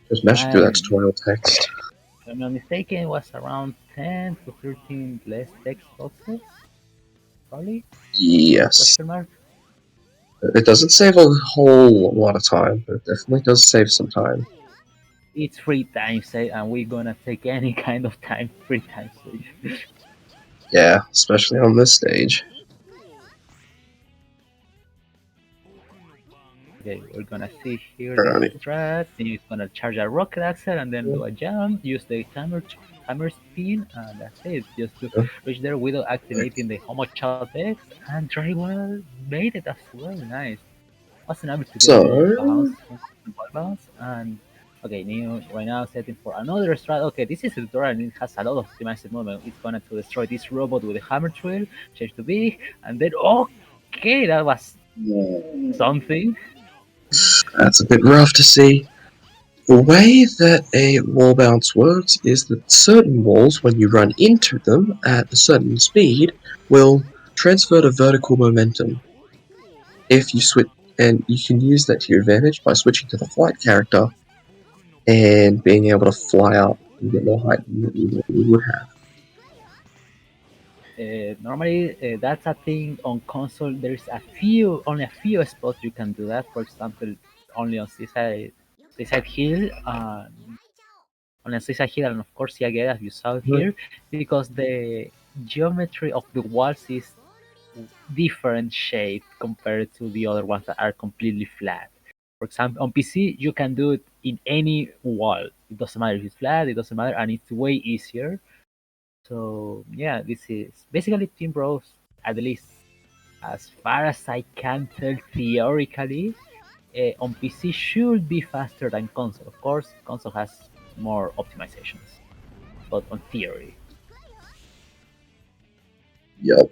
Just magic through that And tutorial text. if I'm not mistaken, it was around 10 to 13 less text boxes, probably? Yes. Question mark? It doesn't save a whole lot of time, but it definitely does save some time. It's free time save, and we're gonna take any kind of time, free time save. Yeah, especially on this stage. Okay, we're gonna see here the Alright. strat. Then you're gonna charge a rocket axle and then do a jump. Use the hammer spin, and that's it. Just to reach there without activating the homo shell text. And very well made it as well. Nice. Wasn't able to get the So, bounce, the ball bounce, and okay, new right now setting for another strat. Okay, this is a tutorial and it has a lot of optimized movement. It's gonna to destroy this robot with a hammer drill, change to big, and then okay, that was something. that's a bit rough to see. The way that a wall bounce works is that certain walls, when you run into them at a certain speed, will transfer to vertical momentum. If you switch, and you can use that to your advantage by switching to the flight character and being able to fly up and get more height than you normally would have. Normally, that's a thing on console. There's only a few spots you can do that. For example, only on Seaside Hill, on a Seaside Hill, and of course Siaget, as you saw here, because the geometry of the walls is different shape compared to the other ones that are completely flat. For example, on PC, you can do it in any wall. It doesn't matter if it's flat, it doesn't matter, and it's way easier. So yeah, this is basically Team Bros, at least as far as I can tell theoretically, on PC should be faster than console. Of course, console has more optimizations, but on theory. Yep,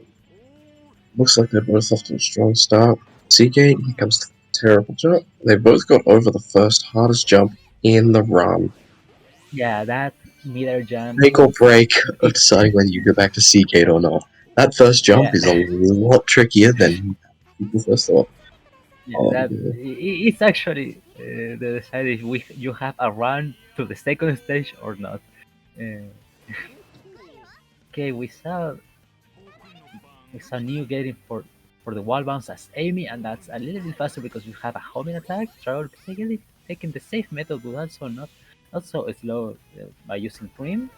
looks like they're both off to a strong start. Seagate, here comes the terrible jump. They both got over the first hardest jump in the run. Yeah, that middle jump Make or is break of it, deciding whether you go back to Seagate or not. That first jump yeah. is a lot trickier than people first thought. Yeah, Oh, that yeah. it's actually the decide if you have a run to the second stage or not. Uh, okay, we saw new getting for the wall bounce as Amy, and that's a little bit faster because you have a homing attack. Travel taking the safe method, but also not so slow by using Prim.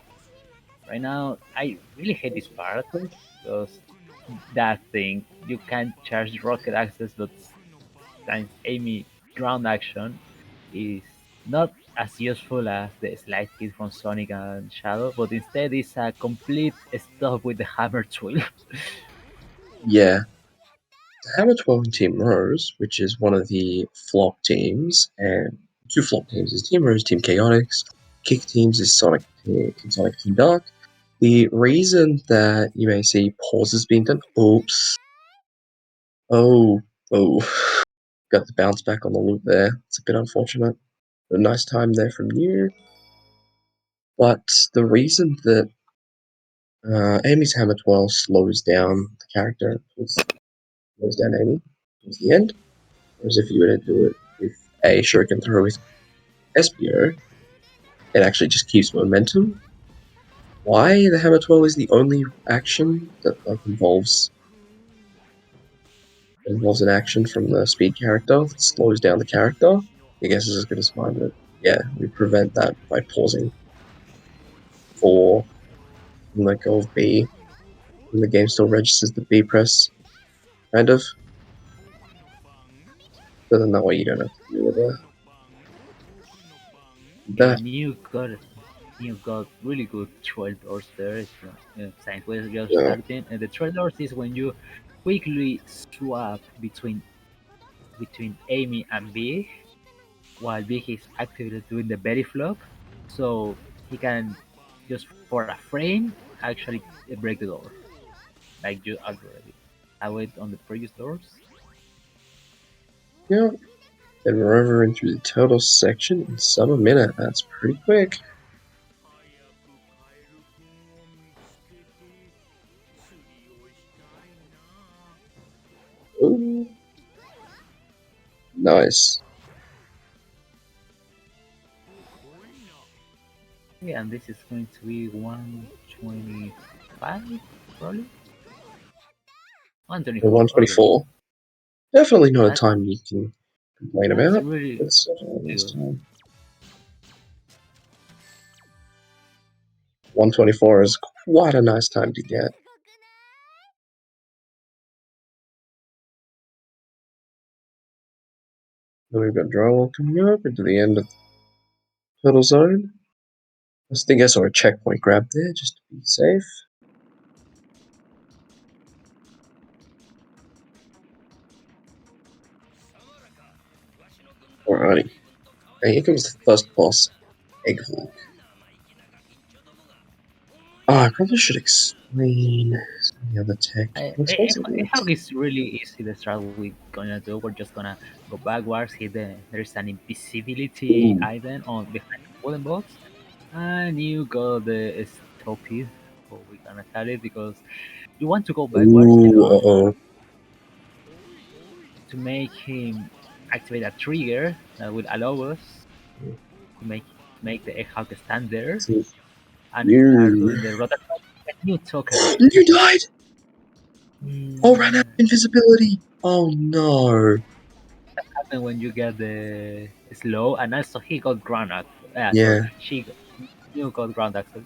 Right now, I really hate this part because that thing you can charge rocket access, but times Amy ground action is not as useful as the slide hit from Sonic and Shadow, but instead it's a complete stop with the hammer tool. Yeah, the Hammer 12 in Team Rose, which is one of the flop teams, and two flop teams is Team Rose, Team Chaotix. Kick teams is Sonic Team Dark. The reason that you may see pauses being done, oops, oh, oh, got the bounce back on the loop there. It's a bit unfortunate. A nice time there from you. But the reason that Amy's Hammer 12 slows down the character, slows down Amy towards the end, whereas if you were to do it with a Shuriken throw with SPO, it actually just keeps momentum. Why the Hammer 12 is the only action that involves an action from the speed character that slows down the character, I guess is as good as mine, but yeah, we prevent that by pausing for let go of B, and the game still registers the B press, kind of. So then that way you don't have to deal with Yeah, that. you got really good troll doors there. Since we're just Yeah, starting, and the troll doors is when you quickly swap between Amy and Big, while Big is actively doing the belly flop, so he can just for a frame actually break the door like you already have it on the previous doors. yeah. Then we're over into the total section in sub a minute. That's pretty quick. Ooh, nice. and this is going to be 125, probably 124. Okay, 124. Definitely not a that's time you can complain that's about. really It's certainly a nice good. time. 124 is quite a nice time to get. Then we've got drywall coming up into the end of the turtle zone. I think I saw a checkpoint grab there just to be safe. Alrighty. And here comes the first boss, Egghawk. Oh, I probably should explain some of the other tech. Let's explain some of the other How tech. is really easy the strat we're gonna do. We're just gonna go backwards, hit there's an invisibility Ooh. item on behind the wooden box, and you got the stupid, or we're gonna call it, because you want to go backwards, Ooh, uh-oh. to make him activate a trigger that will allow us to make the egg Hulk stand there So and start you... doing the rotation. New talk again. You died! Oh, ran out of Mm, invisibility! Oh no. happen when you get the slow, and also he got ground act. Sorry, Yeah, you got ground axle.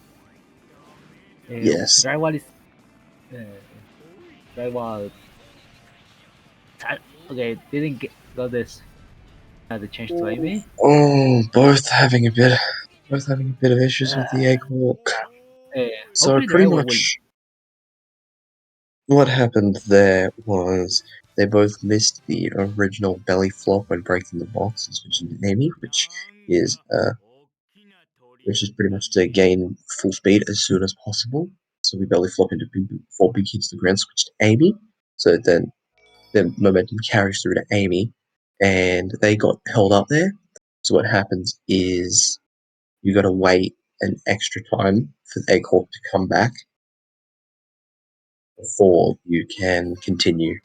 yes. Drywall is uh, drywall. Okay, didn't got this. The change to Amy. Oh, both having a bit of issues with the egg walk. So Hopefully pretty drywall will. much what happened there was they both missed the original belly flop when breaking the box and switching to Amy, is uh, which is pretty much to gain full speed as soon as possible. So we belly flop into before big hits the ground, switch to Amy. So then the momentum carries through to Amy, and they got held up there. So what happens is you got to wait an extra time for the Egghawk to come back before you can continue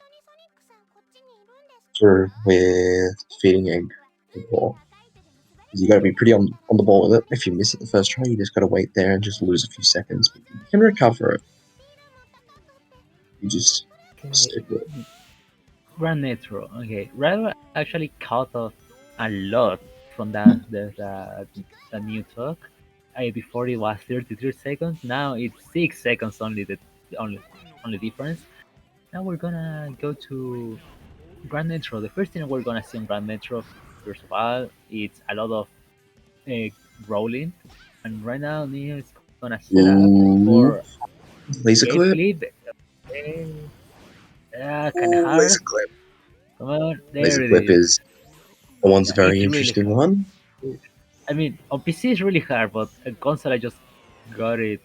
through with defeating Egghawk. You got to be pretty on the ball with it. If you miss it the first try, you just got to wait there and just lose a few seconds. But you can recover it. You just Okay, stick with it. Grand Metro. Okay, drywall actually cut off a lot from the new talk. Before it was 33 seconds. Now it's 6 seconds only. The only difference. Now we're gonna go to Grand Metro. The first thing we're gonna see on Grand Metro, first of all, it's a lot of uh, rolling, and right now Neo is gonna set up Ooh, for laser gate clip. flip. Kind of Ooh, hard. laser clip. Come on, Laser there it clip is. is the one's a Yeah, very it's really interesting hard. one. I mean, on PC it's really hard, but on console I just got it.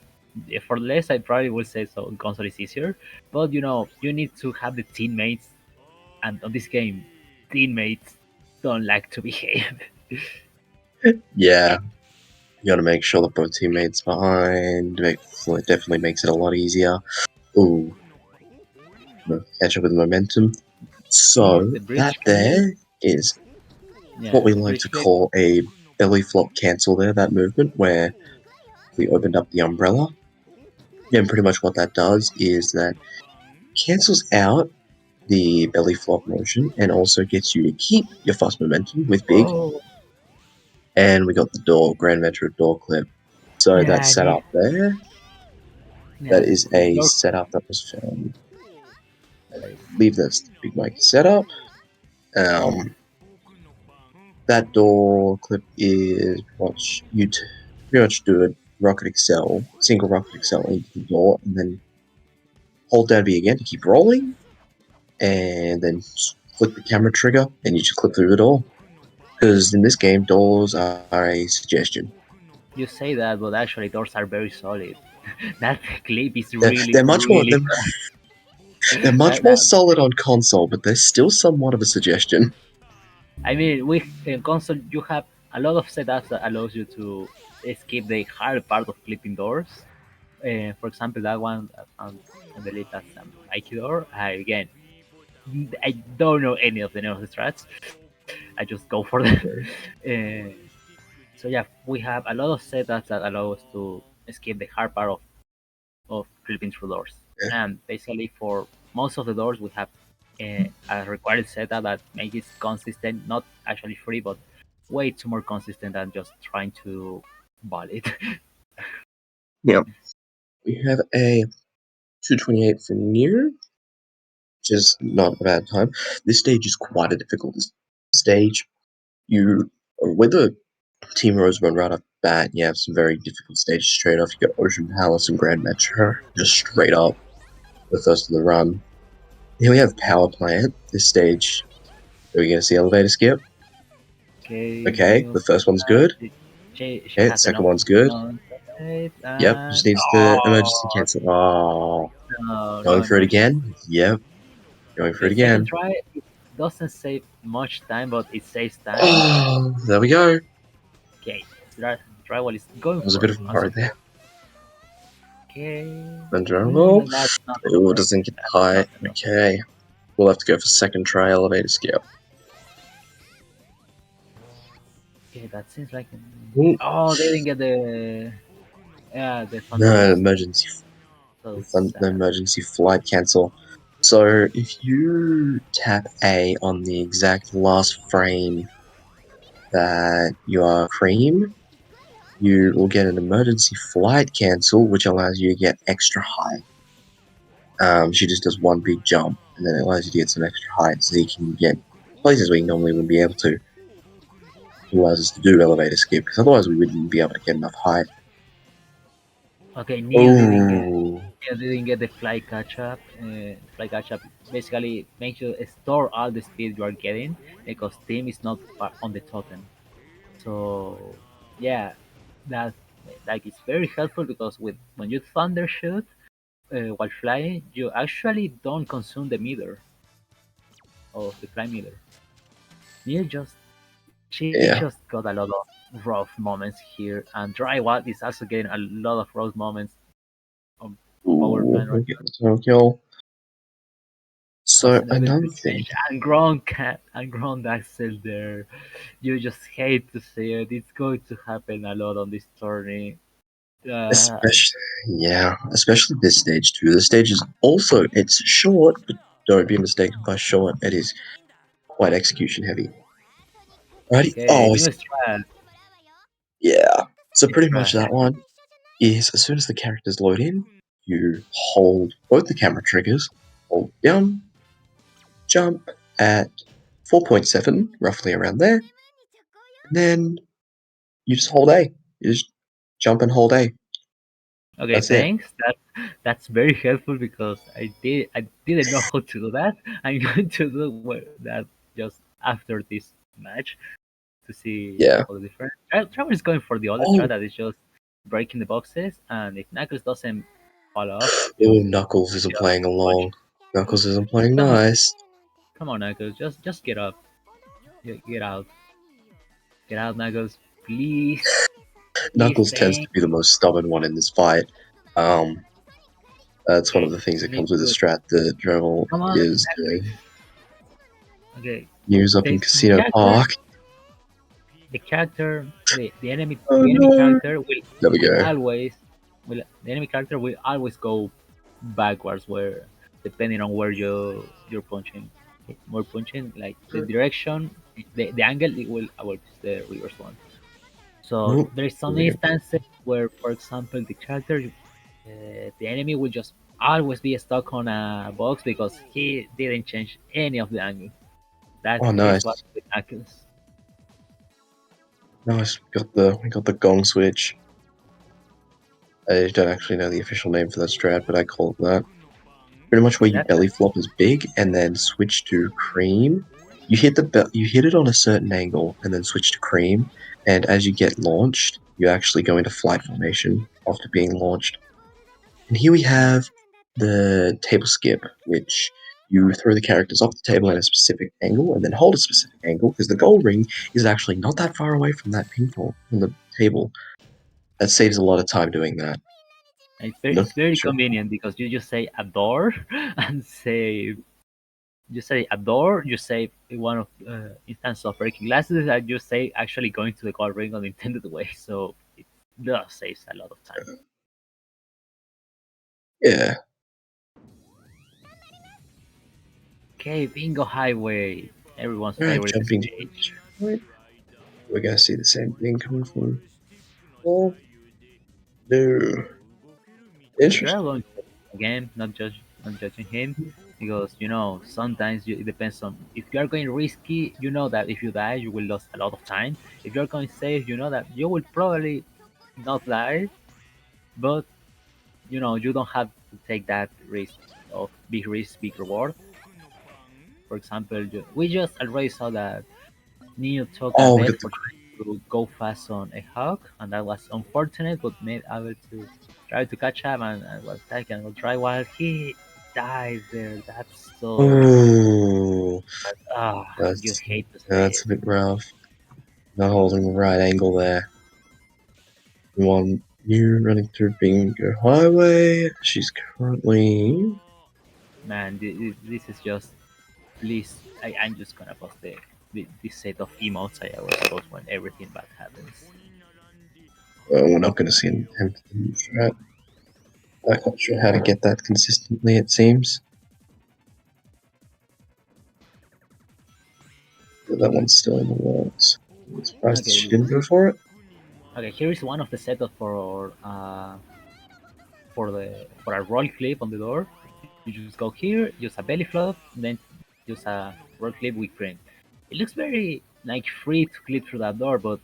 For less, I probably would say so. On console is easier, but you need to have the teammates, and on this game, teammates don't like to behave. Yeah, you got to make sure that both teammates behind. So it definitely makes it a lot easier. Ooh, catch up with momentum. Okay, So the that bridge flip. there is what Yeah, we like bridge to flip. call a belly flop cancel there, that movement where we opened up the umbrella. And pretty much what that does is that cancels out the belly flop motion and also gets you to keep your fast momentum with big. Oh, And we got the door, Grand Metro door clip. So that yeah, setup there, that yeah. is The a door. setup that was found. I believe that's the Big Mike setup. Yeah. Um, that door clip is what you pretty much do a rocket excel, single rocket excel into the door, and then hold down B again to keep rolling, and then flick the camera trigger, and you just clip through the door. Because in this game, doors are a suggestion. You say that, but actually doors are very solid. That clip is They're, really, they're much more really. they're much That, more that, solid on console, but they're still somewhat of a suggestion. I mean, with console, you have a lot of setups that allows you to skip the hard part of clipping doors. For example, that one, I believe that's Mikey door. Again, I don't know any of the name of the strats. I just go for them. Uh, So yeah, we have a lot of setups that allow us to escape the hard part of creeping through doors. Yeah. And basically, for most of the doors, we have a required setup that makes it consistent, not actually free, but way too more consistent than just trying to ball it. Yeah. We have a 228 for near, which is not a bad time. This stage is quite a difficult stage. You, with the Team Rose run right off the bat, you have some very difficult stages straight off. You got Ocean Palace and Grand Metro, just straight up the first of the run. Here we have Power Plant. This stage, are we going to see Elevator Skip? Okay, Okay, new the first one's good. she Okay, the has second enough one's good. on it, Yep, just and needs the emergency cancel. Oh, no, no going for it emergency. again? Yep, going for Okay, it second again. try. It doesn't save much time, but it saves time. Oh, there we go. Okay, try what it's going That was a for. bit of a I'm worry sorry. there. Okay, Undrivable. that's not Oh, it enough. doesn't get That's high. not enough. Okay, we'll have to go for second try elevator skip. Okay, that seems like. Ooh, Oh, they didn't get the yeah the no, thunderous. emergency So the sad. emergency flight cancel. So if you tap A on the exact last frame that you are cream, you will get an emergency flight cancel, which allows you to get extra height. She just does one big jump, and then it allows you to get some extra height, so you can get places where you normally wouldn't be able to. It allows us to do elevator skip, because otherwise we wouldn't be able to get enough height. Okay, Oh, Neo didn't get the fly catch up. Fly catch up basically makes you store all the speed you are getting because team is not on the totem. So yeah, that like it's very helpful because with when you thunder shoot while flying, you actually don't consume the meter of the fly meter. You just she yeah. just got a lot of rough moments here, and Drywall is also getting a lot of rough moments on power Ooh, plant right we get the time kill. now. So Was unable another to thing, change and Gronk Axel there. You just hate to see it. It's going to happen a lot on this tourney. Uh, especially this stage too. The stage is also it's short, but don't be mistaken by short. It is quite execution heavy. Righty. okay, Oh, new strat. yeah. So New pretty much strat. that one is as soon as the characters load in, you hold both the camera triggers, hold down, jump at 4.7, roughly around there, and then you just hold A. You just jump and hold A. Okay, That's it. thanks. That's very helpful because I didn't know how to do that. I'm going to do that just after this match to see Yeah. all the different. Trevor is going for the other strat Oh, that is just breaking the boxes, and if Knuckles doesn't fall off, oh, just Knuckles isn't just playing punch. along. Knuckles isn't playing Come on, nice. come on, Knuckles, just get up, get out, Knuckles, please, please, Knuckles tends to thank. be the most stubborn one in this fight. Um, that's one of Okay, the things that really comes with the good. strat that Dremel Come on, is Knuckles. doing. Okay, Use up in the Casino character Park. Oh the enemy no! character There we will go. always will the enemy character will always go backwards where depending on where you're punching. Okay, more punching like the direction, the angle it will avoid the reverse one. So Oh, there is there some we go. instances where, for example, the enemy will just always be stuck on a box because he didn't change any of the angle. That Oh, is what nice, with Knuckles. nice. We got the gong switch. I don't actually know the official name for that strat, but I call it that. Pretty much where Okay, you that's belly flop as big and then switch to cream. You hit it on a certain angle and then switch to cream. And as you get launched, you actually go into flight formation after being launched. And here we have the table skip, which you throw the characters off the table at a specific angle and then hold a specific angle because the gold ring is actually not that far away from that pinfall from the table. That saves a lot of time doing that. It's No, very sure. convenient because you just say a door and say you say a door, you say one of instance of breaking glasses, and you say actually going to the gold ring on the intended way. So it does saves a lot of time. Yeah. Okay, Bingo Highway, everyone's Alright, favorite jumping to the stage. checkpoint. We're gonna see the same thing coming from well, no. We are Interesting. going to, again, not judging him, because sometimes it depends on if you are going risky. You know that if you die, you will lose a lot of time. If you are going safe, you know that you will probably not die, but you don't have to take that risk of big risk, big reward. For example, we just already saw that Neo took a Oh, we bet got the for trying to go fast on a hawk, and that was unfortunate, but made able to try to catch up and was taken will try while he died there. That's so oh, you that's hate to say that's it. a bit rough. Not holding the right angle there. We want you running through Bingo Highway. She's currently. Man, this is just please. I'm just gonna post this set of emotes I always post when everything bad happens. We're not going to see an empty strat. I'm not sure how to get that consistently, it seems. But that one's still in the works. I'm surprised Okay, she didn't go for it. okay. Here is one of the setup for a roll clip on the door. You just go here, use a belly flop, then use a roll clip with cream. It looks very like free to clip through that door, but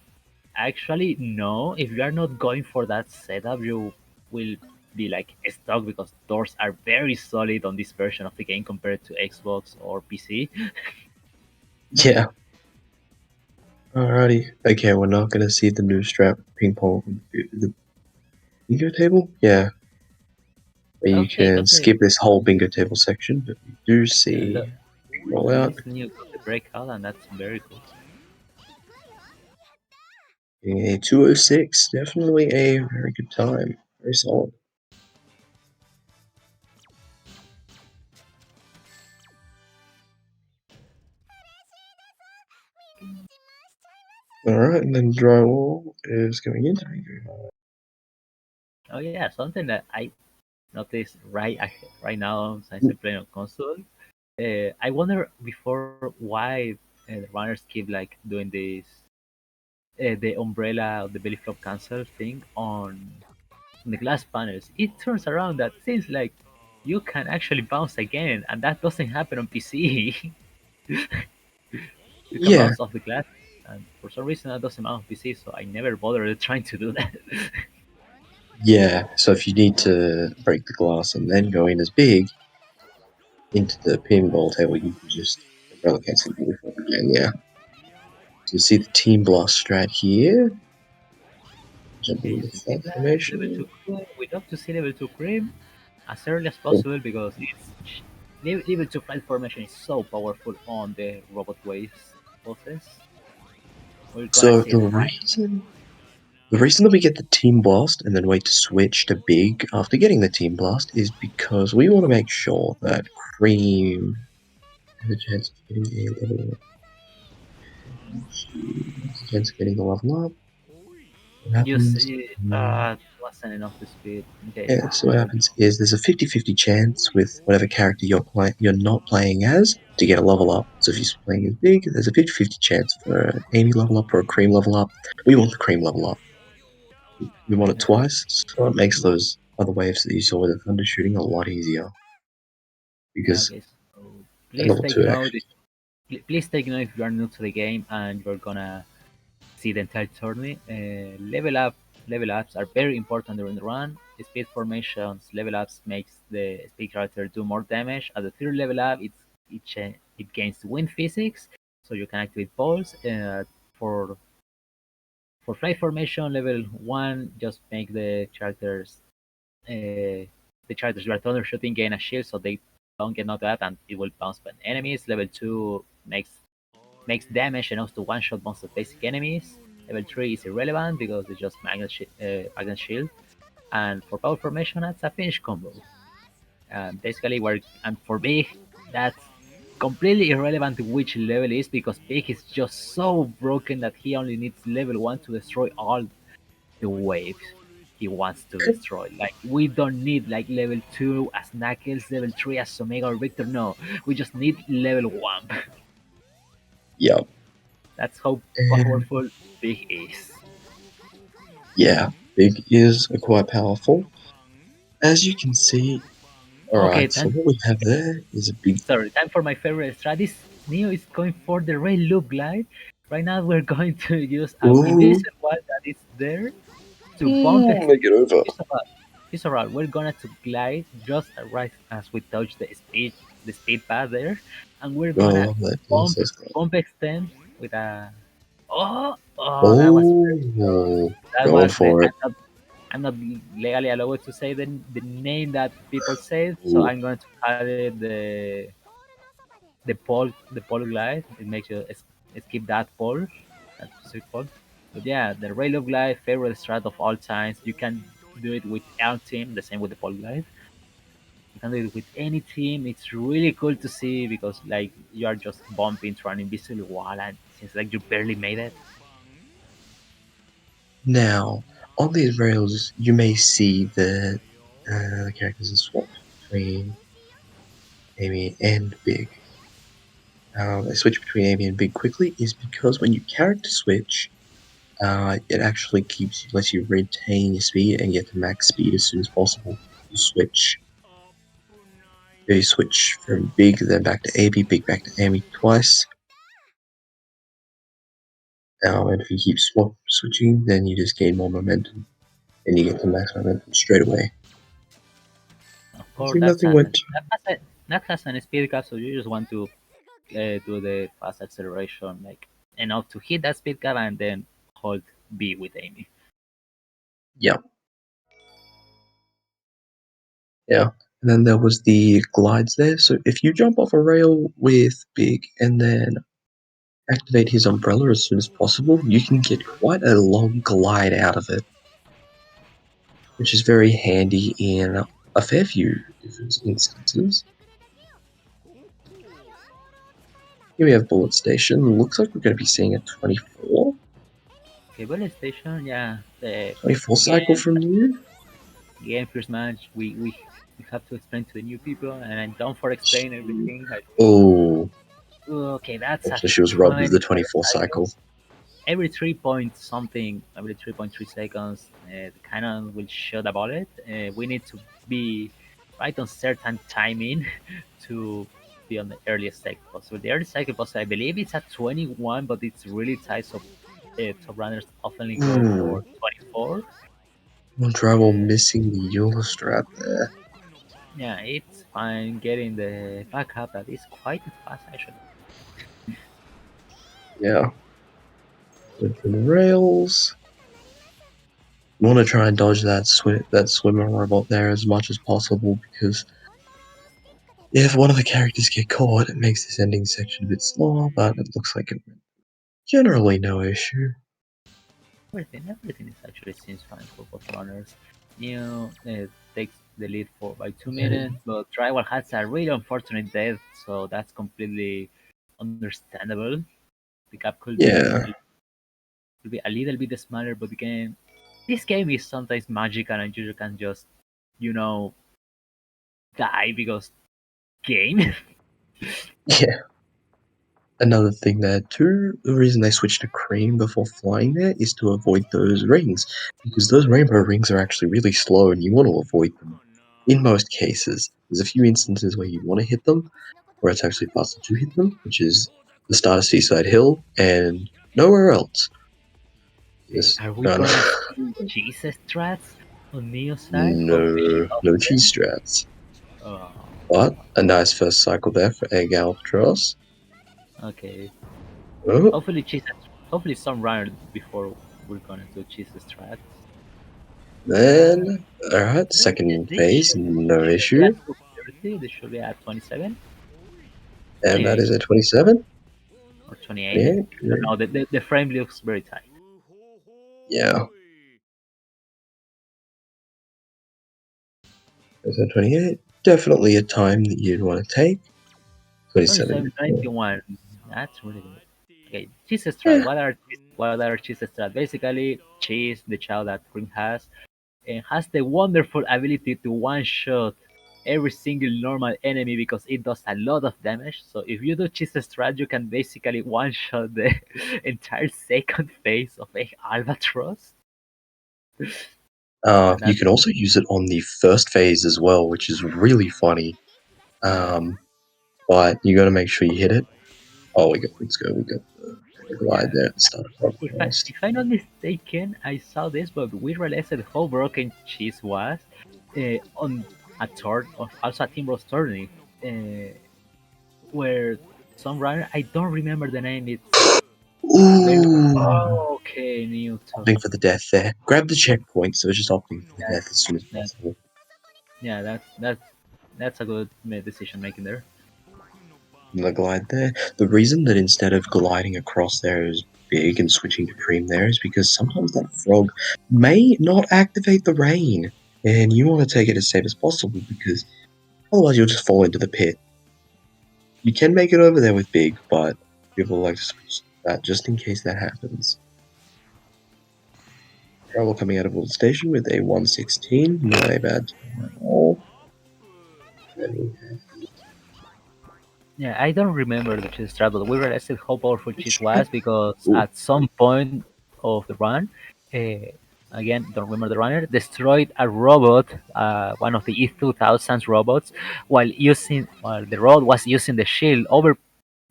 actually no. If you are not going for that setup, you will be like stuck because doors are very solid on this version of the game compared to Xbox or PC. Yeah. Alrighty. Okay, we're not going to see the new strap ping pong. The bingo table? Yeah. Where you Okay, can okay. skip this whole bingo table section, but we do see Look, rollout. this new got the breakout, and that's very cool. A 206, definitely a very good time. Very solid. Alright, and then drywall is going into bingo. Oh yeah, something that I noticed right now since I'm playing on console. I wonder before why the runners keep like doing this the umbrella or the belly flop cancel thing on the glass panels. It turns around that seems like you can actually bounce again, and that doesn't happen on PC. You can Yeah, bounce off the glass, and for some reason that doesn't happen on PC. So I never bothered trying to do that. yeah. So if you need to break the glass and then go in as big into the pinball table, you can just replicate something before again. Yeah. So you see the team blast strat here. Jumping Okay, into so flat team blast level formation. 2 cream. We'd love to see level 2 cream as early as Oh, possible because level 2 flight formation is so powerful on the robot waves bosses. We're gonna so see it right. the reason that we get the team blast and then wait to switch to big after getting the team blast is because we want to make sure that cream has a chance of getting a level up. She has a chance of getting the level up. What You happens? see, wasn't enough to speed. Okay, Yeah, so what level happens 2. is there's a 50-50 chance with whatever character you're not playing as to get a level up. So if you're playing as big, there's a 50-50 chance for an Amy level up or a cream level up. We want the cream level up. We want it Okay, twice, so it makes those other waves that you saw with the thunder shooting a lot easier because okay. So at please level take 2 note. actually. Please take note if you are new to the game and you're gonna see the entire tourney. Level ups are very important during the run. Speed formations, level ups makes the speed character do more damage. At the third level up, it gains wind physics, so you can activate balls. For for flight formation, level one just make the characters you are thunder shooting gain a shield, so they don't get knocked out and it will bounce back enemies. Level two makes damage enough to one-shot most of basic enemies. Level 3 is irrelevant because it's just magnet shield. And for power formation, that's a finish combo. Basically, where and for big, that's completely irrelevant which level it is because Pig is just so broken that he only needs level 1 to destroy all the waves he wants to destroy. Like we don't need like level 2 as Knuckles, level 3 as Omega or Victor. No, we just need level 1. Yeah. That's how And powerful Pig is. yeah, Big is quite powerful. As you can see, Okay, alright, so time. what we have there is a big. Sorry, time for my favorite strat. This Neo is going for the rail loop glide. Right now, we're going to use a Ooh, invisible wall that is there to bump it. make it over. It's about, it's alright. We're gonna to glide just right as we touch the speed pad there, and we're gonna Oh, that feels bump, so good. bump extend with a. Oh, that was very close. Oh, That going was the. for it. I'm not legally allowed to say the name that people say, so Ooh. I'm going to call it the pole glide. It makes you skip that pole, that specific pole. But yeah, the rail glide, favorite strat of all times. You can do it with our team, the same with the pole glide. You can do it with any team. It's really cool to see because like you are just bumping through an invisible wall and it's like you barely made it. Now, on these rails, you may see that the characters are swapped between Amy and Big. They switch between Amy and Big quickly is because when you character switch, it actually lets you retain your speed and get to max speed as soon as possible. You switch from Big, then back to Amy, Big back to Amy twice. And if you keep switching, then you just gain more momentum, and you get to max momentum straight away. Of I course, think nothing went. that has an speed cap, so you just want to do the fast acceleration, like enough to hit that speed cap and then hold B with Amy. Yeah, yeah. And then there was the glides there. So if you jump off a rail with Big and then activate his umbrella as soon as possible, you can get quite a long glide out of it, which is very handy in a fair few different instances. Here we have Bullet Station. Looks like we're going to be seeing a Cable station, yeah. 24 cycle Again, from you. again, first match, we have to explain to the new people, and I'm down for explain everything. Oh, Okay, that's a so she was robbed of the 24 24 cycle. cycle. Every 3 point something, every 3.3 seconds, the cannon will shoot a bullet. We need to be right on certain timing to be on the earliest cycle possible. The earliest cycle possible, I believe it's at 21, but it's really tight, so top runners often go for 24. Travel Uh, missing the Eula strat there. yeah, it's fine getting the back up. That is quite fast, actually. Yeah. Went from the rails. You want to try and dodge that swimmer robot there as much as possible because if one of the characters get caught, it makes this ending section a bit slower, but it looks like it went generally no issue. Everything is actually seems fine for both runners. Neo takes the lead for by 2 minutes, And but Tribal has a really unfortunate death, so that's completely understandable. The gap yeah, could be a little bit smaller, but again, this game is sometimes magical and you can just, you know, die because game. yeah. Another thing there too, the reason they switched to cream before flying there is to avoid those rings, because those rainbow rings are actually really slow and you want to avoid them. In most cases, there's a few instances where you want to hit them, where it's actually faster to hit them, which is the start of Seaside Hill and nowhere else. Yes, Are we no, gonna see Jesus strats on Neo side no, no cheese often? strats. Oh, But a nice first cycle there for Egg Albatross. okay. Oh, Hopefully Jesus. Hopefully some runner before we're gonna do Jesus strats. Uh, then, alright, second they phase, should no be at issue. 30. They should be at 27, And that 28, is a 27, or 28. 28. I don't know. The frame looks very tight. Yeah, there's a 28. Definitely a time that you'd want to take. 27. 2791. That's really good. Okay, cheese strat. Yeah. What are cheese strat? Basically, cheese, the child that Cream has, and has the wonderful ability to one shot every single normal enemy because it does a lot of damage. So if you do cheese strat, you can basically one shot the entire second phase of a Albatross. And You that's can also use it on the first phase as well, which is really funny. yeah. But you got to make sure you hit it. Oh, let's go. We got the glide Yeah. there at the start of broadcast. If I'm not mistaken, I saw this, but we realized how broken cheese was on a turn of also a Team Rose tourney, uh, where some runner I don't remember the name. It's very Ooh, okay, Newton. opting for the death there. Grab the checkpoint, so it's just opting for the That, death as soon as that possible. yeah, that's a good decision making there. The glide there. The reason that instead of gliding across there is big and switching to cream there is because sometimes that frog may not activate the rain, and you want to take it as safe as possible because otherwise you'll just fall into the pit. You can make it over there with big, but people like to switch that just in case that happens. Travel coming out of Wood Station with a 116, not a bad time at all. Then we have Yeah, I don't remember the cheese trap, but we realized how powerful the cheese check. was because Ooh, at some point of the run, uh, again, don't remember the runner, destroyed a robot, one of the E2000's robots, while the robot was using the shield over,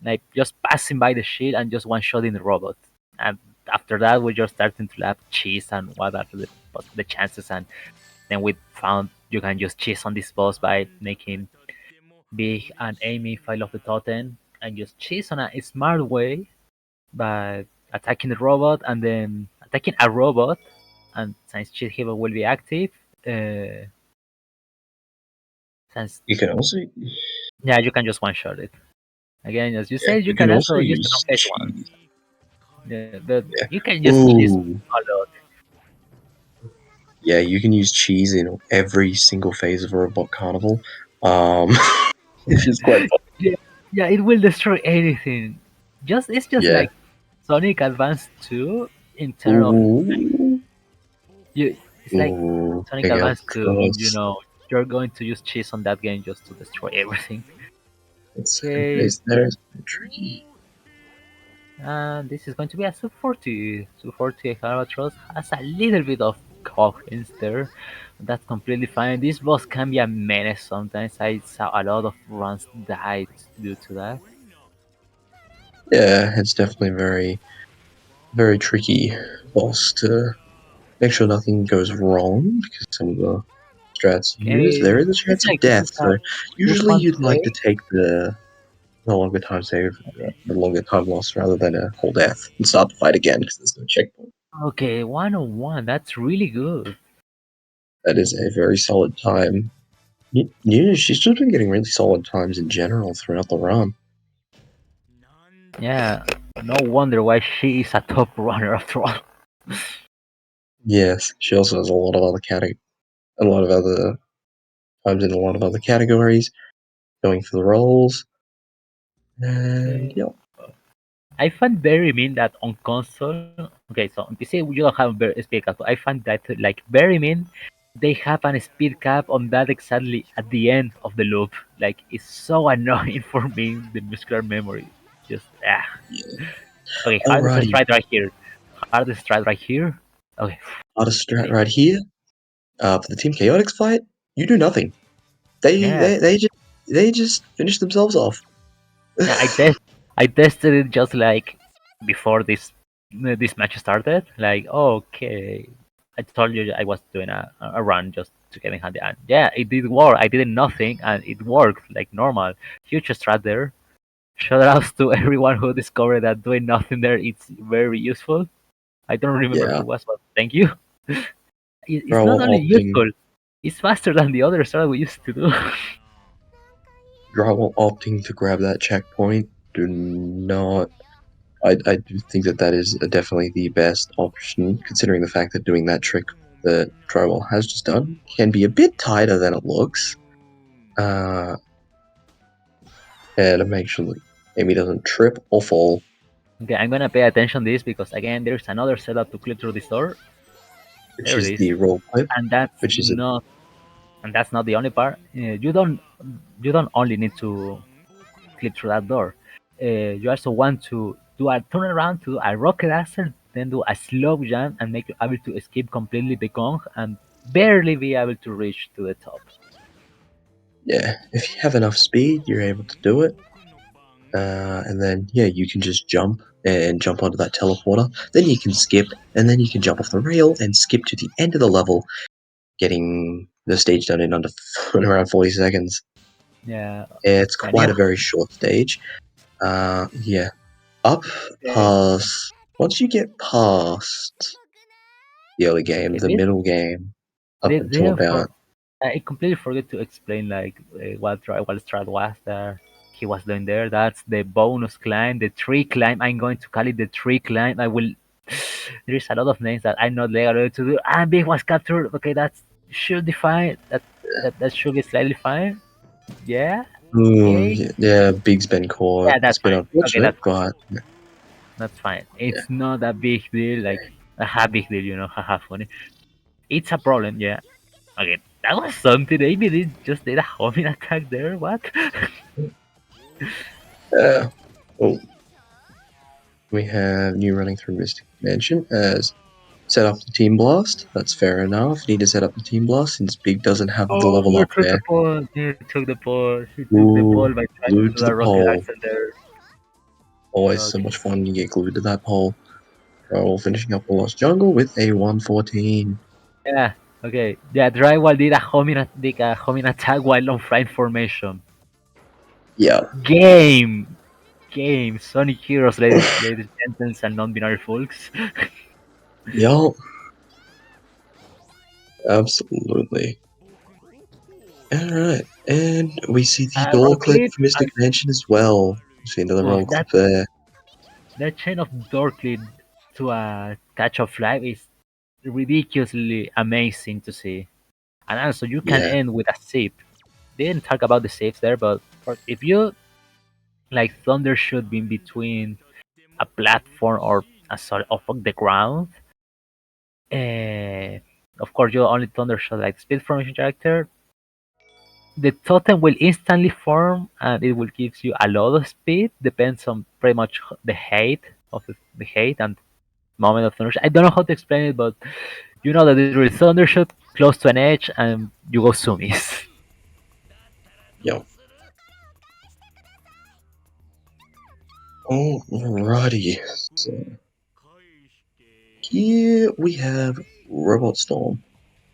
like just passing by the shield and just one shot in the robot. And after that, we just started to lap cheese and what are the chances, and then we found you can just cheese on this boss by making big and Amy file off the totem and just cheese on a smart way by attacking the robot and then attacking a robot and since cheat hero will be active uh, since you can also yeah you can just one shot it again as you yeah, said you you can can also also use it on use phase one. cheese. Yeah, but Yeah. you can use cheese Ooh, a lot. yeah, you can use cheese in every single phase of a robot carnival. Um, which is quite fun. Yeah, yeah, it will destroy anything. It's just Yeah. like Sonic Advance 2 in terms of Ooh, it's like Sonic King Advance 2, Albatross. you're going to use cheese on that game just to destroy everything. That second Okay, phase there is a bit tricky. and this is going to be a sub 40. Sub 40 Albatross has a little bit of cockings there. That's completely fine. This boss can be a menace sometimes. I saw a lot of runs died due to that. Yeah, it's definitely very, very tricky boss to make sure nothing goes wrong because some of the strats used, Okay, there is a it's chance of like this death. is a So usually two-point you'd like play. to take the longer time save, the longer time loss rather than a whole death and start the fight again because there's no checkpoint. Okay, 101. That's really good. That is a very solid time. Yeah, she's just been getting really solid times in general throughout the run. Yeah, no wonder why she is a top runner after all. Yes, she also has a lot of other times in a lot of other categories, going for the roles, and Okay. yeah, I find very mean that on console, okay, so on PC you don't have a speed cap. I find that like very mean. They have an speed cap on that exactly at the end of the loop. Like it's so annoying for me. The muscular memory, just ah. yeah. Okay, hardest Alrighty, stride right here. Hardest stride right here. Okay, artist strat okay. right here. For the Team Chaotix fight, you do nothing. They Yeah, they they just they just finish themselves off. yeah. I tested it just like before this match started. Like okay, I told you I was doing a run just to get in handy, and yeah, it did work. I did nothing, and it worked like normal. Huge strat there. Shout outs to everyone who discovered that doing nothing there it's very useful. I don't remember Yeah, who was, but thank you. It's not Drywall only opting useful, it's faster than the other strat we used to do. Drywall opting to grab that checkpoint. Do not. I do think that that is definitely the best option, considering the fact that doing that trick that Drywall has just done can be a bit tighter than it looks. Uh, and to make sure that Amy doesn't trip or fall, Okay, I'm gonna pay attention to this because again, there's another setup to clip through this door. which There it is is, the roll clip, and that's which is a not the only part. You don't only need to clip through that door. You also want to do a turn around to do a rocket axle, then do a slow jump and make you able to escape completely the gong and barely be able to reach to the top. yeah. If you have enough speed, you're able to do it. And then yeah, you can just jump and jump onto that teleporter. Then you can skip, and then you can jump off the rail and skip to the end of the level, getting the stage done in under in around 40 seconds. Yeah, It's and yeah, quite a very short stage. Yeah, up okay, past once you get past the early game, okay. the middle game, up They until didn't about I completely forget to explain like what strat was there. He was doing there. That's the bonus climb, the tree climb. I'm going to call it the tree climb. I will. There is a lot of names that I'm not legal to do. And big was captured. Okay, that should be fine. That should be slightly fine. Yeah. ooh, Okay. yeah, Big's been caught. Yeah, It's that's been fine. Okay, unfortunate, that's fine. but That's fine. yeah, It's not a big deal. Like a big deal, haha, funny. It's a problem. Yeah. Okay, that was something. Maybe they just did a homing attack there. What? yeah. Oh, we have new running through Mystic Mansion as set up the Team Blast. That's fair enough. Need to set up the Team Blast since Big doesn't have the Oh, level you up took the there. ball. You took the ball. You took the ball Ooh, by trying to glued do to the that rocket pole. accent there. Always so Okay. much fun. You get glued to that pole. Troll finishing up the Lost Jungle with a 114. Yeah. Okay. Yeah. Drywall did a homing attack while on flying formation. Yeah. Game. Game. Sonic Heroes, ladies and gentlemen, and non-binary folks. Yup. Absolutely. Alright. And we see the Roll door clip clip. for Mystic Mansion as well. We see another Oh, roll clip there. that chain of door clip to a catch of life is ridiculously amazing to see. And also, you can Yeah. end with a sip. They didn't talk about the saves there, but if you like thunder should be in between a platform or a sort of the ground, uh, of course you only thunder shot like speed formation character. The totem will instantly form and it will give you a lot of speed. Depends on pretty much the height of the height and moment of thunder. I don't know how to explain it, but you know that there is thunder shot close to an edge and you go zoomies. Yup. Alrighty. So here we have Robot Storm.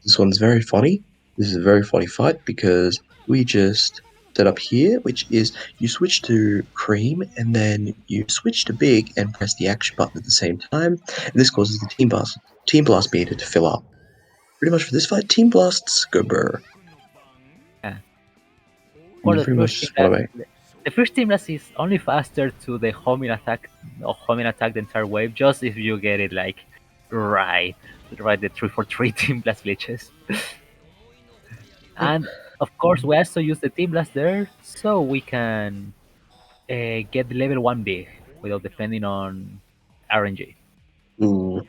This one's very funny. This is a very funny fight because we just set up here, which is you switch to Cream and then you switch to Big and press the action button at the same time. And this causes the Team Blast meter to fill up. Pretty much for this fight, Team Blasts go burr. Yeah. Of And course, you pretty much just want to make the first team blast is only faster to the homing attack the entire wave, just if you get it like right, right the 3 for 3 team blast glitches. And of course, we also use the team blast there so we can get the level 1 big without depending on RNG. ooh,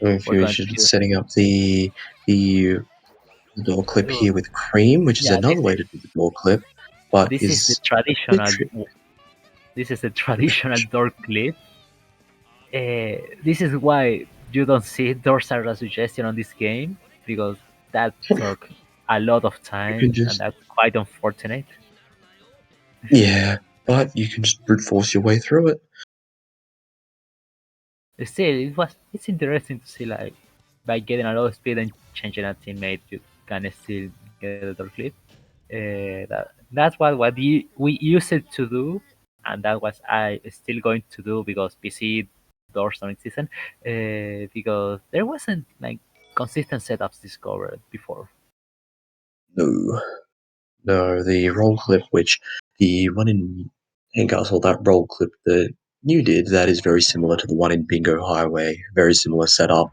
if We're you're going to interested in use setting up the door clip oh, here with Cream, which is yeah. another way to do the door clip, but This is the is a bit traditional tricky. this is the traditional door clip. This is why you don't see doors as a suggestion on this game because that took a lot of You can time and just that's quite unfortunate. yeah, but you can just brute force your way through it. Still, it's interesting to see like by getting a lot of speed and changing a teammate, you can still get a door clip. That's we used it to do, and that was I still going to do because PC doors don't exist, because there wasn't like consistent setups discovered before. No, no, the roll clip, which the one in Handcastle, that roll clip that you did, that is very similar to the one in Bingo Highway. Very similar setup,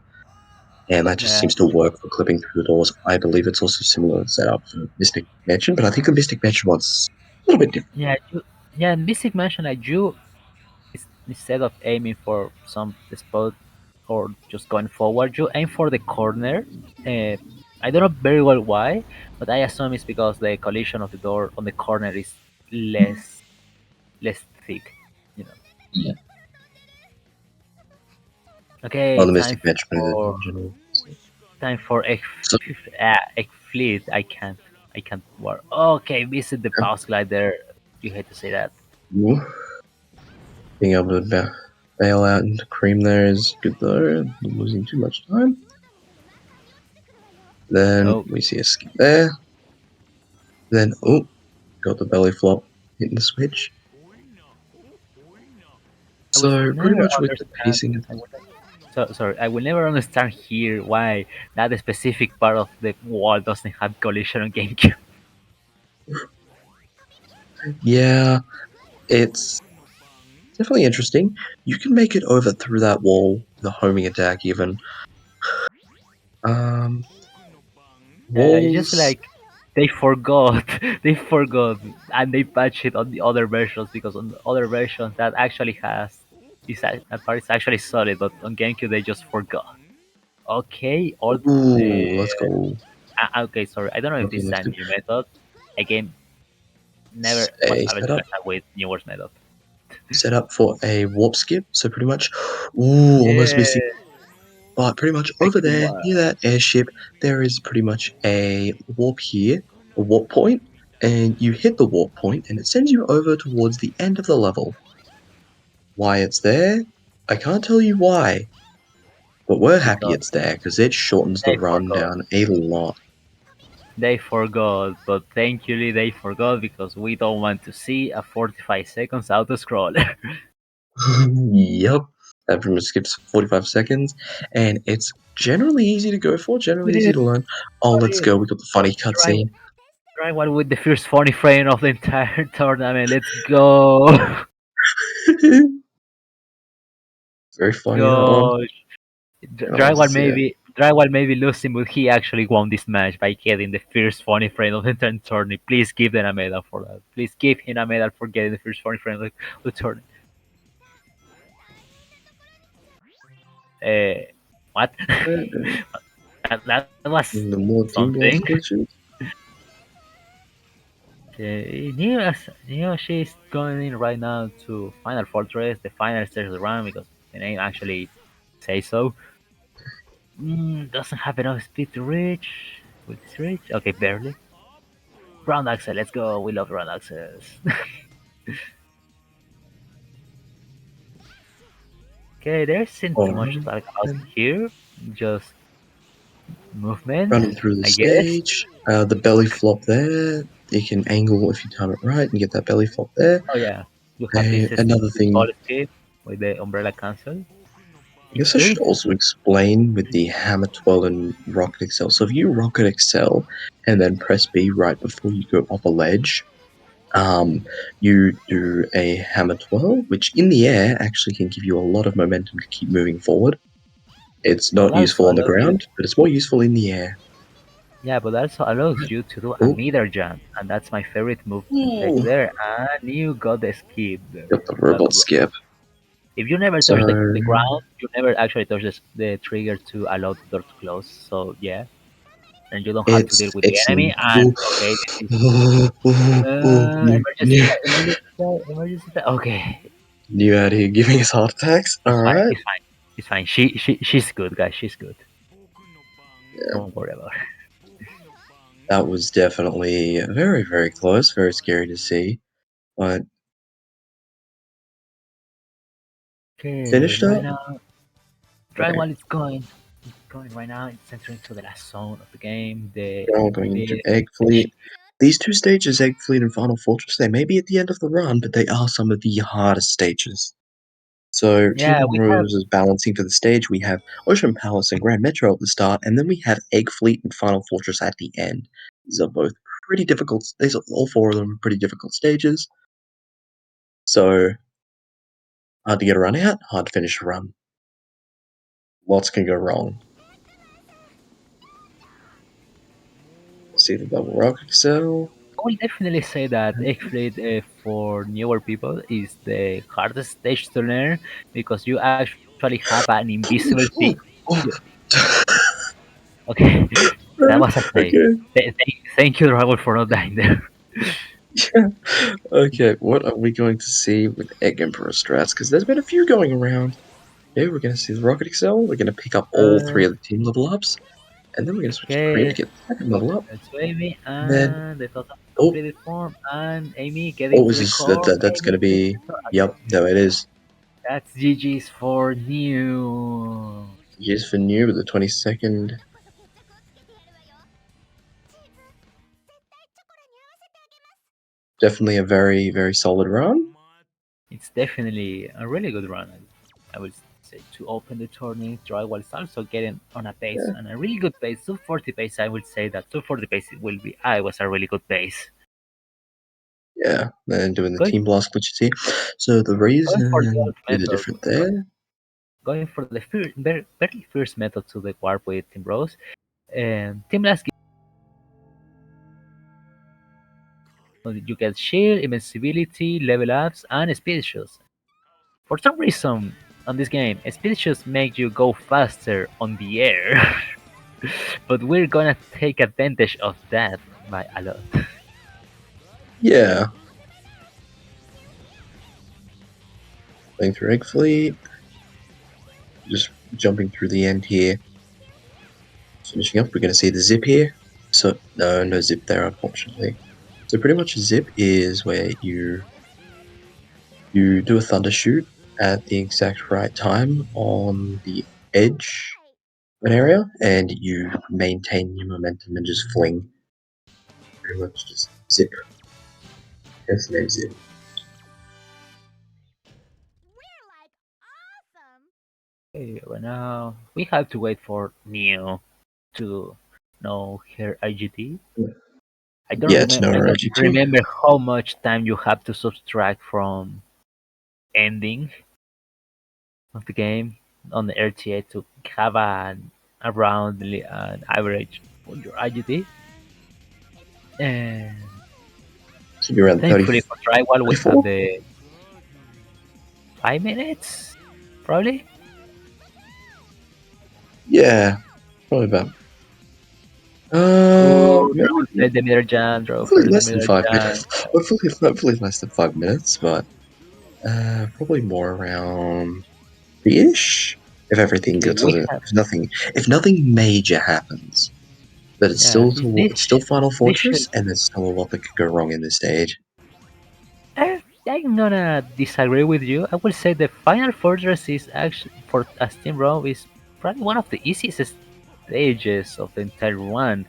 and that just Yeah, seems to work for clipping through the doors. I believe it's also similar setup for Mystic Mansion, but I think the Mystic Mansion one's a little bit different. yeah. Yeah, and Mystic mentioned that you instead of aiming for some spot or just going forward, you aim for the corner. Uh, I don't know very well why, but I assume it's because the collision of the door on the corner is less thick. You know. Yeah. Okay, Well, the Mystic match put it in general. time for So, egg fleet. I can't work. Okay, visit the yeah. pause glider. You hate to say that. Ooh, being able to bail out and cream there is good though. Not losing too much time. Then Oh, we see a skip there. Then, oh, got the belly flop hitting the switch. I will So pretty never much with the understand. pacing, So sorry, I will never understand here why that specific part of the wall doesn't have collision on GameCube. yeah, it's definitely interesting. You can make it over through that wall, the homing attack even. Um, It's just walls. like they forgot, they forgot, and they patched it on the other versions because on the other versions that actually has that part is actually solid, but on GameCube they just forgot. Okay, all Ooh, let's go. okay. Sorry, I don't know if Okay, this is let's a do new method. Again, never was a able to setup. understand with newer method. Set up for a warp skip. So pretty much, ooh, almost missing. Yeah, But pretty much make over it there, wild. near that airship, there is pretty much a warp here, a warp point, and you hit the warp point, and it sends you over towards the end of the level. Why it's there, I can't tell you why, but we're happy Because it's there because it shortens the they run forgot. down a lot. They forgot, but thankfully they forgot because we don't want to see a 45 seconds auto scroller. Yep, that pretty much skips 45 seconds, and it's generally easy to go for, generally easy Dude, to learn. Oh, let's buddy, go, we got the funny try cutscene. try one with the first funny frame of the entire tournament. Let's go. Very funny, that one. Gosh. That was, yeah. Drywall maybe losing, but he actually won this match by getting the first funny frame of the entire tournament. Please give them a medal for that. Please give him a medal for getting the first funny frame of the tournament. Uh, what? That was The more Team Blast something. glitches. Okay, she's going in right now to Final Fortress, the final stage of the run because the name actually says so. Doesn't have enough speed to reach. Will this reach? Okay, barely. Round access, let's go. We love round access. Okay, there isn't too much to Alright. talk about here. Just movement, Running through the I guess. stage. The belly flop there. You can angle if you time it right and get that belly flop there. Oh yeah, you have Another this ball thing, escape with the umbrella cancel. I It's guess I should good. also explain with the Hammer 12 and Rocket Excel. So if you Rocket Excel and then press B right before you go off a ledge, you do a Hammer 12, which in the air actually can give you a lot of momentum to keep moving forward. It's But not useful also on the allows you ground, but it's more useful in the air. Yeah, but also allows you to do a Oh, meter jump, and that's my favorite move to take ooh, there. And you got the skip. got the Got robot the skip. If you never So touch the ground, you never actually touch the trigger to allow the door to close. So yeah, and you don't have to deal it's with the enemy. excellent. And Ooh, okay, this is ooh, ooh, ooh, emergency. Okay, you out here giving us heart attacks? it's fine. Alright. It's fine. It's fine. She's good, guys. She's good. Yeah, Don't worry about her. that was definitely very, very close. Very scary to see. But Okay, finished right up? now, Okay. Drywall is going right now. It's entering to the last zone of the game. Now we're going into Egg The Fleet. These two stages, Egg Fleet and Final Fortress, they may be at the end of the run, but they are some of the hardest stages. So yeah, Team we have Rose is balancing for the stage. We have Ocean Palace and Grand Metro at the start, and then we have Egg Fleet and Final Fortress at the end. These are both pretty difficult. These are all four of them are pretty difficult stages. So hard to get a run out, hard to finish a run. Lots can go wrong. Let's see the double rock excel. will definitely say that Egg Fleet for newer people is the hardest stage to learn because you actually have an invisible thing. Oh, oh. Okay, that was a save. Okay. Thank you, Raul, for not dying there. Yeah. Okay, what are we going to see with Egg Emperor strats? Because there's been a few going around. Yeah, we're going to see the Rocket Excel. We're going to pick up all Uh, three of the team level ups. And then we're going to switch to Cream to okay, get the second go level up. to Amy, And then, and the total oh, completed form, and Amy getting oh, to is the this, core. that's going Amy to getting to be, the core. Okay, yep, no, it is. that's GG's for new. Here's for new with the 22nd. Definitely a very, very solid run. It's definitely a really good run. I would say to open the tournament, while it's also getting on a pace Yeah, and a really good pace. 240 pace, I would say that 240 pace will be. I was a really good pace. yeah. And doing the Going team blast, which you see. So the going for the reason old is a method, different there. going for the very first method to the warp with Team Rose. Team Last, you get shield, invincibility, level ups, and speed shoes. For some reason, on this game, speed shoes make you go faster on the air. But we're gonna take advantage of that by a lot. Yeah. Going through Egg Fleet. Just jumping through the end here. Finishing up, we're going to see the zip here. So, no zip there, unfortunately. So pretty much a zip is where you do a thunder shoot at the exact right time on the edge of an area, and you maintain your momentum and just fling. Pretty much just zip. Hence the name zip. Okay, right now we have to wait for Neo to know her IGT. I don't Yeah, to know remember. I our don't OG2. remember how much time you have to subtract from ending of the game on the RTA to have an around an average on your IGT. And Should be around 30, thankfully for Triwall we have 34. the 5 minutes, probably. Yeah, probably about. Oh, Dragon Maybe played the middle jump, Dragon hopefully played the less than middle 5 minutes. jump. Hopefully less than 5 minutes, but probably more around ish. If everything Okay, gets we have, if nothing major happens, but yeah, it's still Final this should. Fortress, and there's still a lot that could go wrong in this stage. I'm gonna disagree with you. I will say the Final Fortress is actually for a Steam ROM is probably one of the easiest stages of the entire one.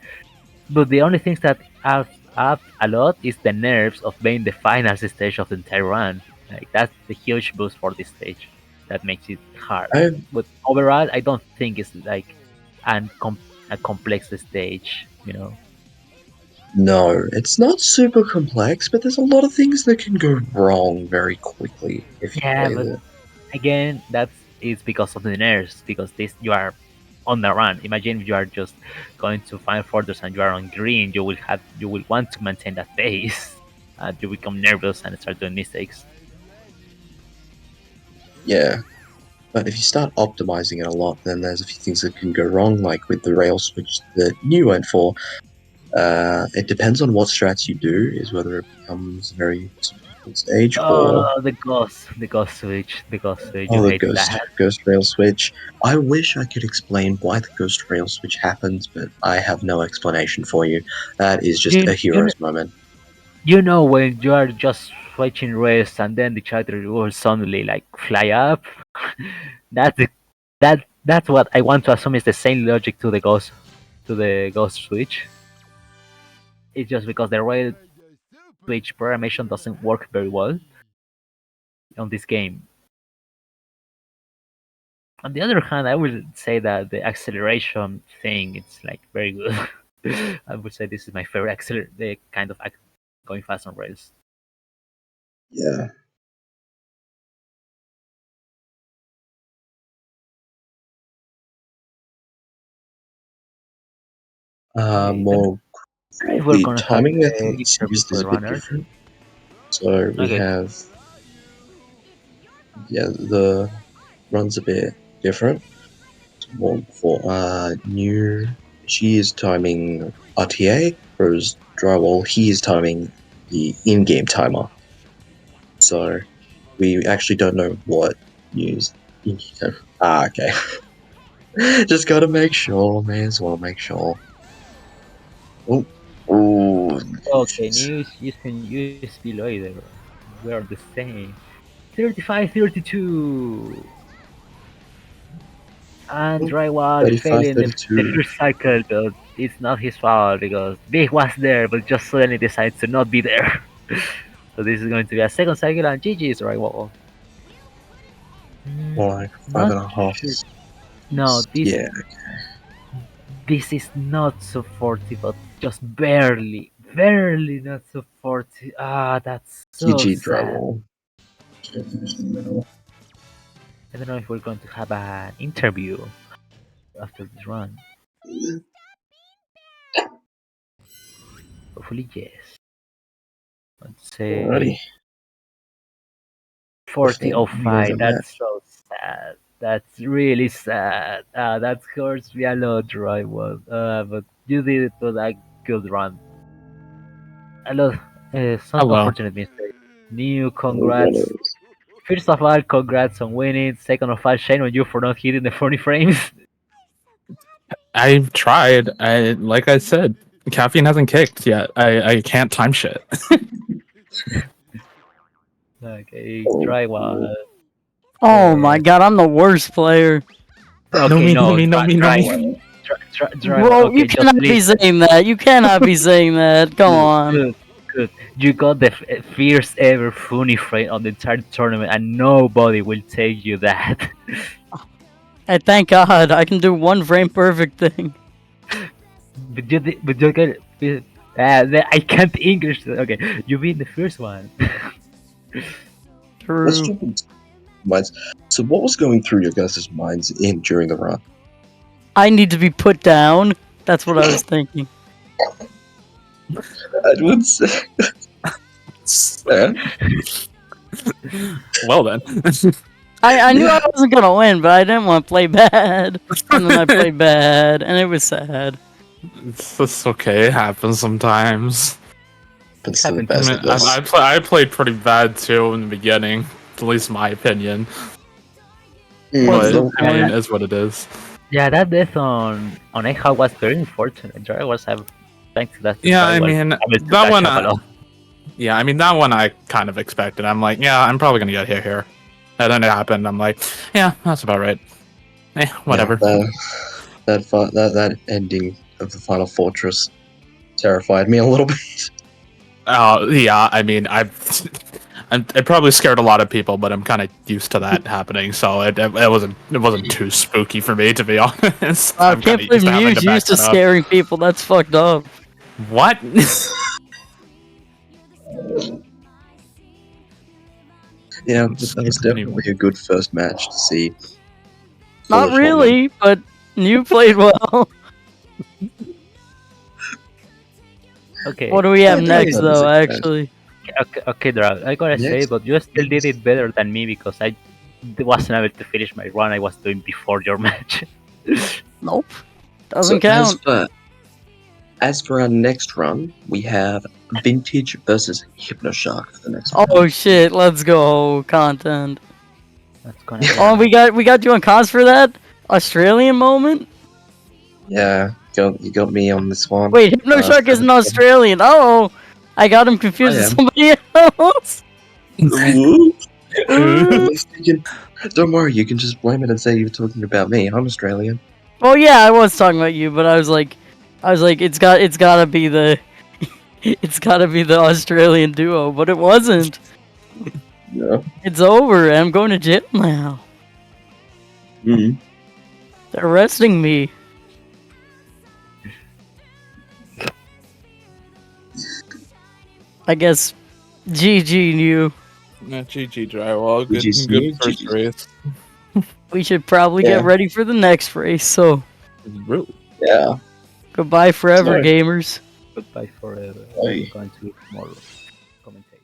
But the only things that have up a lot is the nerves of being the final stage of the entire run. Like that's the huge boost for this stage that makes it hard. I But overall, I don't think it's like an a complex stage. You know. No, it's not super complex, but there's a lot of things that can go wrong very quickly if you Yeah, play but the. again, that's it's because of the nerves. Because this you are on the run. Imagine if you are just going to find Fortress and you are on green. You will want to maintain that pace. You become nervous and start doing mistakes. Yeah, but if you start optimizing it a lot, then there's a few things that can go wrong, like with the rail switch that you went for. It depends on what strats you do, is whether it becomes a very difficult stage or Oh, the ghost switch. You oh, the hate that. ghost rail switch. I wish I could explain why the ghost rail switch happens, but I have no explanation for you. That is just You a you hero's moment. you know when you are just switching rails and then the character will suddenly like fly up. that's the, that's what I want to assume is the same logic to the ghost switch. It's just because the rail switch programmation doesn't work very well on this game. On the other hand, I would say that the acceleration thing it's like very good. I would say this is my favorite the kind of going fast on rails. Yeah. Okay, More. If we're The gonna have timing the method interview used for is the a bit runners. different. So we Okay. have, yeah, the run's a bit different. Well, for new, she is timing RTA, whereas Drywall, he is timing the in-game timer. So we actually don't know what news. Okay. Just gotta make sure, may as well make sure. Oh, oh, Okay, jeez. news using USB loader. We are the same. 35-32. And Oh, Drywall 35, failing the 32. first cycle, but it's not his fault because Big was there, but just suddenly decides to not be there. So this is going to be a second cycle, and GG's Drywall. More like five Not and a half. sure. No, Yeah, this is not so 40, but just barely, barely not so 40. Ah, that's so GG sad. Drywall. Can't finish the middle. I don't know if we're going to have an interview after this run. Hopefully, yes. Let's Alrighty. say Before we go to 40-05. match. That's so sad. That's really sad. That hurts me a lot, right? Well, but you did it with a good run. A lot. Some Hello. unfortunate mistakes. New congrats. Winners. First of all, congrats on winning. Second of all, shame on you for not hitting the 40 frames. I've tried. Like I said, caffeine hasn't kicked yet. I can't time shit. Okay, Oh, try oh. one. Oh my god, I'm the worst player. No Okay, me, no no, me, no me, no try me. one. Try one. Bro, you Okay, just cannot be listen. saying that. You cannot be saying that. Come Good, on. good, good. You got the first ever funny frame on the entire tournament, and nobody will take you that. Hey, thank God I can do one frame perfect thing. but you get. I can't English. Okay, you beat the first one. Let's True. jump into minds. So, what was going through your guys' minds in during the run? I need to be put down. That's what I was thinking. I would say, yeah. Well then. I knew I wasn't gonna win, but I didn't want to play bad. And then I played bad, and it was sad. It's okay. It happens sometimes. Happens to the Happened to I best mean, of us. I played pretty bad too in the beginning, at least my opinion. What's But the Well, I mean, point? it is what it is. Yeah, that death on Echa was very unfortunate. Dry was have thanks to that Yeah, I survival mean, able to that catch one. up a lot. Yeah, I mean that one I kind of expected. I'm like, yeah, I'm probably gonna get hit here, and then it happened. I'm like, yeah, that's about right. Whatever. yeah, that ending of the final fortress terrified me a little bit. Yeah. I mean, it probably scared a lot of people, but I'm kind of used to that happening, so it wasn't too spooky for me, to be honest. I I'm kind can't of believe used to having to Mew's back used to that up. scaring people. That's fucked up. What? Yeah, that was definitely a good first match to see. for Not the tournament. really, but you played well. Okay. What do we have Yeah, next, that was though, a good match. actually? Okay, Drag. I gotta say, Next, but you still did it better than me because I wasn't able to finish my run I was doing before your match. Nope. so Doesn't count. as for our next run, we have Vintage versus Hypnoshark for the next round. Oh shit, let's go. Content. That's gonna be. Oh, we got you on cons for that? Australian moment? Yeah, you got me on this one. Wait, Hypnoshark isn't Australian. Oh, I got him confused I with am. somebody else. Ooh. At Ooh. least you can. Don't worry, you can just blame it and say you're talking about me. I'm Australian. Well, yeah, I was talking about you, but I was like, it's gotta be the, it's gotta be the Australian duo, but it wasn't. No. It's over. I'm going to jail now. Mm. They're arresting me. I guess GG you. GG drywall. GG, Good first GG. race. We should probably Yeah. get ready for the next race, so Really? Yeah. goodbye forever, Sorry. gamers. Goodbye forever. Bye. I'm going to be tomorrow. Commentate.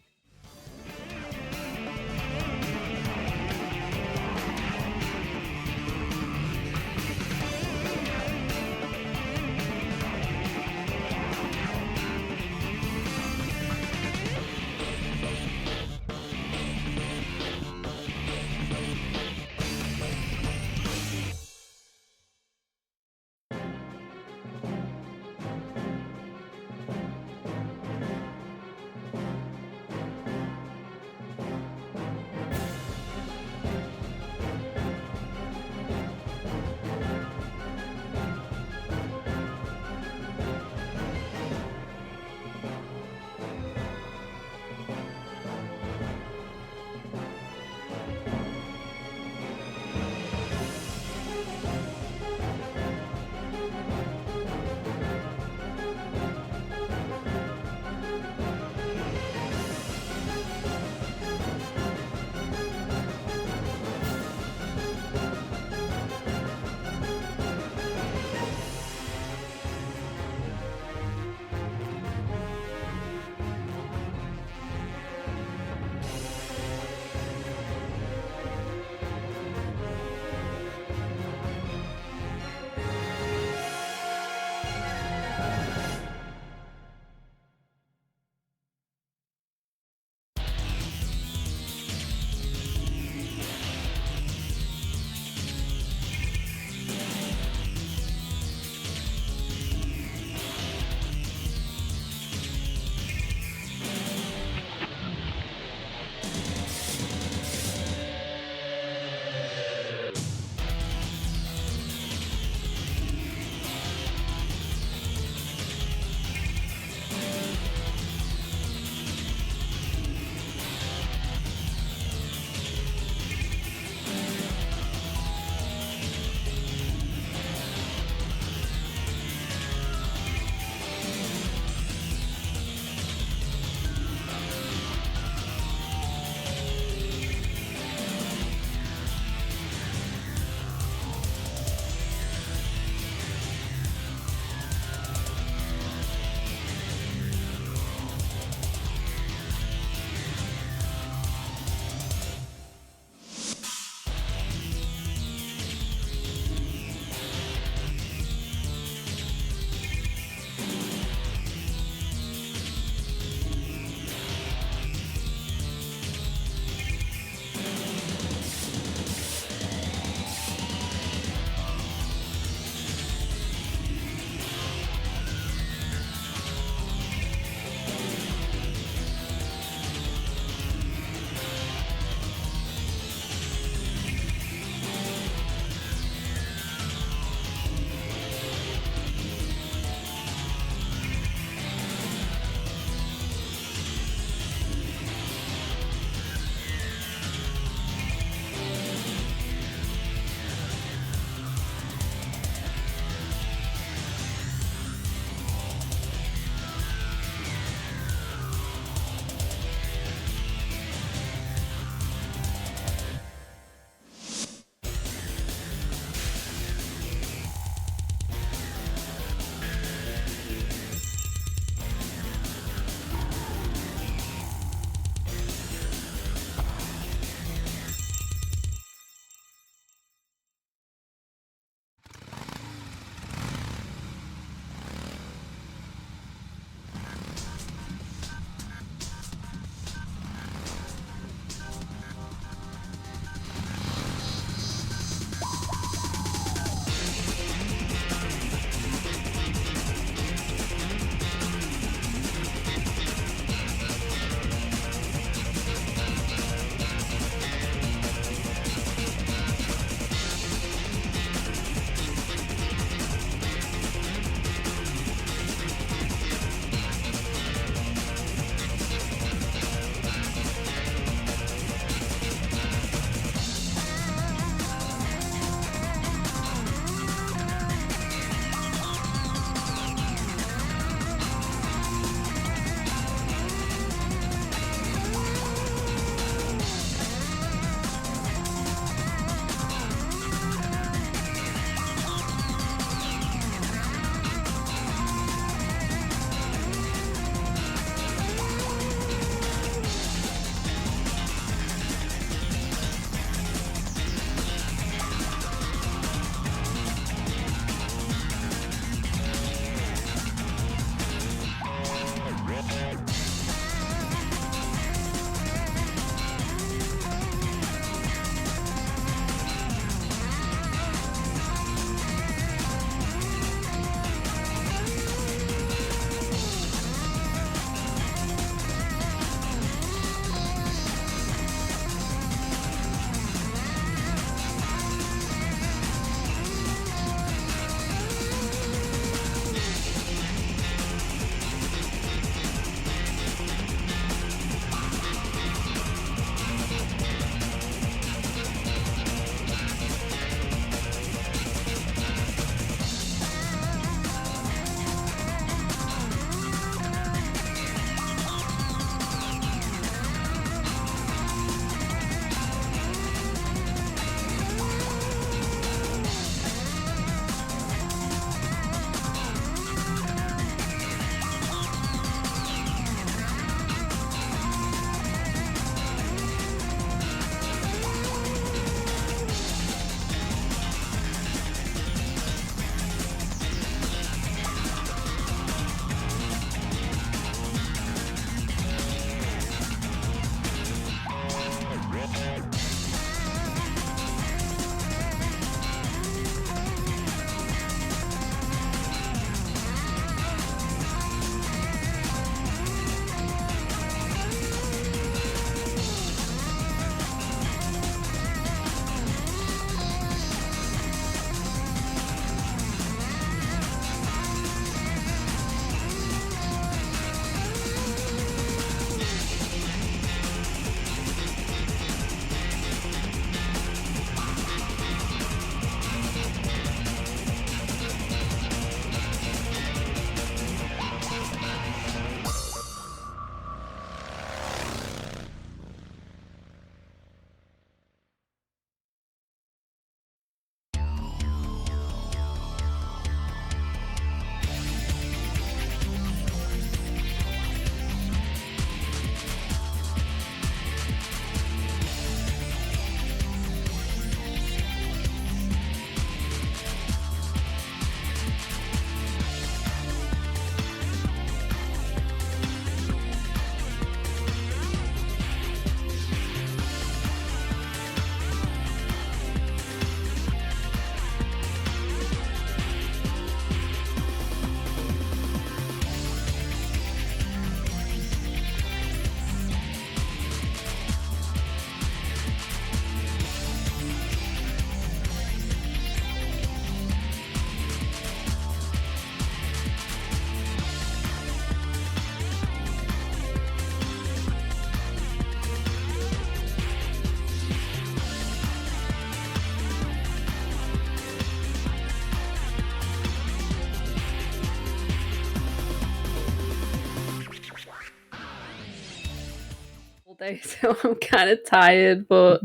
all day, so I'm kind of tired, but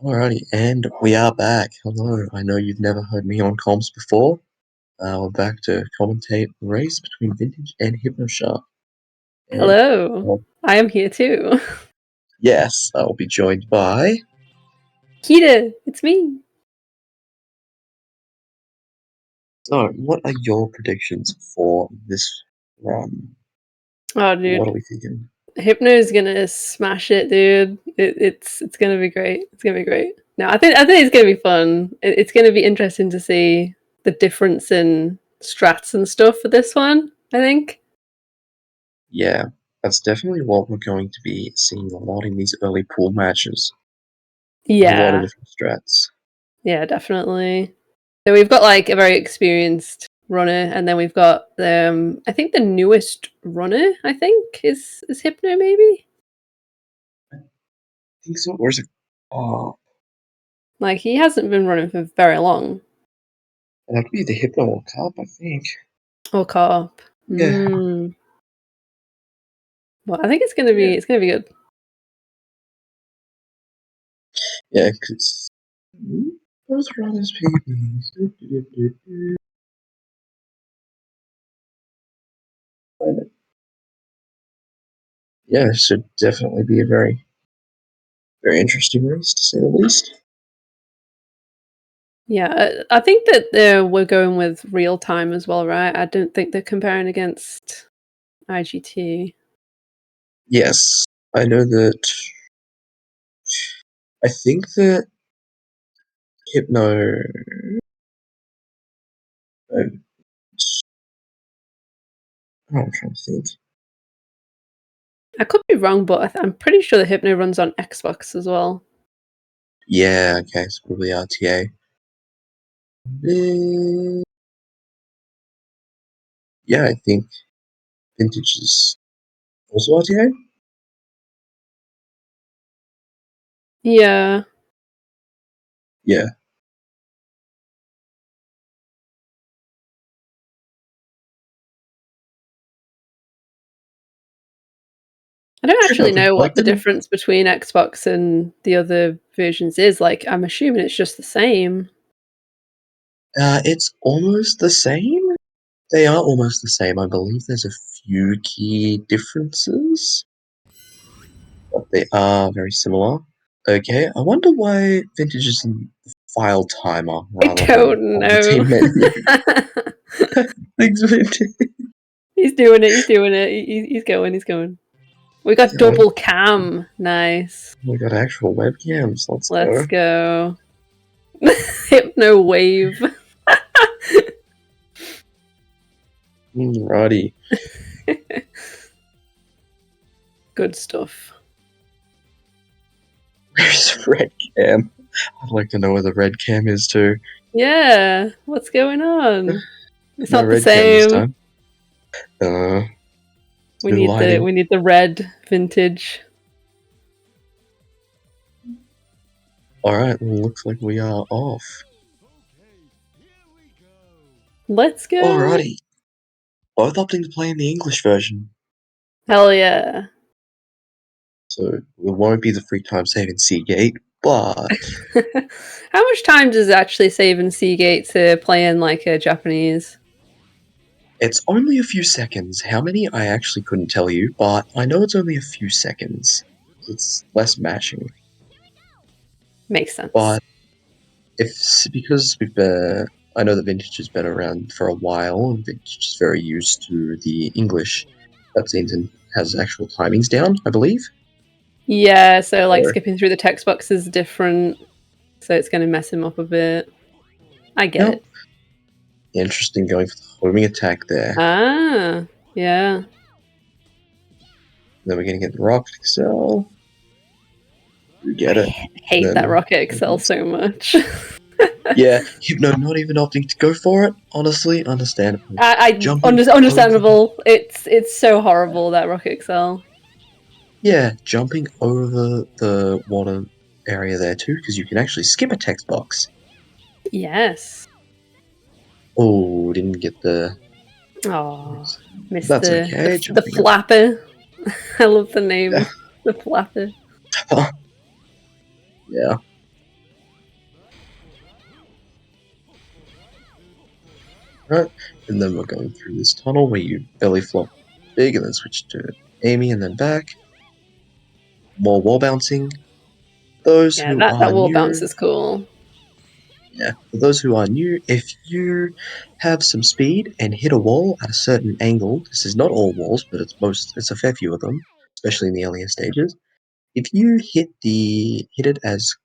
Alrighty, and we are back. Hello, I know you've never heard me on comms before. We're back to commentate the race between Vintage and HypnoShark. And, hello. well, I am here too. yes, I'll be joined by... Kita, it's me. So, what are your predictions for this run? Oh, What dude, are we thinking? Hypno's gonna smash it, dude. It's gonna be great. It's gonna be great. No, I think it's gonna be fun. It's gonna be interesting to see the difference in strats and stuff for this one. I think. Yeah, that's definitely what we're going to be seeing a lot in these early pool matches. A lot of Yeah, different strats. yeah, definitely. So we've got like a very experienced runner, and then we've got I think the newest runner. I think is Hypno maybe. I think so. Where's it? Oh, Like he hasn't been running for very long. that would be the Hypno World Cup, I think. Or Carp. Yeah. Mm. Well, I think it's gonna be good. Yeah, because both runners PBs. Yeah, it should definitely be a very, very interesting race to say the least. Yeah, I think that we're going with real time as well, right? I don't think they're comparing against IGT. Yes, I know that. I think that Hypno. I'm trying to think. I could be wrong, but I'm pretty sure the Hypno runs on Xbox as well. Yeah, okay, it's probably RTA. Yeah, I think Vintage is also RTA. Yeah. Yeah. I don't actually If we know what like the them, difference between Xbox and the other versions is. Like, I'm assuming it's just the same. it's almost the same. They are almost the same. I believe there's a few key differences, but they are very similar. Okay, I wonder why Vintage is in the file timer I rather than don't on the know. team menu. Thanks, Vintage. He's doing it. He's doing it. He's going. He's going. We got Going. double cam. Nice. We got actual webcams. Let's Let's go. go. Hypno wave. Alrighty. Good stuff. Where's red cam? I'd like to know where the red cam is too. Yeah. What's going on? It's No not the red cam this same. time. We new need lighting. the red vintage. Alright, looks like we are off. Let's go. Alrighty. Both opting to play in the English version, Hell yeah. so it won't be the free time save in Seagate, but How much time does it actually save in Seagate to play in like a Japanese? it's only a few seconds. How many I actually couldn't tell you, but I know it's only a few seconds. It's less mashing. Makes sense. But because I know that Vintage has been around for a while, and Vintage is very used to the English cutscenes and has actual timings down, I believe. Yeah, so like Or- skipping through the text box is different, so it's going to mess him up a bit. I get Nope. it. Interesting going for the homing attack there. Ah, yeah. Then we're going to get the Rocket Excel. You get it. Hate Then- that Rocket Excel so much. Yeah, Hypno not even opting to go for it. Honestly, understandable. Understandable. It's so horrible that Rocket Excel. Yeah, jumping over the water area there too, because you can actually skip a text box. Yes. Oh, didn't get the. Oh, missed That's the okay. the Jumping up. flapper. I love the name, Yeah. the flapper. Yeah. Right, and then we're going through this tunnel where you belly flop big and then switch to Amy and then back. More wall bouncing. Those Yeah, who that are wall bounce new, is cool. yeah, for those who are new, if you have some speed and hit a wall at a certain angle, this is not all walls, but it's a fair few of them, especially in the earlier stages. If you hit it as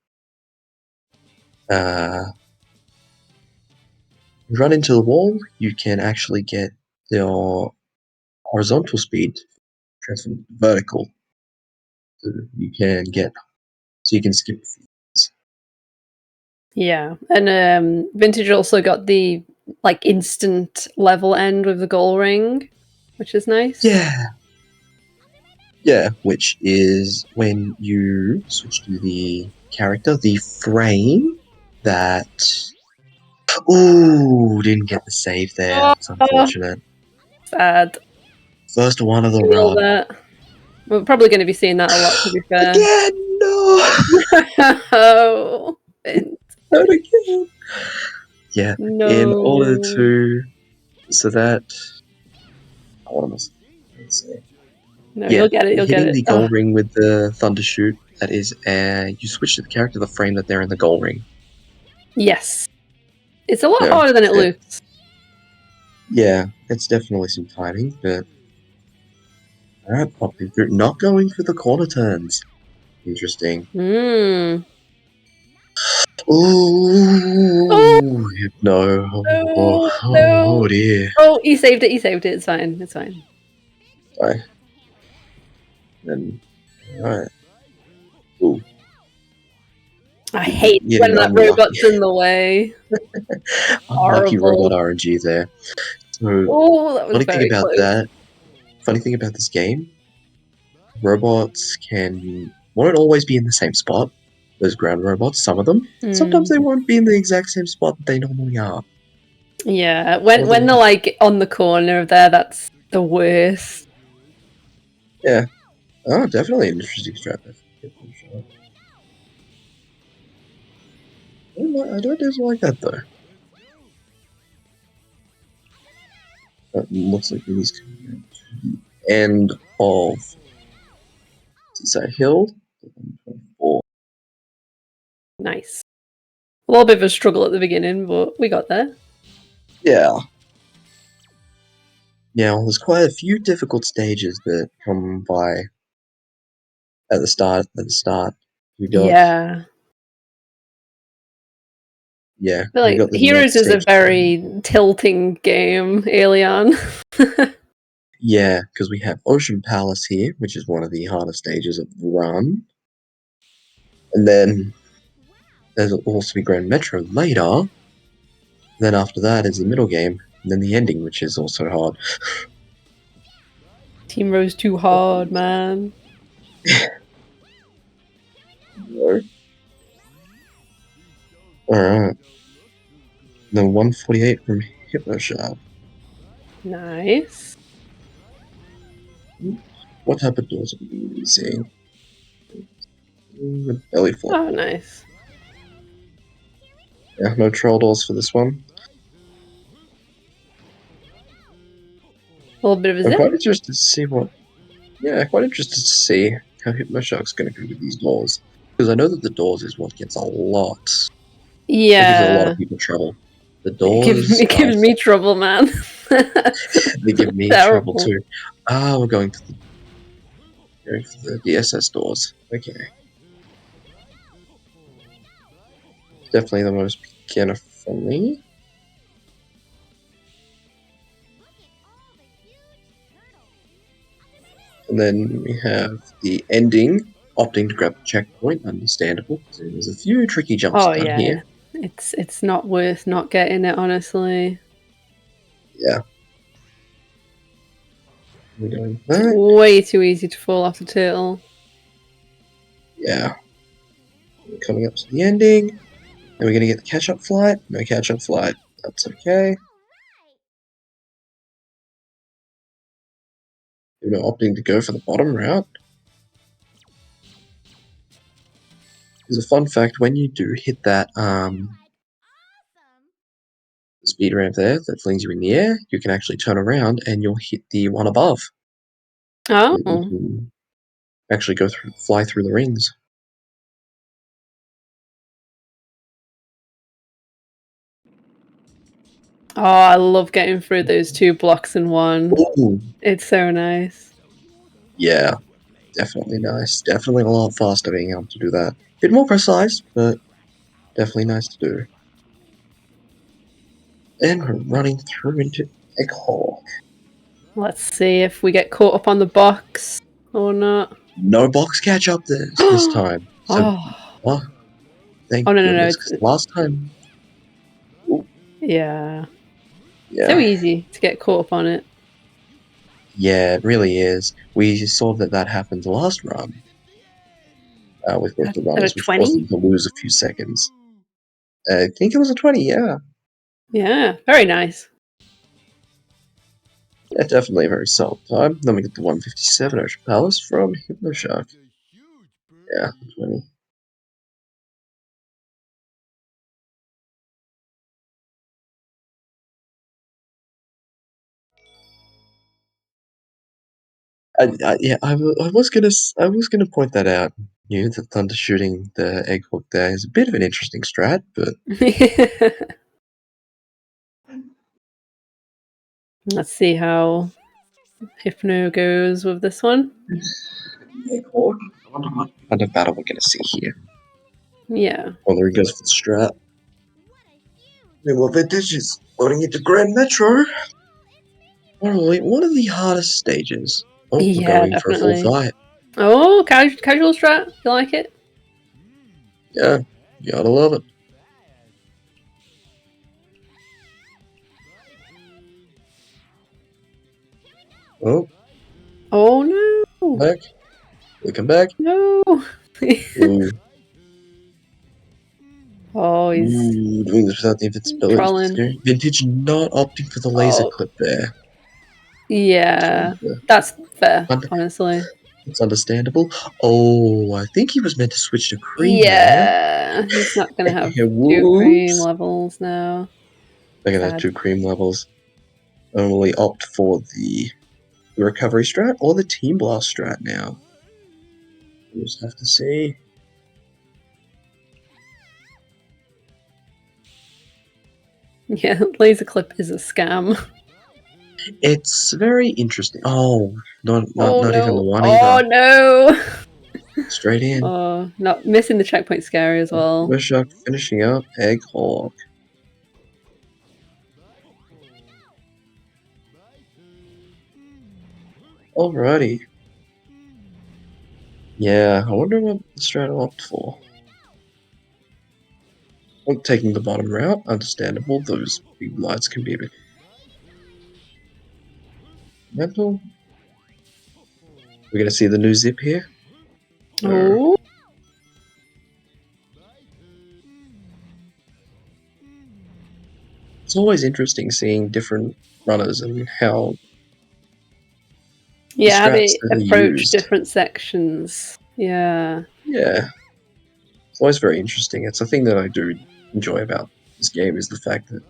run into the wall, you can actually get your horizontal speed transferred to vertical. So you can skip. Yeah, and Vintage also got the like instant level end with the goal ring, which is nice. Yeah, which is when you switch to the character, the frame that. Ooh, didn't get the save there. It's Oh, unfortunate. sad. First one of the Feel run. that. We're probably going to be seeing that a lot, to be fair. Again, no! Oh, Vin- Not again. Yeah, in order no. to. So that. What am I going to say? No, Yeah, you'll get it. You'll get hitting it. the goal ring with the thunder shoot. That is, you switch to the character, the frame that they're in the goal ring. Yes, it's a lot Yeah, harder than it looks. Yeah, it's definitely some timing, but alright, popping through. Not going for the corner turns. Interesting. Hmm. Oh Ooh, no. no! Oh No! dear. Oh, he saved it. He saved it. It's fine. It's fine. Sorry. Then, alright. Ooh, I hate getting when that unlucky. robot's in the way. Unlucky robot Horrible. RNG there. So, Oh, that was funny thing very about close. that, funny thing about this game, robots won't always be in the same spot. Those ground robots, some of them. Sometimes they won't be in the exact same spot that they normally are. Yeah, Some of when they're them, like on the corner there, that's the worst. yeah. Oh, definitely an interesting strat there. I don't dislike that though. That looks like he's coming out to the end of Seaside Hill. 124. Nice. A little bit of a struggle at the beginning, but we got there. Yeah. Yeah, well, there's quite a few difficult stages that come by at the start. We got Yeah. yeah, I feel we like got the Heroes next is a stage. very tilting game early on. Yeah, because we have Ocean Palace here, which is one of the harder stages of the run. And then there's also the Grand Metro later. Then after that is the middle game, and then the ending, which is also hard. Team Rose too hard, man. Alright. Then 148 from Hypnoshop. Nice. What type of doors are we going to be seeing? Belly flop. Oh, nice. Yeah, no troll doors for this one. A little bit of a I'm zip. quite interested to see quite interested to see how Hypnoshock's going to go with these doors. Because I know that the doors is what gets a lot. It gives a lot Yeah. of people trouble. The It doors gives me trouble, man. they give me trouble Terrible. too. Ah, we're going for the DSS doors. Okay. Definitely the most beginner friendly. And then we have the ending, opting to grab the checkpoint, understandable. So there's a few tricky jumps Oh down yeah. here. It's not worth not getting it, honestly. Yeah. We're doing It's that. way too easy to fall off the turtle. Yeah. We're coming up to the ending. And we're going to get the catch-up flight. No catch-up flight. That's okay. opting to go for the bottom route. There's a fun fact: when you do hit that speed ramp there that flings you in the air, you can actually turn around and you'll hit the one above. You Oh. can actually fly through the rings. Oh, I love getting through those 2 blocks in one. Ooh, It's so nice. yeah, definitely nice. Definitely a lot faster being able to do that. Bit more precise, but definitely nice to do. And we're running through into Egg Hawk. Let's see if we get caught up on the box or not. No box catch up this time. So, Oh, thank oh no, goodness, it's, because last time. Ooh, yeah. yeah. So easy to get caught up on it. Yeah, it really is. We saw that happened last run with both the Is that a runners, which caused 20? them to lose a few seconds. I think it was a 20, yeah. Yeah, very nice. Yeah, definitely a very solid time. Then we get the 157 Ocean Palace from Hypnoshark. Yeah, 20. I was gonna point that out. The thunder shooting the egg hook there is a bit of an interesting strat, but Let's see how Hypno goes with this one. egg hook. I wonder what kind of battle we're gonna see here. Yeah. Oh, there he goes for the strat. Well, vintage is loading into Grand Metro. Probably one of the hardest stages. Oh, we're Yeah, going for a full definitely. fight. Oh, casual strat. You like it? Yeah, you gotta love it. Oh, Oh no. back. We come back. No. Ooh, Oh, he's doing this without the invincibility. trolling. Vintage not opting for the laser Oh, clip there. yeah. That's fair, honestly. It's understandable. Oh, I think he was meant to switch to cream there. Yeah, he's not gonna have 2 cream Whoops. levels now. Look at that, Sad. 2 cream levels. Only opt for the recovery strat or the team blast strat now. We'll just have to see. Yeah, laser clip is a scam. It's very interesting. Oh, Oh not even the no. one Oh either. no. Straight in. Oh, not missing the checkpoint scary as well. Hypnoshark finishing up Egg Hawk. Alrighty. Yeah, I wonder what the strat will opt for. Well, taking the bottom route, understandable. Those big lights can be a bit mental. We're gonna see the new zip here. No. Oh. It's always interesting seeing different runners and how the Yeah, how strats they that are approach used. different sections. Yeah. Yeah, it's always very interesting. It's a thing that I do enjoy about this game is the fact that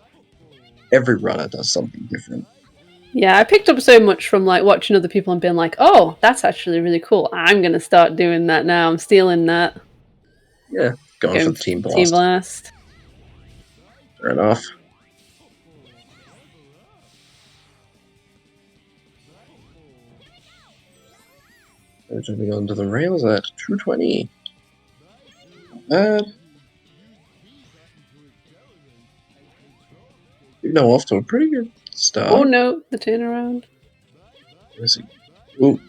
every runner does something different. Yeah, I picked up so much from like watching other people and being like, oh, that's actually really cool. I'm gonna start doing that now. I'm stealing that. Yeah, going for Going the team for Team blast. Blast. Fair enough. We're jumping onto the rails at 220. Not bad. You know, off to a pretty good Oh start. no, the turnaround. Where's he? Ooh.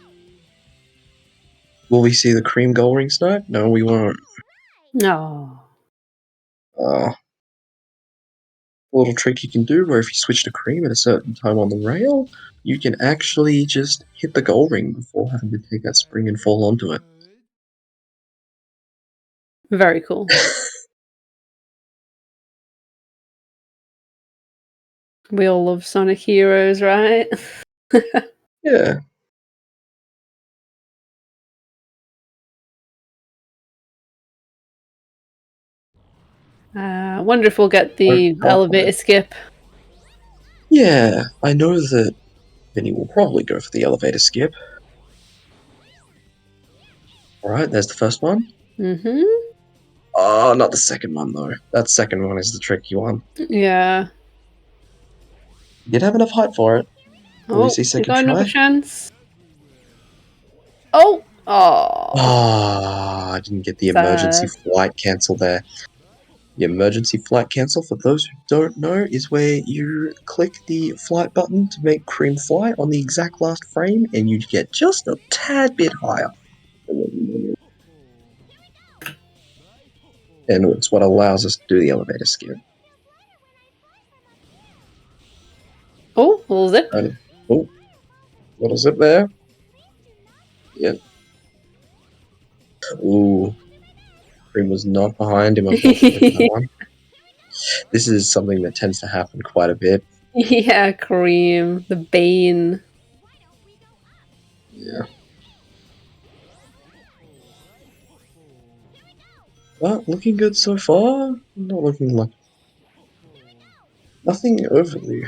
Will we see the cream gold ring snipe? No, we won't. No. Oh. A little trick you can do where if you switch to cream at a certain time on the rail, you can actually just hit the gold ring before having to take that spring and fall onto it. Very cool. We all love Sonic Heroes, right? Yeah. I wonder if we'll get the Oh, elevator skip. Yeah, I know that Vinny will probably go for the elevator skip. Alright, there's the first one. Mm-hmm. Oh, not the second one, though. That second one is the tricky one. Yeah. You did have enough height for it. Will we Oh, see we second got another try? chance. Oh! Oh. Ah, I didn't get the emergency Sad. flight cancel there. The emergency flight cancel, for those who don't know, is where you click the flight button to make Cream fly on the exact last frame, and you get just a tad bit higher. And it's what allows us to do the elevator skip. Oh, little zip. Oh, little zip there. Yeah. Ooh. Cream was not behind him, unfortunately, for that one. This is something that tends to happen quite a bit. Yeah, Cream. The Bane. Yeah. But looking good so far. Not looking like nothing overly.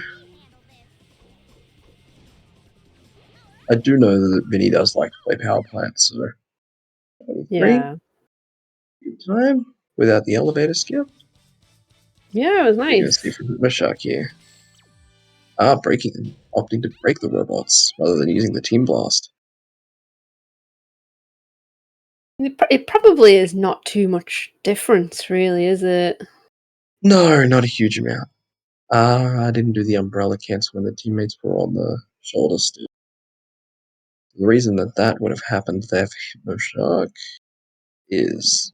I do know that Vinny does like to play power plants, so 23. Yeah. Good time without the elevator skip. Yeah, it was We're going to nice. see from Mashak here. Breaking them, opting to break the robots rather than using the team blast. It probably is not too much difference, really, is it? No, not a huge amount. I didn't do the umbrella cancel when the teammates were on the shoulder still. The reason that would have happened there for Mashak is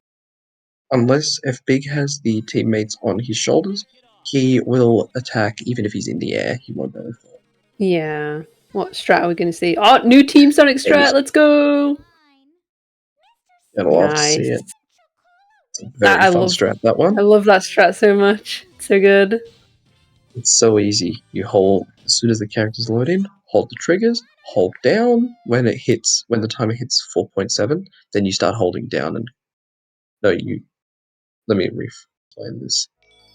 unless if Big has the teammates on his shoulders, he will attack even if he's in the air. He won't go for it. Yeah. What strat are we going to see? Oh, new Team Sonic strat. Let's go. I'd love to see Nice. it. It's a very I fun love strat, that I one. love that strat so much. It's so good. It's so easy. You hold, as soon as the characters load in, hold the triggers, hold down when the timer hits 4.7, then you start holding down and, let me re-explain this.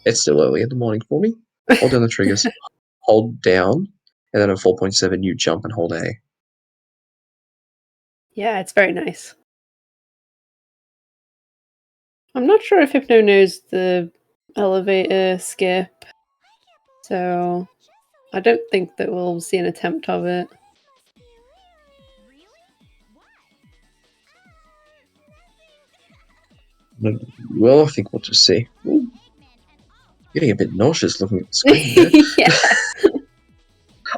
It's still early in the morning for me. Hold down the triggers, hold down, and then at 4.7 you jump and hold A. Yeah, it's very nice. I'm not sure if Hypno knows the elevator skip, so I don't think that we'll see an attempt of it. Well, I think we'll just see. Ooh. Getting a bit nauseous looking at the screen there. Yeah.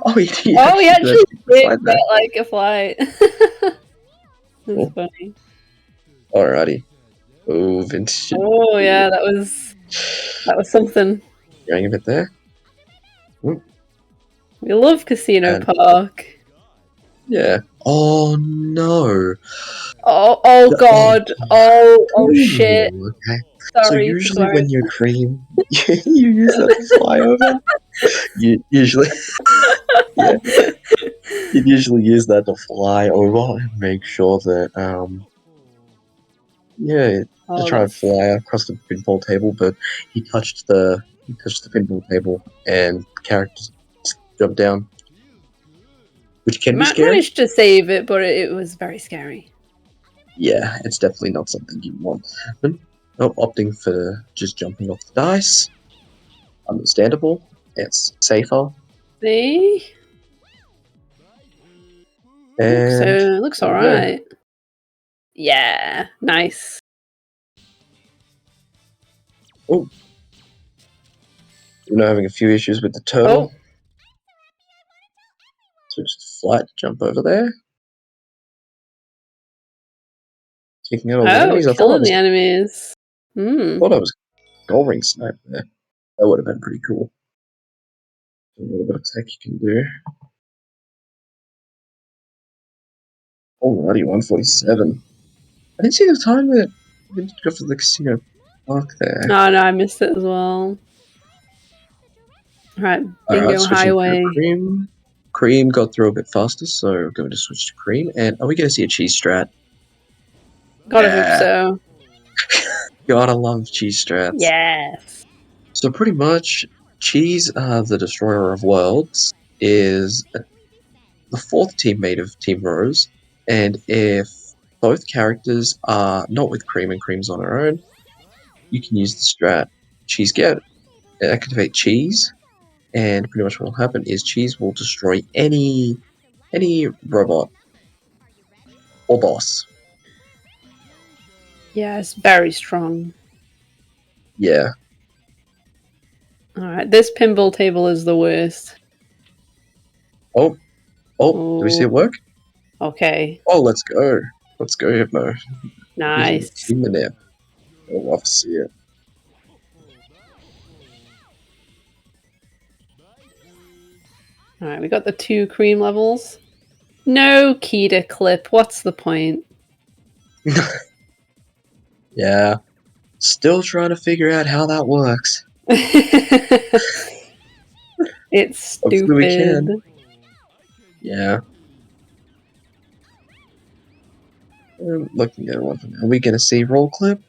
Oh, he Oh, we actually actually did find get that. like a flight. That's Cool. funny. Alrighty. Oh, vintage. Oh yeah, that was something. Going a bit there. Ooh. We love Casino And Park. yeah. Oh no. Oh god. Oh shit. Ooh, okay. So Sorry to usually swear. when you're cream, you use that to fly over. You usually, yeah, you'd usually use that to fly over and make sure that, yeah, to Oh, try and that's fly across the pinball table. But he touched the pinball table, and characters jumped down, which can be scary. managed to save it, but it was very scary. Yeah, it's definitely not something you want to happen. Oh, opting for just jumping off the dice. Understandable. It's safer. See? And It looks there we go. alright. Yeah, nice. Oh, we're now having a few issues with the turtle. Oh, Switch to flight, jump over there. Kicking out all the enemies. I killing the enemies. thought I was goal ring snipe there. That would have been pretty cool. A little bit of tech you can do. Alrighty, 147. I didn't see the time that we didn't go for the casino park there. Oh no, I missed it as well. Alright, Alright, Bingo switching Highway. to Cream. Cream got through a bit faster, so we're going to switch to Cream. And are we going to see a cheese strat? Gotta hope Yeah. so. Gotta love cheese strats. Yes. So pretty much, Cheese, the Destroyer of Worlds, is the fourth teammate of Team Rose, and if both characters are not with Cream and Cream's on her own, you can use the strat Cheese Get. Activate Cheese, and pretty much what will happen is Cheese will destroy any robot or boss. Yeah, it's very strong. Yeah. Alright, this pinball table is the worst. Oh, do we see it work? Okay, Oh, let's go. Let's go, Hypno. Using the nice. team manip. I'd love to see it. Alright, we got the 2 cream levels. No key to clip, what's the point? Yeah. Still trying to figure out how that works. It's Hopefully we stupid. can. Yeah. I'm looking at one for now. Are we gonna see roll clip?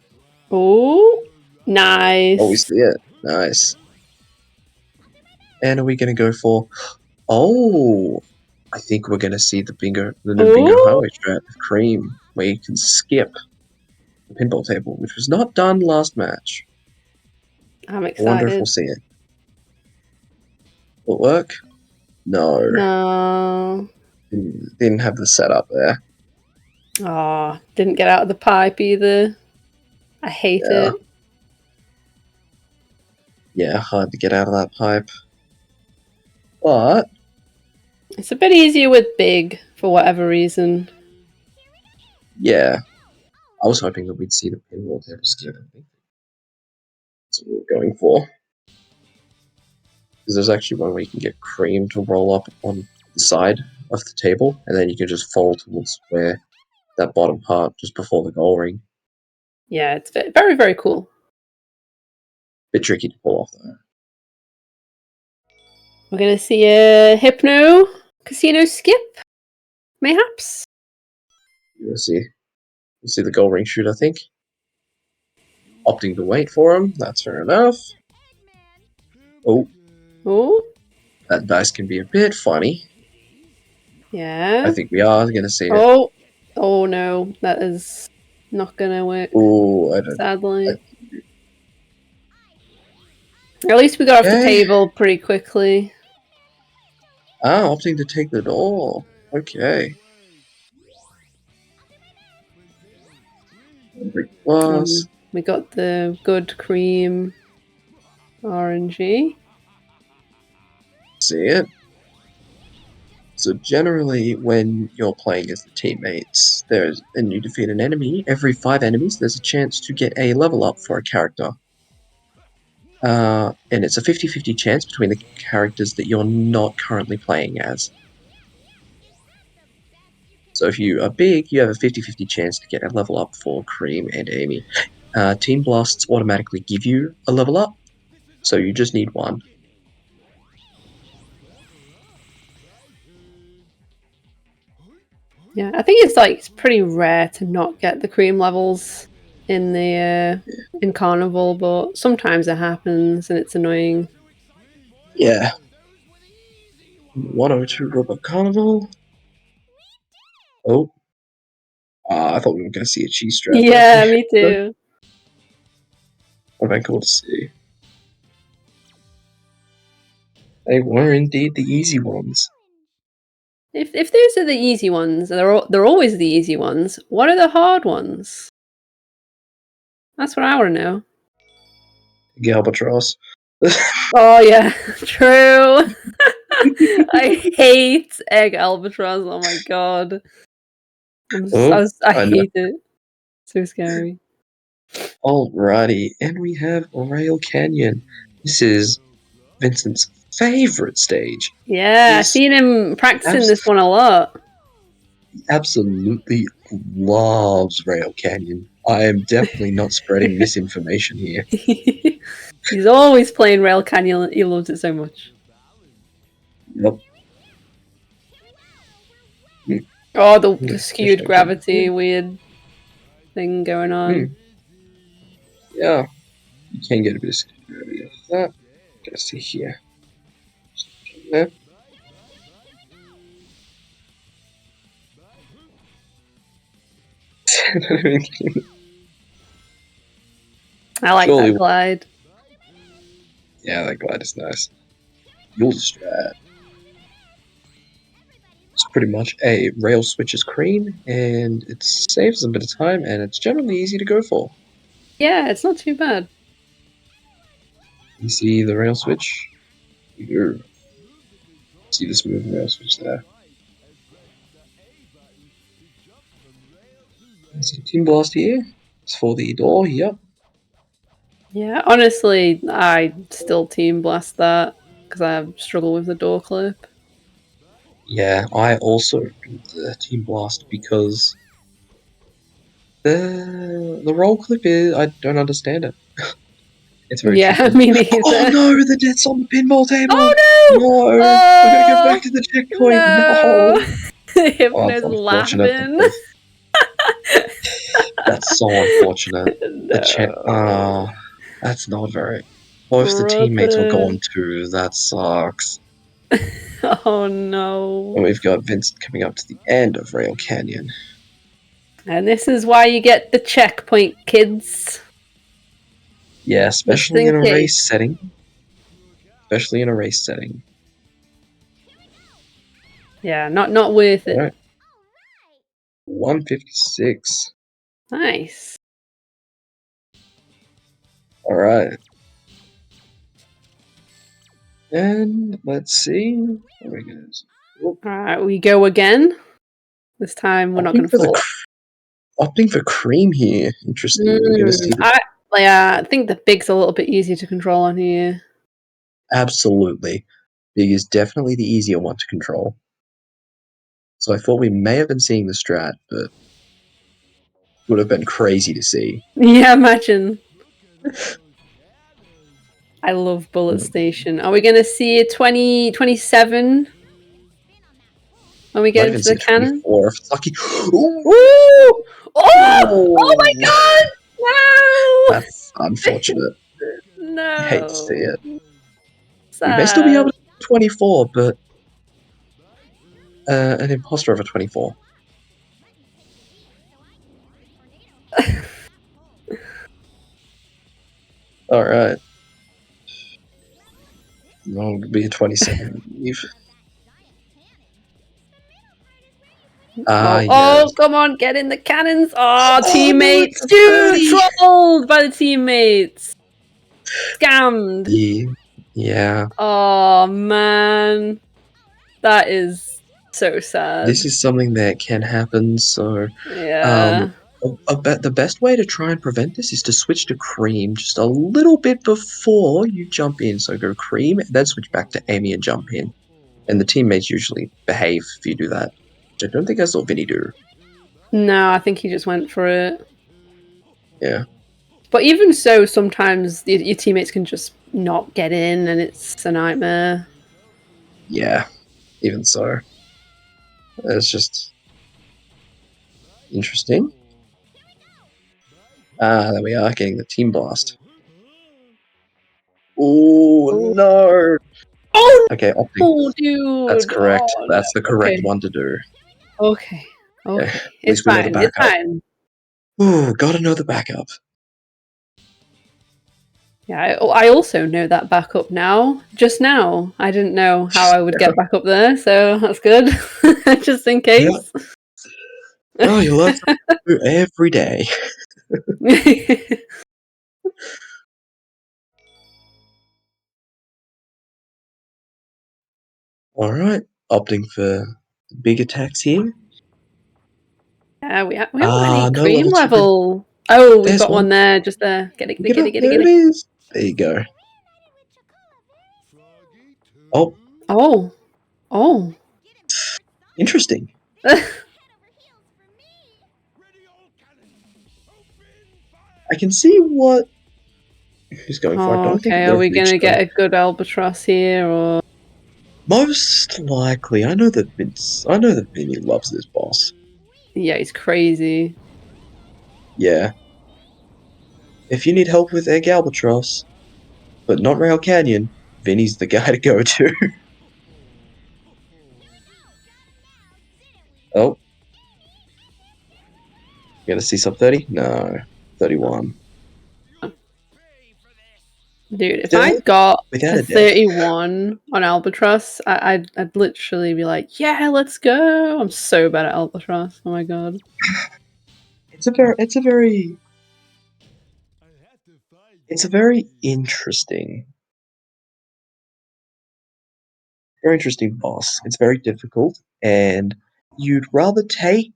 Oh, nice. Oh, we see it. Nice. And are we gonna go for? Oh, I think we're gonna see the new bingo Ooh. highway strat of Cream, where you can skip the pinball table, which was not done last match. I'm I wonder if excited. we'll see it. Will it work? No. No. Didn't have the setup there. Oh, didn't get out of the pipe either. I hate Yeah. it. Yeah, hard to get out of that pipe. But It's a bit easier with big for whatever reason. yeah, I was hoping that we'd see the pinball table skip. I think that's what we were going for. Because there's actually one where you can get Cream to roll up on the side of the table, and then you can just fall towards where that bottom part just before the goal ring. Yeah, it's very, very cool. Bit tricky to pull off though. We're going to see a Hypno Casino skip, mayhaps? You'll see the goal ring shoot, I think. Opting to wait for him, that's fair enough. Oh, Oh, that dice can be a bit funny. yeah. I think we are going to see it. Oh no, that is not going to work, Oh, I don't. sadly. At least we got off the Okay. table pretty quickly. Opting to take the door. Okay. Plus, We got the good cream RNG. see it. So generally, when you're playing as the teammates, and you defeat an enemy, every 5 enemies, there's a chance to get a level up for a character. And it's a 50-50 chance between the characters that you're not currently playing as. So if you are big, you have a 50-50 chance to get a level up for Cream and Amy. Team Blasts automatically give you a level up, so you just need one. Yeah, I think it's pretty rare to not get the cream levels in the in Carnival, but sometimes it happens and it's annoying. Yeah. 102 Robot Carnival. Oh. I thought we were going to see a cheese strap. Yeah, me too. Would have been cool to see. They were indeed the easy ones. If those are the easy ones, they're always the easy ones. What are the hard ones? That's what I want to know. The Albatross. Oh yeah, true. I hate egg albatross. Oh my god, I I know. hate it. So scary. Alrighty, and we have Rail Canyon. This is Vincent's favorite stage. Yeah, I've This seen him practicing this one a lot. absolutely loves Rail Canyon. I am definitely not spreading misinformation here. He's always playing Rail Canyon. He loves it so much. Yep. Oh, the skewed gravity, weird thing going on. Yeah, you can get a bit of security out of that. Gotta see here. There. I like Surely, that glide. yeah, that glide is nice. You'll strat. It's pretty much a rail switches cream, and it saves a bit of time, and it's generally easy to go for. Yeah, it's not too bad. You see the rail switch? You see the smooth rail switch there. You see Team Blast here. It's for the door, yep. Yeah, honestly, I still team blast that because I struggle with the door clip. Yeah, I also do the Team Blast because the roll clip is I don't understand it. It's very Yeah, tricky. me Oh neither. no, the death's on the pinball table! Oh No! no! We're gonna go Oh back to the checkpoint! no! No! Oh, Hypno's unfortunate. laughing. That's so unfortunate. The check. No, That's not very. Both the teammates were brother. gone too. That sucks. Oh no. And we've got Vincent coming up to the end of Rail Canyon. And this is why you get the checkpoint, kids. Yeah, Just especially in in a case. race setting. Especially in a race setting. Yeah, not worth it. Alright. 156. Nice. Alright. And let's see. What are we gonna do? Alright, we go again. This time we're not going to fall. Opting for cream here. Interesting. We're gonna see the I think the big's a little bit easier to control on here. absolutely. Big is definitely the easier one to control. So I thought we may have been seeing the strat, but would have been crazy to see. Yeah, imagine. I love Bullet Station. Are we going to see a 2027 when we Might get even into see the a cannon? 24 if it's lucky. Ooh, Ooh! Oh! Oh my oh, god! that's unfortunate. No! I hate to see No. it. We may still be able Sad. to 24, but an imposter over 24. Alright. No, it'll be a 27, I believe. Ah, Oh, yes. come on, get in the cannons. Oh, Oh, no, teammates. it's a Dude, 30! trolled by the teammates. Scammed. Yeah. Oh, man. That is so sad. This is something that can happen, so Yeah. the best way to try and prevent this is to switch to cream just a little bit before you jump in. So go cream, and then switch back to Amy and jump in. And the teammates usually behave if you do that. Which I don't think I saw Vinny do. No, I think he just went for it. Yeah. But even so, sometimes your teammates can just not get in and it's a nightmare. Yeah. Even so. It's just interesting. Ah, there we are, getting the team blast. Oh no! Oh, Okay, opting. no, dude. That's correct. Oh, That's the no. correct Okay. one to do. Okay. Yeah. Okay. At It's least we know the fine. It's backup. fine. Ooh, gotta know the backup. Yeah, I also know that backup now. Just now. I didn't know how I would get back up there, so that's good. Just in case. Oh, you learn something new every day. Alright, opting for big attacks here. Yeah, we haven't got any No cream level 2. level. Oh, we've There's got one. one there, just there. Get it, get it, get it, There get it it. is. There you go. Oh, Oh. Oh. interesting. I can see what he's going for. I Oh, don't think okay. it Are would have we gonna reached though. get a good albatross here, or Most likely. I know that Vinny loves this boss. yeah, he's crazy. Yeah. If you need help with Egg Albatross, but not Rail Canyon, Vinny's the guy to go to. Oh. You gonna see sub 30? No. 31. Dude, if Still, I got without a a death. 31 on Albatross, I'd literally be like, yeah, let's go. I'm so bad at Albatross. Oh my god. It's a very very interesting boss. It's very difficult, and you'd rather take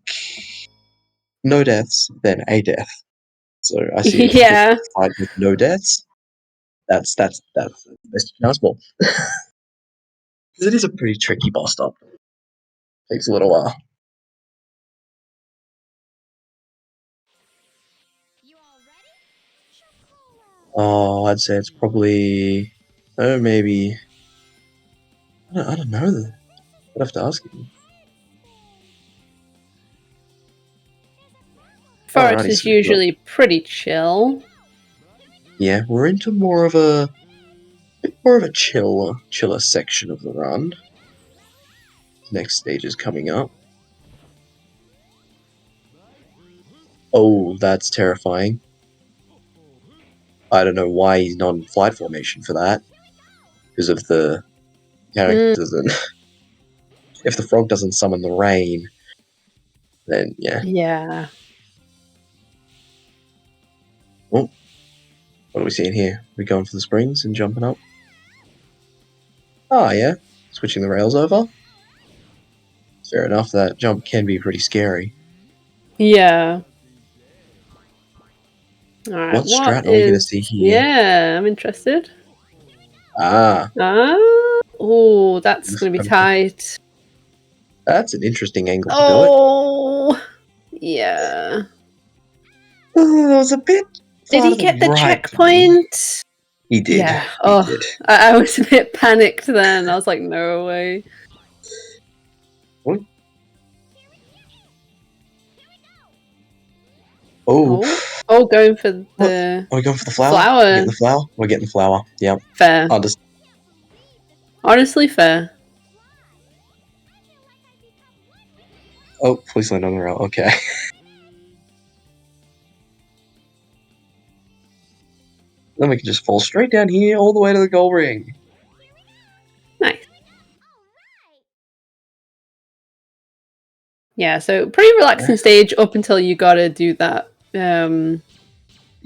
no deaths than a death. So I see if you pick Yeah. a fight with no deaths, that's the best you can ask for. Because it is a pretty tricky boss stop. Takes a little while. Oh, I'd say it's probably maybe I don't know. I'd have to ask you. Forest Alrighty, is so we've got, usually pretty chill. yeah, we're into more of a chiller section of the run. Next stage is coming up. Oh, that's terrifying. I don't know why he's not in flight formation for that. Because of the character doesn't. If the frog doesn't summon the rain, then yeah. Yeah. Oh, what are we seeing here? We're going for the springs and jumping up. Ah, yeah. Switching the rails over. Fair enough, that jump can be pretty scary. Yeah. Alright, What what strat are we going to is... see here? Yeah, I'm interested. Ah, Oh, that's going to be tight. that's an interesting angle to do it. Oh, yeah. Oh, that was a bit Did far he to the get the right for me. checkpoint? He did. Yeah. He Oh, did. I was a bit panicked then. I was like, no way. What? Oh, Oh, going for what? the Are we going for the flower? flower. We're getting the flower? We're getting the flower. Yeah. Fair. Honestly, fair. Oh, please land on the rail. Okay. Then we can just fall straight down here all the way to the gold ring. Nice. Yeah, so pretty relaxing stage up until you gotta do that The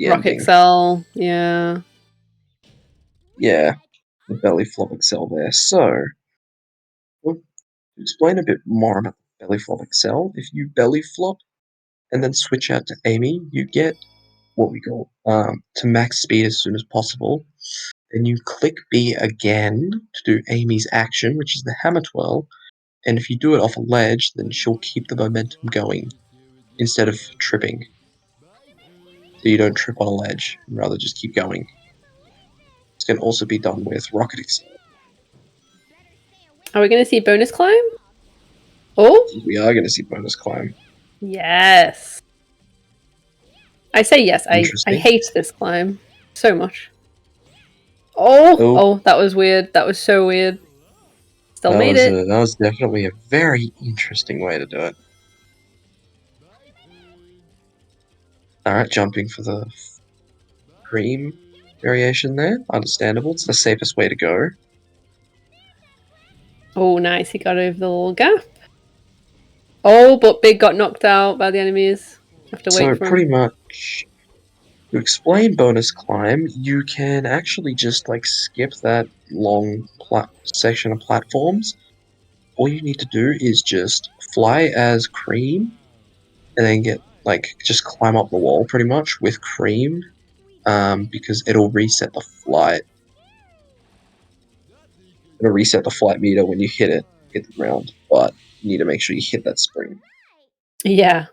Rock ending. Excel. Yeah. Yeah. The belly flop excel there. So, well, to explain a bit more about the belly flop excel, if you belly flop and then switch out to Amy, you get what we call to max speed as soon as possible. Then you click B again to do Amy's action, which is the hammer twirl. And if you do it off a ledge, then she'll keep the momentum going instead of tripping. So you don't trip on a ledge, and rather just keep going. This can also be done with rocket excel. Are we gonna see bonus climb? Oh, We are going to see bonus climb. yes. I say yes. I Interesting. hate this climb so much. Oh, that was weird. That was so weird. Still made it. That was definitely a very interesting way to do it. Alright, jumping for the cream variation there. Understandable. It's the safest way to go. Oh, nice. He got over the little gap. Oh, but Big got knocked out by the enemies. Have to wait So for pretty him. much, to explain bonus climb, you can actually just like skip that long section of platforms. All you need to do is just fly as cream, and then get just climb up the wall pretty much with cream, because it'll reset the flight. It'll reset the flight meter when you hit the ground, but you need to make sure you hit that spring. Yeah.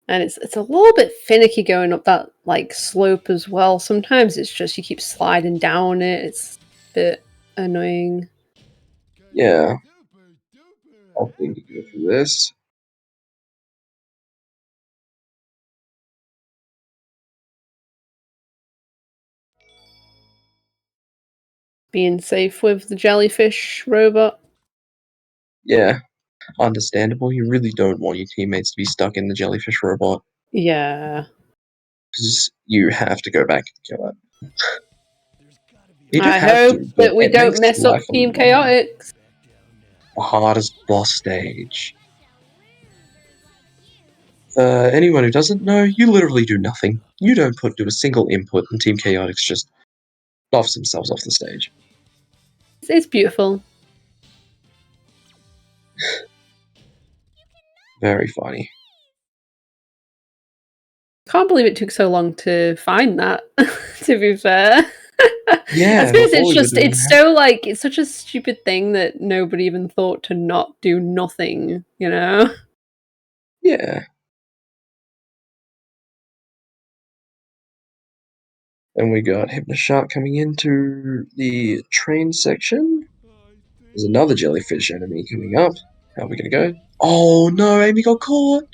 And it's a little bit finicky going up that like slope as well. Sometimes it's just you keep sliding down it. It's a bit annoying. Yeah, I'll think to go through this. being safe with the jellyfish robot. Yeah, understandable. You really don't want your teammates to be stuck in the jellyfish robot Yeah. because you have to go back and kill it. You do I have hope to, but that we it don't makes mess up life a Team lot harder. Chaotix. The hardest boss stage. Anyone who doesn't know, you literally do nothing. You don't do a single input, and Team Chaotix just laughs themselves off the stage. It's beautiful. Very funny. Can't believe it took so long to find that. To be fair, Yeah, I suppose before it's we were just doing it's that. so like it's such a stupid thing that nobody even thought to not do nothing. You know? Yeah. And we got Hypnoshark coming into the train section. There's another jellyfish enemy coming up. How are we gonna go? Oh no, Amy got caught!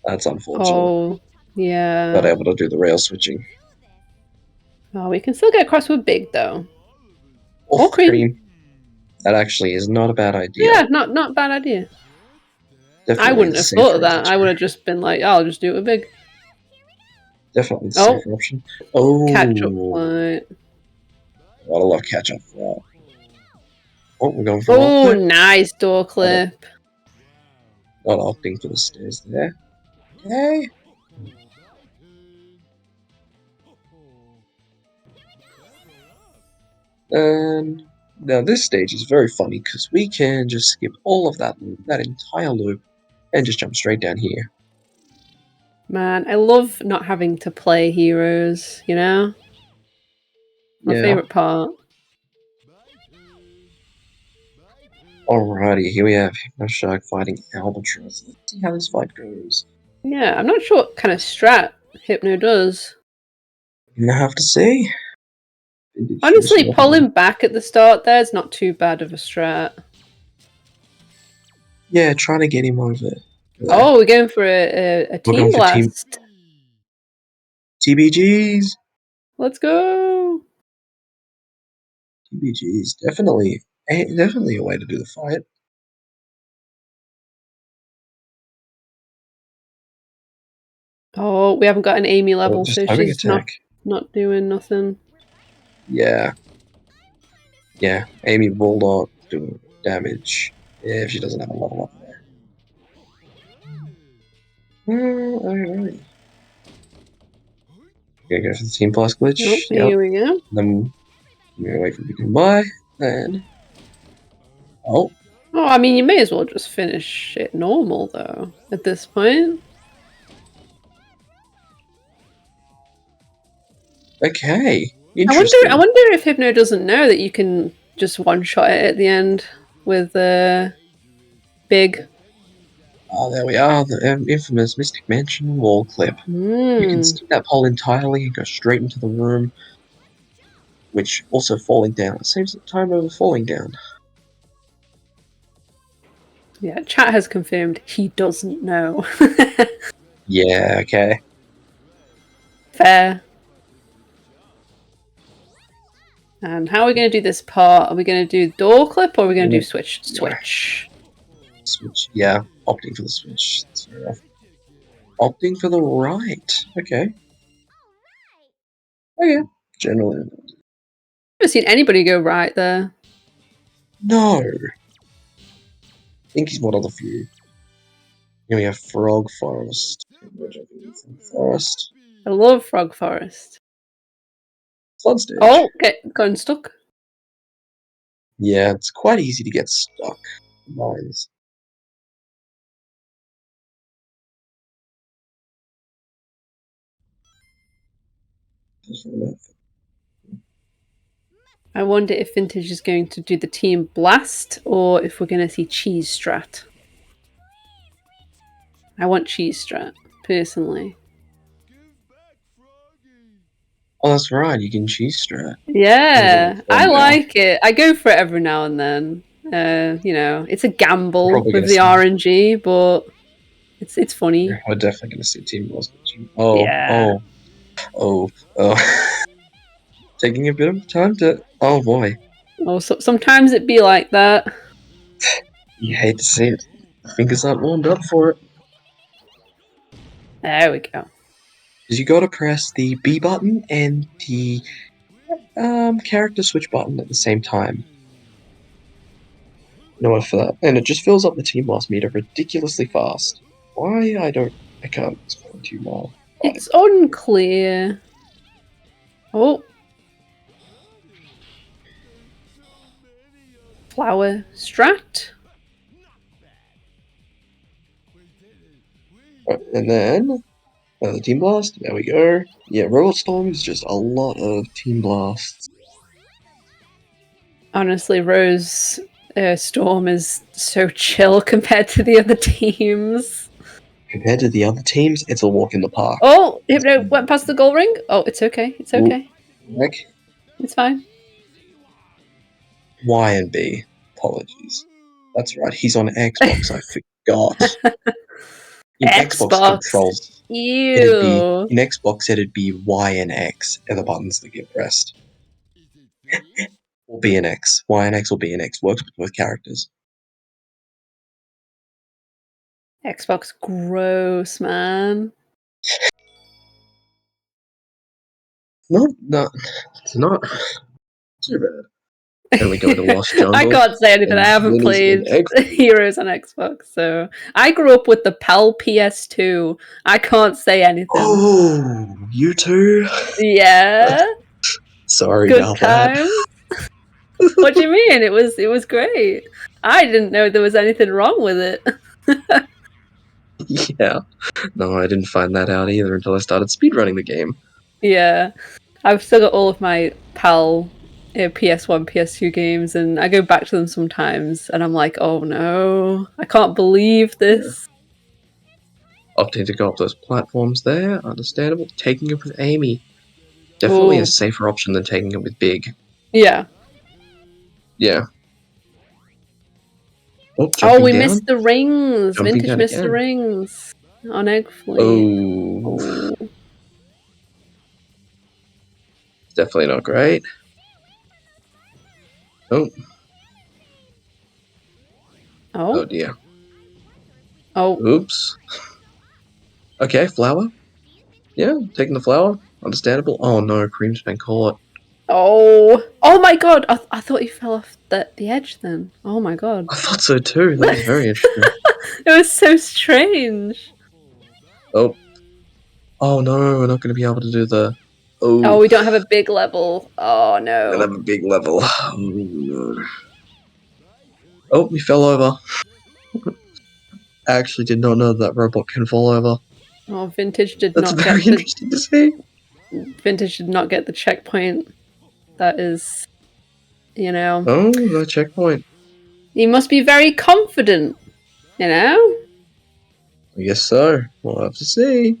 That's unfortunate. Oh, yeah. Not able to do the rail switching. Oh, we can still get across with Big though. Or Or Cream. Cream. That actually is not a bad idea. Yeah, not a bad idea. Definitely I wouldn't the have thought of safer that. I answer. would have just been like, I'll just do it with Big. Definitely the Oh, safer option. Oh, catch up point. gotta love catch up for that. Oh, we're going for an Oh, clip. nice door clip. Not opting for the stairs there. Okay. And now this stage is very funny because we can just skip all of that entire loop and just jump straight down here. Man, I love not having to play heroes, you know? My Yeah. favorite part. Alrighty, here we have Hypnoshark fighting Albatross. Let's see how this fight goes. Yeah, I'm not sure what kind of strat Hypno does. Gonna have to see. Vintage Honestly, Fusion pulling back at the start there is not too bad of a strat. Yeah, trying to get him over there. Oh, we're going for a We're team going for team blast. TBGs. Let's go. TBGs, definitely a way to do the fight. Oh, we haven't got an Amy Or level, just so homing she's attack. not doing nothing. Yeah. Yeah, Amy will not do damage if she doesn't have a level up there. Alright. Gonna go for the Team Plus glitch. Oh, Yep. here we go. Then I'm gonna wait for you to come by. Then. Oh, Oh, I mean, you may as well just finish it normal, though, at this point. okay. I Interesting. wonder if Hypno doesn't know that you can just one-shot it at the end with Big. Ah, there we are. The infamous Mystic Mansion wall clip. You can skip that pole entirely and go straight into the room, which also falling down. It saves the time over falling down. Yeah, chat has confirmed he doesn't know. Yeah, okay. Fair. And how are we going to do this part? Are we going to do door clip or are we going to do switch? Switch. Switch. Yeah, opting for the switch. That's fair enough. Opting for the right. Okay. Okay. Generally. I've never seen anybody go right there. No. I think he's one of the few. Here we have Frog Forest. Frog Forest. I love Frog Forest. Flood stage. Oh, got stuck. Yeah, it's quite easy to get stuck. Mines. I wonder if Vintage is going to do the team blast or if we're going to see cheese strat. I want cheese strat, personally. Oh, that's right. You can cheese strat. Yeah, I Fun now. like it. I go for it every now and then. You know, it's a gamble Probably with gonna the see- RNG, but it's funny. We're definitely going to see Team Lost. Oh, Yeah. oh, oh, oh. Taking a bit of time to. Oh boy, Oh, so sometimes it be like that. you hate to see it. Fingers aren't warmed up for it. There we go. Because you got to press the B button and the character switch button at the same time. No one for that, and it just fills up the team loss meter ridiculously fast. Why I can't explain to you more. Why. It's unclear. Oh. Flower strat. Right, and then the team blast. There we go. Yeah, Robot Storm is just a lot of team blasts. Honestly, Rose Storm is so chill compared to the other teams. Compared to the other teams, it's a walk in the park. Oh, Hypno went past the goal ring. Oh, it's okay. It's okay. Like It's fine. Y and B. Apologies. That's right. He's on Xbox. I forgot. In Xbox controls, it'd be Ew. in Xbox. It'd be Y and X are the buttons that get pressed. Or B and X. Y and X or B and X works with both characters. Xbox gross, man. No, it's not too bad. Then we go to Lost Jungle. I can't say anything. and I haven't Winners in played Xbox. Heroes on Xbox, so I grew up with the PAL PS2. I can't say anything. Oh, you too? Yeah, Sorry good about times. What do you mean? It was great. I didn't know there was anything wrong with it. that. Yeah. No, I didn't find that out either until I started speedrunning the game. Yeah, I've still got all of my PAL PS1, PS2 games, and I go back to them sometimes, and I'm like, oh no, I can't believe this. Opting to go up those platforms there, understandable. Taking it with Amy. Definitely Ooh. a safer option than taking it with Big. Yeah. Yeah. Oh, Oh, we down. missed the rings. Jumping Vintage down missed the again. rings on Egg Fleet. Oh. It's definitely not great. Oh. Oh. Oh dear. Oh. Oops. Okay, flower. Yeah, taking the flower. Understandable. Oh no, Cream's been caught. Oh. Oh my god. I thought he fell off the edge then. Oh my god. I thought so too. That was very interesting. It was so strange. Oh. Oh no, we're not going to be able to do the. Oh, Oh, we don't have a big level. Oh we don't no. have a big level. Oh no. Oh, we fell over. I actually did not know that robot can fall over. Oh, Vintage did That's not very get the interesting to see. Vintage did not get the checkpoint. That is, you know. Oh, no checkpoint. He must be very confident, you know? I guess so. We'll have to see.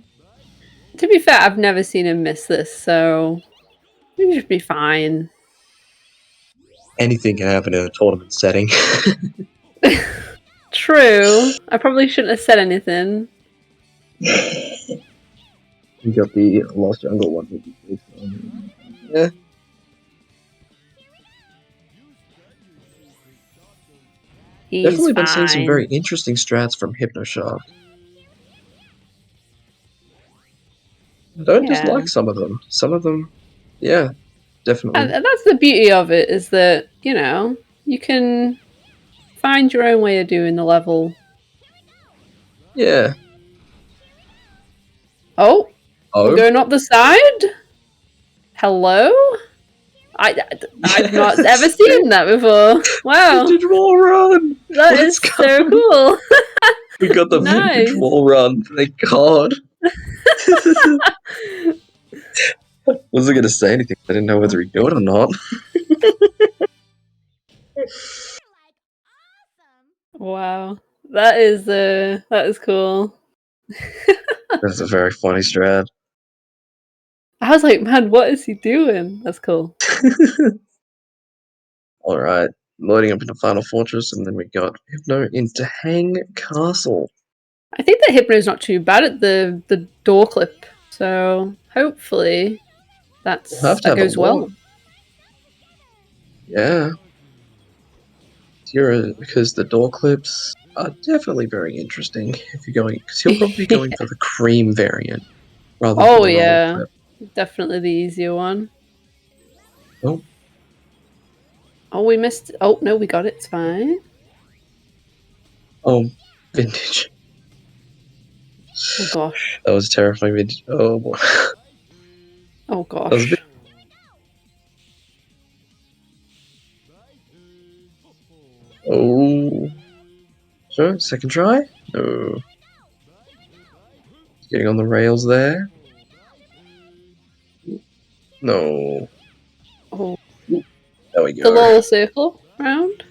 To be fair, I've never seen him miss this, so he should be fine. Anything can happen in a tournament setting. True. I probably shouldn't have said anything. We got the Lost Jungle one. Yeah. He's Definitely fine. been seeing some very interesting strats from Hypnoshark. I don't dislike some of them. Some of them, yeah, definitely. And that's the beauty of it, is that, you know, you can find your own way of doing the level. Yeah. Oh, Oh. we're going up the side? Hello? I've not ever seen that before. Wow. Vintage wall run! That is so cool. We got the vintage Nice. wall run, thank God. Wasn't going to say anything. I didn't know whether he'd do it or not. Wow. That is cool. That's a very funny strat. I was like, man, what is he doing? That's cool. Alright, loading up into Final Fortress, and then we got Hypno into Hang Castle. I think that Hypno's not too bad at the door clip, so hopefully We'll have to that have goes a look. well. Yeah. Because the door clips are definitely very interesting if you're going, because you're probably going for the cream variant rather than Oh the roll yeah, clip. definitely the easier one. Oh, Oh, we missed. Oh no, we got it. It's fine. oh, vintage. Oh gosh. That was terrifying vintage. Oh boy. Oh That was a bit. gosh. Oh. Sure, second try? No. Getting on the rails there. No. Oh, There we the go. little circle round.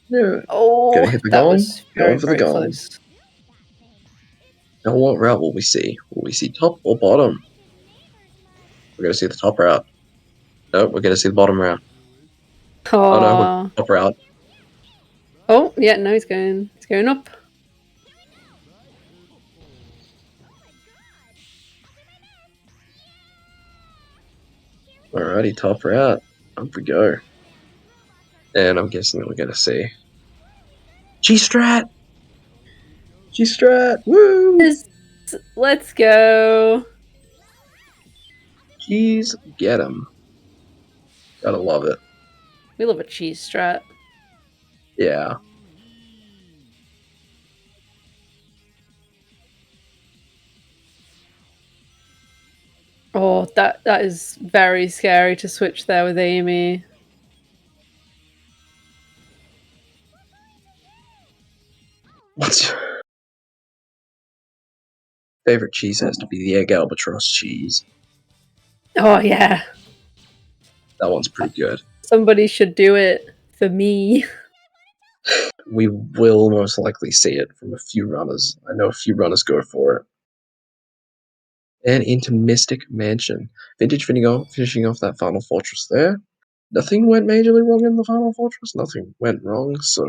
Yeah. Oh, Gonna hit the that gong. was Going very for the very gong. close. Now what route will we see? Will we see top or bottom? We're gonna see the top route. No, we're gonna see the bottom route. Oh no, we're Oh. top route. Oh yeah, no, he's going. He's going up. Alrighty, top route. Up we go. And I'm guessing that we're gonna see G-Strat! G-Strat! Woo! Let's go. Jeez, get him. Gotta love it. We love a cheese strat. Yeah. Oh, that is very scary to switch there with Amy. What's favorite cheese has to be the egg albatross cheese. Oh yeah, That one's pretty good. somebody should do it for me. We will most likely see it from a few runners. I know a few runners go for it. And into Mystic Mansion. Vintage finishing off that Final Fortress there. Nothing went majorly wrong in the Final Fortress. Nothing went wrong, so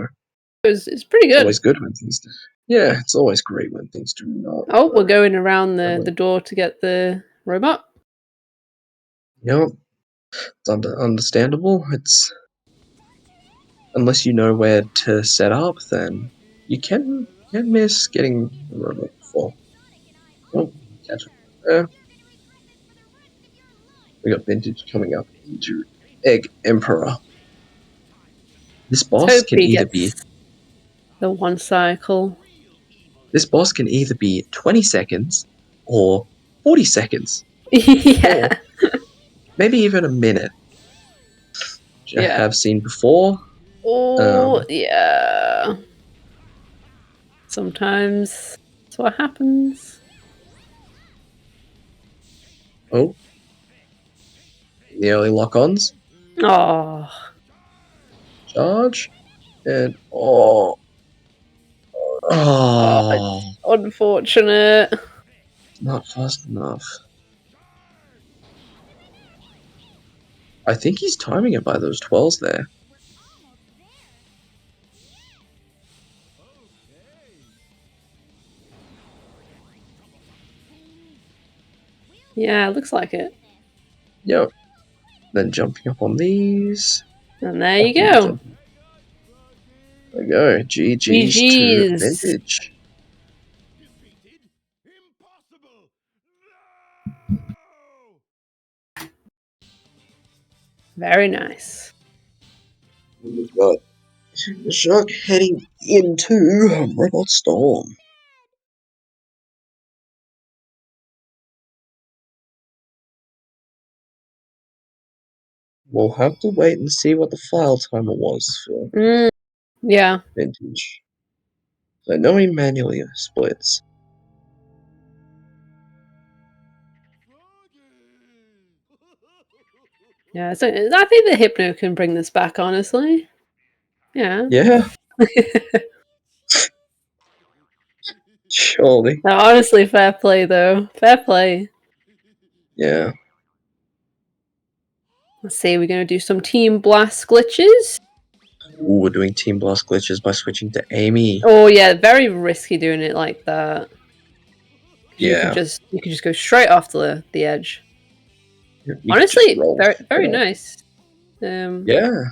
It's pretty it's good. always good when things do. Yeah, it's always great when things do not. Oh, we're going around the Everyone- door to get the robot. Yep, it's understandable. It's unless you know where to set up, then you can miss getting the robot before. Oh, catch it there. We got Vintage coming up into Egg Emperor. This Let's boss hope can he either gets be the one cycle. 20 seconds or 40 seconds, Yeah, or maybe even a minute, which I yeah. have seen before. Oh, yeah. Sometimes that's what happens. Oh, the early lock-ons, Oh, charge, and oh, it's unfortunate. not fast enough. I think he's timing it by those 12s there. Yeah, looks like it. Yep. Then jumping up on these. And there you Back into go. jumping. There we go. GG's to GG's. Vintage. Very nice. We've got the Shark heading into Robot Storm. We'll have to wait and see what the file timer was for Yeah. Vintage. So I know he manually splits. Yeah, so I think the Hypno can bring this back, honestly. Yeah. Yeah, surely. No, honestly, fair play, though. Fair play. Yeah. Let's see, we're going to do some Team Blast glitches. Ooh, we're doing Team Blast glitches by switching to Amy. Oh, yeah, very risky doing it like that. You could Yeah. just go straight off the edge. You could just Honestly, roll very straight very up. nice. Yeah.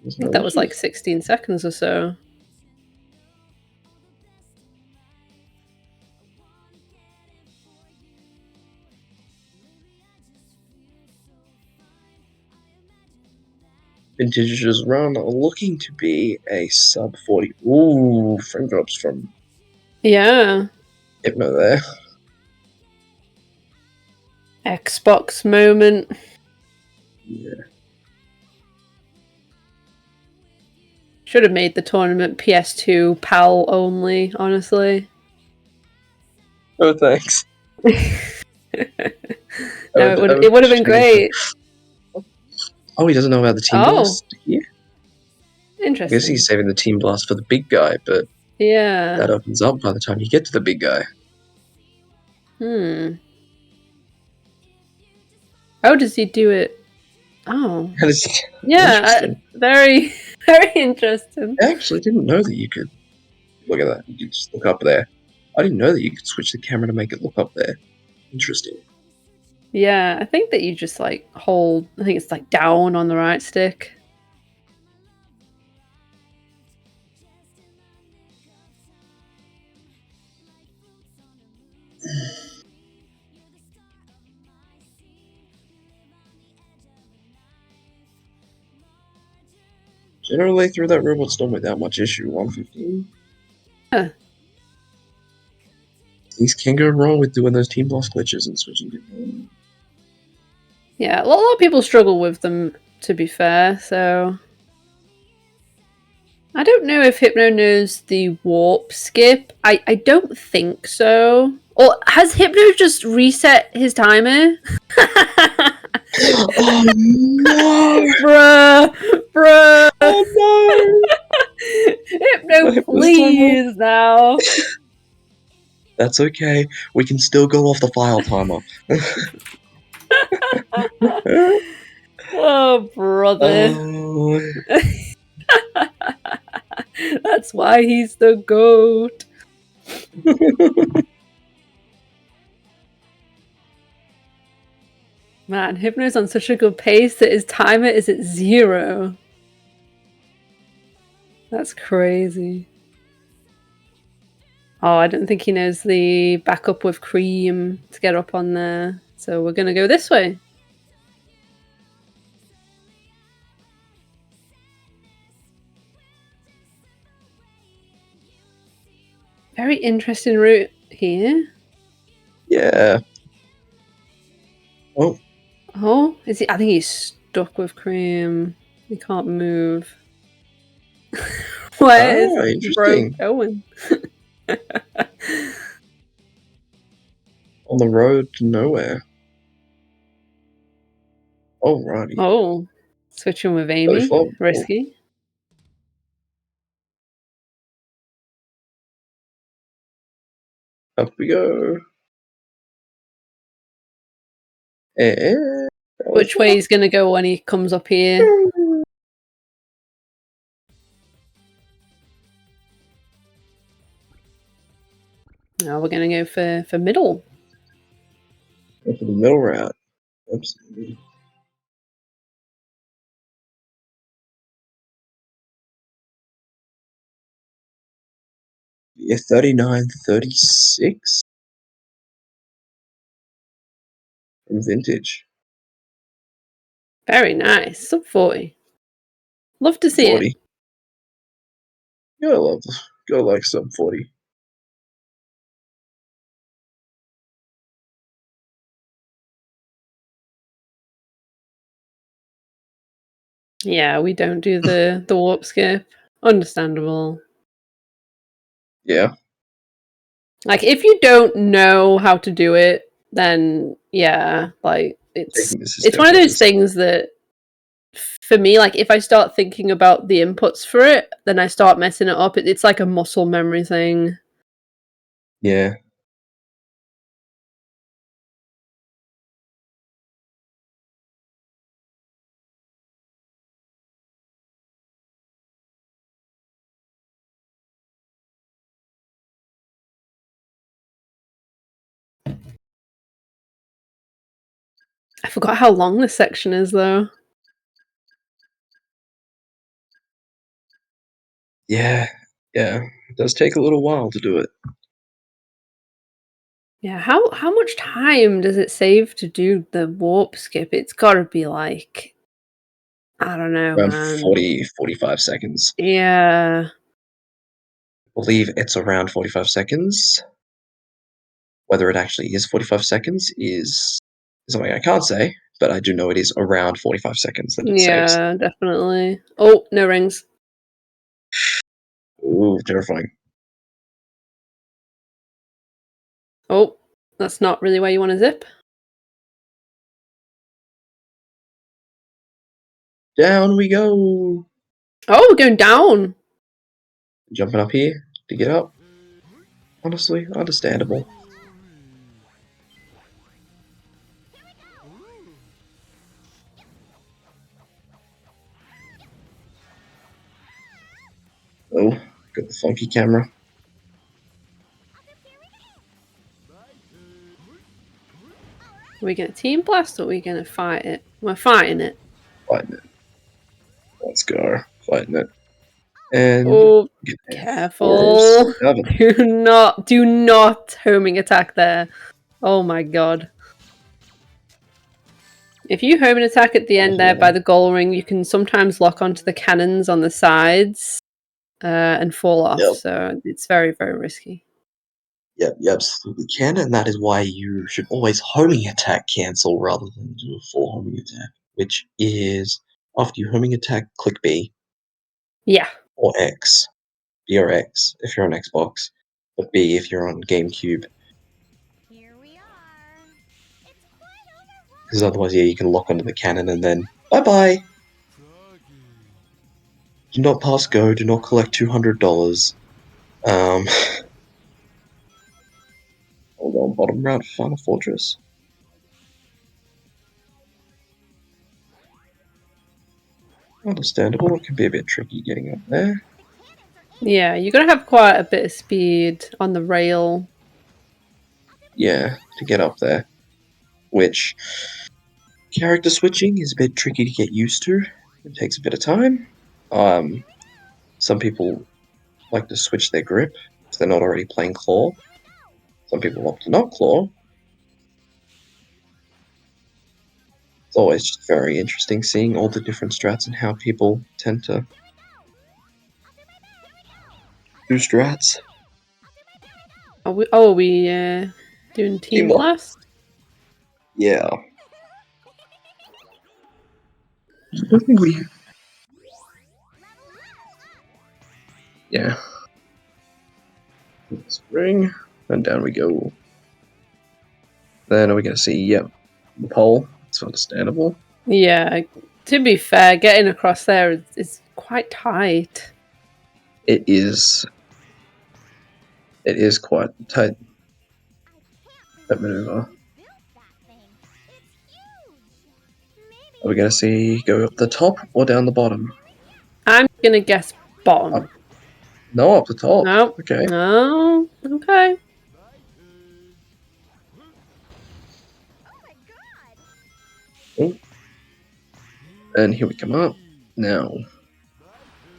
I think that was like 16 seconds or so. Vintage's run looking to be a sub 40. Ooh, frame drops from Yeah. Hypno there. Xbox moment. Yeah. Should have made the tournament PS2 PAL only, honestly. Oh, thanks. No, it would have been great. Oh, he doesn't know about the team blast here? I guess Interesting. he's saving the team blast for the big guy, but Yeah. that opens up by the time you get to the big guy. How does he do it? Oh. That is Yeah, interesting. very, very interesting. I actually didn't know that you could look at that. You could just look up there. I didn't know that you could switch the camera to make it look up there. Interesting. Yeah, I think that you just like hold, I think it's like down on the right stick. Generally, through that robot storm without much issue. 115. Huh. Things can go wrong with doing those team blast glitches and switching to. Yeah, a lot of people struggle with them, to be fair, so. I don't know if Hypno knows the warp skip. I don't think so. Or has Hypno just reset his timer? Oh no! Bruh! Oh Hypno, please now. That's okay. We can still go off the file timer. Oh, brother. Oh. That's why he's the GOAT. Man, Hypno's on such a good pace that his timer is at 0. That's crazy. Oh, I don't think he knows the backup with cream to get up on there. So we're going to go this way. Very interesting route here. Yeah. Oh. Oh, is he? I think he's stuck with cream. He can't move. Where is bro Interesting. going? On the road to nowhere. Alrighty. Oh, switching with Amy. Flop. Risky. Up we go. And Which way he's going to go when he comes up here? Now we're going to go for middle. go for the middle route. Absolutely. Yeah, 39-36 from Vintage. Very nice. Sub 40. Love to see 40. it. Go like sub 40. Yeah, we don't do the warp skip. Understandable. Yeah. Like, if you don't know how to do it, then yeah, like it's one of those things that for me, like if I start thinking about the inputs for it, then I start messing it up. It's like a muscle memory thing. Yeah. I forgot how long this section is though. Yeah, it does take a little while to do it. Yeah, how much time does it save to do the warp skip? It's gotta be like, I don't know, Around man. 45 seconds. Yeah. I believe it's around 45 seconds. Whether it actually is 45 seconds is something I can't say, but I do know it is around 45 seconds that it saves. Yeah, definitely. Oh, no rings. Ooh, terrifying. Oh, that's not really where you want to zip. Down we go. Oh, we're going down. Jumping up here to get up. Honestly, understandable. Oh, got the funky camera. Are we going to team blast or are we going to fight it? We're fighting it. Fighting it. Let's go. Fighting it. And Oh, get there. careful. 407. Do not homing attack there. Oh my god. If you home an attack at the end there by the goal ring, you can sometimes lock onto the cannons on the sides and fall off. Yep. So it's very, very risky. Yep, you absolutely can, and that is why you should always homing attack cancel rather than do a full homing attack, which is after you homing attack, click B Yeah. or X. B or X if you're on Xbox, but B if you're on GameCube. Because otherwise, yeah, you can lock onto the cannon and then bye-bye. Do not pass go, do not collect $200. Hold on, bottom route, Final Fortress. Understandable, it can be a bit tricky getting up there. Yeah, you're going to have quite a bit of speed on the rail. Yeah, to get up there. Which, character switching is a bit tricky to get used to. It takes a bit of time. Some people like to switch their grip if they're not already playing Claw. Some people opt to not Claw. It's always just very interesting seeing all the different strats and how people tend to do strats. Are we doing team Teamwork. blast? Yeah. I don't think we. Yeah. Spring, and down we go. Then are we going to see, yep, the pole. It's understandable. Yeah, to be fair, getting across there is quite tight. It is. It is quite tight. That maneuver. Are we going to see go up the top or down the bottom? I'm gonna guess bottom. Up. No, up the top. No. Okay. No. Okay. Oh. And here we come up. Now.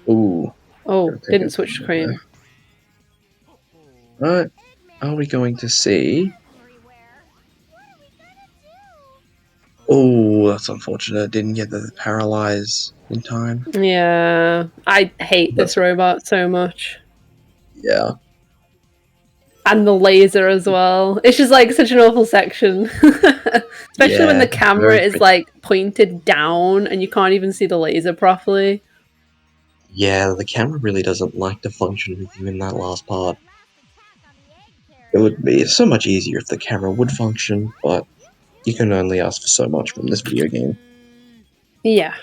Ooh. Oh, Gotta take didn't it switch from screen. there. Right. Are we going to see? Oh, that's unfortunate. Didn't get the paralyze in time. Yeah, I hate That's this robot so much. yeah. And the laser as well. It's just like such an awful section. Especially when Yeah, the camera very is like pointed down and you can't even see the laser properly. Yeah, the camera really doesn't like to function with you in that last part. It would be so much easier if the camera would function, but you can only ask for so much from this video game. Yeah.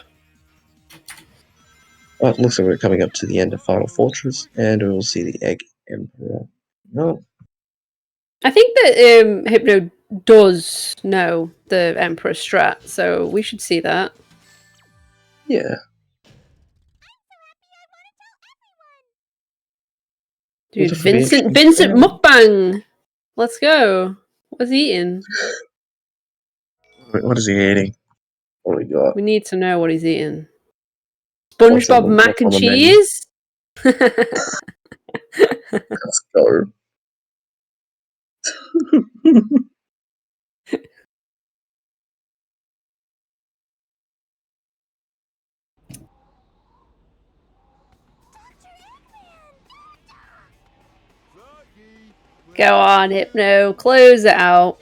But it looks like we're coming up to the end of Final Fortress, and we will see the Egg Emperor. No. I think that Hypno does know the Emperor strat, so we should see that. Yeah. Dude, It'll definitely be Vincent interesting. Mukbang! Let's go. What's he eating? What is he eating? What do we got? We need to know what he's eating. What's SpongeBob mac what's and on the menu? cheese? Let's go. Go on, Hypno. Close it out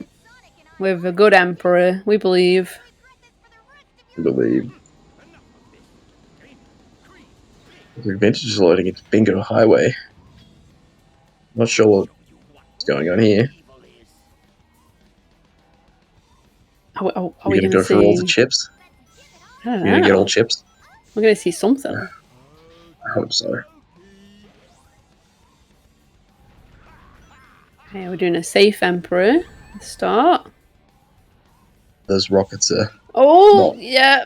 with a good Emperor, we believe. I believe. The advantage is loading into Bingo Highway. Not sure what's going on here. Are we You're going gonna to go for all the see? chips? I don't You're gonna get all know. chips? We're going to see something. I hope so. Okay, we're doing a safe Emperor. Start. Those rockets are Oh, not. yeah.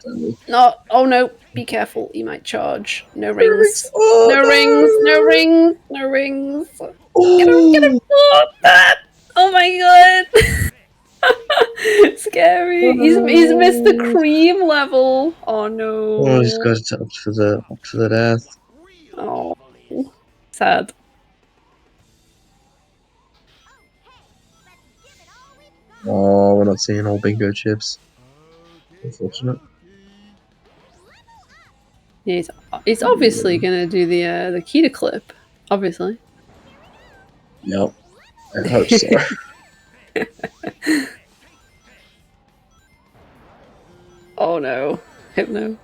Not. Oh, no. Be careful. You might charge. No rings. Oh, No rings. No rings. No rings. Get him. Get him. Oh, Oh, that. Oh my god. Scary. He's missed the cream level. Oh oh, he's no. got it up for the death. Oh. Sad. Oh, we're not seeing all bingo chips. Unfortunate. Yeah, he's obviously gonna do the Kita clip. Obviously. Yep. I hope so. Oh no. Hypno.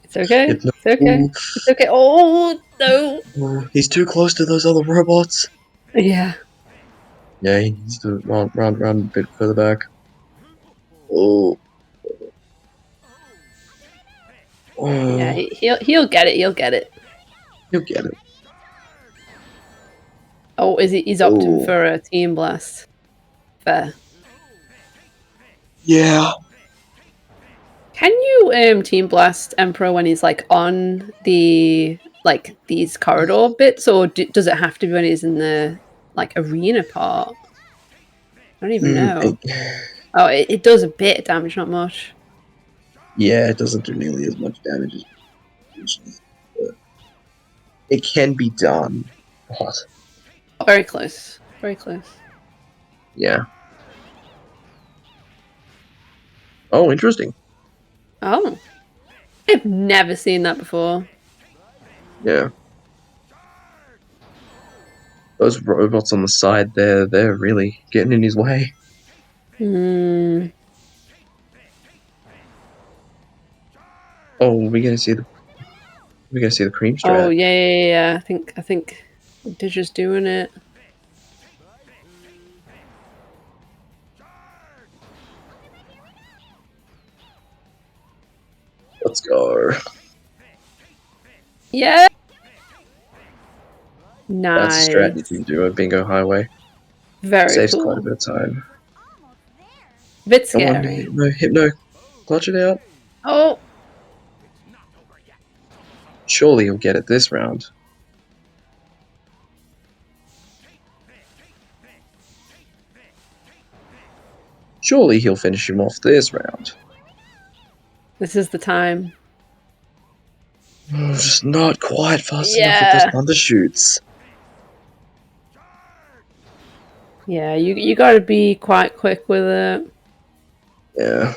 It's okay. Hypno. It's okay. It's okay. Oh no. Oh, he's too close to those other robots. Yeah. Yeah, he needs to run a bit further back. Oh. Yeah, Oh. he'll get it. He'll get it. You'll get it. Oh, he's opting Oh. for a team blast. Fair. Yeah. Can you team blast Emperor when he's like on the like these corridor bits, or does it have to be when he's in the like arena part? I don't even know. Oh, it does a bit of damage, not much. Yeah, it doesn't do nearly as much damage as usually, but it can be done. But Oh, very close. Very close. yeah. Oh, interesting. Oh, I've never seen that before. Yeah. Those robots on the side there, they're really getting in his way. Hmm. Oh, we're gonna see the cream Oh strat. yeah. I think they're just doing it. Let's go. Yeah. That's a strat Nice. you can do at Bingo Highway. Very Saves quite a cool. bit of time. Bit Come on, scary. Hypno. Clutch it out. Oh. Surely he'll get it this round. Surely he'll finish him off this round. This is the time. Oh, just not quite fast enough with those Yeah. thunder shoots. Yeah, you got to be quite quick with it. Yeah.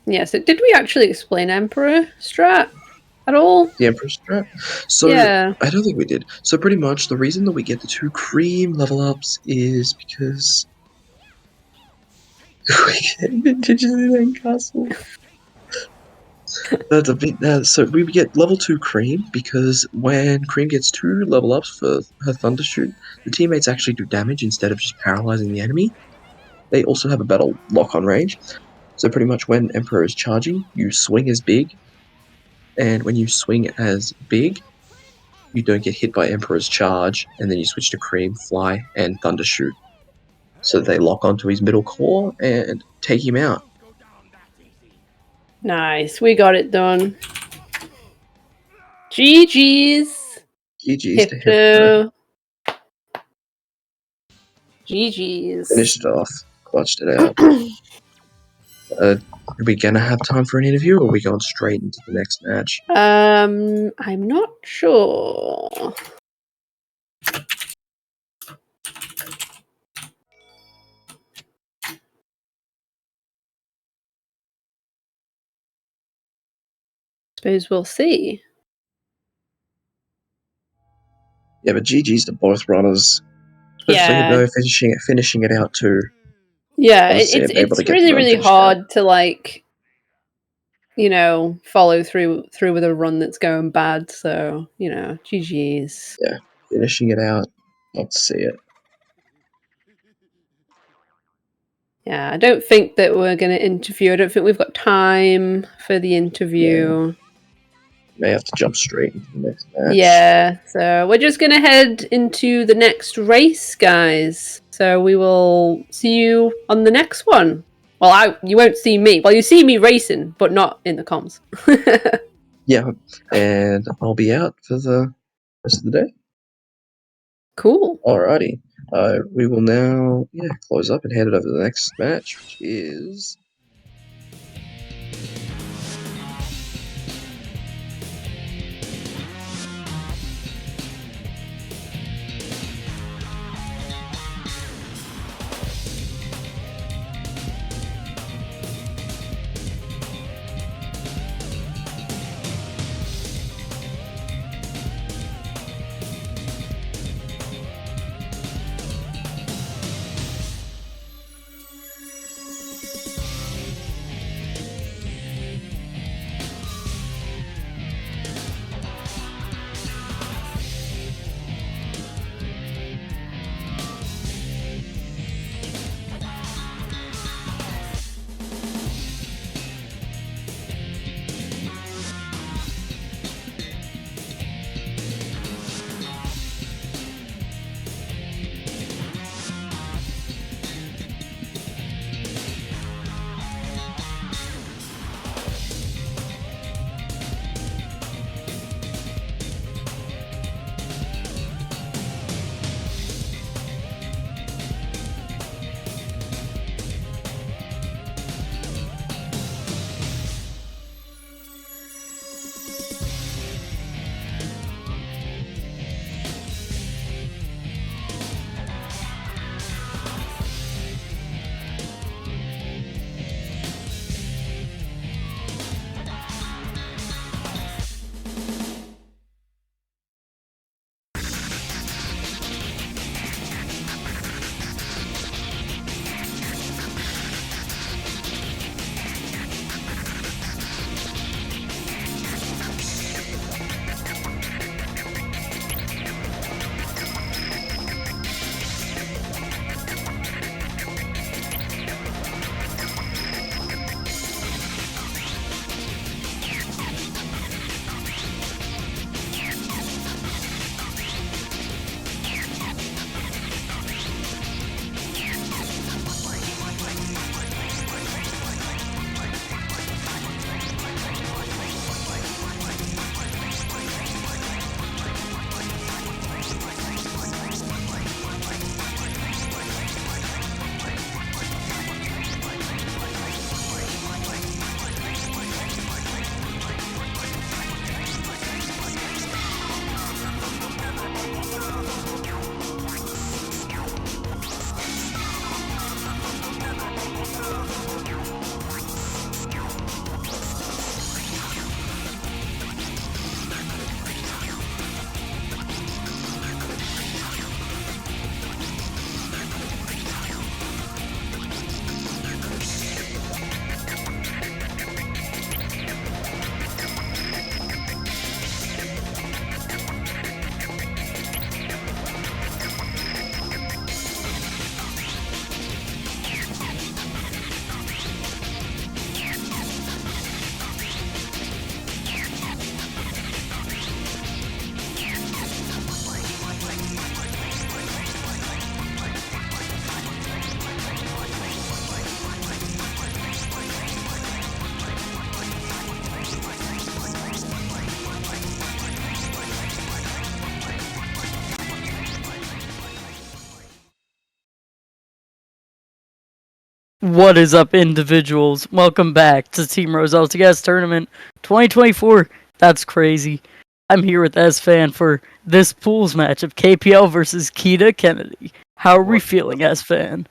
Yeah, so did we actually explain Emperor strat at all? The Emperor's strat. So Yeah. I don't think we did. So pretty much the reason that we get the 2 cream level ups is because we get vintages in castle. That's a bit. So we get level 2 cream because when cream gets 2 level ups for her thunder shoot, the teammates actually do damage instead of just paralyzing the enemy. They also have a better lock on range. So pretty much when Emperor is charging, you swing as big, and when you swing as big, you don't get hit by Emperor's charge, and then you switch to Cream, Fly, and Thunder Shoot. So they lock onto his middle core and take him out. Nice. We got it done. GG's. GG's to Hypno. Hypno. GG's. Finished it off. Clutched it out. Are we gonna have time for an interview, or are we going straight into the next match? I'm not sure. Suppose we'll see. Yeah, but GG's to both runners, especially Yeah. though finishing it out too. Yeah, Obviously, I'm able to it's get the really run really finished out. hard to like, follow through with a run that's going bad. So GG's. Yeah, finishing it out. Love to see it. Yeah, I don't think that we're going to interview. I don't think we've got time for the interview. May have to jump straight into the next match. Yeah, so we're just going to head into the next race, guys. So we will see you on the next one. Well, you won't see me. Well, you see me racing, but not in the comms. Yeah, and I'll be out for the rest of the day. Cool. Alrighty. We will now close up and head it over to the next match, which is What is up, individuals? Welcome back to Team Rose LTS Tournament 2024. That's crazy. I'm here with S-Fan for this pools match of KPL versus Kita Kennedy. How are we feeling, S-Fan?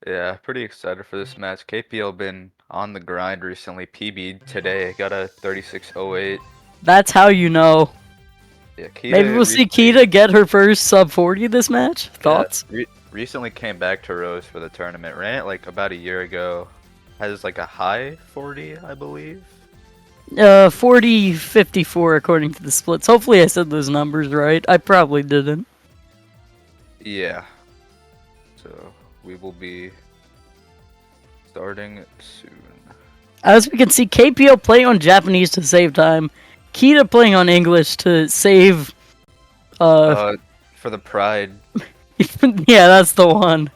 Yeah, pretty excited for this match. KPL been on the grind recently. PB'd today, got a 36.08. That's how you know. Yeah, Kita Maybe we'll see recently- Kita get her first sub 40 this match. Thoughts? recently came back to Rose for the tournament. Ran it like about a year ago. Has like a high 40, I believe. 40-54 according to the splits. Hopefully I said those numbers right. I probably didn't. Yeah. So we will be starting soon. As we can see, KPL playing on Japanese to save time. Kita playing on English to save... For the pride. yeah, that's the one.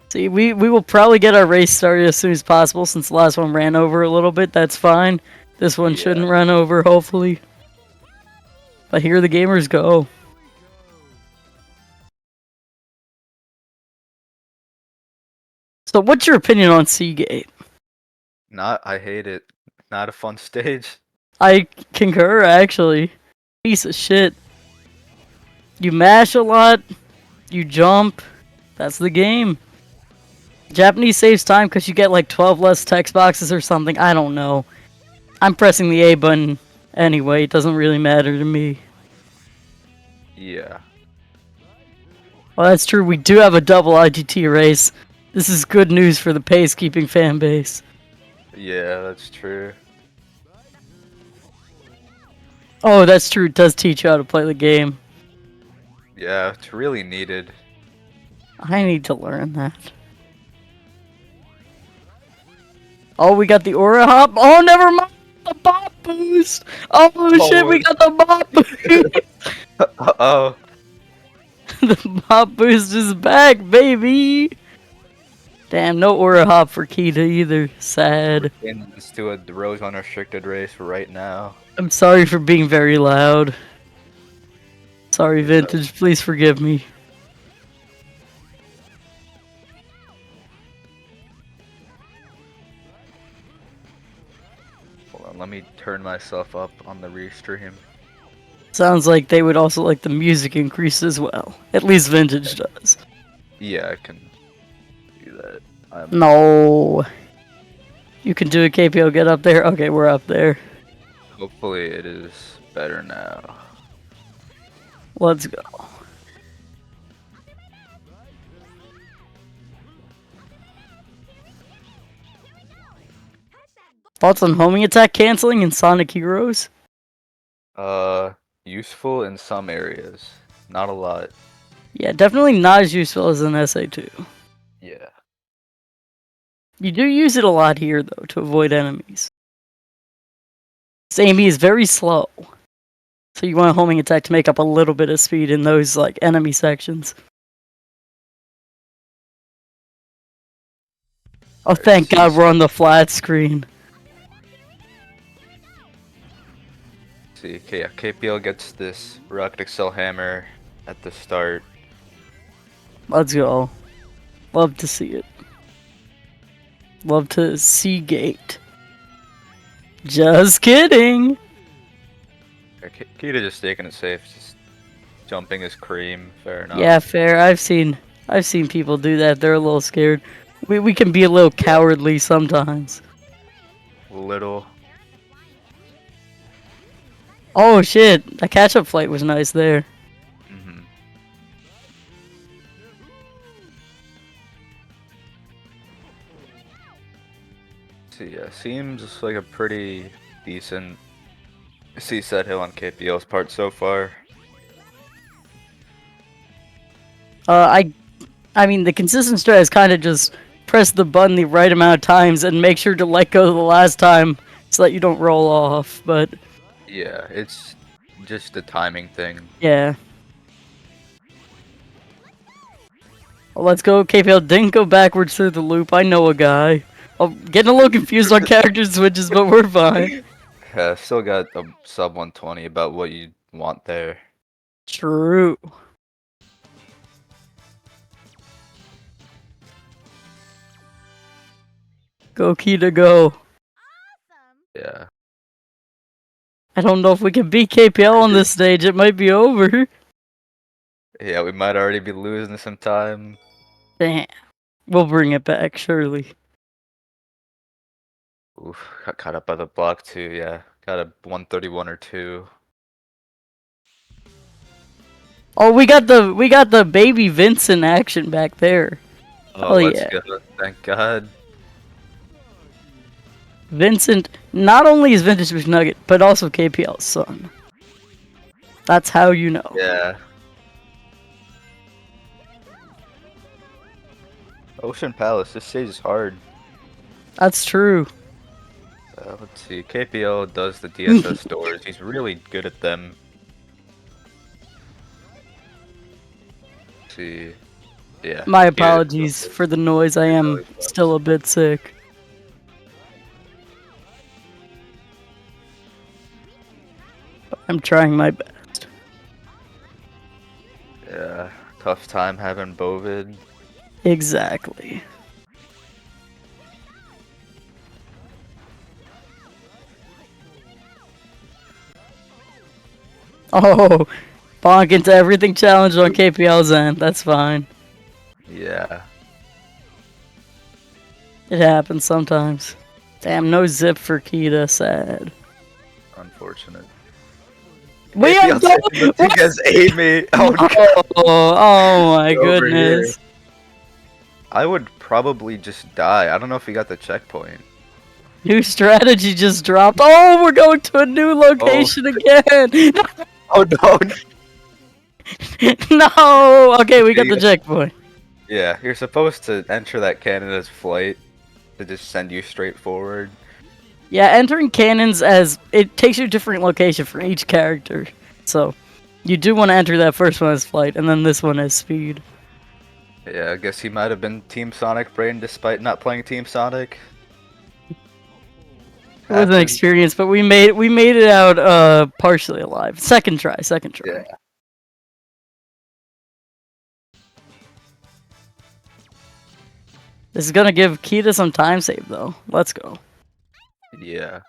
See, we will probably get our race started as soon as possible since the last one ran over a little bit. That's fine. This one shouldn't run over, hopefully. But here the gamers go. So what's your opinion on Seagate? I hate it. Not a fun stage. I concur, actually. Piece of shit. You mash a lot, you jump, that's the game. Japanese saves time because you get like 12 less text boxes or something, I don't know. I'm pressing the A button anyway, it doesn't really matter to me. Yeah. Well, that's true, we do have a double IGT race. This is good news for the pacekeeping fan base. Yeah, that's true. Oh, that's true, it does teach you how to play the game. Yeah, it's really needed. I need to learn that. Oh, we got the aura hop. Oh, never mind. The bot boost. Oh shit, we got the bot boost. Uh-oh. The bot boost is back, baby. Damn, no aura hop for Kita either. Sad. Let's do a Rose unrestricted race right now. I'm sorry for being very loud. Sorry, Vintage. Please forgive me. Hold on, let me turn myself up on the restream. Sounds like they would also like the music increase as well. At least Vintage does. Yeah, I can do that. No. You can do a KPO, get up there. Okay, we're up there. Hopefully it is better now. Let's go. Thoughts on homing attack canceling in Sonic Heroes? Useful in some areas. Not a lot. Yeah, definitely not as useful as an SA2. Yeah. You do use it a lot here, though, to avoid enemies. Amy is very slow. So you want a homing attack to make up a little bit of speed in those, like, enemy sections. Oh, thank God we're on the flat screen. See, yeah, KPL gets this Rocket Excel Hammer at the start. Let's go. Love to see it. Love to see Gate. Just kidding. Kita just taking it safe, just jumping his cream. Fair enough. Yeah, fair. I've seen people do that. They're a little scared. We can be a little cowardly sometimes. Little. Oh shit! That catch-up flight was nice there. Mm-hmm. So yeah, seems like a pretty decent C-set hill on KPL's part so far. I mean, the consistent strat is kind of just press the button the right amount of times and make sure to let go the last time so that you don't roll off, but... Yeah, it's just a timing thing. Yeah. Well, let's go. KPL didn't go backwards through the loop. I know a guy. I'm getting a little confused on character switches, but we're fine. Yeah, still got a sub 120 about what you want there. True. Go Kita, go. Yeah. I don't know if we can beat KPL on this stage. It might be over. Yeah, we might already be losing some time. Damn. We'll bring it back, surely. Oof, got caught up by the block too, yeah. Got a 131 or 2. Oh, we got the baby Vincent action back there. Oh, Hell let's yeah. go. Thank God. Vincent, not only is Vintage Fish Nugget, but also KPL's son. That's how you know. Yeah. Ocean Palace, this stage is hard. That's true. Let's see. KPO does the DSS stores. He's really good at them. Let's see. Yeah. My he is apologies good. for the noise. I am still a bit sick. I'm trying my best. Yeah. Tough time having Bovid. Exactly. Oh, bonk into everything challenged on KPL's end. That's fine. Yeah. It happens sometimes. Damn, no zip for Kita. Sad. Unfortunate. We KPL have taking the thing as Amy. Oh, God. oh my Over here. goodness. I would probably just die. I don't know if he got the checkpoint. New strategy just dropped. Oh, we're going to a new location again. Oh, no. No. Okay, we got the checkpoint. Yeah, you're supposed to enter that cannon as flight to just send you straight forward. Yeah, entering cannons as it takes you a different location for each character. So, you do want to enter that first one as flight, and then this one as speed. Yeah, I guess he might have been Team Sonic brain despite not playing Team Sonic. It was an Happens. experience, but we made it out partially alive. Second try. Yeah. This is gonna give Kita some time save though. Let's go. Yeah.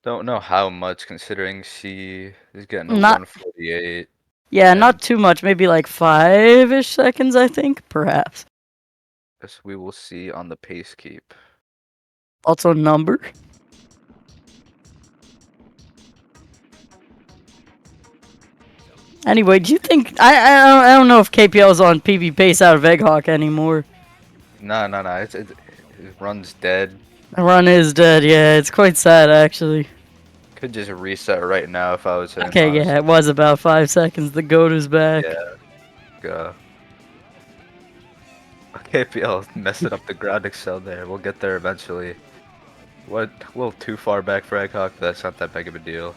Don't know how much considering she is getting a Not- 148. Yeah, And- not too much. Maybe like 5-ish seconds, I think, perhaps. Guess we will see on the pace keep. Also number. Anyway, do you think I don't know if KPL is on PB pace out of Egghawk anymore. No. It runs dead. The run is dead. Yeah, it's quite sad actually. Could just reset right now if I was him. Okay, honestly. yeah, it was about 5 seconds. The goat is back. Yeah. Go. KPL messing up the ground excel there. We'll get there eventually. What? A little too far back for Egghawk, but that's not that big of a deal.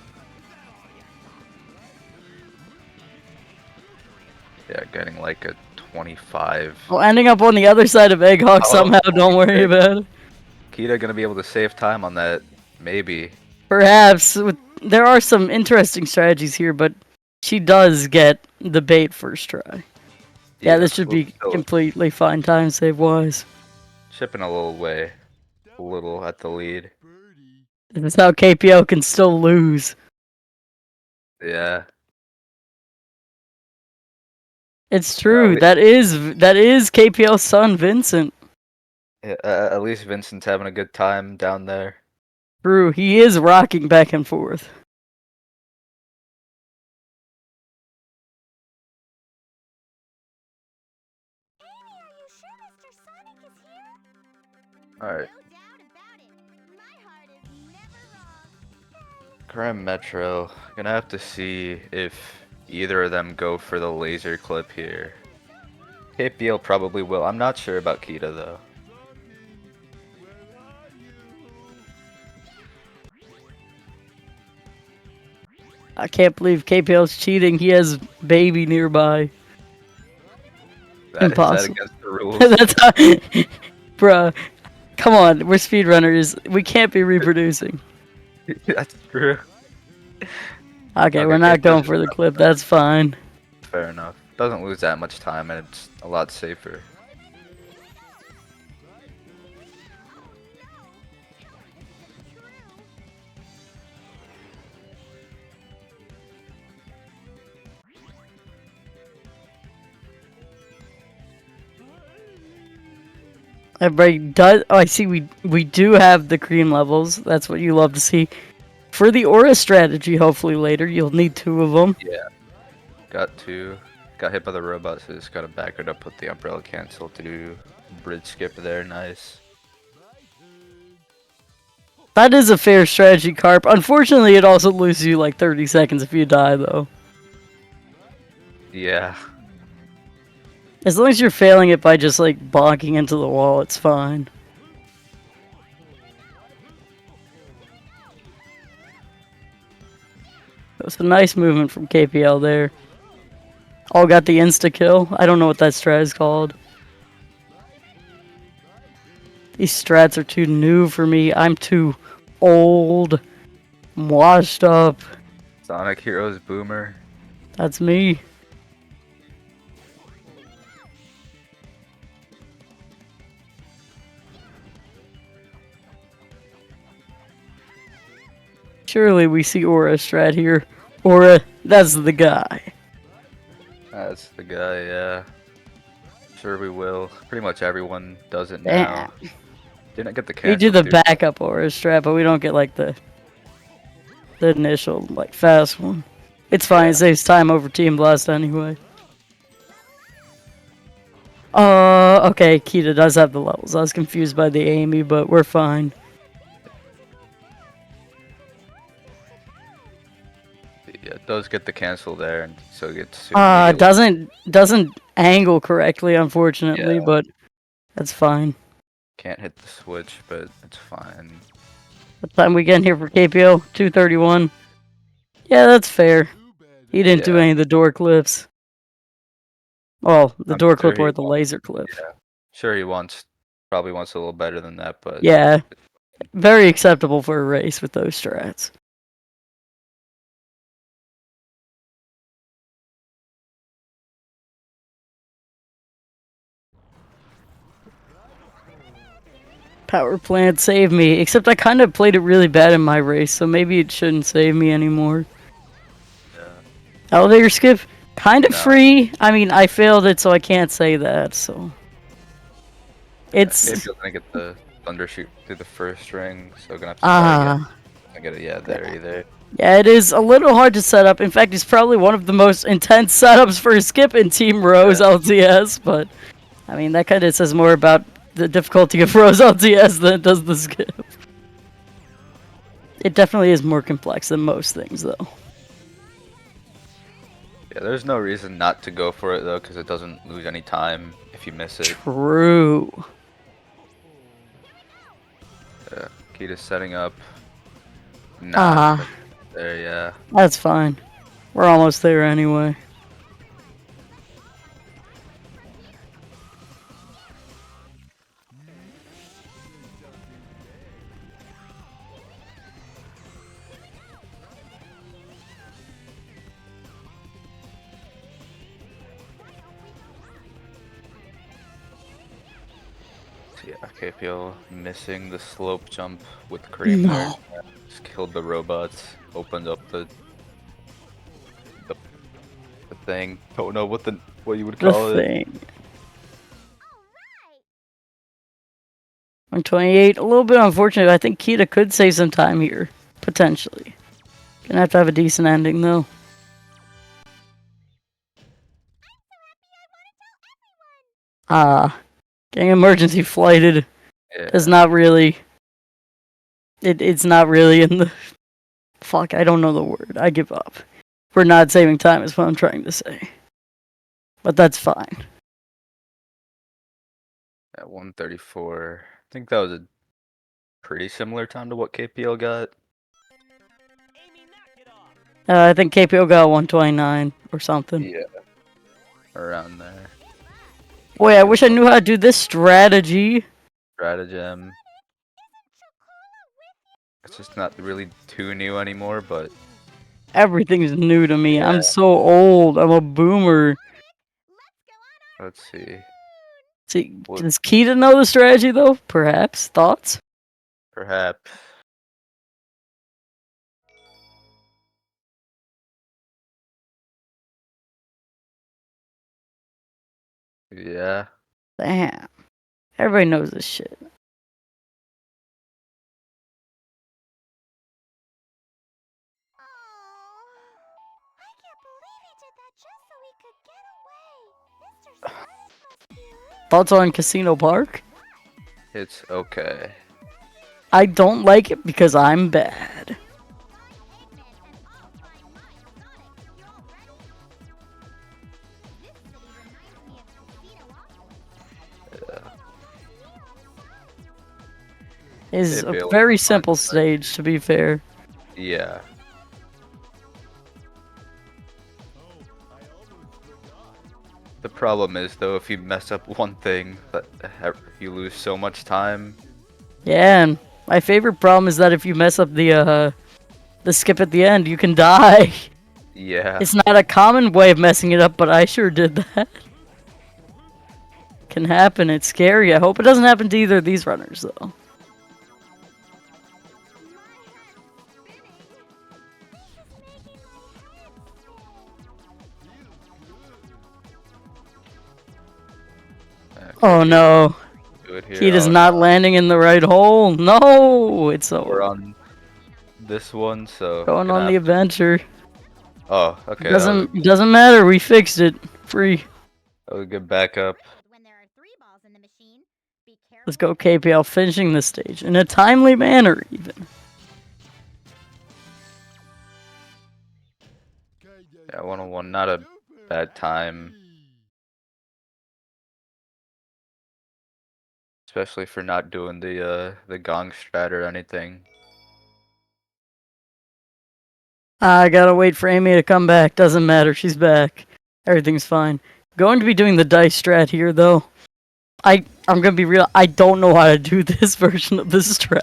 Yeah, getting like a 25. Well, ending up on the other side of Egghawk somehow. Don't worry about it. Kita gonna be able to save time on that, maybe. Perhaps there are some interesting strategies here, but she does get the bait first try. Yeah, this should be still completely fine time save wise. chipping a little way, a little at the lead. This is how KPL can still lose. Yeah, It's true. we- That is KPL's son, Vincent. yeah, at least Vincent's having a good time down there. True. He is rocking back and forth. All right. Grim Metro, gonna have to see if either of them go for the laser clip here. KPL probably will. I'm not sure about Kita though. I can't believe KPL's cheating. He has baby nearby. Is that Impossible. against the rules? That's how, bruh. Come on, we're speedrunners. We can't be reproducing. That's true. Okay, we're not going for the clip. That's fine. Fair enough. Doesn't lose that much time and it's a lot safer. Everybody does. Oh, I see. We do have the cream levels. That's what you love to see. For the aura strategy, hopefully later you'll need 2 of them. Yeah. Got two. Got hit by the robot, so just gotta back it up with the umbrella cancel to do bridge skip there. Nice. That is a fair strategy, Carp. Unfortunately, it also loses you like 30 seconds if you die, though. Yeah. As long as you're failing it by just like bonking into the wall, it's fine. It was a nice movement from KPL there. All got the insta kill. I don't know what that strat is called. These strats are too new for me. I'm too old. I'm washed up. Sonic Heroes Boomer. That's me. Surely we see Aura strat here. Aura, that's the guy. That's the guy, yeah. Sure we will. Pretty much everyone does it now. Damn. Didn't get the We cancel. do the backup Aura strat, but we don't get like the initial like fast one. It's fine. Yeah. It saves time over Team Blast anyway. Okay. Kita does have the levels. I was confused by the Amy, but we're fine. Yeah, it does get the cancel there, and so it gets immediately- Doesn't angle correctly, unfortunately, Yeah. but that's fine. Can't hit the switch, but it's fine. What time we getting here for KPO? 2:31. Yeah, that's fair. He didn't do Yeah. any of the door clips. Well, the I'm door sure clip he or the won't. laser clip. Yeah. Sure he probably wants a little better than that, but Yeah, very acceptable for a race with those strats. Power plant saved me, except I kind of played it really bad in my race, so maybe it shouldn't save me anymore. yeah. Elevator skip, kind of No. free. I mean, I failed it, so I can't say that. So it's Maybe you're gonna get the thunder shoot through the first ring, so gonna have to start again. I get it, yeah, there either. Yeah, it is a little hard to set up. In fact, it's probably one of the most intense setups for a skip in Team Rose LTS. But I mean, that kind of says more about the difficulty of Rose LTS than it does the skip. It definitely is more complex than most things, though. Yeah, there's no reason not to go for it though, because it doesn't lose any time if you miss it. True. Yeah, Kita's setting up. Nah, there, yeah. That's fine. We're almost there anyway. So yeah, KPL missing the slope jump with cream there. No. Yeah, just killed the robots, opened up the thing. Don't know what you would The call it. thing. 128. A little bit unfortunate. I think Kita could save some time here. Potentially. Gonna have to have a decent ending, though. Getting emergency flighted is not really... It's not really in the... Fuck, I don't know the word. I give up. We're not saving time is what I'm trying to say. But that's fine. At 134. I think that was a pretty similar time to what KPL got. I think KPO got 129 or something. Yeah. Around there. Boy, I wish I knew how to do this strategy. Stratagem. It's just not really too new anymore, but Everything's new to me. Yeah. I'm so old. I'm a boomer. let's see. See, does Kita know the strategy though? Perhaps. Thoughts? Perhaps. Yeah. Damn. Everybody knows this shit. Thoughts on Casino Park? It's okay. I don't like it because I'm bad. It's a very simple stage, to be fair. Yeah. The problem is, though, if you mess up one thing, you lose so much time. Yeah, and my favorite problem is that if you mess up the skip at the end, you can die. Yeah. It's not a common way of messing it up, but I sure did that. Can happen. It's scary. I hope it doesn't happen to either of these runners, though. Oh no. He is not landing in the right hole. No, it's over. We're on this one, so Going on the adventure. Oh, okay. Doesn't matter. We fixed it. Free. That was a good backup. Let's go, KPL, finishing this stage in a timely manner, even. Yeah, 101, not a bad time. Especially for not doing the gong strat or anything. I gotta wait for Amy to come back. Doesn't matter. She's back. Everything's fine. Going to be doing the dice strat here, though. I'm gonna be real. I don't know how to do this version of the strat.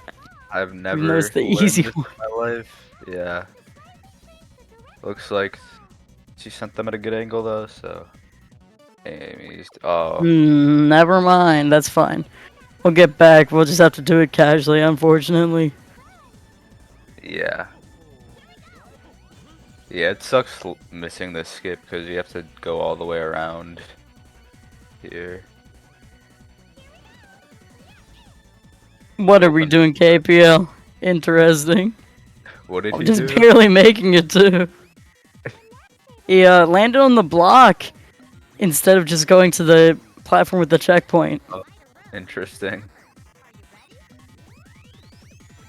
I've never learned the easy in my life. Yeah. Looks like she sent them at a good angle though, so Amy's Never mind. That's fine. We'll get back. We'll just have to do it casually, unfortunately. Yeah. Yeah, it sucks missing this skip because you have to go all the way around here. What are we doing, KPL? Interesting. What did I'm you just do? barely making it too. He landed on the block instead of just going to the platform with the checkpoint. Oh, interesting.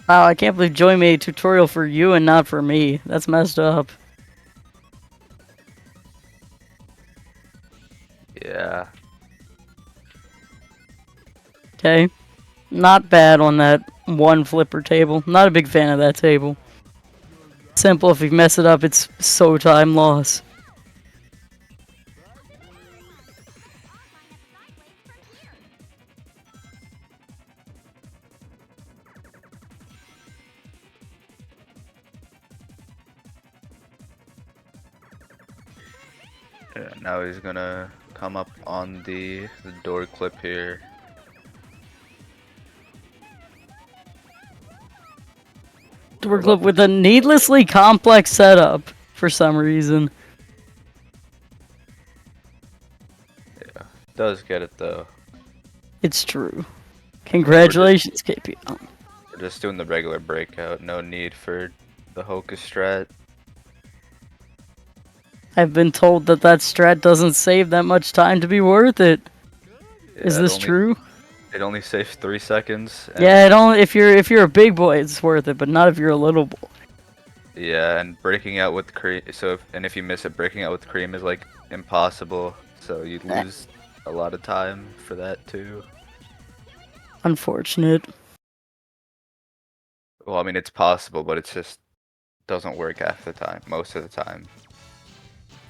Wow, I can't believe Joey made a tutorial for you and not for me. That's messed up. Yeah. Okay. Not bad on that one flipper table. Not a big fan of that table. Simple, if you mess it up, it's so time loss. Yeah, now he's gonna come up on the door clip here. Door clip with a needlessly complex setup for some reason. Yeah, does get it though. It's true. Congratulations, KPL. We're just doing the regular breakout, no need for the hocus strat. I've been told that strat doesn't save that much time to be worth it. Yeah, Is this true? It only saves 3 seconds. Yeah, it only if you're a big boy, it's worth it, but not if you're a little boy. Yeah, and breaking out with cream. So if you miss it, breaking out with cream is like impossible. So you lose a lot of time for that too. Unfortunate. Well, I mean it's possible, but it just doesn't work half the time. Most of the time.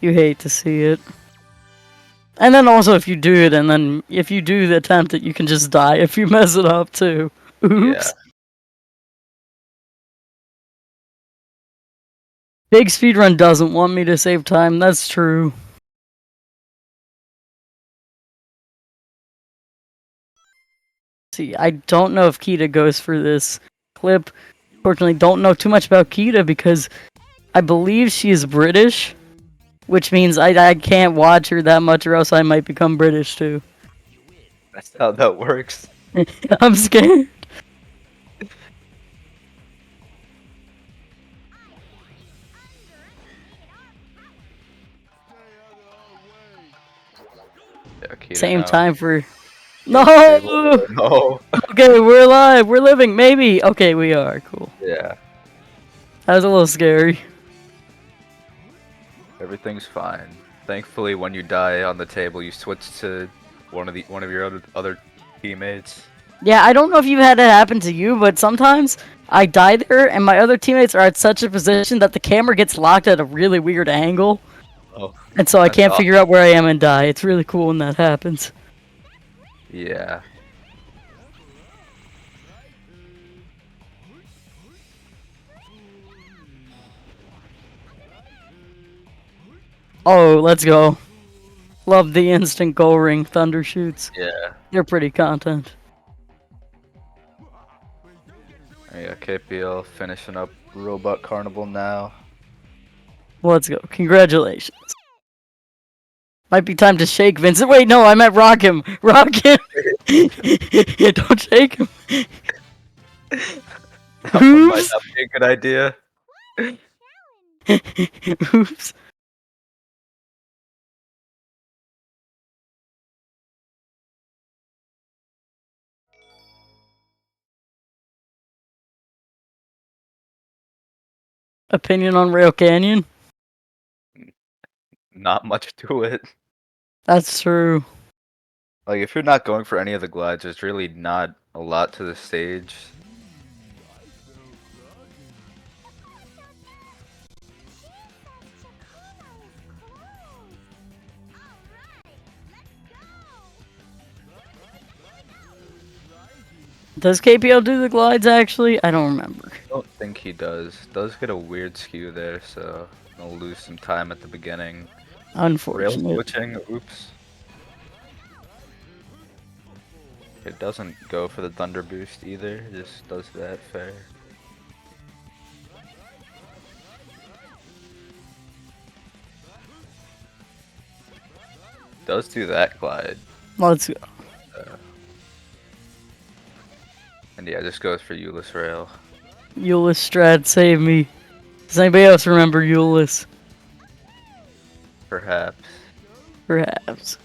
You hate to see it. And then also if you do it, and then if you do attempt it, you can just die if you mess it up too. Oops. Yeah. Big speedrun doesn't want me to save time, that's true. See, I don't know if Kita goes for this clip. Fortunately, don't know too much about Kita because I believe she is British. Which means I can't watch her that much or else I might become British too. That's how that works. I'm scared. Yeah, Kita Same now. time for. Stable. No. No. Okay, we're alive. We're living. Maybe. Okay, we are. Cool. Yeah. That was a little scary. Everything's fine. Thankfully, when you die on the table, you switch to one of your other teammates. Yeah, I don't know if you've had that happen to you, but sometimes I die there and my other teammates are at such a position that the camera gets locked at a really weird angle. Oh, And so I that's can't awesome. figure out where I am and die. It's really cool when that happens. Yeah. Oh, let's go. Love the instant goal ring thunder shoots. Yeah. They're pretty content. Yeah, KPL finishing up Robot Carnival now. Let's go. Congratulations. Might be time to shake Vincent. Wait, no, I meant rock him. Rock him. Don't shake him. That one might not be a good idea. Oops. Opinion on Rail Canyon? Not much to it. That's true. Like, if you're not going for any of the glides, there's really not a lot to the stage. Does KPL do the glides actually? I don't remember. I don't think he does. Does get a weird skew there, so I'll lose some time at the beginning. Rail Unfortunate. switching, oops. It doesn't go for the thunder boost either, it just does that fair. Does do that glide. Let's go. And yeah, just goes for Euless Rail. Euless Strad, save me. Does anybody else remember Euless? Perhaps. Perhaps.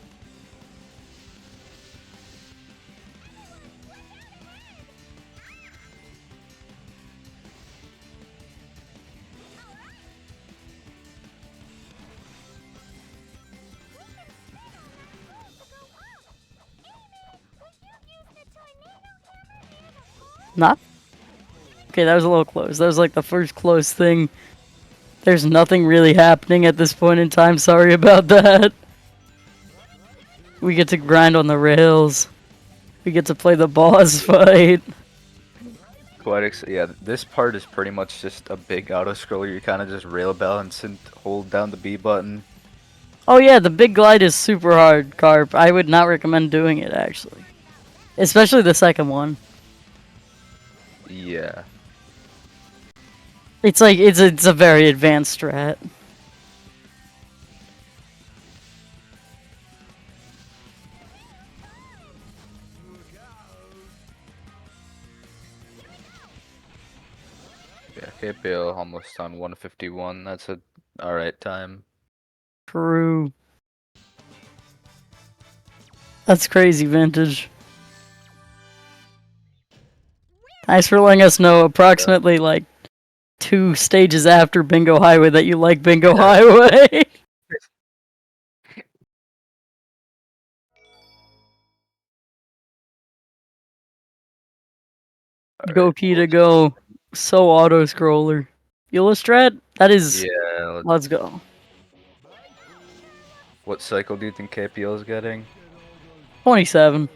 Not? Okay, that was a little close. That was like the first close thing. There's nothing really happening at this point in time. Sorry about that. We get to grind on the rails. We get to play the boss fight. Yeah, this part is pretty much just a big auto scroller. You kind of just rail balance and hold down the B button. Oh yeah, the big glide is super hard, Carp. I would not recommend doing it actually. Especially the second one. Yeah. It's like it's a very advanced strat. Yeah, KPL almost on 151. That's a alright time. True. That's crazy, Vintage. Thanks for letting us know approximately like 2 stages after Bingo Highway that you like Bingo Highway. Go Kita go. So auto scroller. Illustrat? That is. Yeah. Let's go. What cycle do you think KPL is getting? 27.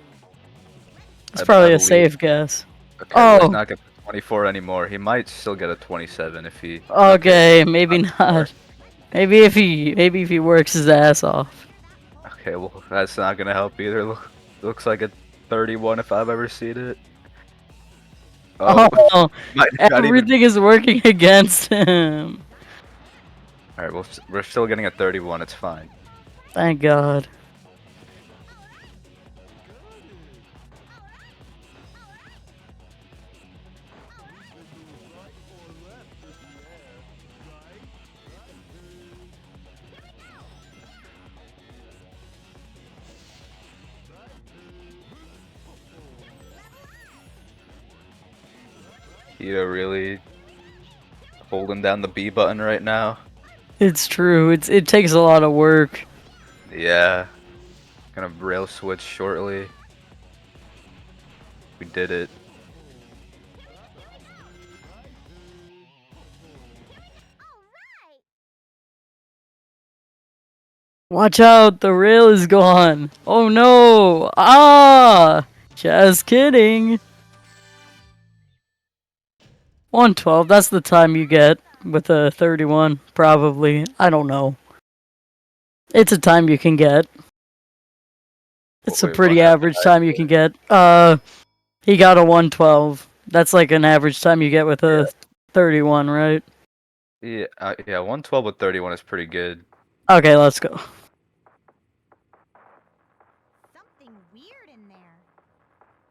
It's I probably a believe- safe guess. Okay, well, Oh. he's not getting 24 anymore. He might still get a 27 if he. Okay, maybe not. Maybe if he works his ass off. Okay, well, that's not gonna help either. Looks like a 31 if I've ever seen it. Oh, might not even- everything is working against him. Alright, well, we're still getting a 31. It's fine. Thank God. Keto really holding down the B button right now. It's true. It takes a lot of work. Yeah. Gonna rail switch shortly. We did it. Watch out, the rail is gone. Oh no! Ah! Just kidding. 112, that's the time you get with a 31, probably. I don't know. It's a time you can get. It's a Wait, what pretty happened? average time you can get. He got a 112. That's like an average time you get with a 31, right? Yeah, yeah, 112 with 31 is pretty good. Okay, let's go. Something weird in there.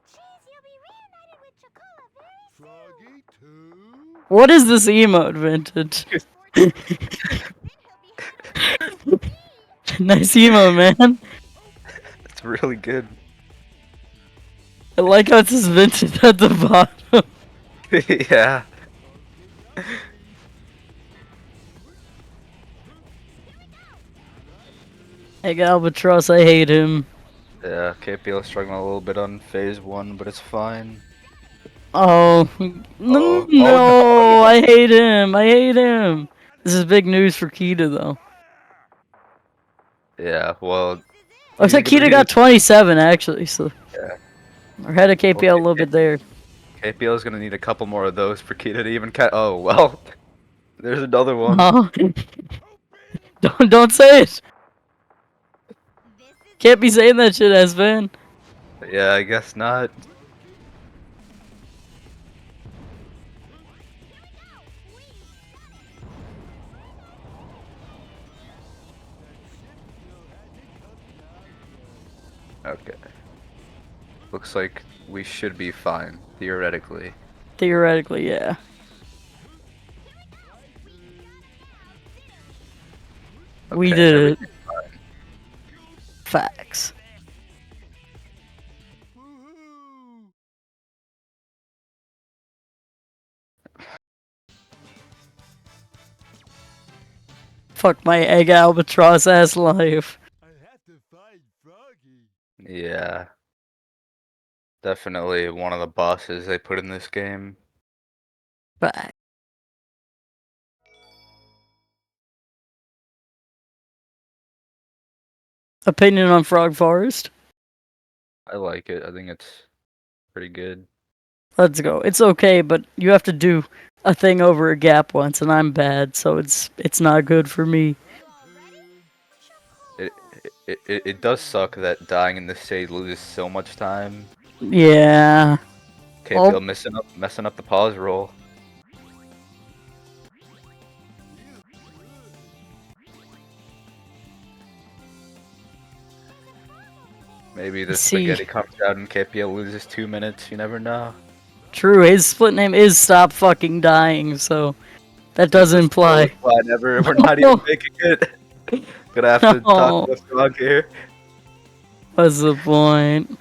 Cheese, you'll be reunited with Chocola very soon. What is this emote, Vintage? Nice emote, man. It's really good. I like how it says Vintage at the bottom. Yeah. Hey, Albatross, I hate him. Yeah, KPL is struggling a little bit on phase 1, but it's fine. Oh, Oh, no, I hate him. I hate him. This is big news for Kita, though. Yeah, well, Looks he's like gonna Kita need got 27, actually, so Yeah. we're ahead of KPL a Okay, little bit there. KPL is gonna need a couple more of those for Kita to even Oh, well, there's another one. Oh. don't say it. Can't be saying that shit, Esvan. Yeah, I guess not. Okay. Looks like we should be fine, theoretically. Theoretically, yeah. We Okay, did it. everything's fine. Facts. Fuck my egg albatross ass life. Yeah. Definitely one of the bosses they put in this game. Fact. Opinion on Frog Forest? I like it. I think it's pretty good. Let's go. It's okay, but you have to do a thing over a gap once, and I'm bad, so it's not good for me. It does suck that dying in this stage loses so much time. Yeah. KPL Well, messing up the pause roll. Maybe the see. spaghetti comes out and KPL loses 2 minutes. You never know. True, his split name is Stop Fucking Dying, so that does This is no imply. reply, never. We're not even making it. Gonna have to talk to the frog here. What's the point?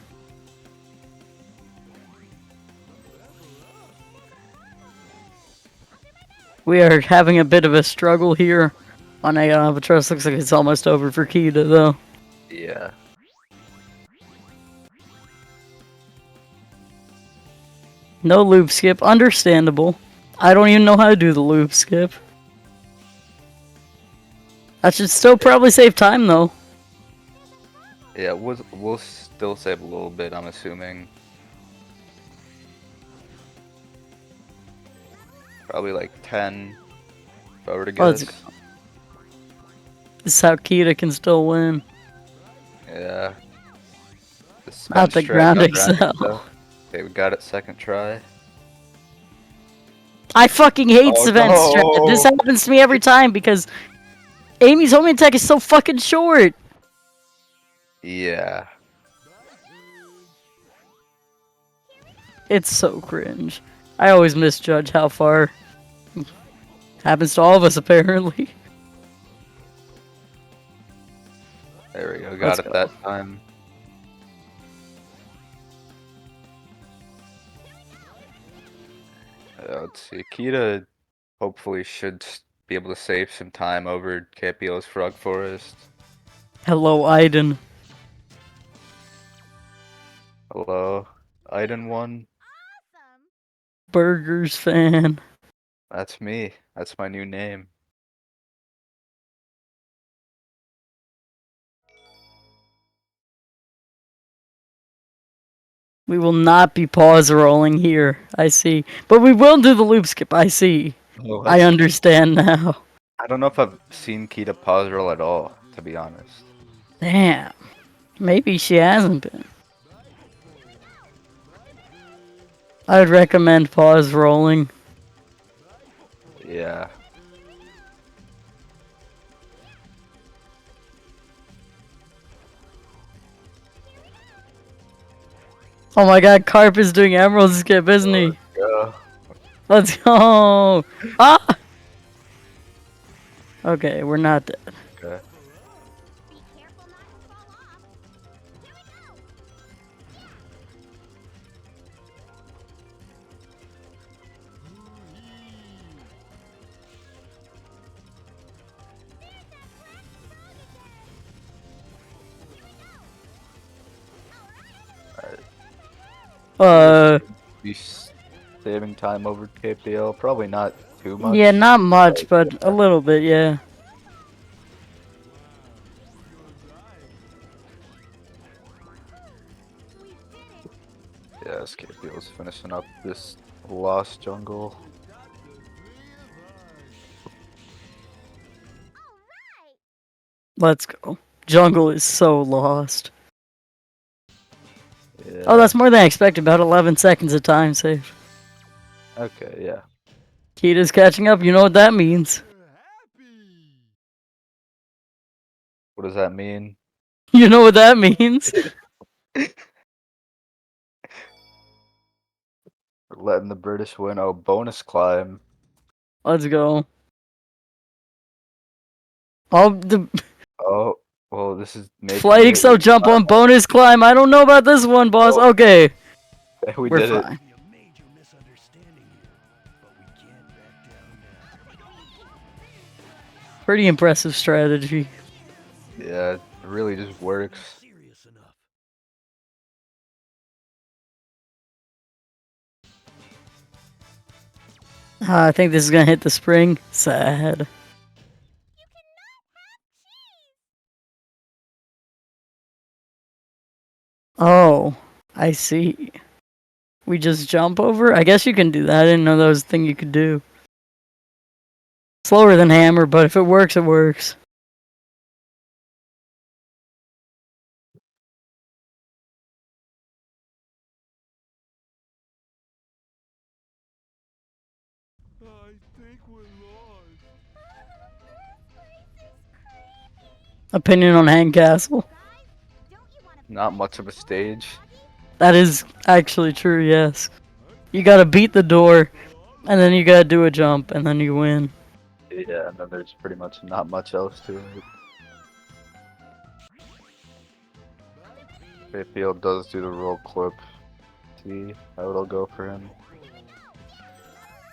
We are having a bit of a struggle here on a Albatross. Looks like it's almost over for Kita, though. Yeah. No loop skip. Understandable. I don't even know how to do the loop skip. That should still probably save time, though. Yeah, we'll still save a little bit, I'm assuming. Probably like 10, if I were to Let's guess. go. This is how Kita can still win. Yeah. Not the ground excel. Okay, we got it second try. I fucking hate Oh, Savant strat. no. This happens to me every time because Amy's homing attack is so fucking short. Yeah. It's so cringe. I always misjudge how far. Happens to all of us, apparently. There we go, got Let's it go. that time. Let's see. Kita hopefully should be able to save some time over Capio's Frog Forest. Hello, Aiden. Hello, Iden 1. Awesome. Burgers fan. That's me. That's my new name. We will not be pause rolling here. I see. But we will do the loop skip. I see. Oh, I understand now. I don't know if I've seen Kita pause roll at all, to be honest. Damn. Maybe she hasn't been. I would recommend pause rolling. Yeah. Oh my god, Carp is doing Emerald skip, isn't he? Yeah. Let's go! Ah! Okay, we're not dead. Okay. Be careful not to fall off. Here we go. Be saving time over KPL. Probably not too much. Yeah, not much, but a little bit, yeah. Yes, KPL's finishing up this lost jungle. Let's go. Jungle is so lost. Yeah. Oh, that's more than I expected. About 11 seconds of time save. Okay, yeah. Kita's catching up. You know what that means. What does that mean? You know what that means. We're letting the British win. Oh, bonus climb. Let's go. Oh, the Oh, well, this is making flight it- excel jump on bonus climb. I don't know about this one, boss. Oh. Okay, We we're did it. fine. Pretty impressive strategy. Yeah, it really just works. I think this is gonna hit the spring. Sad. Oh, I see. We just jump over? I guess you can do that. I didn't know that was a thing you could do. Slower than hammer, but if it works, it works. Opinion on Hang Castle? Not much of a stage. That is actually true, yes. You gotta beat the door, and then you gotta do a jump, and then you win. Yeah, and then there's pretty much not much else to it. Mayfield does do the roll clip. See how it'll go for him.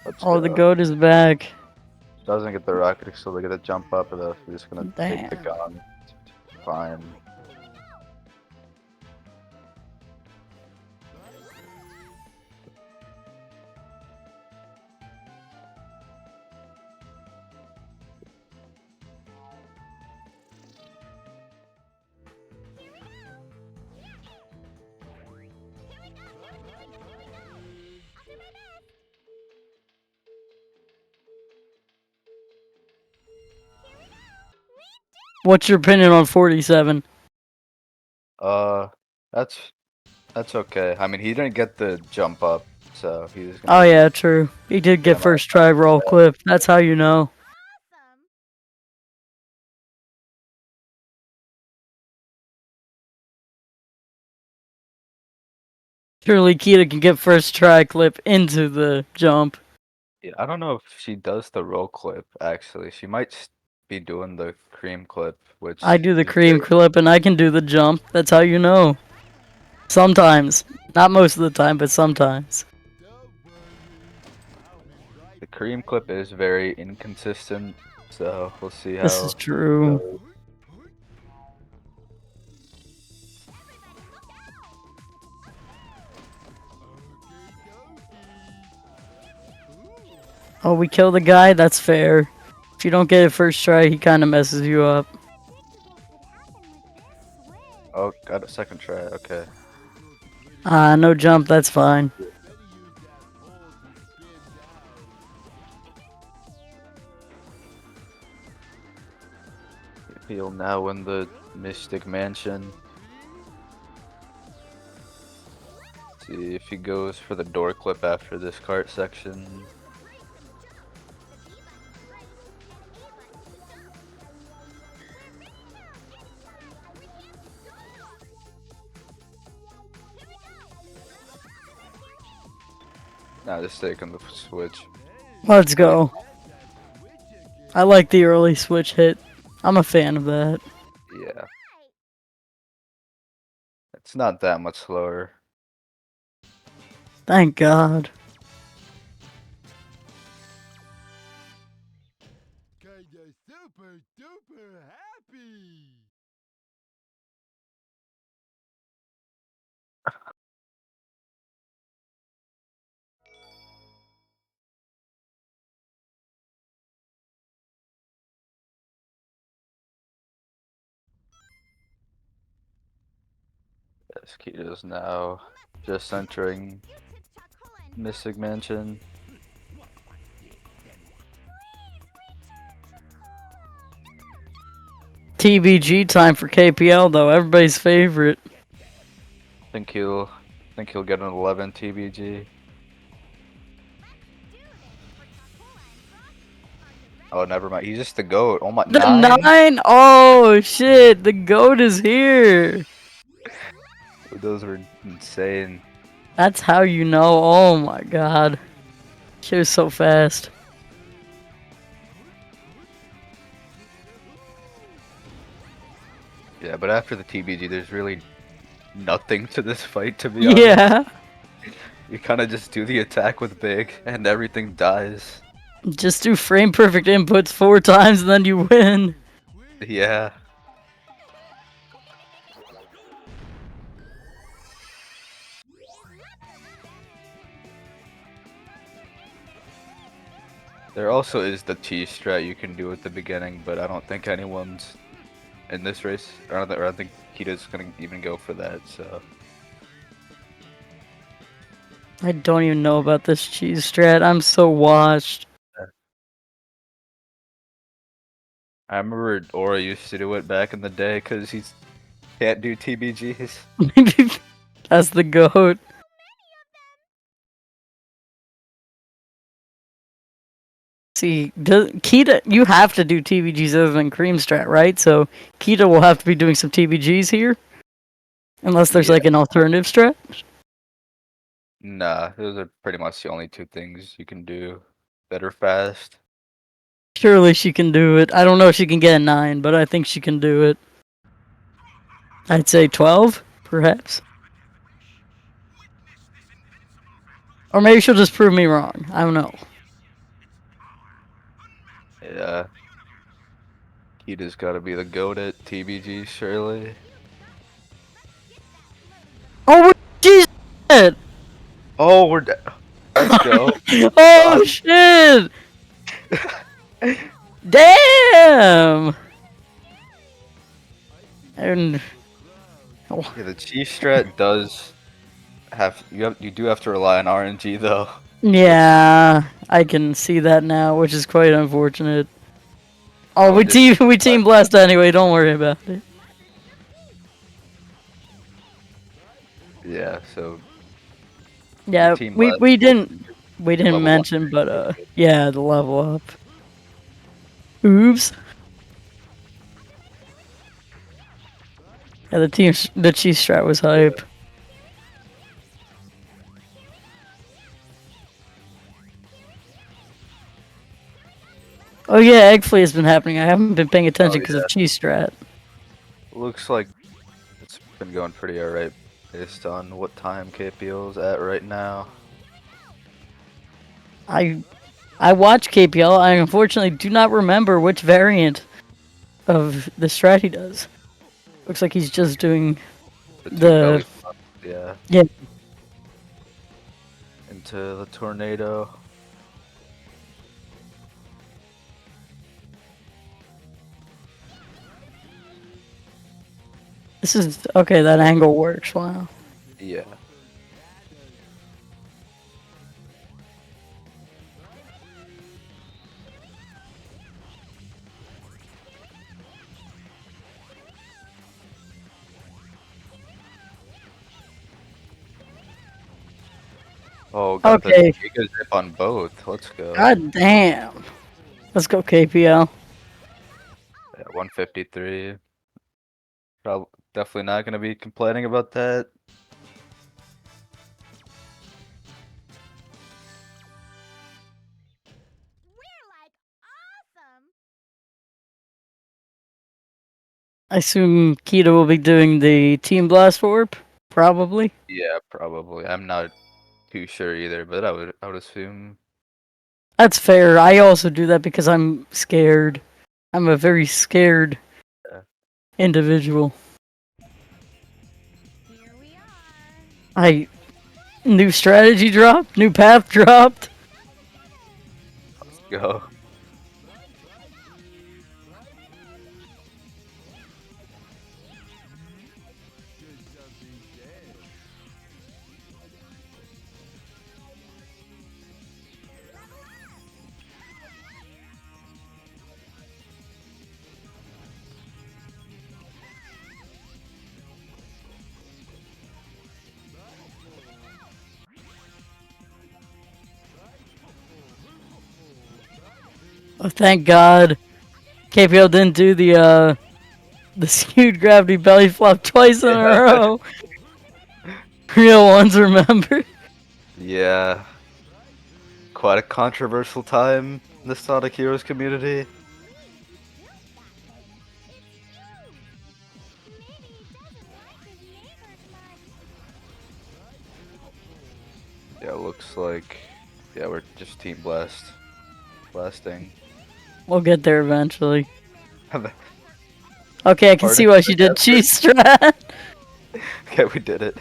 Let's Oh, the go. goat is back. Doesn't get the rocket, so they get a jump up, and they're just gonna take the Damn. gun. Fine. What's your opinion on 47? That's okay. I mean, he didn't get the jump up, so he's. Oh yeah, true. He did get first try roll clip. That's how you know. Awesome. Surely Kita can get first try clip into the jump. Yeah, I don't know if she does the roll clip. Actually, she might be doing the cream clip, which I do the is cream great. clip and I can do the jump. That's how you know. Sometimes. Not most of the time, but sometimes. Cream Clip is very inconsistent, so we'll see how. This is true. it goes. Oh, we kill the guy? That's fair. If you don't get it first try, he kind of messes you up. Oh, got a second try. Okay. No jump, that's fine. He'll now win the Mystic Mansion. See if he goes for the door clip after this cart section. Now just taking the switch. Let's go. I like the early switch hit. I'm a fan of that. Yeah. It's not that much slower. Thank God. Kinda super duper happy. Yes, Keto's now just entering Mystic Mansion. TBG time for KPL though, everybody's favorite. Think he'll get an 11 TBG. Oh, never mind. He's just the GOAT. Oh my, The 9? 9? Oh shit, the GOAT is here. Those were insane. That's how you know. Oh my God. She was so fast. Yeah, but after the TBG, there's really nothing to this fight, to be honest. Yeah. You kind of just do the attack with big, and everything dies. Just do frame perfect inputs 4 times and then you win. Yeah. There also is the T strat you can do at the beginning, but I don't think anyone's in this race. I don't think Kita's gonna even go for that. So I don't even know about this cheese strat. I'm so washed. I remember Aura used to do it back in the day because he can't do TBGs. That's the GOAT. See, Kita, you have to do TBGs other than Cream Strat, right? So Kita will have to be doing some TBGs here, unless there's Yeah. like an alternative strat. Nah, those are pretty much the only two things you can do that are fast. Surely she can do it. I don't know if she can get a 9, but I think she can do it. I'd say 12, perhaps. Or maybe she'll just prove me wrong. I don't know. Yeah. Kita's got to be the GOAT at TBG, surely. Oh, jeez! Oh, we're dead. Let's go. Oh shit! Damn! And Yeah, the Chief strat does you do have to rely on RNG though. yeah, I can see that now, which is quite unfortunate. Oh, Oh, we team blessed anyway. Don't worry about it. Yeah, so Yeah, team we left, we well, didn't we can didn't level mention, up. but yeah, the level up. Oops. Yeah, the cheese strat was hype. Oh yeah, egg flea has been happening. I haven't been paying attention because of cheese strat. Looks like it's been going pretty alright based on what time KPL's at right now. I I watch KPL. I unfortunately do not remember which variant of the strat he does. Looks like he's just doing The two belly the flops, yeah. yeah. Into the tornado. This is okay. That angle works. Wow. Yeah. Oh, got Okay. the Giga Zip on both. Let's go. God damn. Let's go KPL. Yeah, 153. Probably definitely not gonna be complaining about that. We're like awesome. I assume Keto will be doing the Team Blast Orb, probably. Yeah, probably. I'm not too sure either, but I would assume. That's fair. I also do that because I'm scared. I'm a very scared Yeah. individual. Here we are. I new strategy dropped, new path dropped. Let's go. Oh, thank God, KPL didn't do the skewed gravity belly flop twice in a Yeah. row. Real ones, remember? Yeah. Quite a controversial time in the Sonic Heroes community. Yeah, looks like we're just team blasting. We'll get there eventually. Okay, I can see why she did cheese strat. Okay, we did it.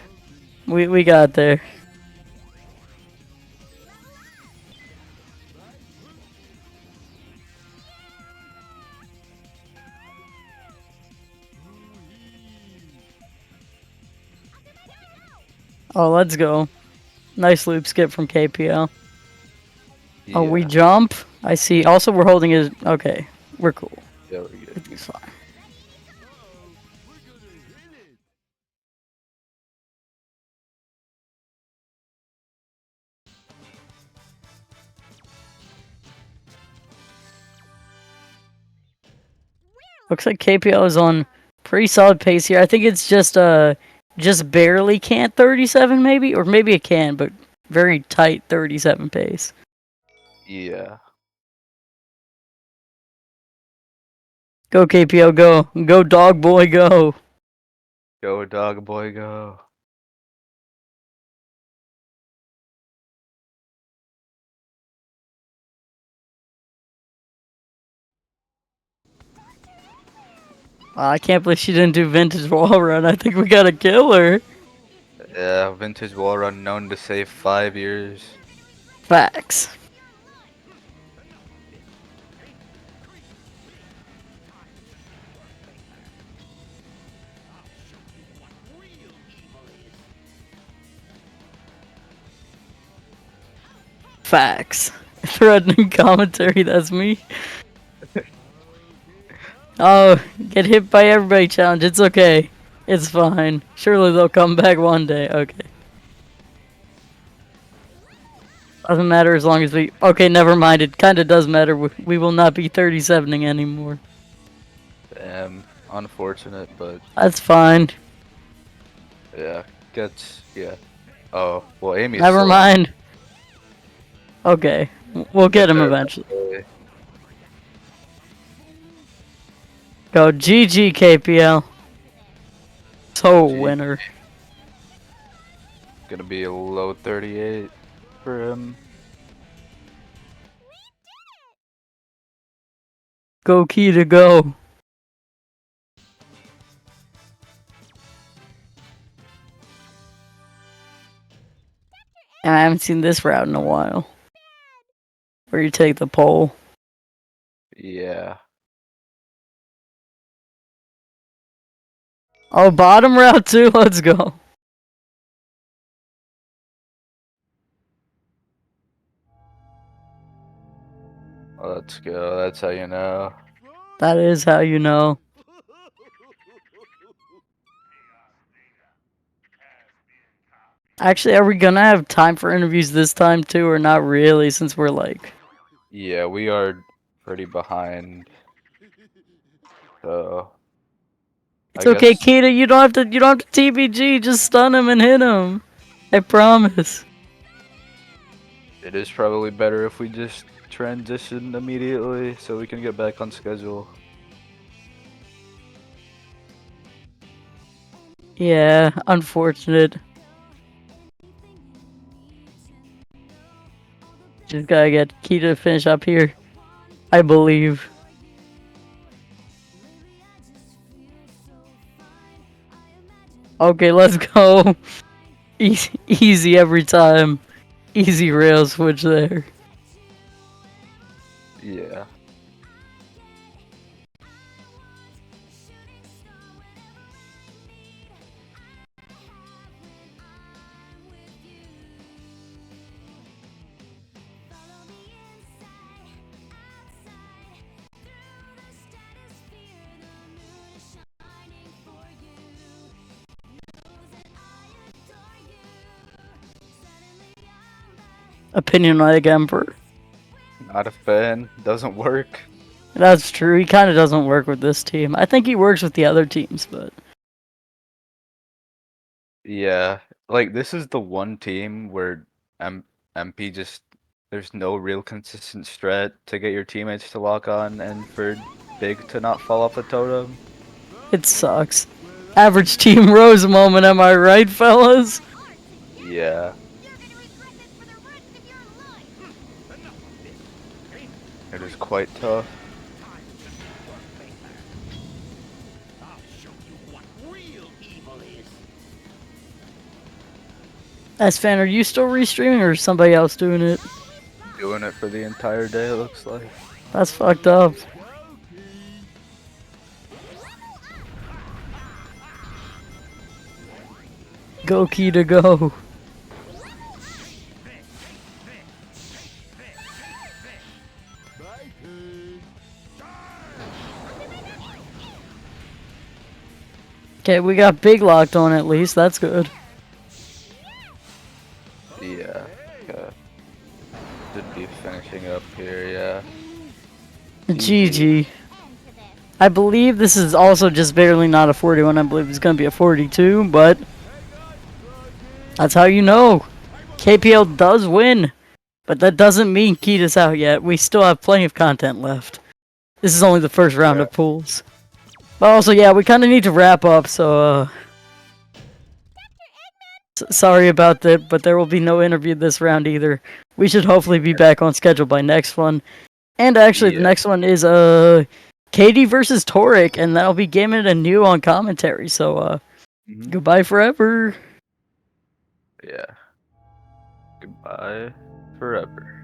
We got there. Oh, let's go. Nice loop skip from KPL. Yeah. Oh, we jump. I see. Also, we're holding his. Okay, we're cool. Yeah, we're good. It's fine. We're gonna hit it. Looks like KPL is on pretty solid pace here. I think it's just barely can't 37 maybe, or maybe it can, but very tight 37 pace. Yeah. Go KPL, go dog boy, go. Go dog boy go. I can't believe she didn't do vintage wall run. I think we got to kill her. Yeah, vintage wall run known to save 5 years. Facts. Facts. Threatening commentary, that's me. Oh, get hit by everybody challenge. It's okay. It's fine. Surely they'll come back one day. Okay. Doesn't matter as long as we... Okay, never mind. It kind of does matter. We will not be 37ing anymore. Damn, unfortunate, but That's fine. yeah, yeah. Oh, well, Amy's Never still mind. Okay. We'll get him there eventually. eventually. Go GG KPL. So GG. winner. Gonna be a low 38 for him. Go Kita, go. And I haven't seen this route in a while. Where you take the pole. Yeah. Oh, bottom route too. Let's go. Let's go. That's how you know. That is how you know. Actually, are we gonna have time for interviews this time too, or not really? Since we're like, Yeah, we are pretty behind. So it's I okay, guess Kita. You don't have to. You don't have to TBG. Just stun him and hit him. I promise. it is probably better if we just transition immediately so we can get back on schedule. Yeah, unfortunate. Just gotta get Kita to finish up here. I believe. Okay, let's go. Easy every time. Easy rail switch there. Yeah. Opinion like Emperor. Not a fan. Doesn't work. That's true. He kind of doesn't work with this team. I think he works with the other teams, but Yeah. Like this is the one team where MP just there's no real consistent strat to get your teammates to lock on and for Big to not fall off the totem. it sucks. Average team Rose moment, am I right, fellas? Yeah. It is quite tough. S-Fan, are you still restreaming or is somebody else doing it? Doing it for the entire day, it looks like. That's fucked up. Go Kita, go. Okay, we got Big locked on at least. That's good. Yeah. Okay. Should be finishing up here, yeah. GG. I believe this is also just barely not a 41. I believe it's going to be a 42, but that's how you know. KPL does win, but that doesn't mean Kita's out yet. We still have plenty of content left. This is only the first round of pools. But also, yeah, we kind of need to wrap up, so sorry about that, but there will be no interview this round either. We should hopefully be back on schedule by next one. And actually, the next one is Katie versus Toric, and that'll be Gaming and New on commentary. So goodbye forever. Yeah. Goodbye forever.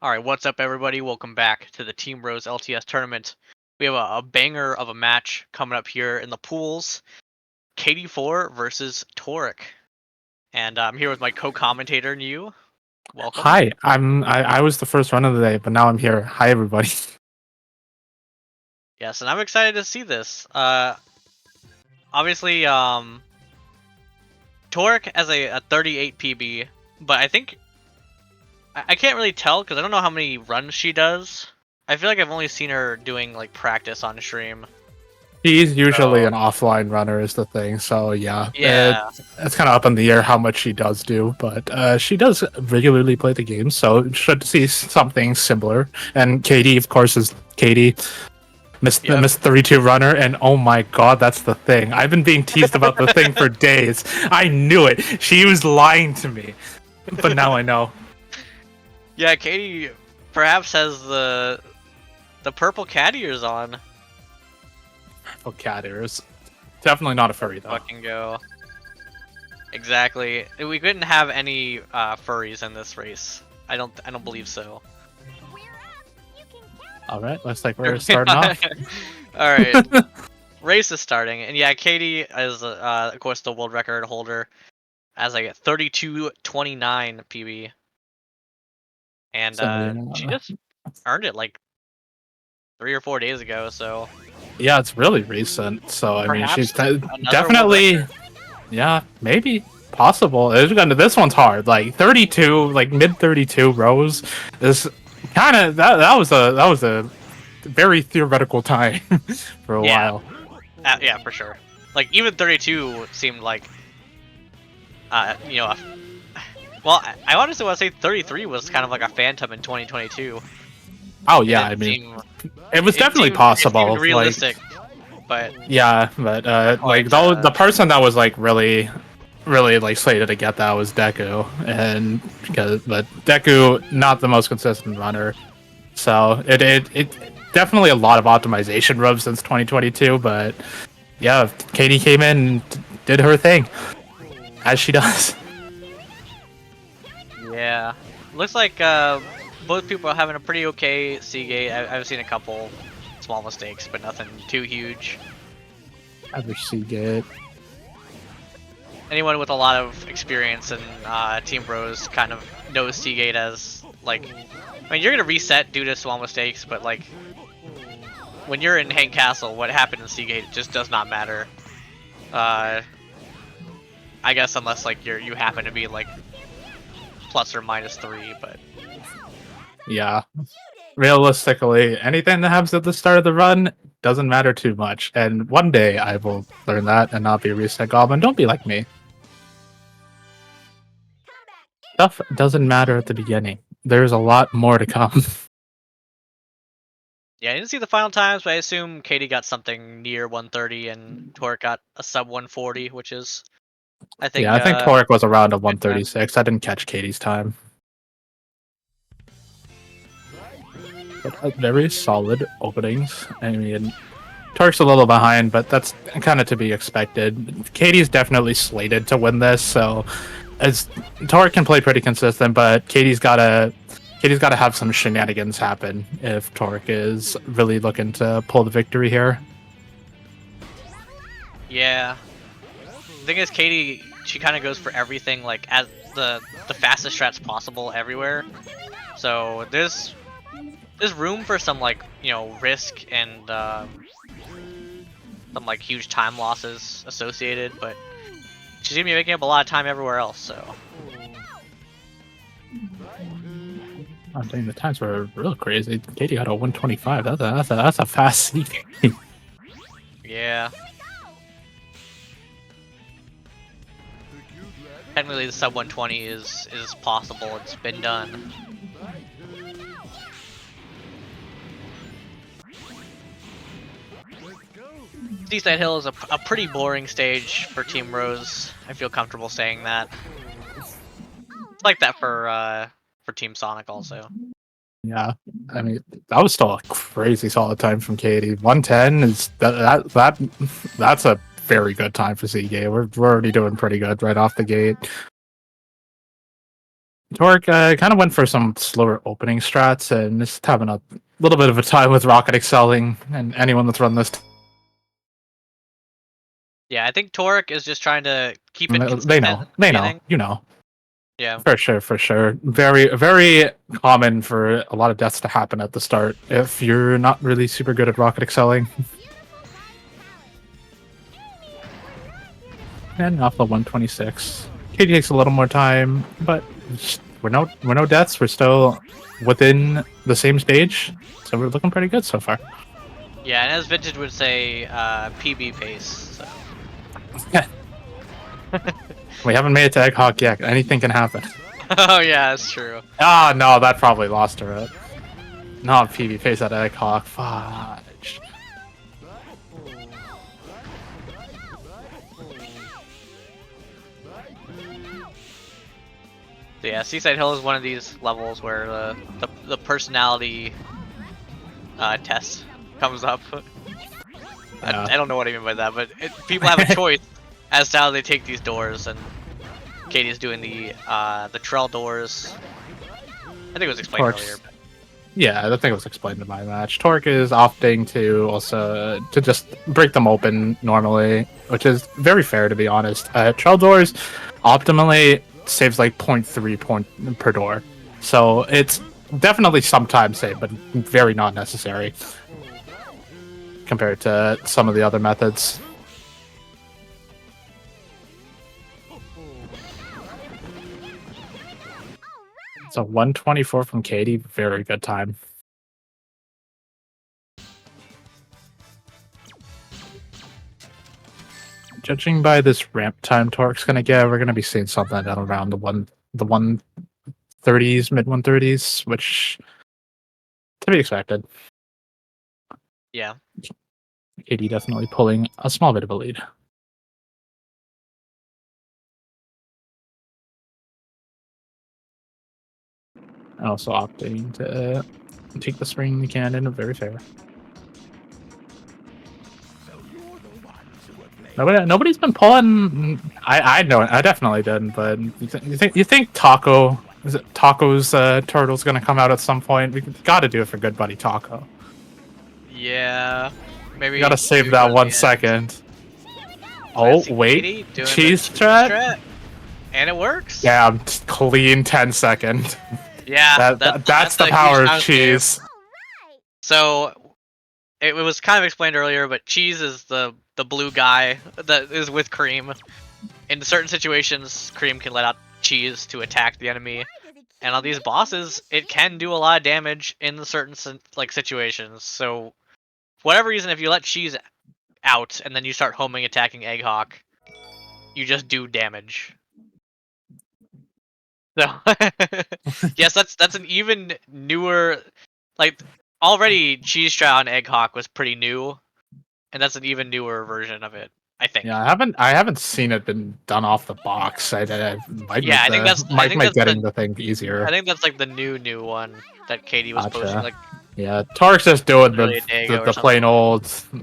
All right, what's up, everybody? Welcome back to the Team Rose LTS tournament. We have a banger of a match coming up here in the pools. KD4 versus Toric. And I'm here with my co-commentator, New. Welcome. Hi, I was the first run of the day, but now I'm here. Hi, everybody. Yes, and I'm excited to see this. Obviously, Toric has a 38 PB, but I think I can't really tell because I don't know how many runs she does. I feel like I've only seen her doing like practice on stream. She's usually So- an offline runner, is the thing. So yeah, Yeah. it's kind of up in the air how much she does do, but she does regularly play the game, so should see something similar. And Katie, of course, is Katie. Miss Yep. Miss 32 runner, and oh my god, that's the thing. I've been being teased about the thing for days. I knew it. She was lying to me, but now I know. Yeah, Katie perhaps has the purple cat ears on. Oh, cat ears. Definitely not a furry though. Fucking go. Exactly. We couldn't have any furries in this race. I don't believe so. All right, looks like we're starting off. All right. Race is starting, and yeah, Katie is of course the world record holder, as I get 32.29 PB, and So, she just earned it like 3 or 4 days ago. So yeah, it's really recent. So I mean, Perhaps she's another world definitely, yeah, maybe possible. This one's hard. Like 32, like mid 32 rows is kind of that was a very theoretical time for a Yeah. while. Yeah, for sure. Like even 32 seemed like, you know, well, I honestly want to say 33 was kind of like a phantom in 2022. Oh yeah, It I mean, seemed- it was definitely it possible. seemed Like, realistic, but yeah, but like Quite, the person that was like really like slated to get that was Deku, and but Deku not the most consistent runner, so it definitely a lot of optimization rubs since 2022. But yeah, Katie came in and did her thing as she does. yeah, looks like both people are having a pretty okay Seagate. I've seen a couple small mistakes, but nothing too huge. Average Seagate. Anyone with a lot of experience in Team Bros kind of knows Seagate as like, I mean, you're gonna reset due to small mistakes, but like when you're in Hang Castle, what happened in Seagate just does not matter. I guess unless like you happen to be like plus or minus 3, but Yeah, realistically, anything that happens at the start of the run doesn't matter too much. And one day I will learn that and not be a reset goblin. Don't be like me. Stuff doesn't matter at the beginning. There's a lot more to come. yeah, I didn't see the final times, but I assume Katie got something near 130 and Toric got a sub 140, which is, I think. Yeah, I think Toric was around a good time. 136. I didn't catch Katie's time. But very solid openings. I mean, Toric's a little behind, but that's kind of to be expected. Katie's definitely slated to win this, so as Toric can play pretty consistent, but Katie's gotta have some shenanigans happen if Toric is really looking to pull the victory here. Yeah. The thing is, Katie, she kind of goes for everything, like as the fastest strats possible everywhere. So there's room for some like, you know, risk and some like huge time losses associated, but she's gonna be making up a lot of time everywhere else. So I think the times were real crazy. Katie got a 125. That's a fast seat. yeah. Technically, the sub 120 is possible. It's been done. Seaside Hill is a pretty boring stage for Team Rose. I feel comfortable saying that. It's like that for Team Sonic also. Yeah, I mean that was still a crazy solid time from Katie. 110 is that's a very good time for Seagate. We're already doing pretty good right off the gate. Torque kind of went for some slower opening strats and just having a little bit of a time with Rocket excelling and anyone that's run this. Yeah, I think Torque is just trying to keep it consistent. They at know. the They know. beginning. You know. Yeah. For sure, for sure. Very, very common for a lot of deaths to happen at the start if you're not really super good at rocket excelling. And off the 126. Katie takes a little more time, but we're no deaths. We're still within the same stage, so we're looking pretty good so far. Yeah, and as Vintage would say, PB pace. So. We haven't made it to Egg Hawk yet. Anything can happen. Oh yeah, that's true. Ah, no, that probably lost her it. Not PB face at Egg Hawk. Fudge. So yeah, Seaside Hill is one of these levels where the personality test comes up. Yeah. I don't know what I mean by that, but people have a choice as to how they take these doors, and Katie's doing the trail doors. I think it was explained Torque's- earlier. But... Yeah, I think it was explained in my match. Torque is opting to also to just break them open normally, which is very fair to be honest. Trail doors optimally saves like 0.3 point per door, so it's definitely sometimes saved, but very not necessary compared to some of the other methods. So 124 from Katie, very good time. Judging by this ramp time Torque's gonna get, we're gonna be seeing something at around the 130s, mid 130s, which to be expected. Yeah. Katie definitely pulling a small bit of a lead. And also opting to take the spring cannon, very fair. Nobody's been pulling. I know I definitely didn't, but you think Taco is it Taco's turtle's gonna come out at some point? We gotta do it for good buddy Taco. Yeah. Maybe. You gotta save do that it 1 at the end. second. I Oh see wait, Katie doing the cheese strat. and it works. Yeah, clean 10-second. Yeah. That's the a huge power of time save. cheese. So it was kind of explained earlier, but Cheese is the blue guy that is with Cream. In certain situations, Cream can let out Cheese to attack the enemy, and on these bosses, it can do a lot of damage in certain situations. So, for whatever reason, if you let Cheese out and then you start homing attacking Egghawk, you just do damage. So, yes, that's an even newer, like already Cheese Strat on Egghawk was pretty new, and that's an even newer version of it, I think. Yeah, I haven't seen it been done off the box. I might Yeah, I think that's getting the thing easier. I think that's like the new one that Katie was Gotcha. posting. Like, Yeah, Torque's just doing literally a day ago or the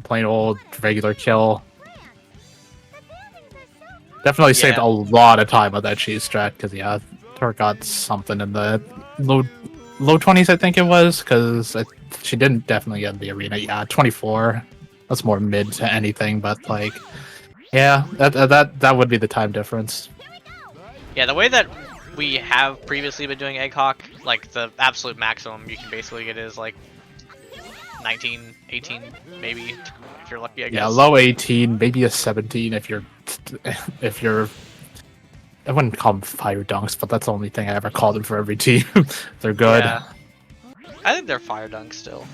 plain old regular kill. Definitely saved Yeah. a lot of time with that cheese strat because yeah, Torque got something in the low 20s I think it was because she didn't definitely get the arena. Yeah, 24. That's more mid to anything, but like, yeah, that would be the time difference. yeah, the way that we have previously been doing Egghawk, like the absolute maximum you can basically get is like 19, 18, maybe if you're lucky. I guess. Yeah, low 18, maybe a 17 if you're I wouldn't call them fire dunks, but that's the only thing I ever called them for every team. They're good. Yeah. I think they're fire dunks still.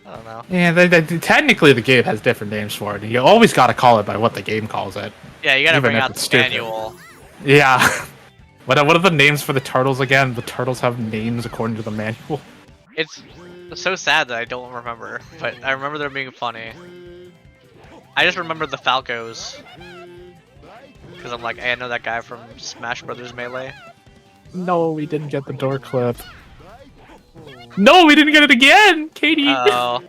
I don't know. Yeah, technically the game has different names for it. You always got to call it by what the game calls it. Yeah, you gotta Even bring if out it's the stupid. manual. Yeah. What are the names for the turtles again? The turtles have names according to the manual. It's so sad that I don't remember, but I remember them being funny. I just remember the Falcos. Because I'm like, hey, I know that guy from Smash Brothers Melee. No, we didn't get the door clip. No, we didn't get it again, Katie. Oh.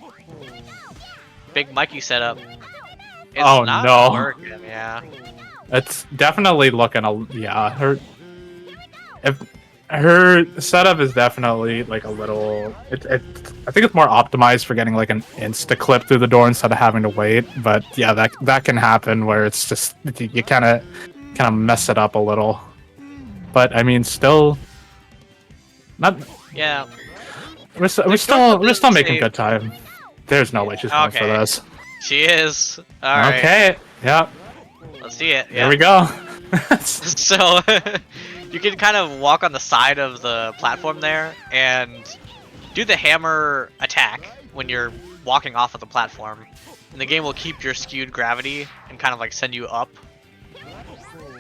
Big Mikey setup. It's Oh, not no. working, yeah. It's definitely looking yeah. Her setup is definitely like a little. I think it's more optimized for getting like an insta clip through the door instead of having to wait. But yeah, that can happen where it's just you kind of mess it up a little. But I mean, still, not. Yeah. We're The still doesn't making say- good time. There's no way she's going for Okay. this. She is. Alright. Okay. Yeah. Let's see it. There Yeah. we go. So you can kind of walk on the side of the platform there and do the hammer attack when you're walking off of the platform. And the game will keep your skewed gravity and kind of like send you up.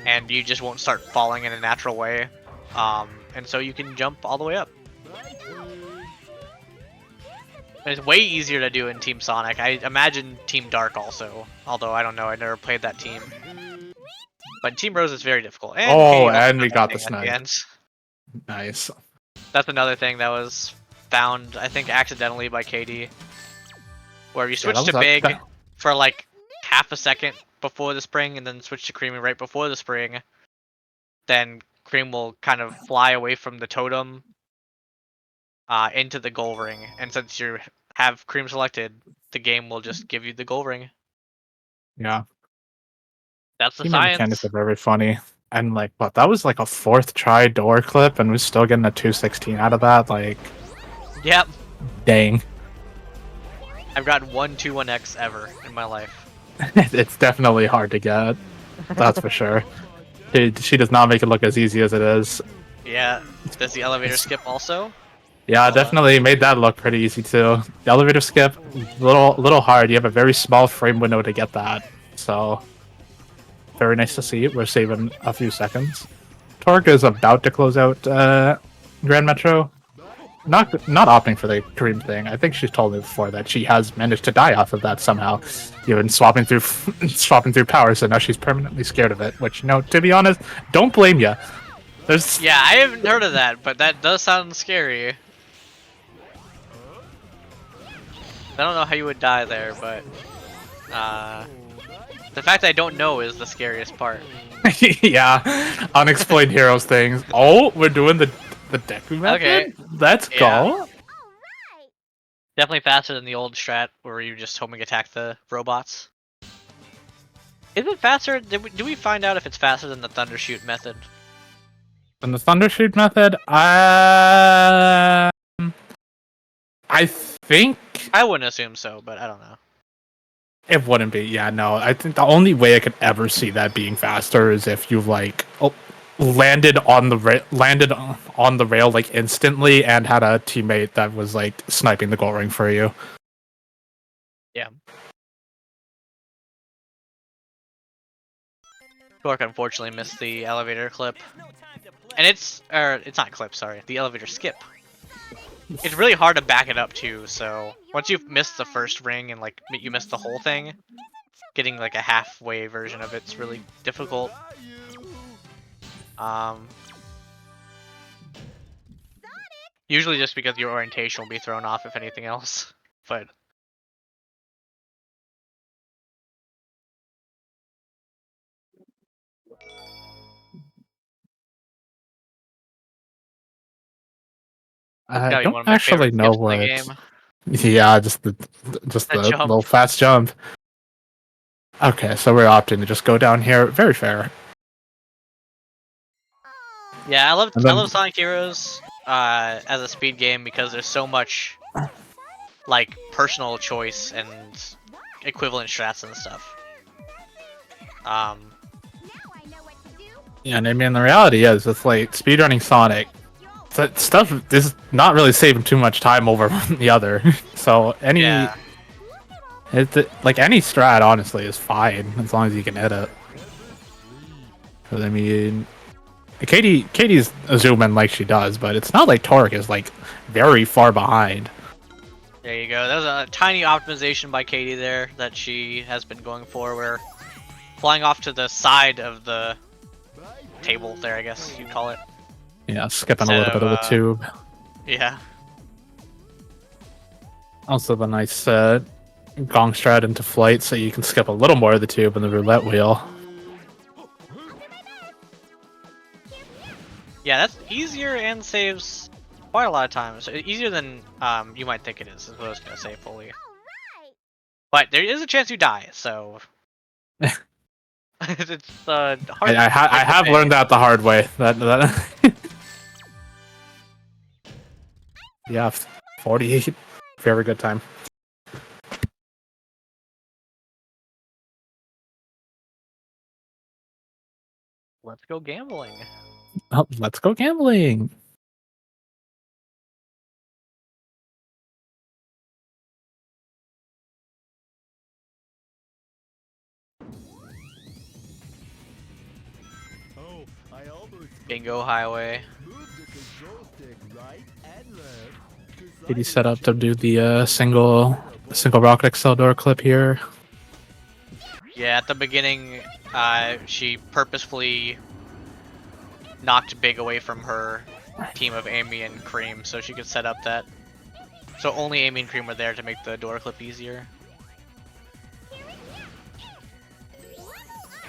And you just won't start falling in a natural way. And so you can jump all the way up. It's way easier to do in Team Sonic. I imagine Team Dark also. Although I don't know, I never played that team. But Team Rose is very difficult. And Oh, Katie and also we got the at snipe. end. Nice. That's another thing that was found, I think, accidentally by Katie. Where you switch that to was Big that- for like half a second before the spring and then switch to Creamy right before the spring. Then Cream will kind of fly away from the totem into the goal ring. And since you have Cream selected, the game will just give you the goal ring. Yeah. That's the Teammate science. mechanics are very funny. And like, but that was like a 4th try door clip, and we're still getting a 216 out of that. Like, Yep. dang. I've gotten 1-2-1x ever in my life. It's definitely hard to get. That's for sure. She does not make it look as easy as it is. Yeah. Does the elevator skip also? Yeah, definitely made that look pretty easy too. The elevator skip, little hard. You have a very small frame window to get that. So, very nice to see. We're saving a few seconds. Torque is about to close out Grand Metro. Not opting for the Kareem thing. I think she's told me before that she has managed to die off of that somehow, even swapping through power. So now she's permanently scared of it. Which, to be honest, don't blame you. There's Yeah, I haven't heard of that, but that does sound scary. I don't know how you would die there, but the fact that I don't know is the scariest part. yeah, unexplained heroes things. Oh, we're doing the Deku method. Okay. Let's go. Definitely faster than the old strat where you just homing attack the robots. Is it faster? Do we find out if it's faster than the Thundershoot method? And the Thundershoot method, I think I wouldn't assume so, but I don't know. it wouldn't be. Yeah, no. I think the only way I could ever see that being faster is if you like landed on the rail like instantly and had a teammate that was like sniping the goal ring for you. Yeah. Torque unfortunately missed the elevator clip. And it's not clip, sorry, the elevator skip. It's really hard to back it up too, so once you've missed the first ring and like you missed the whole thing, getting like a halfway version of it's really difficult. Usually just because your orientation will be thrown off if anything else. But I gotta be one don't of my favorite actually know skips in what. the game. Yeah, just the jump. little fast jump. Okay, so we're opting to just go down here. Very fair. Yeah, I love And then- Sonic Heroes as a speed game because there's so much like personal choice and equivalent strats and stuff. Yeah, and I mean the reality is it's like speedrunning Sonic. That stuff is not really saving too much time over the other. So any Yeah. like any strat honestly is fine as long as you can hit it. Because I mean, Katie's zooming like she does, but it's not like Torque is like very far behind. There you go. That was a tiny optimization by Katie there that she has been going for. Where flying off to the side of the table there, I guess you'd call it. Yeah, skipping a Instead little bit of the tube. Yeah. Also the nice gong strat into flight so you can skip a little more of the tube in the roulette wheel. Yeah, that's easier and saves quite a lot of time. So easier than you might think it is what I was gonna say fully. But there is a chance you die, so it's hard. I have learned that the hard way. That yeah, 48. Very good time. Let's go gambling. Oh, let's go gambling. Oh, I almost Bingo highway. move the control stick right and left. to Did he side set up to and do the single rocket excel door clip here? Yeah, at the beginning, she purposefully knocked Big away from her team of Amy and Cream, so she could set up that. So only Amy and Cream were there to make the door clip easier.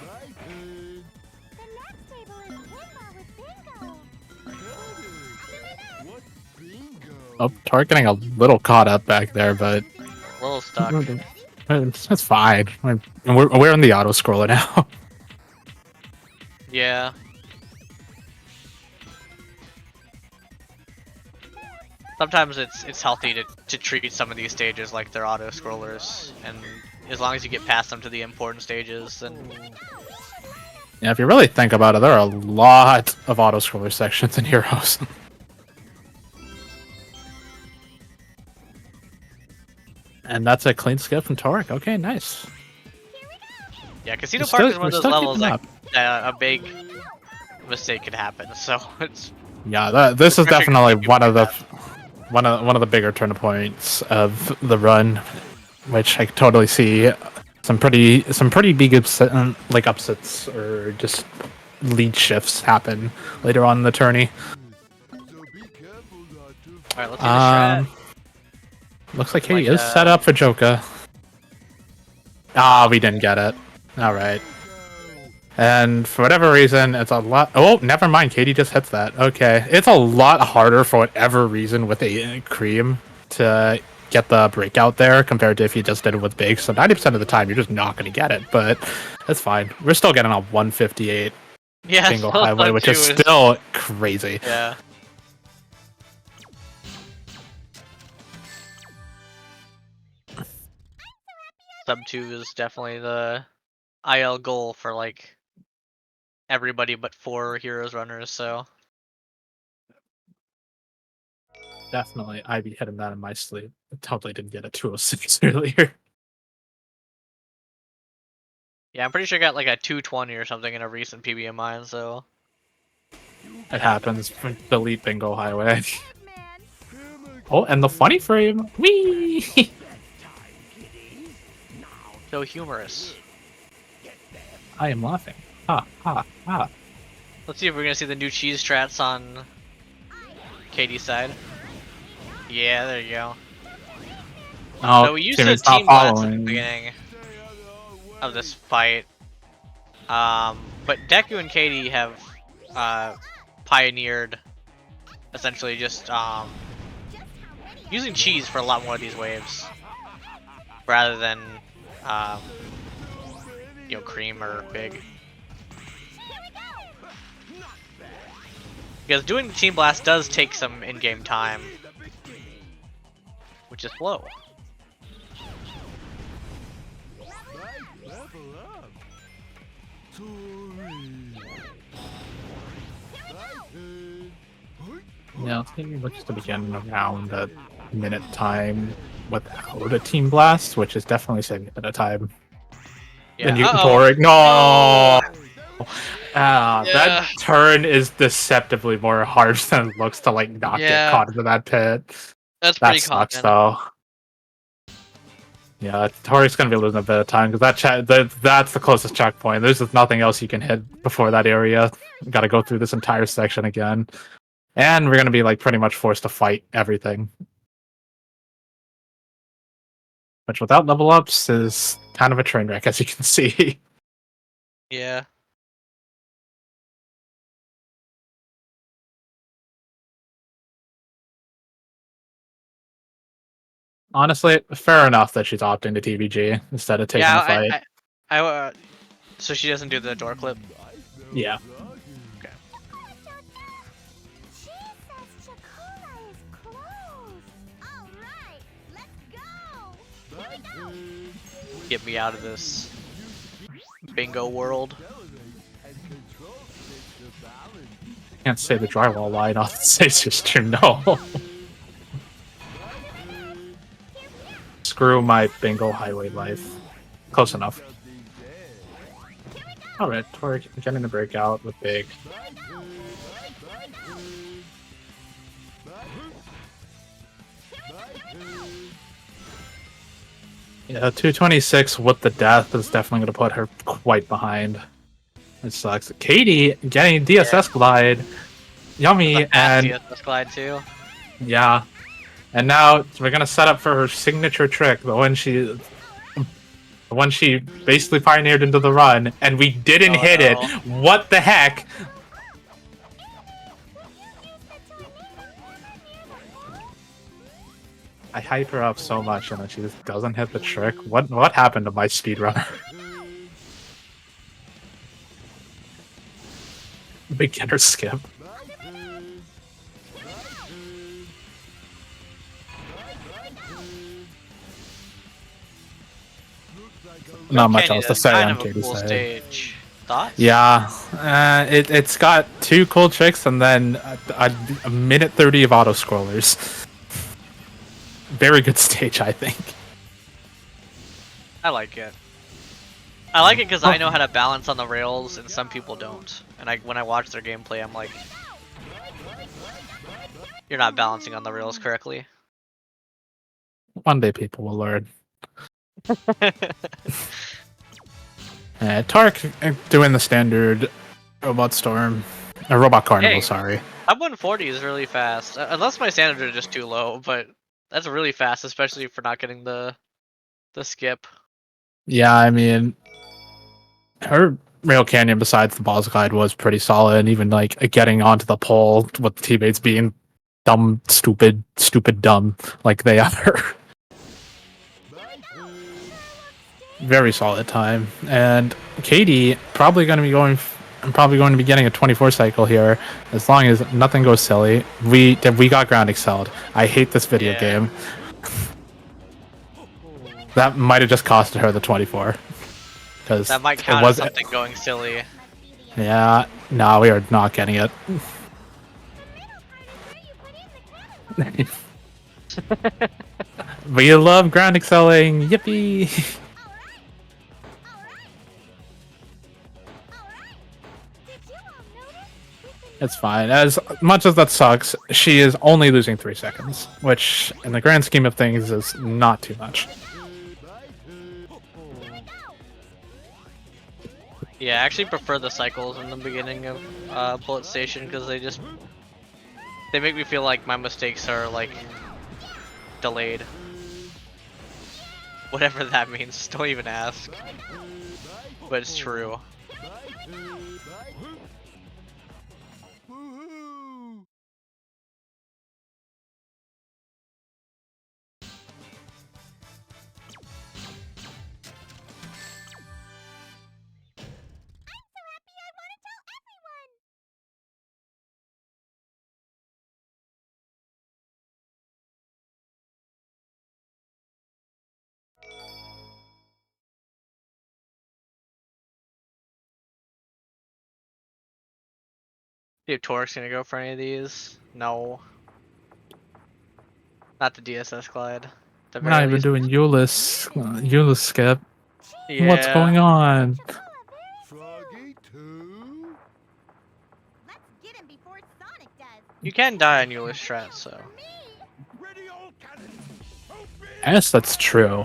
right hand. What bingo? Oh, Tark getting a little caught up back there, but A little stuck. that's fine. We're in the auto scroller now. Yeah. Sometimes it's healthy to treat some of these stages like they're auto scrollers, and as long as you get past them to the important stages, then Yeah, if you really think about it, there are a lot of auto scroller sections in Heroes. And that's a clean skip from Torek. Okay, nice. yeah, Casino We're Park still- is one we're of those still levels keeping that a big mistake could happen. So it's Yeah, this is Pressure can definitely keep you one of the back. one of the bigger turn points of the run, which I totally see some pretty big upsets or just lead shifts happen later on in the tourney. So be careful not to alright. Let's see the strat. Looks like Like, he is set up for Joka. We didn't get it. All right. And for whatever reason, it's a lot. Oh, never mind. Katie just hits that. Okay. It's a lot harder for whatever reason with a Cream to get the breakout there compared to if you just did it with Big. So 90% of the time, you're just not going to get it. But that's fine. We're still getting a 158 Yeah, single still highway, sub which two is still crazy. Yeah. Sub 2 is definitely the IL goal for like everybody but 4 Heroes runners, so Definitely. I'd be hitting that in my sleep. I totally didn't get a 206 earlier. yeah, I'm pretty sure I got like a 220 or something in a recent PB of mine, so It happens. Delete bingo highway. Oh, and the funny frame. Whee! so humorous. I am laughing. Ha ha ha. Let's see if we're gonna see the new cheese strats on Katie's side. Yeah, there you go. Oh, So we used to Timmy's not team blast at the following. beginning of this fight, but Deku and Katie have pioneered essentially just using cheese for a lot more of these waves rather than Cream or Big. Because doing the team blast does take some in-game time, which is slow. level up. Sorry. Right hand. Yeah, I think it looks to begin around a minute time without a team blast, which is definitely saving a bit of time. Yeah. And you Uh-oh. Torek. No! Yeah. That turn is deceptively more harsh than it looks to like not get Yeah. caught into that pit. That's That pretty sucks common. though. Yeah, Torek's gonna be losing a bit of time because that's the closest checkpoint. There's just nothing else you can hit before that area. Got to go through this entire section again, and we're gonna be like pretty much forced to fight everything, which without level ups is kind of a train wreck, as you can see. Yeah. Honestly, fair enough that she's opting to TBG instead of taking Yeah, a fight. so she doesn't do the door clip. Yeah. Okay. She says Chikora is closed. All right, let's go. Get me out of this bingo world. Can't say the drywall line off the Sacer stream, no. Screw my bingo highway life. Close enough. Alright, Torque getting the breakout with big. Yeah, 226 with the death is definitely going to put her quite behind. It sucks. Katie getting DSS glide. Yummy, and DSS glide too. yeah. And now we're gonna set up for her signature trick, the one she basically pioneered into the run, and we didn't hit it. What the heck? I hype her up so much, and then she just doesn't hit the trick. What happened to my speedrunner? Beginner skip. Not much else to say on Katie's cool side. stage. Thoughts? Yeah, it's got 2 cool tricks and then a minute 30 of auto scrollers. Very good stage, I think. I like it. I like it because I know how to balance on the rails, and some people don't. And when I watch their gameplay, I'm like, you're not balancing on the rails correctly. One day people will learn. Tark doing the standard robot storm, robot carnival. Hey. Sorry. Up 140 is really fast, unless my standards are just too low. But that's really fast, especially for not getting the skip. Yeah, I mean, her rail canyon besides the boss glide was pretty solid, and even like getting onto the pole with the teammates being dumb, stupid, dumb like they are. Very solid time, and Katie probably going to be going. I'm probably going to be getting a 24 cycle here, as long as nothing goes silly. We got ground excelled. I hate this video game. That might have just costed her the 24. Because that might count as something going silly. Yeah, no, we are not getting it. We love ground excelling. Yippee! It's fine. As much as that sucks, she is only losing 3 seconds, which, in the grand scheme of things, is not too much. Yeah, I actually prefer the cycles in the beginning of Bullet Station because they make me feel like my mistakes are like delayed. Whatever that means, don't even ask. But it's true. Do Torque's gonna go for any of these? No. Not the DSS glide. We're not even doing Euless skip. Yeah. What's going on? Froggy too? Let's get him before Sonic does. You can die on Euless strat, so. Ready all cannons. I guess that's true.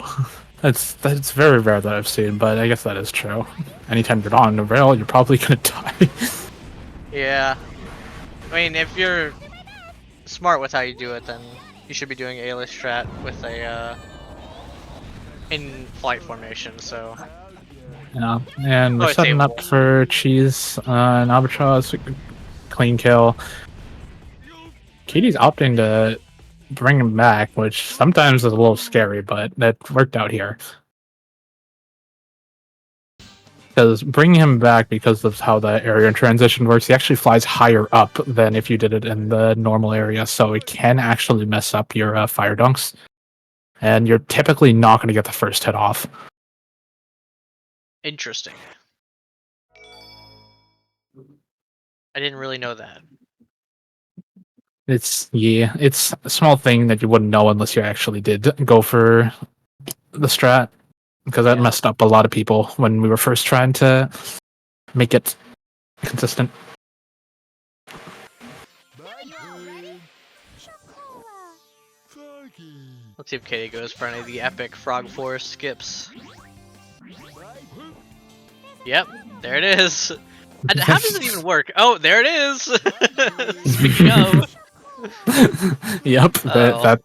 That's very rare that I've seen, but I guess that is true. Anytime you're on the rail, you're probably gonna die. Yeah. I mean, if you're smart with how you do it, then you should be doing A-list strat with a in-flight formation. So. Yeah, and we're it's setting up able. for Cheese and Albatross. Clean kill. Katie's opting to bring him back, which sometimes is a little scary, but that worked out here. Because bringing him back, because of how the area transition works, he actually flies higher up than if you did it in the normal area, so it can actually mess up your fire dunks. And you're typically not going to get the first hit off. Interesting. I didn't really know that. It's a small thing that you wouldn't know unless you actually did go for the strat, because that Yeah. messed up a lot of people when we were first trying to make it consistent. Let's see if Katie goes for any of the epic Frog Forest skips. Yep, there it is. And how does it even work? Oh, there it is. Speaking of. Yep,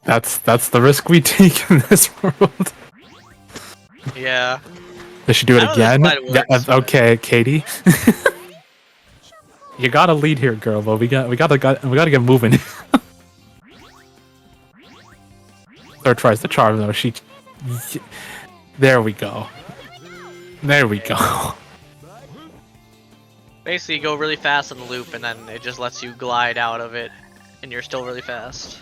that's the risk we take in this world. Yeah. They should do it I don't know if again. this slide Yeah, works, but- okay, Katie. You gotta lead here, girl. But we gotta get moving. Third tries the charm though. There we go. There we go. Basically, you go really fast in the loop, and then it just lets you glide out of it, and you're still really fast.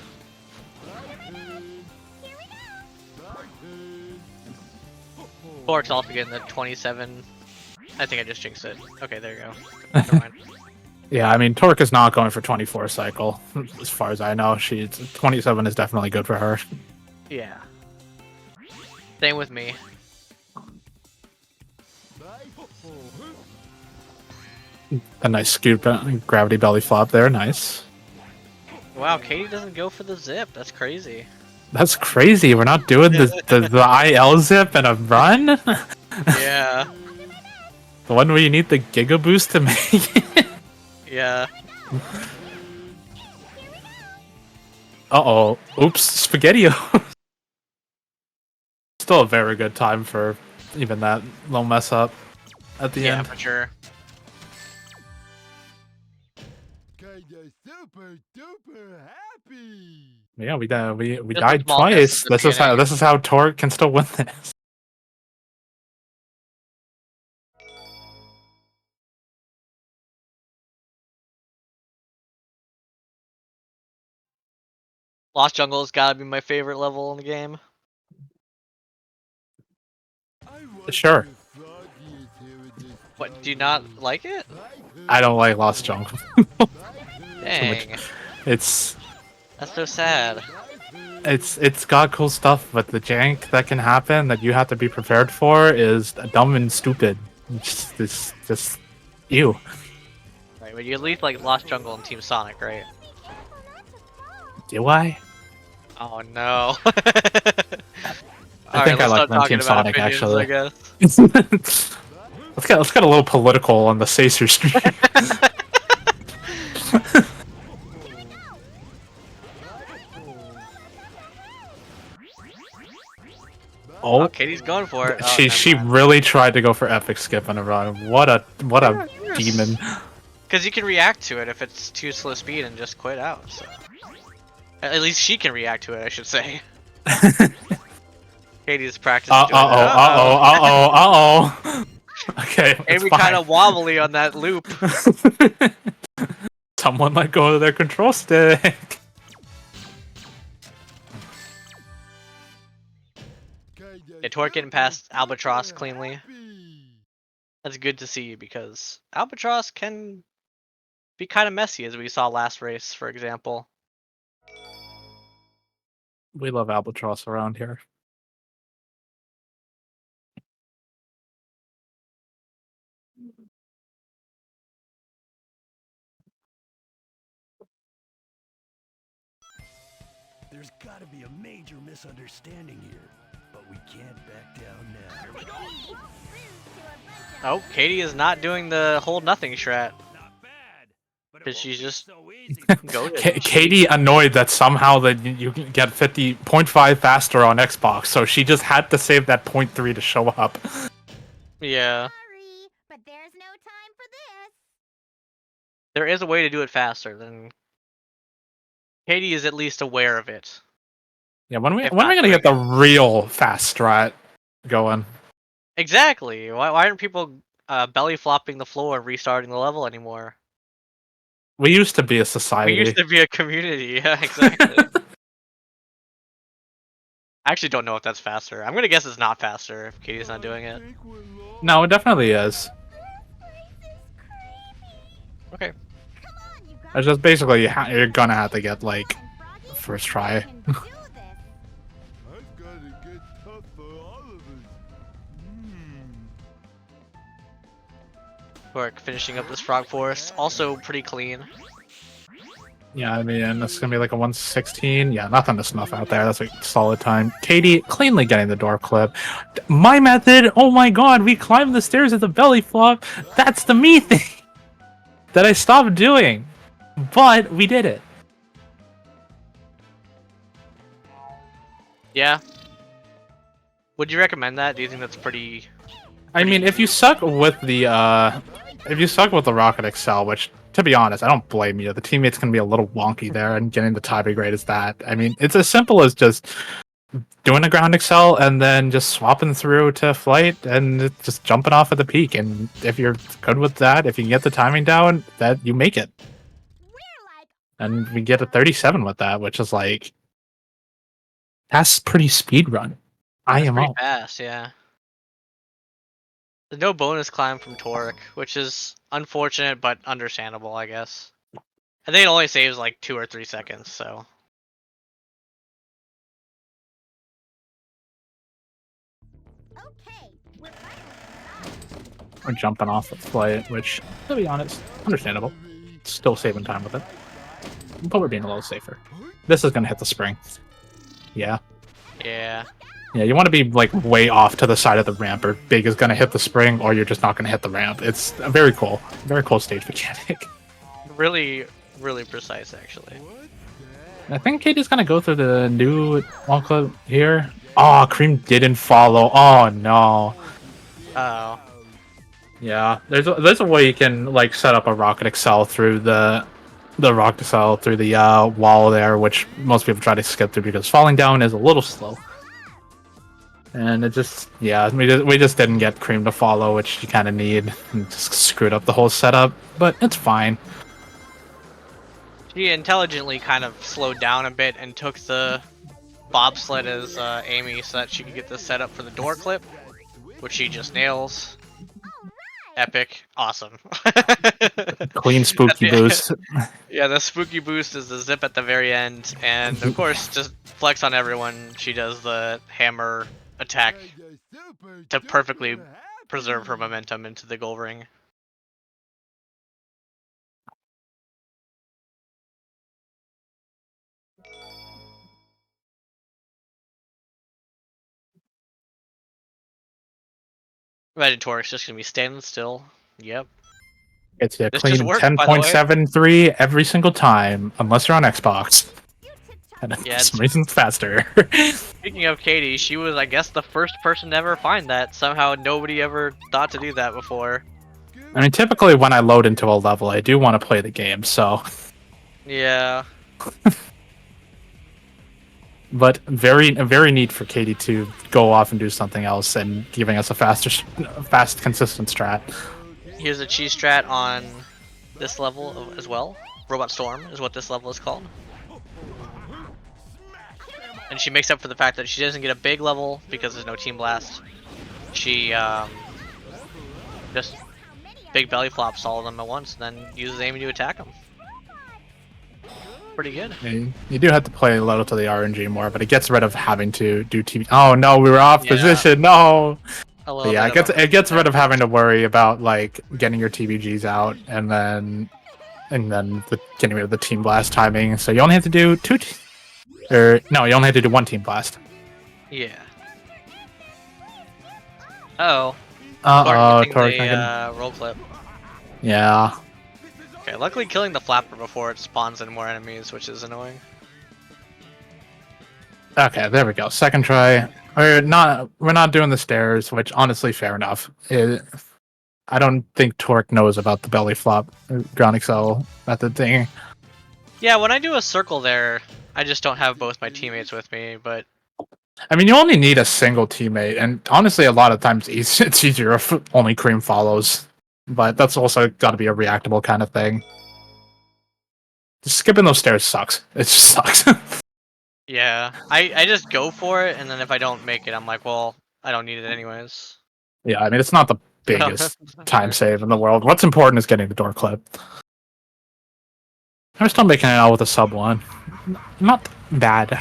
Torque's also getting the 27. I think I just jinxed it. Okay, there you go. Never mind. Yeah, I mean, Torque is not going for 24 cycle, as far as I know. 27 is definitely good for her. Yeah. Same with me. A nice scoop, gravity belly flop there, nice. Wow, Katie doesn't go for the zip. That's crazy. That's crazy. We're not doing the IL zip and a run. Yeah. The one where you need the Giga Boost to make it. Yeah. Uh-oh. Oops. Spaghetti-O. Still a very good time for even that little mess up at the Yeah, end. for sure. Kinda super duper happy. Yeah, we Just a died small test twice. at the beginning. This is how Torque can still win this. Lost Jungle's gotta be my favorite level in the game. Sure. What, do you not like it? I don't like Lost Jungle. Dang. It's That's so sad. it's got cool stuff, but the jank that can happen that you have to be prepared for is dumb and stupid. Just ew. Right, but you at least like Lost Jungle and Team Sonic, right? Do I? Oh no. I think I like Team Sonic I actually. guess. Let's get a little political on the Sacer stream. Oh, Katie's going for it. Oh, she really tried to go for epic skip on a run. What a demon. Because you can react to it if it's too slow speed and just quit out. So. At least she can react to it, I should say. Katie's practicing doing uh-oh. Okay, Maybe kind of wobbly on that loop. Someone let go of their control stick. Yeah, Torque getting past Albatross cleanly. That's good to see because Albatross can be kind of messy, as we saw last race, for example. We love Albatross around here. There's gotta be a major misunderstanding here, but we can't back down now. Oh, Katie is not doing the hold nothing strat. Because she's just goated. Katie annoyed that somehow that you can get 50.5 faster on Xbox, so she just had to save that 0.3 to show up. Yeah. Sorry, but there's no time for this. There is a way to do it faster than... Katie is at least aware of it. Yeah, when If are we not gonna get the doing real fast strat going? Exactly. Why aren't people belly flopping the floor and restarting the level anymore? We used to be a We society. used to be a community. Yeah, exactly. I actually don't know if that's faster. I'm gonna guess it's not faster if Katie's not doing it. No, it definitely is. Okay. It's just basically you're gonna have to get like first try. Work finishing up this frog forest. Also pretty clean. Yeah, I mean it's gonna be like a 116. Yeah, nothing to snuff out there. That's a solid time. Katie cleanly getting the door clip. My method. Oh my god, we climbed the stairs at the belly flop. That's the me thing that I stopped doing, but we did it. Yeah. Would you recommend that? Do you think that's pretty? I mean, if you suck with the Rocket Excel, which to be honest, I don't blame you. The teammate's gonna be a little wonky there, and getting the tie grade is that. I mean, it's as simple as just doing a ground Excel and then just swapping through to flight and just jumping off at the peak. And if you're good with that, if you can get the timing down, that you make it. And we get a 37 with that, which is like that's pretty speed run. That's pretty IMO. fast, yeah. There's no bonus climb from Torque, which is unfortunate but understandable, I guess. I think it only saves like 2 or 3 seconds, so. Or jumping off the flight, which, to be honest, understandable. Still saving time with it. But we're being a little safer. This is going to hit the spring. Yeah. Yeah. Yeah, you want to be like way off to the side of the ramp, or Big is going to hit the spring, or you're just not going to hit the ramp. It's a very cool stage mechanic. Really, really precise, actually. I think Katie's going to go through the new wall club here. Oh, Cream didn't follow. Oh, no. Uh oh. Yeah, there's a way you can like set up a rocket excel through the rocket excel through the wall there, which most people try to skip through because falling down is a little slow. And it just we just didn't get Cream to follow, which you kind of need, and just screwed up the whole setup. But it's fine. She intelligently kind of slowed down a bit and took the bobsled as Amy so that she could get the setup for the door clip, which she just nails. Epic. Awesome. Clean spooky boost. Yeah, the spooky boost is the zip at the very end, and of course, just flex on everyone. She does the hammer attack to perfectly preserve her momentum into the gold ring. Imagine Torque's just gonna be standing still. Yep. It's a This just clean worked, by the way. 10.73 every single time, unless you're on Xbox. And Yeah, for some reason it's faster. Speaking of Katie, she was, I guess, the first person to ever find that. Somehow nobody ever thought to do that before. I mean, typically when I load into a level, I do want to play the game, so. Yeah. But very neat for Katie to go off and do something else and giving us a fast, consistent strat. Here's a cheese strat on this level as well. Robot Storm is what this level is called. And she makes up for the fact that she doesn't get a big level because there's no Team Blast. She just big belly flops all of them at once and then uses Amy to attack them. Pretty good. You do have to play a little to the RNG more, but it gets rid of having to do TV. Oh no, we were off position. No. But yeah, it gets rid of having to worry about like getting your TBGs out and then getting rid of the team blast timing. So you only have to do you only have to do one team blast. Yeah. Oh. Torque roll clip. Yeah. Okay, luckily killing the flapper before it spawns in more enemies, which is annoying. Okay, there we go. Second try. We're not doing the stairs, which honestly fair enough. I don't think Torque knows about the belly flop ground excel method thing. Yeah, when I do a circle there, I just don't have both my teammates with me, but I mean, you only need a single teammate, and honestly, a lot of times it's easier if only Cream follows. But that's also got to be a reactable kind of thing. Just skipping those stairs sucks. It just sucks. yeah, I just go for it, and then if I don't make it, I'm like, well, I don't need it anyways. Yeah, I mean, it's not the biggest time save in the world. What's important is getting the door clip. I'm still making it out with a sub 1. Not bad.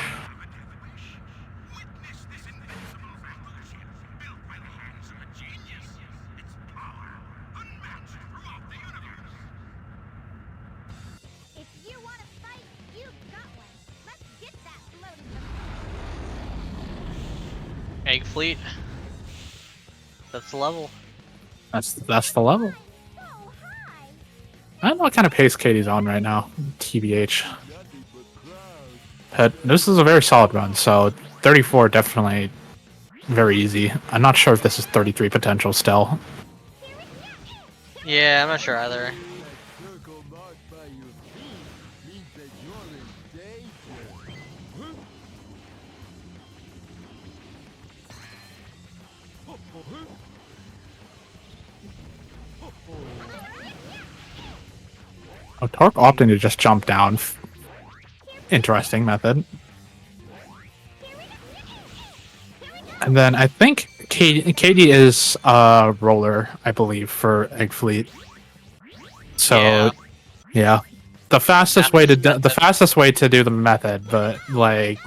If you want to fight, you've got one. Let's get that floating. Egg Fleet. That's the level. That's the level. So high. I don't know what kind of pace Katie's on right now. TBH. But this is a very solid run, so 34 definitely very easy. I'm not sure if this is 33 potential still. Yeah, I'm not sure either. Oh, Torque opting to just jump down. Interesting method. And then I think Katie is a roller, I believe, for Egg Fleet. So yeah, the fastest way to do the method, but like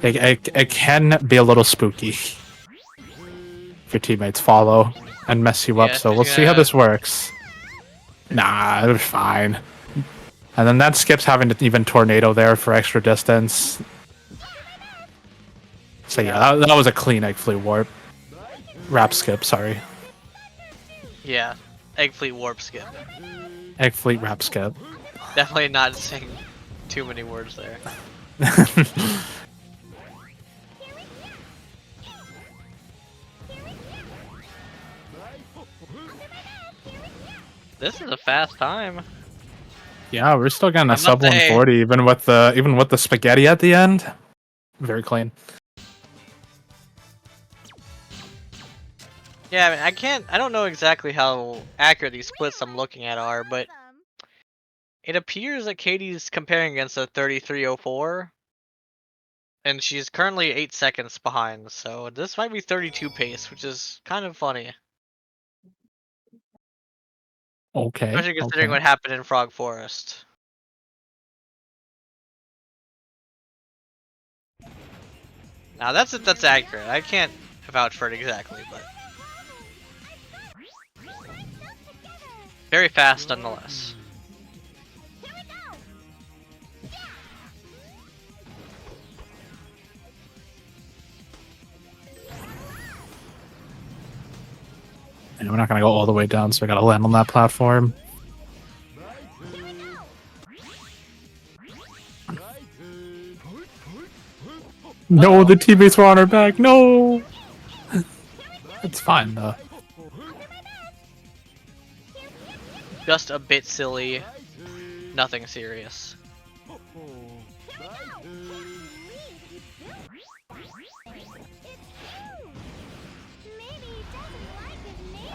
it can be a little spooky if your teammates follow and mess you up. Yeah, So she's we'll see how gonna- this works. Nah, it was fine. And then that skips having to even tornado there for extra distance. So yeah, that was a clean Egg Fleet warp. Wrap skip, sorry. Yeah, Egg Fleet warp skip. Egg Fleet wrap skip. Definitely not saying too many words there. This is a fast time. Yeah, we're still getting a must sub say- 140 even with the spaghetti at the end. Very clean. Yeah, I mean, I don't know exactly how accurate these splits I'm looking at are, but it appears that Katie's comparing against a 3304. And she's currently 8 seconds behind, so this might be 32 pace, which is kind of funny. Okay. Especially considering what happened in Frog Forest. Now that's accurate. I can't vouch for it exactly, but very fast nonetheless. And we're not gonna go all the way down, so we gotta land on that platform. No, the teammates were on our back. No, it's fine though. Just a bit silly. Nothing serious.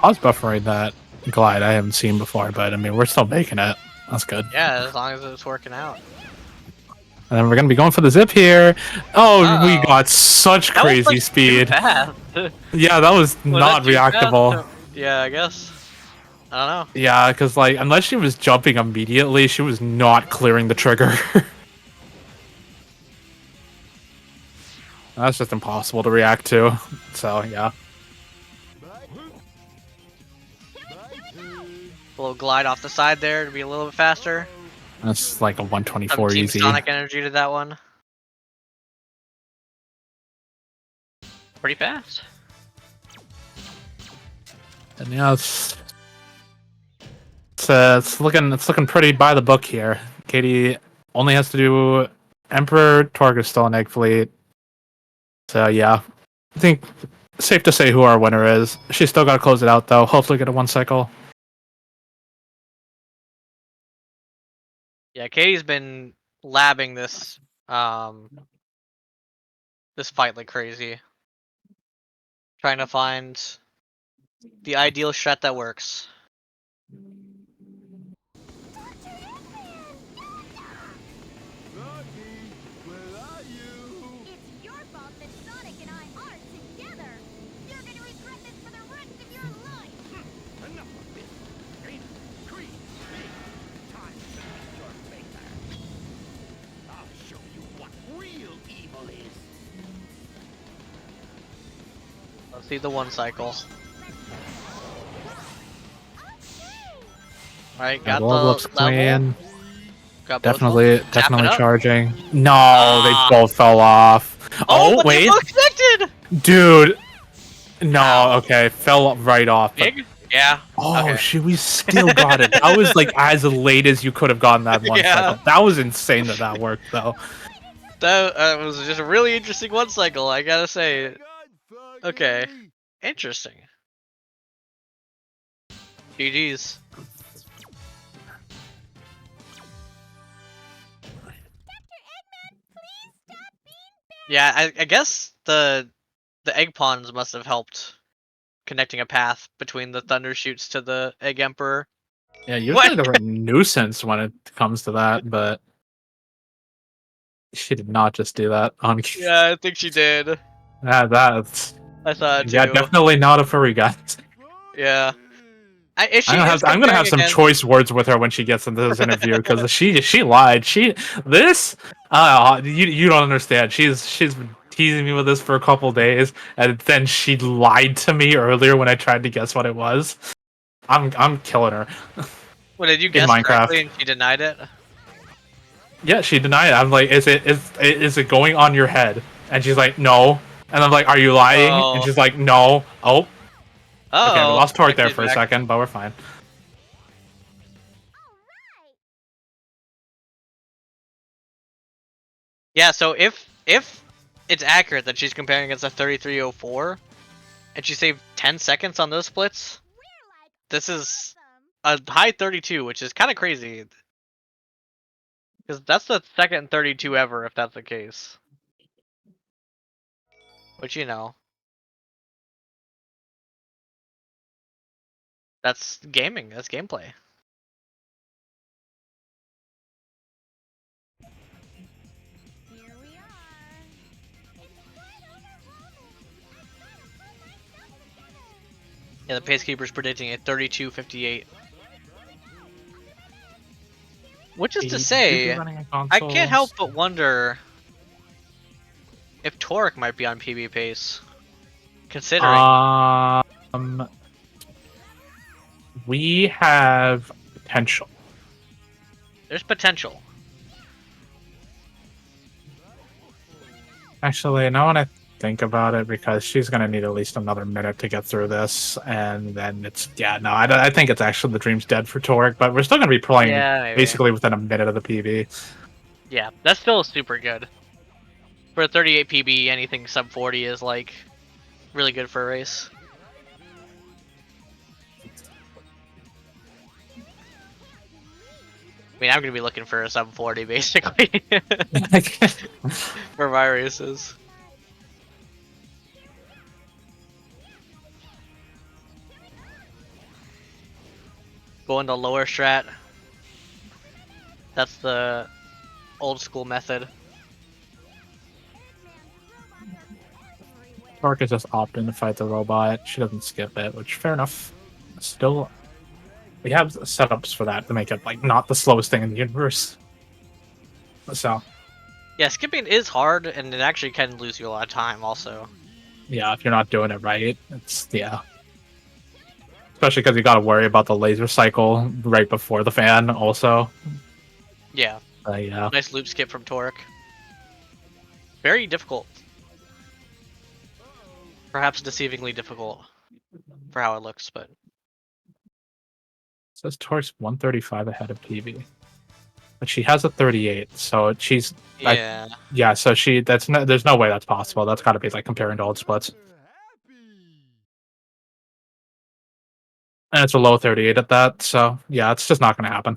I was buffering that glide I haven't seen before, but I mean we're still making it. That's good. Yeah, as long as it's working out. And then we're gonna be going for the zip here. Oh, we Uh-oh. got such That was, crazy like, speed. too fast. Yeah, that was not that too fast? reactable. Yeah, I guess. I don't know. Yeah, because like unless she was jumping immediately, she was not clearing the trigger. That's just impossible to react to. So yeah. A little glide off the side there to be a little bit faster. That's like a Some 124 Team easy. Sonic energy to that one. Pretty fast. And yeah, it's looking pretty by the book here. Katie only has to do Emperor, Torg still an Egg Fleet. So yeah, I think safe to say who our winner is. She's still got to close it out though. Hopefully get a 1 cycle. Yeah, Katie's been labbing this fight like crazy. Trying to find the ideal strat that works. It's your fault that Sonic and I aren't together. You're gonna regret this for the rest of your life. Enough of this. Ain't Creed, me. Time to meet your maker. I'll show you what real evil is. Let's see the one cycle. Alright, got level the up's level. clean. Got both of Definitely, them. Tap it up. charging. No, Ah. they both fell off. Oh, but wait, they're both connected! dude. No, Ow. okay, fell right off. But, Big? Yeah. oh, Okay. we still got it. That was like as late as you could have gotten that one Yeah. cycle. That was insane that worked though. That was just a really interesting one cycle, I gotta say. Okay. Interesting. GG's. Yeah, I guess the egg pawns must have helped connecting a path between the thunder shoots to the egg emperor. Yeah, usually What? they're a nuisance when it comes to that, but she did not just do that on. Yeah, I think she did. That's I thought too. yeah, definitely not a furry guy. Yeah. If she I'm is gonna have comparing some against- choice words with her when she gets into this interview because she lied. You don't understand. She's been teasing me with this for a couple days, and then she lied to me earlier when I tried to guess what it was. I'm killing her. Well, did you in guess Minecraft. correctly and she denied it? Yeah, she denied it. I'm like, is it going on your head? And she's like, no. And I'm like, are you lying? Oh. And she's like, no. Oh. Uh-oh. Okay, we lost Torque there Actually, for a back. second, but we're fine. Yeah, so if it's accurate that she's comparing against a 3304 and she saved 10 seconds on those splits, this is a high 32, which is kind of crazy. Because that's the second 32 ever, if that's the case. Which, you know. That's gaming. That's gameplay. Here we are. Yeah, the Pacekeeper's predicting a 32-58. Which is to say, I can't help but wonder if Torque might be on PB pace. Considering. We have potential. There's potential. Actually, now when I think about it, because she's going to need at least another minute to get through this, and then I think it's actually the dream's dead for Torque, but we're still going to be playing basically within a minute of the PB. Yeah, that's still super good. For a 38 PB, anything sub 40 is like really good for a race. I mean, I'm gonna be looking for a sub 40 basically for my races. Going to lower strat. That's the old school method. Torque is just opting to fight the robot. She doesn't skip it, which fair enough. Still, we have setups for that to make it like not the slowest thing in the universe. So yeah, skipping is hard, and it actually can lose you a lot of time. Also, yeah, if you're not doing it right, it's especially because you got to worry about the laser cycle right before the fan. Also, yeah, yeah, nice loop skip from Torque. Very difficult. Perhaps deceivingly difficult for how it looks, but says Torque's 135 ahead of PV, but she has a 38, so she's so there's no way that's possible. That's got to be like comparing to old splits, and it's a low 38 at that. So yeah, it's just not going to happen.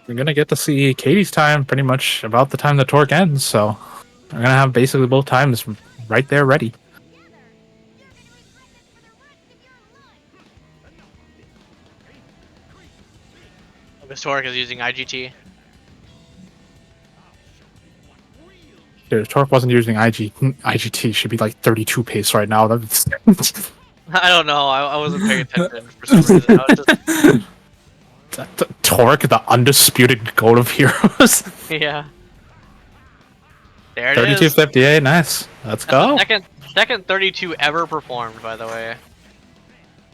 we're gonna get to see Katie's time pretty much about the time the Torque ends, so we're gonna have basically both times right there ready. Historic is using IGT. Dude, if Torque wasn't using IGT, should be like 32 pace right now. That's I don't know. I wasn't paying attention for some reason. I was just Torque, the undisputed goat of heroes. yeah. There it is. 3258, nice. Let's That's go. the second 32 ever performed, by the way.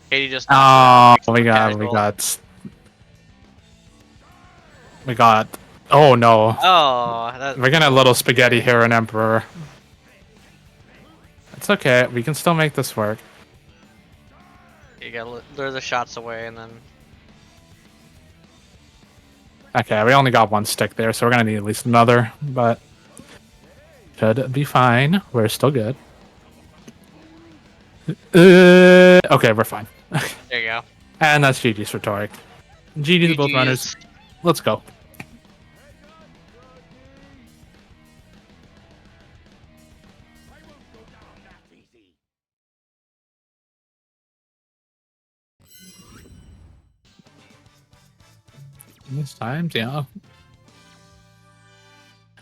Katie just. Oh, we casual. got. Oh no. Oh, We're getting a little spaghetti here in Emperor. It's okay. We can still make this work. you got lure the shots away, and then. Okay, we only got one stick there, so we're gonna need at least another, but should be fine. We're still good. Okay, we're fine. There you go. And that's GG's for Torque. GG's to both runners. Let's go. This times, yeah.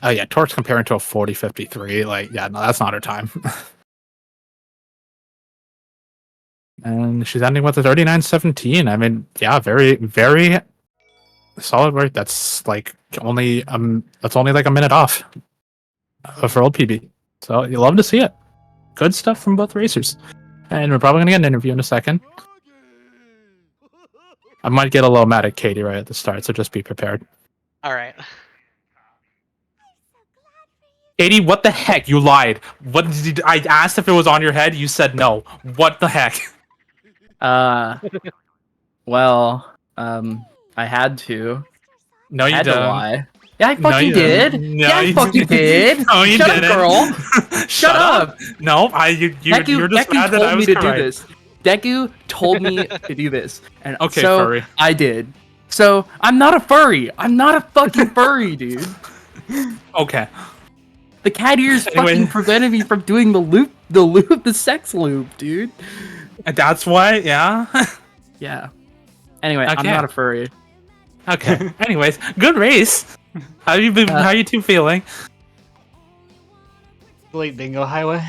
Oh yeah, Torque's comparing to a 40-53. Like, yeah, no, that's not her time. And she's ending with a 39-17. I mean, yeah, very, very solid work. That's like only like a minute off of her old PB. So you love to see it. Good stuff from both racers. And we're probably gonna get an interview in a second. I might get a little mad at Katie right at the start, so just be prepared. All right. Katie, what the heck? You lied. What did you, I asked if it was on your head. You said no. What the heck? Well, I had to. No, I you had didn't. to lie. Yeah, I No, fucking you did. didn't. No, Yeah, I you fucking didn't. did. No, you Shut didn't. up, girl. Shut up. No, you're just mad that I was to correct. do this. Deku told me to do this, and Okay, so furry. I did. So I'm not a furry. I'm not a fucking furry, dude. Okay. The cat ears Anyway. fucking prevented me from doing the sex loop, dude. And that's why, yeah. Yeah. Anyway, I'm Okay. not a furry. Okay. Anyways, good race. How you been? How you two feeling? Late bingo highway.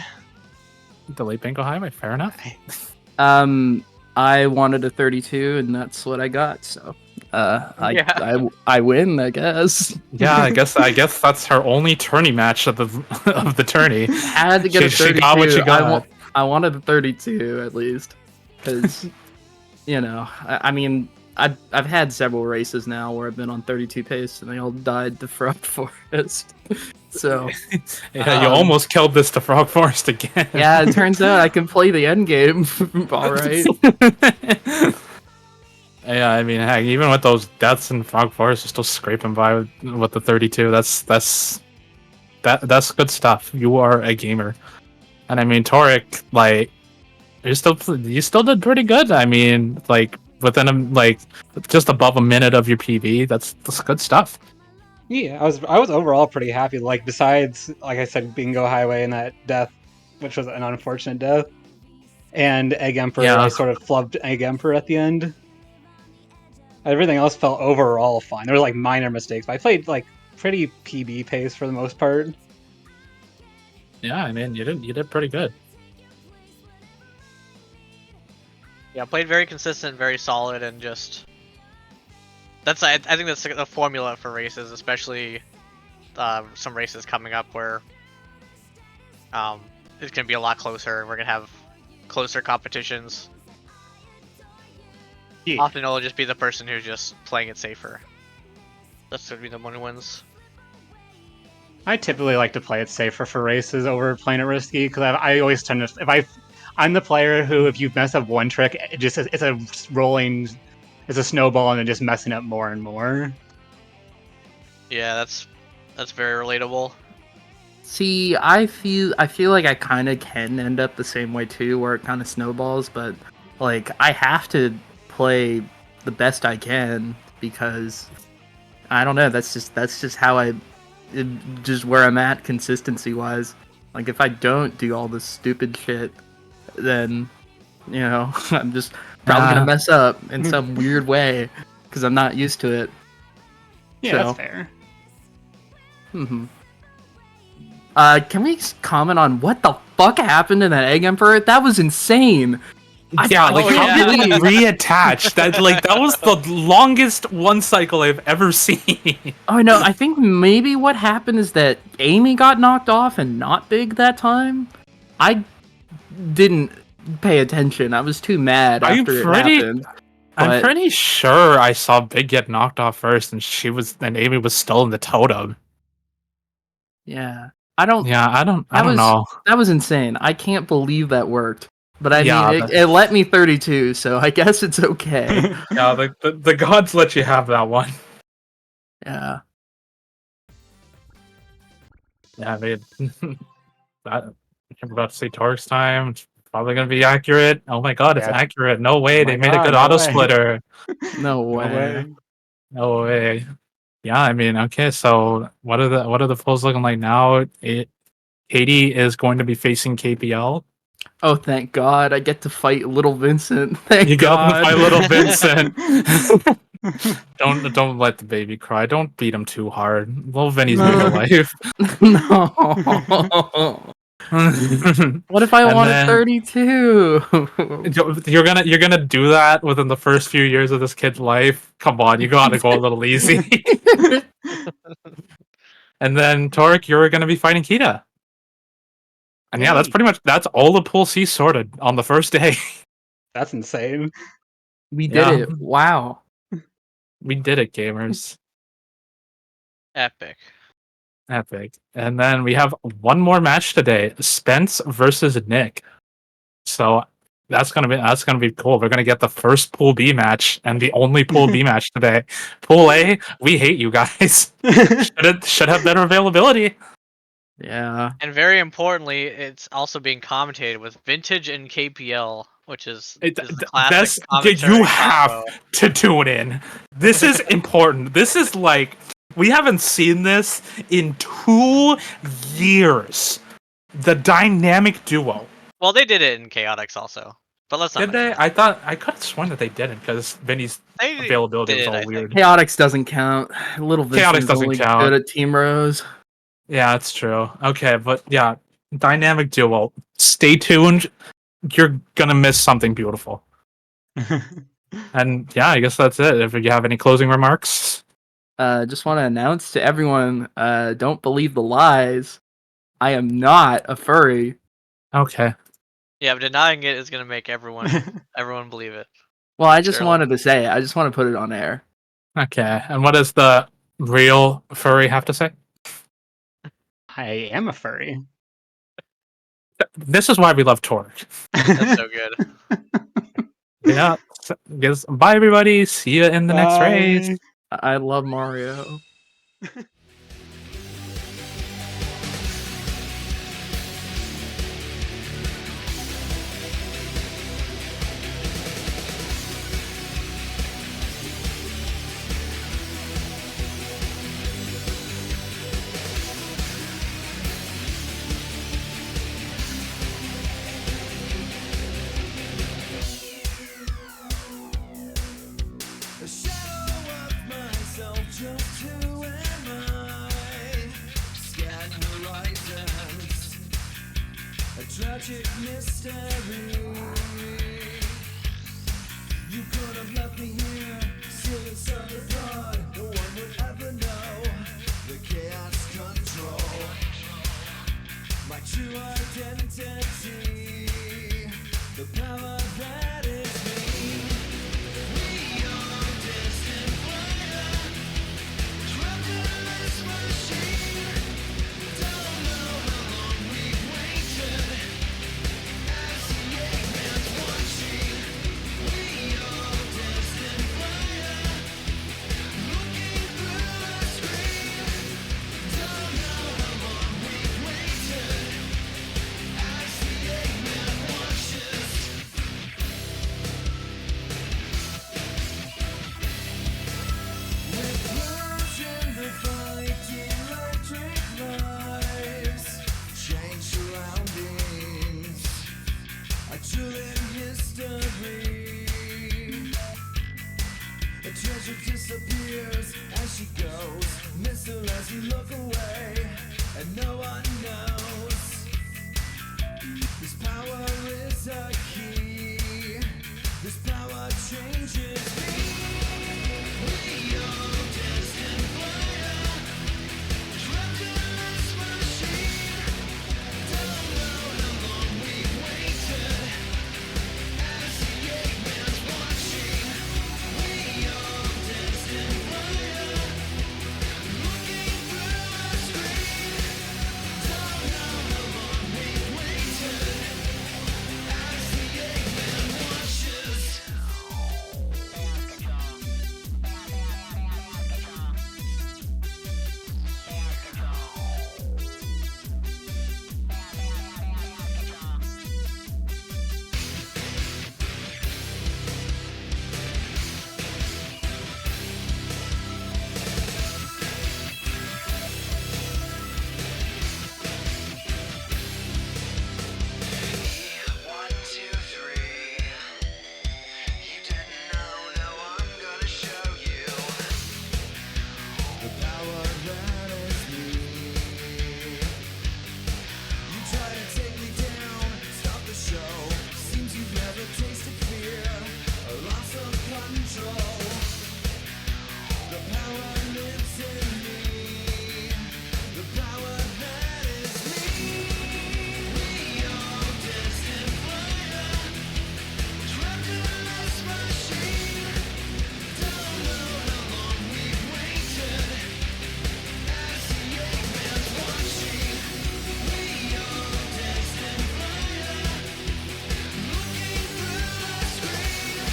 The late bingo highway. Fair enough. I wanted a 32, and that's what I got. So, Yeah. I win, I guess. Yeah, I guess that's her only tourney match of the tourney. Had to get a She 32. got what she got. I wanted a 32 at least, because I mean, I've had several races now where I've been on 32 pace, and they all died to Frog Forest. So Yeah, you almost killed this to Frog Forest again. yeah, it turns out I can play the end game. All right. Yeah, I mean, heck, even with those deaths in Frog Forest, you're still scraping by with the 32. That's good stuff. You are a gamer, and I mean, Torque, like, you still did pretty good. I mean, like within just above a minute of your PB. That's good stuff. Yeah, I was overall pretty happy. Like, besides, like I said, Bingo Highway and that death, which was an unfortunate death, and Egg Emperor, Yeah. I sort of flubbed Egg Emperor at the end. Everything else felt overall fine. There were like minor mistakes, but I played like pretty PB pace for the most part. Yeah, I mean, you did pretty good. Yeah, played very consistent, very solid, and just. I think that's the formula for races, especially some races coming up where it's gonna be a lot closer. We're gonna have closer competitions. Yeah. Often it'll just be the person who's just playing it safer. That's gonna be the one who wins. I typically like to play it safer for races over playing it risky because I always tend to I'm the player who, if you mess up one trick, it's a snowball and then just messing up more and more. Yeah, that's very relatable. See, I feel like I kind of can end up the same way too, where it kind of snowballs. But like, I have to play the best I can because I don't know. That's just how just where I'm at consistency wise. Like if I don't do all this stupid shit, then I'm just probably gonna mess up in some weird way because I'm not used to it. Yeah, So, that's fair. Can we comment on what the fuck happened in that Egg Emperor? That was insane. Yeah, like how yeah. did it reattach? That was the longest one cycle I've ever seen. Oh no, I think maybe what happened is that Amy got knocked off and not Big that time. I didn't pay attention. I was too mad after it happened. I'm But pretty sure I saw Big get knocked off first, and Amy was still in the totem. yeah, I don't. Yeah, I don't know. That was insane. I can't believe that worked. But I Yeah, mean, it let me 32, so I guess it's okay. Yeah, the gods let you have that one. Yeah. Yeah, I mean, I'm about to say Torx time. It's probably gonna be accurate. Oh my god, it's Yeah. accurate. No way, Oh my they made a God, good no auto way. splitter. No No way. way. No way. Yeah, I mean, okay, so what are the polls looking like now? Katie is going to be facing KPL. Oh, thank God! I get to fight Little Vincent. Thank You got God. my little Vincent. Don't let the baby cry. Don't beat him too hard. Little Vinny's new to life. No. What if I And wanted then- 32? You're gonna do that within the first few years of this kid's life. Come on, you gotta go a little easy. And then Torek, you're gonna be fighting Kita. And yeah, that's all the pool C sorted on the first day. That's insane. We did Yeah. it. Wow. We did it, gamers. Epic. Epic. And then we have one more match today: Spence versus Nick. So that's gonna be cool. We're gonna get the first Pool B match and the only Pool B match today. Pool A, we hate you guys. Should have better availability. Yeah. And very importantly, it's also being commentated with Vintage and KPL, which is the classic commentary You have combo. to tune in. This is important. This is like we haven't seen this in 2 years. The dynamic duo. Well, they did it in Chaotix also, but let's not. Did they? I could have sworn that they didn't because Vinny's They availability was did, all I think. weird. Chaotix doesn't count. Little Chaotix Vincent is doesn't only count. good at Team Rose. Yeah, that's true. Okay, but yeah, dynamic duo. Stay tuned. You're gonna miss something beautiful. And yeah, I guess that's it. If you have any closing remarks. Just want to announce to everyone, don't believe the lies. I am not a furry. Okay. Yeah, but denying it is gonna make everyone believe it. Well, I just Sure. wanted to say it. I just want to put it on air. Okay. And what does the real furry have to say? I am a furry. This is why we love Torque. That's so good. Yeah. Yes. Bye, everybody. See you in the next Bye. race. I love Mario. Tragic mystery. You could have left me here, still inside the blood. No one would ever know the chaos control. My true identity, the power that is me. We are destined fire, trapped in this machine. Don't know how long we've waited. She disappears as she goes, miss her as you look away, and no one knows. This power is a key. This power changes me. We are destined fire, trapped in this machine. Don't know how long we've waited as the Eggman's watching. We are destined fire, looking through a screen. Don't know how long we've waited as the Eggman watches. One, two, three. You didn't know, now I'm gonna show you the power that is me. You try to take me down, stop the show. Seems you've never tasted fear, a loss of control. The power lives in me. The power that is me. We are destined fire, trapped in this machine. Don't know how long we've waited as the Eggman's watching. We are destined fire, looking through a screen.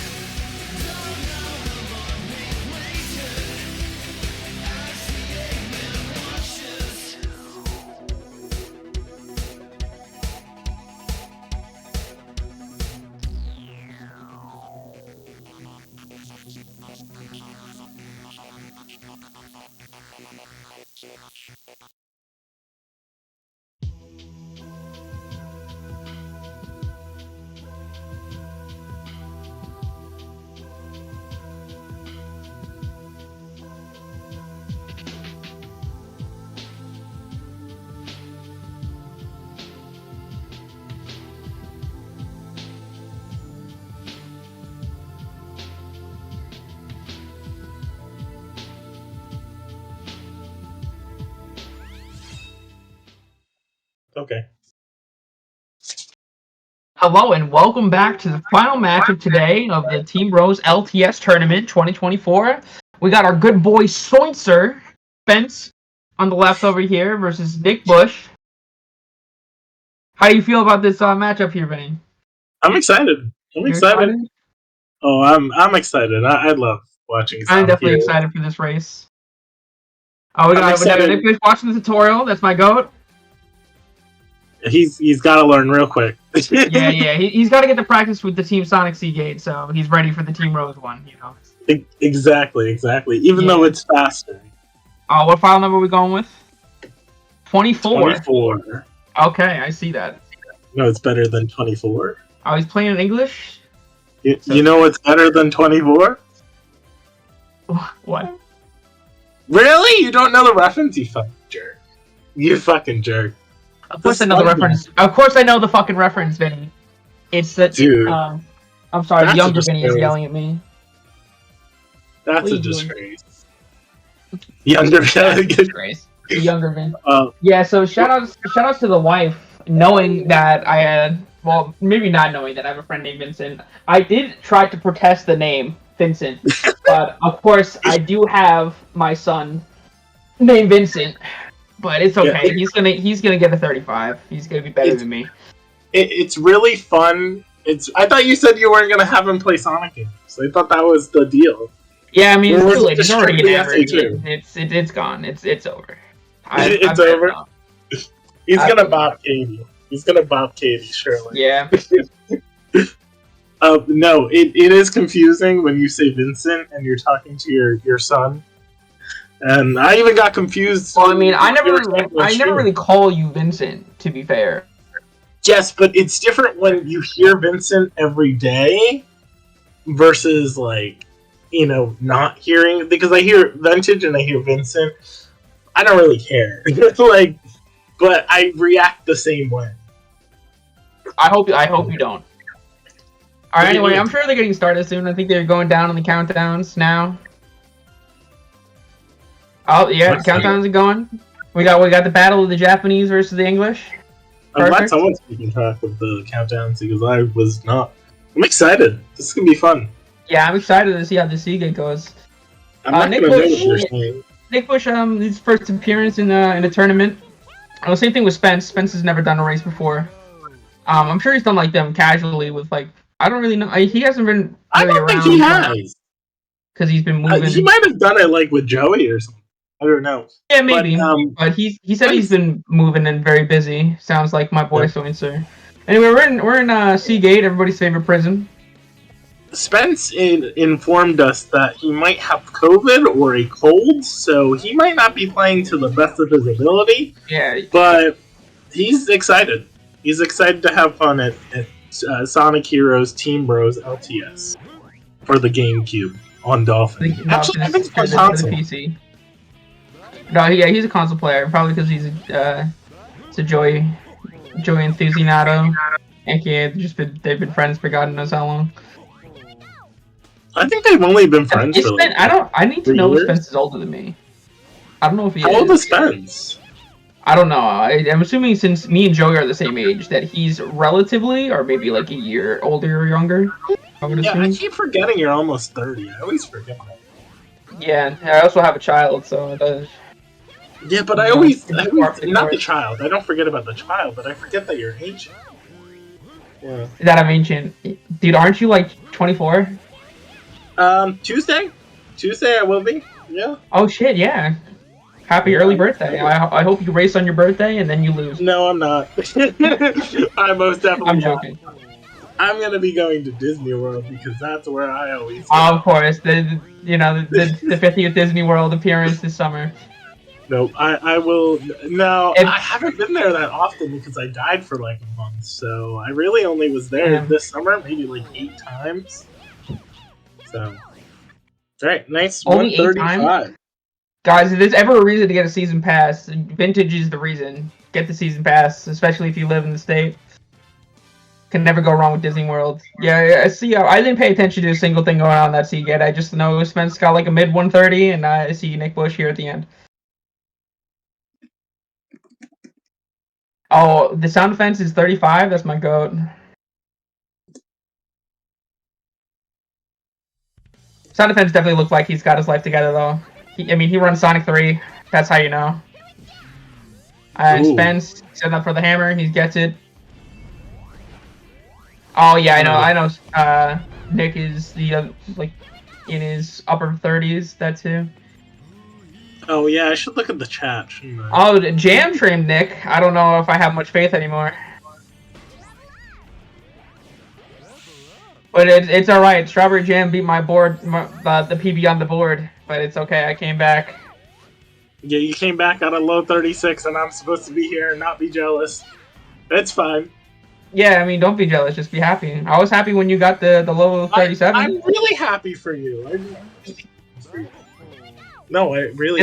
Don't know how long we've waited as the Eggman watches. Okay. Hello and welcome back to the final match of today of the Team Rose LTS Tournament 2024. We got our good boy Sointzer, Spence, on the left over here versus Nick Bush. How do you feel about this matchup here, Vinny? I'm excited. You're excited? Oh, I'm excited. I love watching. I'm definitely here. excited for this race. Oh, we got excited. Nick Bush watching the tutorial. That's my goat. He's got to learn real quick. yeah. He's got to get the practice with the Team Sonic Seagate, so he's ready for the Team Rose one. You know. Exactly. Even though it's faster. What file number are we going with? 24. 24. Okay, I see that. No, it's better than 24. Oh, he's playing in English? You know what's better than 24? What? Really? You don't know the reference? You fucking jerk. You fucking jerk. Of course I know the reference. Of course I know the fucking reference, Vinny. It's that. Dude. I'm sorry, the younger Vinny is yelling at me. That's a disgrace. Younger Vinny. Disgrace. The younger Vin. Yeah, so shout outs to the wife, knowing that I had, well, maybe not knowing that I have a friend named Vincent. I did try to protest the name Vincent, but of course I do have my son named Vincent. But it's okay. Yeah. He's gonna get a 35. He's gonna be better than me. It's really fun. I thought you said you weren't gonna have him play Sonic games. I thought that was the deal. Yeah, I mean, it's too late. It's already an average. It's gone. It's over. It's over. He's gonna bop Katie. He's gonna bop Katie, surely. Yeah. No, it is confusing when you say Vincent and you're talking to your son. And I even got confused. Well, I mean, I never really call you Vincent, to be fair. Yes, but it's different when you hear Vincent every day versus, like, not hearing, because I hear Vintage and I hear Vincent. I don't really care. Like, but I react the same way. I hope you don't. All right. What do you Anyway, mean? I'm sure they're getting started soon. I think they're going down on the countdowns now. Oh yeah, the That's good. countdowns are going. We got the battle of the Japanese versus the English. I'm glad Perfect. someone's keeping track of the countdowns because I was not. I'm excited. This is gonna be fun. Yeah, I'm excited to see how the Seagate goes. I'm not Nick gonna know Bush. what you're saying. Nick Bush, his first appearance in a tournament. Same thing with Spence. Spence has never done a race before. I'm sure he's done like them casually with like I don't really know. He hasn't been I really don't think he around has. because he's been moving. He might have done it like with Joey or something. I don't know. Yeah, maybe. But he said he's been moving and very busy. Sounds like my boy Soinser. Anyway, we're in Seagate, everybody's favorite prison. Spence informed us that he might have COVID or a cold, so he might not be playing to the best of his ability. Yeah. But he's excited. He's excited to have fun at Sonic Heroes Team Bros LTS for the GameCube on Dolphin. Actually, I think it's on console. The PC. No, yeah, he's a console player, probably because he's a Joey enthusiasto, aka they've been friends for God knows how long. I think they've only been friends for like. I need to know if Spence is older than me. I don't know if he is. How old is Spence? I don't know. I'm assuming since me and Joey are the same age, that he's relatively, or maybe like a year older or younger. I keep forgetting you're almost 30. I always forget that. Yeah, I also have a child, so it does. Yeah, but I always not the child. I don't forget about the child, but I forget that you're ancient. Yeah. That I'm ancient. Dude, aren't you like 24? Tuesday I will be. Yeah. Oh shit, yeah. Happy early birthday. I hope you race on your birthday and then you lose. No, I'm not. I most definitely I'm joking. Not. I'm gonna be going to Disney World because that's where I always go. Of course, the 50th Disney World appearance this summer. Nope, I will. No, I haven't been there that often because I died for like a month, so I really only was there this summer, maybe like 8 times. So, alright, nice. Only 8 times? Guys, if there's ever a reason to get a season pass, Vintage is the reason. Get the season pass, especially if you live in the state. Can never go wrong with Disney World. Yeah, I see. I didn't pay attention to a single thing going on that Seagate. I just know Spence got like a mid 130, and I see Nick Bush here at the end. Oh, the sound defense is 35. That's my goat. Sound defense definitely looks like he's got his life together, though. He runs Sonic 3. That's how you know. And Spence setting up for the hammer. He gets it. Oh yeah, I know. Nick is like in his upper 30s. That too. Oh yeah, I should look at the chat, shouldn't I? Oh, Jam trimmed Nick. I don't know if I have much faith anymore. But it's all right. Strawberry Jam beat my board, the PB on the board. But it's okay. I came back. Yeah, you came back on a low 36, and I'm supposed to be here and not be jealous. It's fine. Yeah, don't be jealous. Just be happy. I was happy when you got the low 37. I'm really happy for you. No, I really.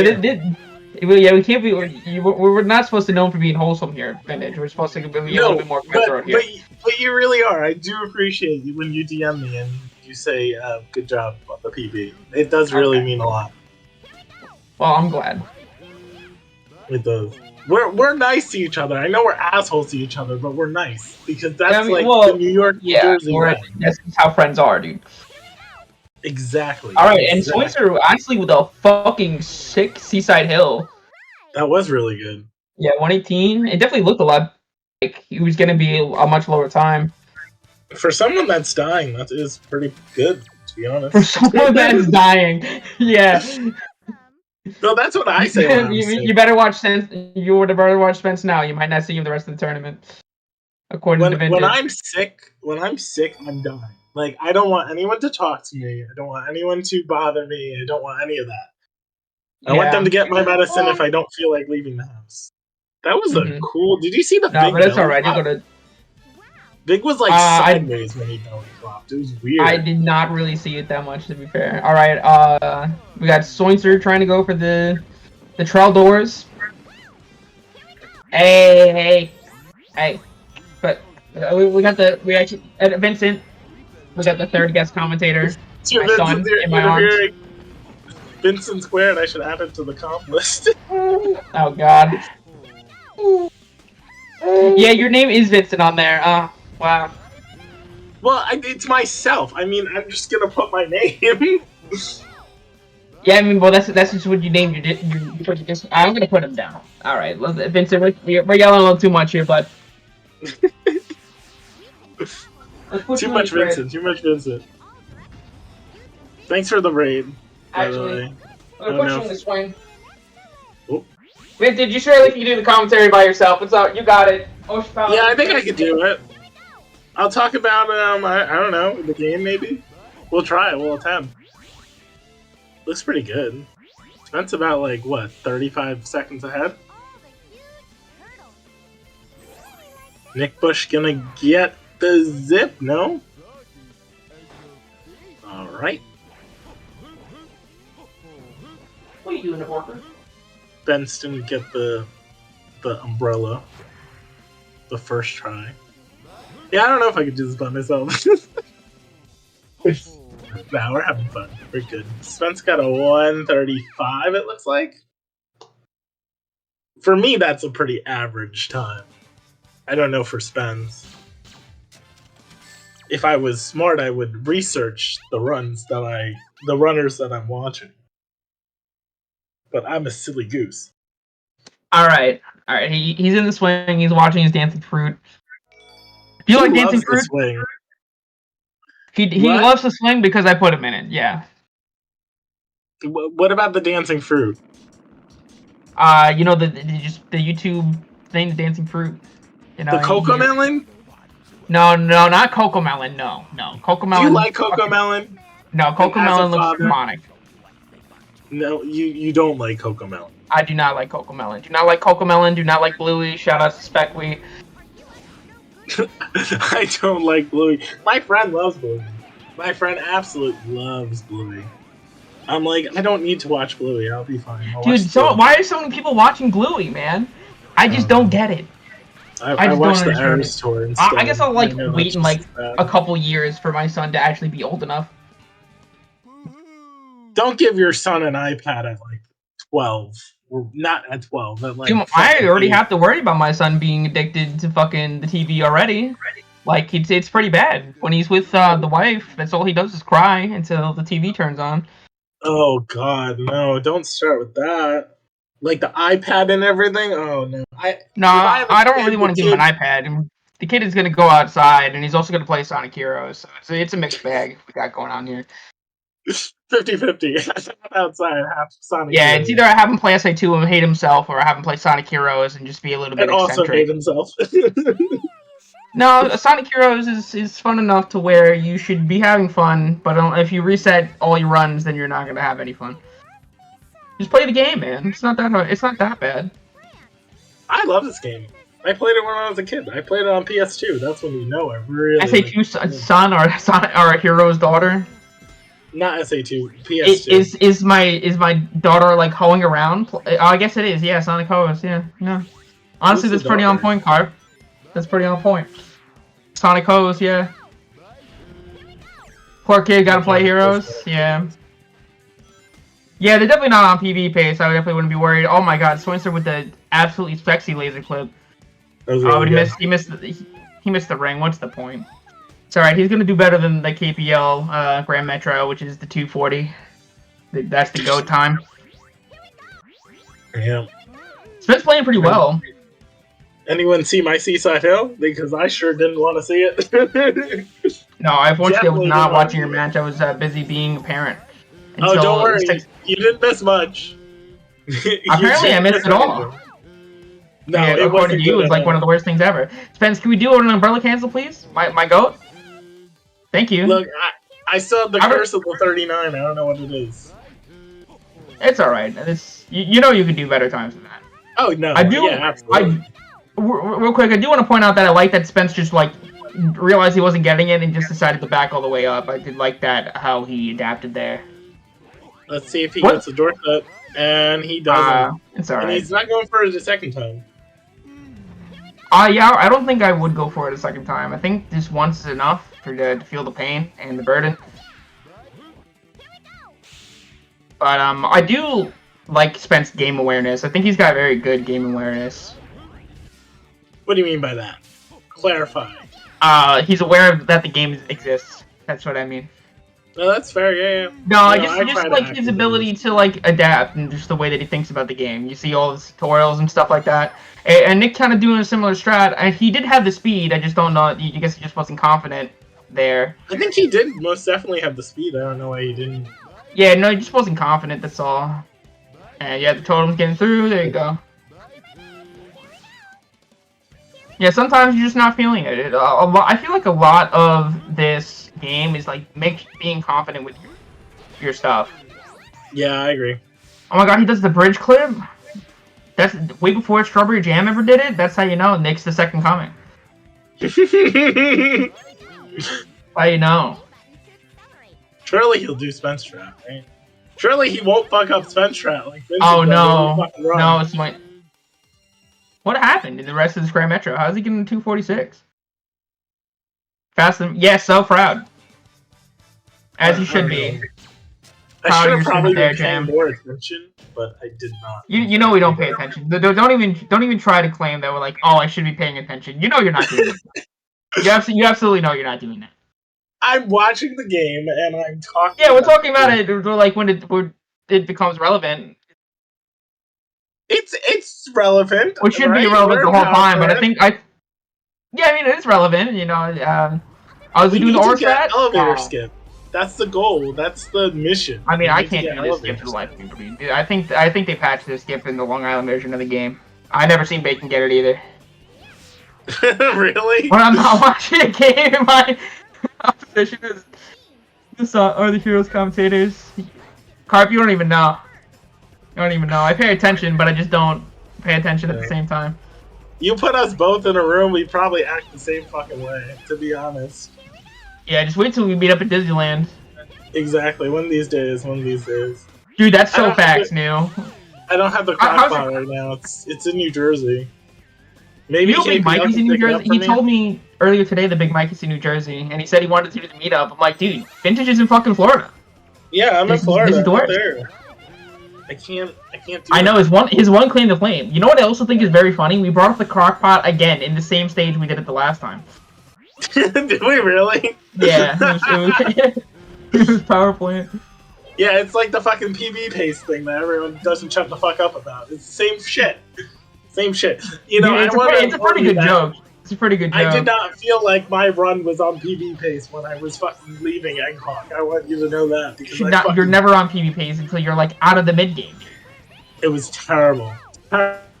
Yeah, we can't be. We're not supposed to know him for being wholesome here, Vintage. We're supposed to be a little bit more cutthroat here. But you really are. I do appreciate you when you DM me and you say, "Good job on the PB." It does really mean a lot. Well, I'm glad. It does. We're nice to each other. I know we're assholes to each other, but we're nice because that's the New York, New Jersey. That's how friends are, dude. Exactly. All right, and Soinser actually with a fucking sick Seaside Hill. That was really good. Yeah, 118. It definitely looked a lot like he was going to be a much lower time. For someone that's dying, that is pretty good, to be honest. For someone that's dying, yeah. No, that's what I say. You better watch Spence. You would have better watch Spence now. You might not see him the rest of the tournament. According to Vintage. When I'm sick, I'm dying. Like, I don't want anyone to talk to me. I don't want anyone to bother me. I don't want any of that. I want them to get my medicine if I don't feel like leaving the house. That was a cool. Did you see the big? No, but it's all right. Big was like sideways when he belly flopped. It was weird. I did not really see it that much, to be fair. All right, we got Soinser trying to go for the trail doors. Hey. But we actually Vincent. We got the third guest commentator. My son in my arms. Vincent Squared. I should add it to the comp list. Oh God. Yeah, your name is Vincent on there. Wow. Well, it's myself. I mean, I'm just gonna put my name. Yeah, I mean, well, that's just what you named your I'm gonna put him down. All right, Vincent, we're yelling a little too much here, but Too much Vincent. Thanks for the raid. Actually, I'm gonna push him to swing. Vincent, you surely can do the commentary by yourself. What's up? You got it. Yeah, I think I could do it. I'll talk about I don't know, the game maybe. We'll try it. We'll attempt. Looks pretty good. Spence about like what, 35 seconds ahead. Nick Bush gonna get the zip? No. All right. What are you doing, Walker? Benston get the umbrella. The first try. Yeah, I don't know if I could do this by myself. Nah, we're having fun. We're good. Spence got a 1:35, it looks like. For me, that's a pretty average time. I don't know for Spence. If I was smart, I would research the runners that I'm watching. But I'm a silly goose. All right. He's in the swing. He's watching his dancing fruit. Do you like dancing fruit? Swing. He loves to swing because I put him in it. Yeah. What about the dancing fruit? You know the YouTube thing, the dancing fruit. You know, the Cocomelon? No, not Cocomelon. No. Cocomelon. Do you like Cocomelon? No, Cocomelon looks demonic. No, you don't like Cocomelon. I do not like Cocomelon. Do not like Cocomelon. Do not like Bluey. Shout out to Speckweed. I don't like Bluey. My friend loves Bluey. My friend absolutely loves Bluey. I'm like, I don't need to watch Bluey. I'll be fine. Dude, why are so many people watching Bluey, man? I just don't get it. I just watched the Eras tour instead. I guess I'll wait in a couple years for my son to actually be old enough. Don't give your son an iPad at 12. Or not at 12, but I already have to worry about my son being addicted to fucking the TV already. It's pretty bad. When he's with the wife, that's all he does is cry until the TV turns on. Oh God, no! Don't start with that. Like the iPad and everything. Oh no! I don't really want to give him an iPad. The kid is gonna go outside, and he's also gonna play Sonic Heroes. So it's a mixed bag we got going on here. 50-50. Outside, half Sonic. Yeah, Heroes. It's either I have him play SA2 and hate himself, or I have him play Sonic Heroes and just be a little bit eccentric. Also hate himself. No, Sonic Heroes is fun enough to where you should be having fun, but if you reset all your runs, then you're not gonna have any fun. Just play the game, man. It's not that hard. It's not that bad. I love this game. I played it when I was a kid. I played it on PS2. That's when you know I really. SA2 son or a hero's daughter. Not SA2, PS2. Is my daughter hoeing around? Oh, I guess it is. Yeah, Sonic Hoes. Yeah, no. Honestly, that's pretty on point, Carp. That's pretty on point. Sonic Hoes, yeah. Poor kid, gotta play heroes. Yeah. Yeah, they're definitely not on PvP pace. I definitely wouldn't be worried. Oh my God, Swinster with the absolutely sexy laser clip. But he missed the ring. What's the point? It's alright, he's gonna do better than the KPL Grand Metro, which is the 240. That's the go time. Yeah. Spence playing pretty well. Anyone see my Seaside Hill? Because I sure didn't want to see it. No, I unfortunately was not watching your match. I was busy being a parent. Oh, don't worry. You didn't miss much. Apparently, I missed it all. No, yeah, according to you, it's one of the worst things ever. Spence, can we do an umbrella cancel, please? My goat? Thank you. Look, I still have the curse of the 39. I don't know what it is. It's alright. You know you can do better times than that. Oh, no. I do. Yeah, absolutely. Real quick, I do want to point out that I like that Spence just realized he wasn't getting it and just decided to back all the way up. I did like that, how he adapted there. Let's see if he What? gets a door cut, and he doesn't. It's And alright. he's not going for it the second time. Yeah, I don't think I would go for it a second time. I think just once is enough to feel the pain and the burden. But I do like Spence game awareness. I think he's got very good game awareness. What do you mean by that? Clarify. He's aware that the game exists. That's what I mean. No, that's fair. Yeah. No, I No, just try to like act his as ability to like adapt and just the way that he thinks about the game. You see all his tutorials and stuff like that. And Nick kind of doing a similar strat. And he did have the speed. I just don't know. I guess he just wasn't confident there. I think he did most definitely have the speed. I don't know why he didn't. Yeah, no, he just wasn't confident. That's all. And yeah, the totem's getting through. There you go. Yeah, sometimes you're just not feeling it. I feel like a lot of this game is like being confident with your stuff. Yeah, I agree. Oh my god, he does the bridge clip? That's way before Strawberry Jam ever did it? That's how you know Nick's the second coming. How you know? Surely he'll do Spence Trap, right? Surely he won't fuck up Spence Trap like Vincent Oh does no. every fucking run. No, it's my... What happened in the rest of the Square Metro? How's he getting 246? Fast and... Yeah, so proud. As you should be. I should have probably there, been paying Jam. more attention, but I did not. You know we don't pay attention. Don't even try to claim that we're like, oh, I should be paying attention. You know you're not doing it. You absolutely know you're not doing that. I'm watching the game and I'm talking. Yeah, we're talking about it. We're like when it becomes relevant. It's relevant. Which should right? be relevant We're the whole time, but I confident. think yeah, I mean it is relevant. You know, I was We doing need the to aura get strat. elevator skip. That's the goal. That's the mission. I mean, We I need to can't get do this skip elevator for the life of me. Dude, I think they patched this skip in the Long Island version of the game. I never seen Bacon get it either. Really? When I'm not watching a game, my opposition is are the heroes commentators. Carp, you don't even know. You don't even know. I pay attention, but I just don't pay attention at the same time. You put us both in a room, we probably act the same fucking way, to be honest. Yeah, just wait till we meet up at Disneyland. Exactly. One of these days. Dude, that's I so don't have facts, the- new. I don't have the How's crock pot right now. It's in New Jersey. Maybe You know Big KP Mikey's can in New pick it up Jersey? for He me? told me earlier today that Big Mikey's in New Jersey, and he said he wanted to do the meetup. I'm like, dude, Vintage is in fucking Florida. Yeah, I'm in This is Florida. the I'm worst. there. I can't do I know it. his one claim to fame. You know what I also think is very funny? We brought up the crock pot again in the same stage we did it the last time. Did we really? Yeah, it was power plant. Yeah, it's like the fucking PB paste thing that everyone doesn't shut the fuck up about. It's the same shit. Same shit. You know, Dude, it's a pretty good joke. It's a pretty good joke. I did not feel like my run was on PB pace when I was fucking leaving Egghawk. I want you to know that because You're never on PvPs until you're like out of the mid game. It was terrible.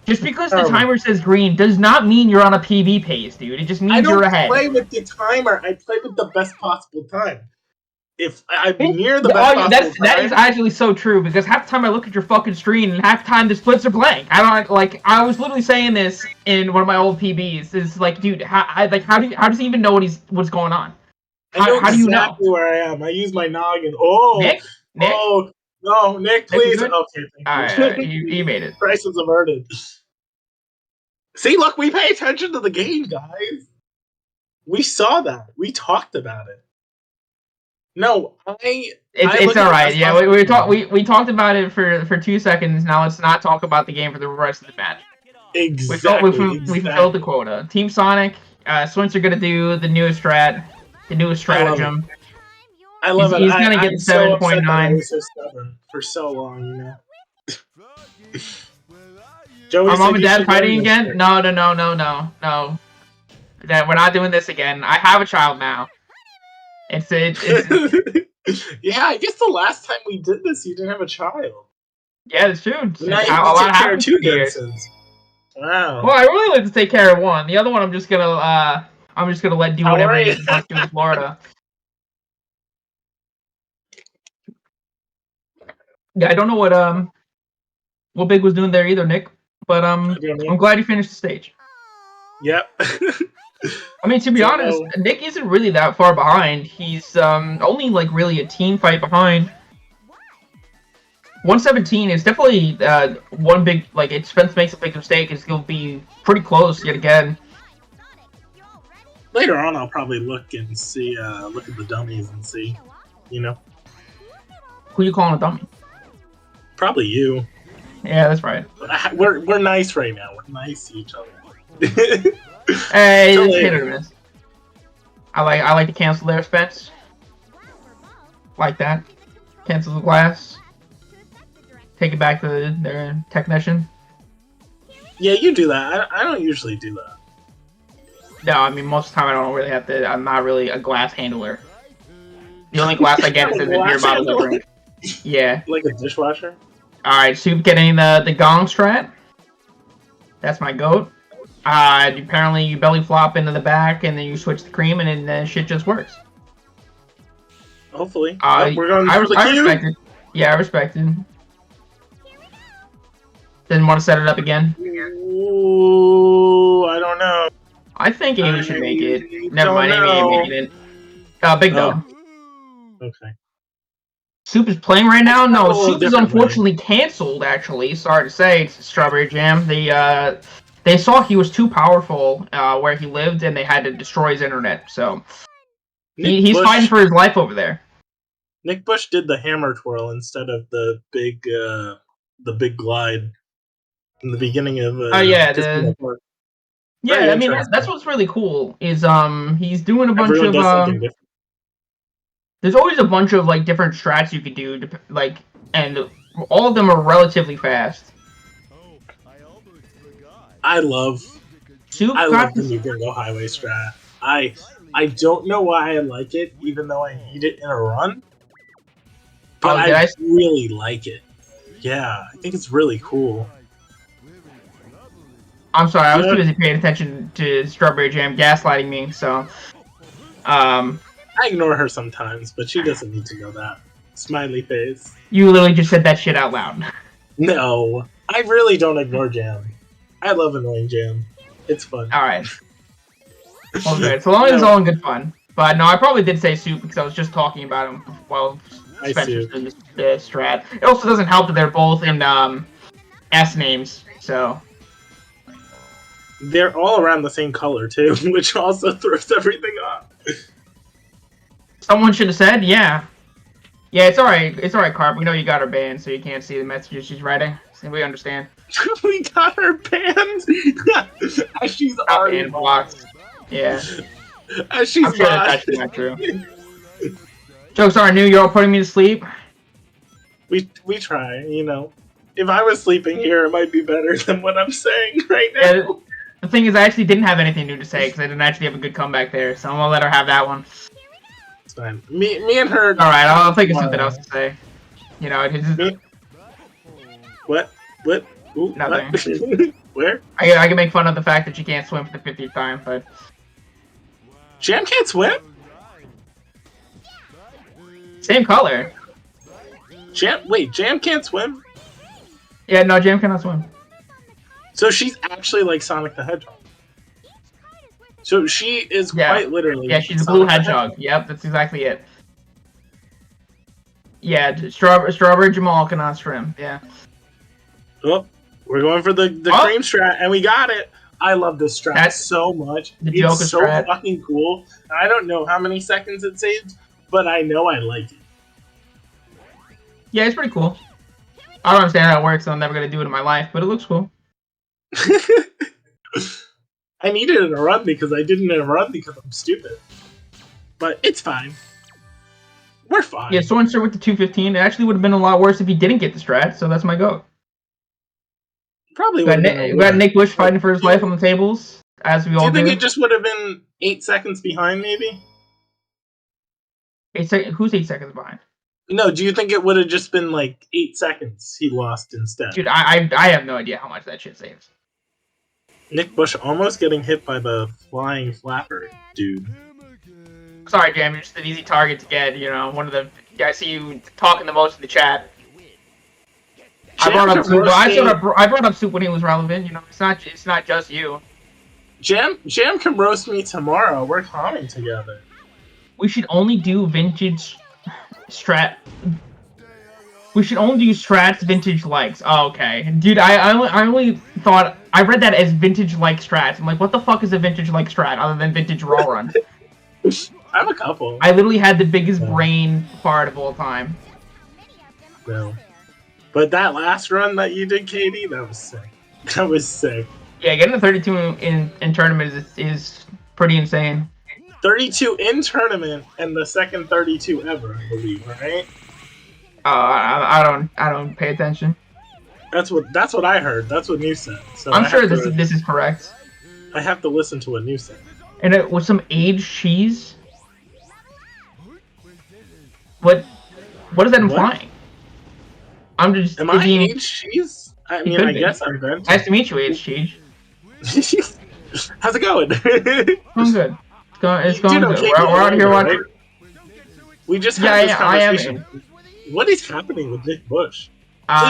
Just because the timer says green does not mean you're on a PB pace, dude. It just means you're ahead. I don't play with the timer. I play with the best possible time. If I'm near the best possible time, that is actually so true because half the time I look at your fucking screen and half the time the splits are blank. I was literally saying this in one of my old PBs. It's like, dude, how does he even know what's going on? How do you know? exactly where I am. I use my noggin. Oh, Nick? Oh no, Nick, please. Nick, Okay, thank you. You made it. Crisis averted. See, look, we pay attention to the game, guys. We saw that. We talked about it. No, It's all right. Yeah, we talked about it for 2 seconds. Now let's not talk about the game for the rest of the match. Exactly. We fulfilled the quota. Team Sonic, Swints are gonna do the newest stratagem. I love it. He's gonna get I'm so upset that I 7.9. was so stubborn for so long, you know. Joey Our said mom and you dad should fighting learn this again? shit. No. Dad, we're not doing this again. I have a child now. It's Yeah, I guess the last time we did this, you didn't have a child. Yeah, it's true. Now you A have lot to take care of happens two in years. Vincents. Wow. Well, I really like to take care of one. The other one, I'm just gonna let do How whatever are he you? wants to in Florida. Yeah, I don't know what Big was doing there either, Nick. But I'm glad you finished the stage. Yep. I mean, to be So, honest, Nick isn't really that far behind. He's only like really a team fight behind. 117 is definitely one big like. If Spence makes a big mistake, it's gonna be pretty close yet again. later on, I'll probably look and see, look at the dummies and see, you know. Who you calling a dummy? Probably you. Yeah, that's right. We're nice right now. We're nice to each other. Hey, Till it's hit later. or miss. I like to cancel their Spence. Like that. Cancel the glass. Take it back to their technician. Yeah, you do that. I don't usually do that. No, I mean most of the time I don't really have to. I'm not really a glass handler. The only glass I get is in the beer Glass bottles I handler? drink. Yeah. Like a dishwasher? Alright, Soup getting the gong strat. That's my goat. Apparently you belly flop into the back and then you switch the cream and then the shit just works. Hopefully. We're going I for the cube. respect it. Yeah, I respect it. Didn't want to set it up again. Ooh, I don't know. I think Amy should make it. Never don't mind, Amy ain't know. making it. Big dog. Okay. Soup is playing right now? No, a little Soup is different unfortunately canceled, actually. Sorry to say, Strawberry Jam. They saw he was too powerful where he lived, and they had to destroy his internet. So he's fighting for his life over there. Nick Bush did the hammer twirl instead of the big glide in the beginning of Casino Park. Yeah, Very I mean interesting. that's what's really cool is he's doing a bunch Everyone of does something different. there's always a bunch of like different strats you could do and all of them are relatively fast. I love the new Bingo Highway strat. I don't know why I like it, even though I need it in a run. But I really like it. Yeah, I think it's really cool. I'm sorry, I was too busy paying attention to Strawberry Jam gaslighting me, so I ignore her sometimes, but she doesn't need to know that. Smiley face. You literally just said that shit out loud. No, I really don't ignore Jam. I love annoying Jam. It's fun. Alright. Well, good. So long as it's all in good fun. But no, I probably did say Soup because I was just talking about him while Spencer's doing the strat. It also doesn't help that they're both in S names, so... They're all around the same color, too, which also throws everything off. Someone should have said, yeah. Yeah, it's alright. It's alright, Carp. We know you got her banned, so you can't see the messages she's writing. So we understand. We got her banned! As she's already blocked. Yeah. As she's I'm sure that's actually not true. Jokes aren't new, you're all putting me to sleep. We try, you know. If I was sleeping here, it might be better than what I'm saying right now. Yeah, the thing is, I actually didn't have anything new to say because I didn't actually have a good comeback there, so I'm gonna let her have that one. It's fine. Me and her. Alright, I'll think of something else to say. You know, What? Ooh, nothing. What? Where? I can make fun of the fact that she can't swim for the 50th time, but... Jam can't swim? Same color. Wait, Jam can't swim? Yeah, no, Jam cannot swim. So she's actually like Sonic the Hedgehog. So she is quite literally. Yeah, she's a Sonic blue the hedgehog. Yep, that's exactly it. Yeah, Strawberry Jamal cannot swim. Yeah. Oh, we're going for the cream strat, and we got it. I love this strat so much. The Joker it's so strat. fucking cool. I don't know how many seconds it saves, but I know I like it. Yeah, it's pretty cool. I don't understand how it works, so I'm never gonna do it in my life, but it looks cool. I needed it in a run because I didn't in a run because I'm stupid. But it's fine. We're fine. Yeah, Sorenser with the 215. It actually would have been a lot worse if he didn't get the strat, so that's my goat. Probably We would got Nick Bush fighting for his life on the tables, as we all do. Do you think it just would have been 8 seconds behind, maybe? Who's 8 seconds behind? No, do you think it would have just been like 8 seconds he lost instead? Dude, I have no idea how much that shit saves. Nick Bush almost getting hit by the flying flapper, dude. Sorry, Jam, you're just an easy target to get, you know, one of the... I see you talking the most in the chat. I brought up Soup when he was relevant, you know, it's not just you. Jam can roast me tomorrow. We're calming together. We should only do vintage strat. We should only do strats vintage likes. Oh, okay. Dude, I only thought I read that as vintage like strats. I'm like, what the fuck is a vintage like strat other than vintage raw run? I have a couple. I literally had the biggest brain fart of all time. No. But that last run that you did, Katie, that was sick. That was sick. Yeah, getting a 32 in tournament is pretty insane. 32 in tournament and the second 32 ever, I believe, right? I don't pay attention. That's what I heard. That's what New said. So I'm sure this is correct. I have to listen to what New said. And it was some aged cheese. What is that implying? I'm just. Am I aged cheese? I mean, I guess I'm vintage. Nice to meet you, aged cheese. How's it going? I'm good. It's going good. Okay, We're out here watching. Right? We just had this conversation. What is happening with Nick Bush?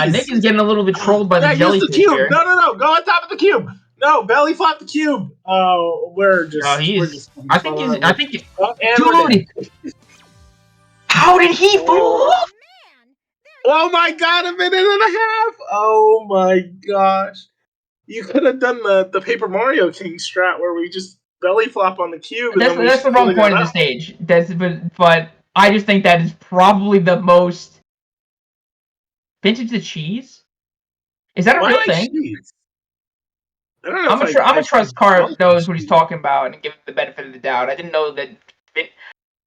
Nick is getting a little bit trolled by the jellyfish the cube. here. No. Go on top of the cube. No, belly flop the cube. Oh, we're just. I think. Dude, how did he fall off? Oh my god, a minute and a half! Oh my gosh. You could have done the Paper Mario King strat where we just belly flop on the cube. That's the wrong point of the stage. But I just think that is probably the most vintage the cheese. Is that a real thing? Cheese? I don't know. I'm gonna trust Carp knows what he's talking about and give him the benefit of the doubt. I didn't know that.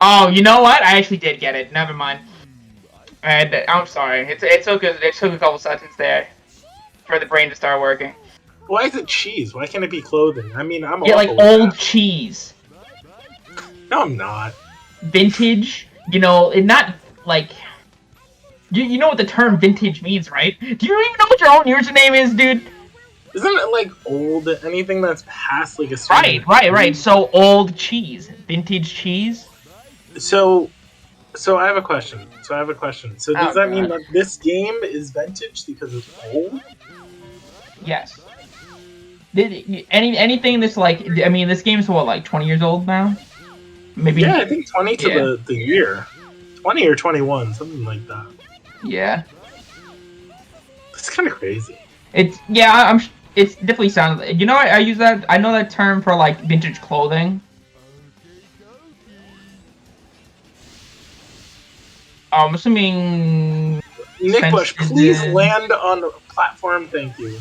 Oh, you know what? I actually did get it. Never mind. And I'm sorry. It took a couple seconds there for the brain to start working. Why is it cheese? Why can't it be clothing? I mean, I'm like old cheese. No, I'm not. Vintage, not like you know what the term vintage means, right? Do you even know what your own username is, dude? Isn't it like old? Anything that's past like a right. So old cheese, vintage cheese. So I have a question. So does that mean that this game is vintage because it's old? Yes. Anything that's this game's what, like 20 years old now? Maybe. Yeah, I think 20 to the year. 20 or 21, something like that. Yeah. That's kind of crazy. It's definitely sounds. I use that. I know that term for like vintage clothing. I'm assuming. Nick Bush, please land on the platform. Thank you.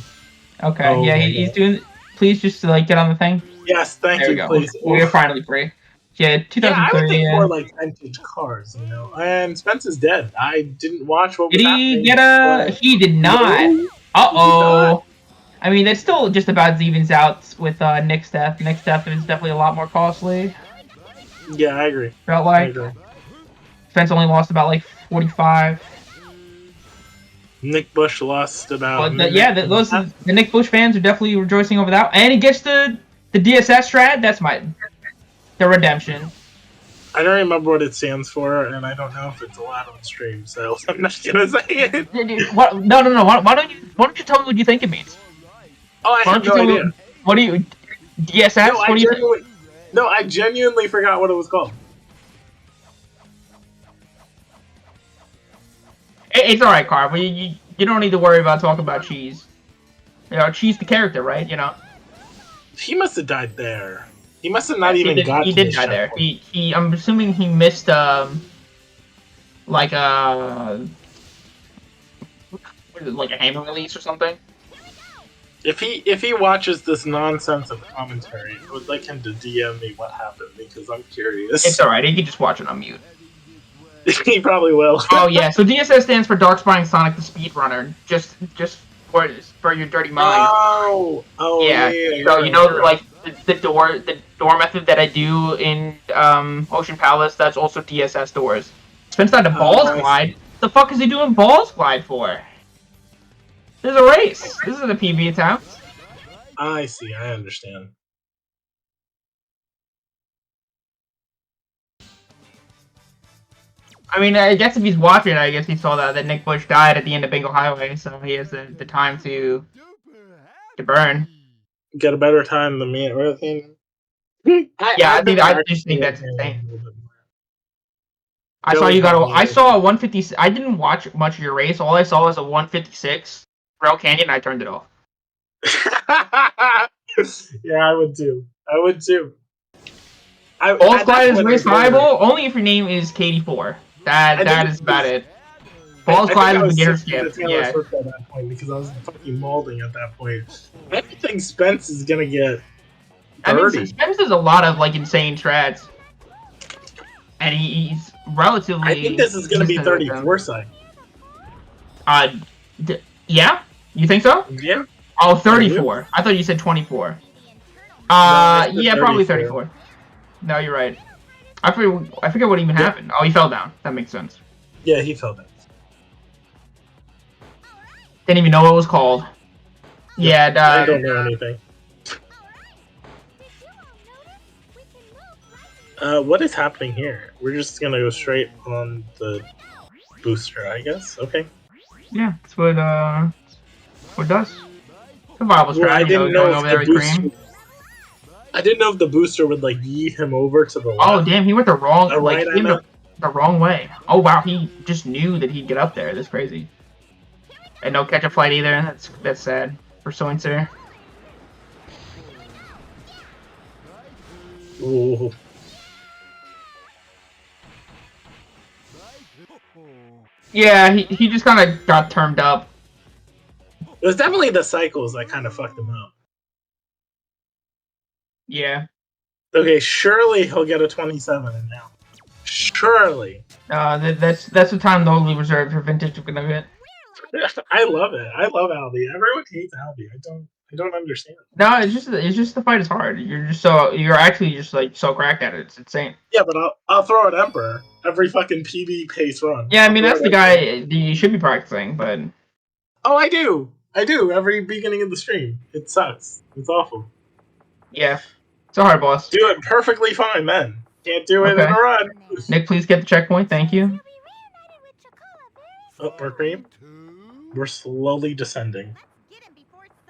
Okay. Oh, yeah, he's doing. Please just get on the thing. Yes, thank you. Go. Please. We're finally free. Yeah, 2003. Yeah, I would think more like vintage cars, And Spence is dead. I didn't watch what was happening. Did he get a? He did not. No, uh-oh. I mean, that still just about evens out with Nick's death. Nick's death is definitely a lot more costly. Yeah, I agree. Felt like. Spence only lost about 45. Nick Bush lost about. The Nick Bush fans are definitely rejoicing over that. And he gets the DSS strat. That's the redemption. I don't remember what it stands for, and I don't know if it's allowed on stream, so I'm not gonna say it. What? No. Why don't you tell me what you think it means? Oh, I have no idea. What do you DSS? No, what do you think? No, I genuinely forgot what it was called. It's alright, Carl. You don't need to worry about talking about cheese. Cheese the character, right? He must have died there. He must have not even got. He did die there. I'm assuming he missed like a hammer release or something. If he watches this nonsense of commentary, I would like him to DM me what happened because I'm curious. It's alright. He can just watch it on mute. He probably will. Oh yeah. So DSS stands for Dark Spying Sonic the Speedrunner. Just for your dirty mind. Oh yeah. So the door method that I do in Ocean Palace, that's also DSS doors. Spence died to balls glide. The fuck is he doing balls glide for? This is a race. This isn't a PB attempt. I see. I understand. I mean, I guess if he's watching, I guess he saw that Nick Bush died at the end of Bingo Highway, so he has the time to burn. get a better time than me at Marathon. Yeah, dude, I just think that's insane. I saw you got. I saw a 150. I didn't watch much of your race. All I saw was a 156 Rail Canyon. And I turned it off. Yeah, I would too. All Glide is race viable only if your name is KD4. That is about it. Paul's Glide is beginner skip. Yeah. At that point because I was fucking molding at that point. I don't think Spence is gonna get 30. I mean, Spence does a lot of like insane strats, and he's relatively. I think this is gonna be 34 side. Yeah, you think so? Yeah. Oh, 34. I thought you said 24. Yeah, probably 34. No, you're right. I forget what even happened. Oh, he fell down. That makes sense. Yeah, he fell down. Didn't even know what it was called. Yeah, I don't know anything. What is happening here? We're just gonna go straight on the booster, I guess. Okay. Yeah, that's what it does. It's a viable strategy. I didn't know if the booster would like yeet him over to the left. Oh damn, he went the wrong right, the wrong way. Oh wow, he just knew that he'd get up there. That's crazy. And no catch a flight either. That's sad for Soinser. Ooh. Yeah, he just kind of got turned up. It was definitely the cycles that kind of fucked him up. Yeah. Okay, surely he'll get a 27 now. Surely. That's the time totally reserved for vintage gonna get. I love it. I love Albie. Everyone hates Albie. I don't understand. No, it's just the fight is hard. You're actually just like so cracked at it. It's insane. Yeah, but I'll throw an Emperor every fucking PB pace run. Yeah, I mean that's the guy you should be practicing, but. Oh, I do every beginning of the stream. It sucks. It's awful. Yeah, it's a hard boss. Do it perfectly fine then. Can't do it in a run. Nick, please get the checkpoint. Thank you. Oh, more cream. We're slowly descending.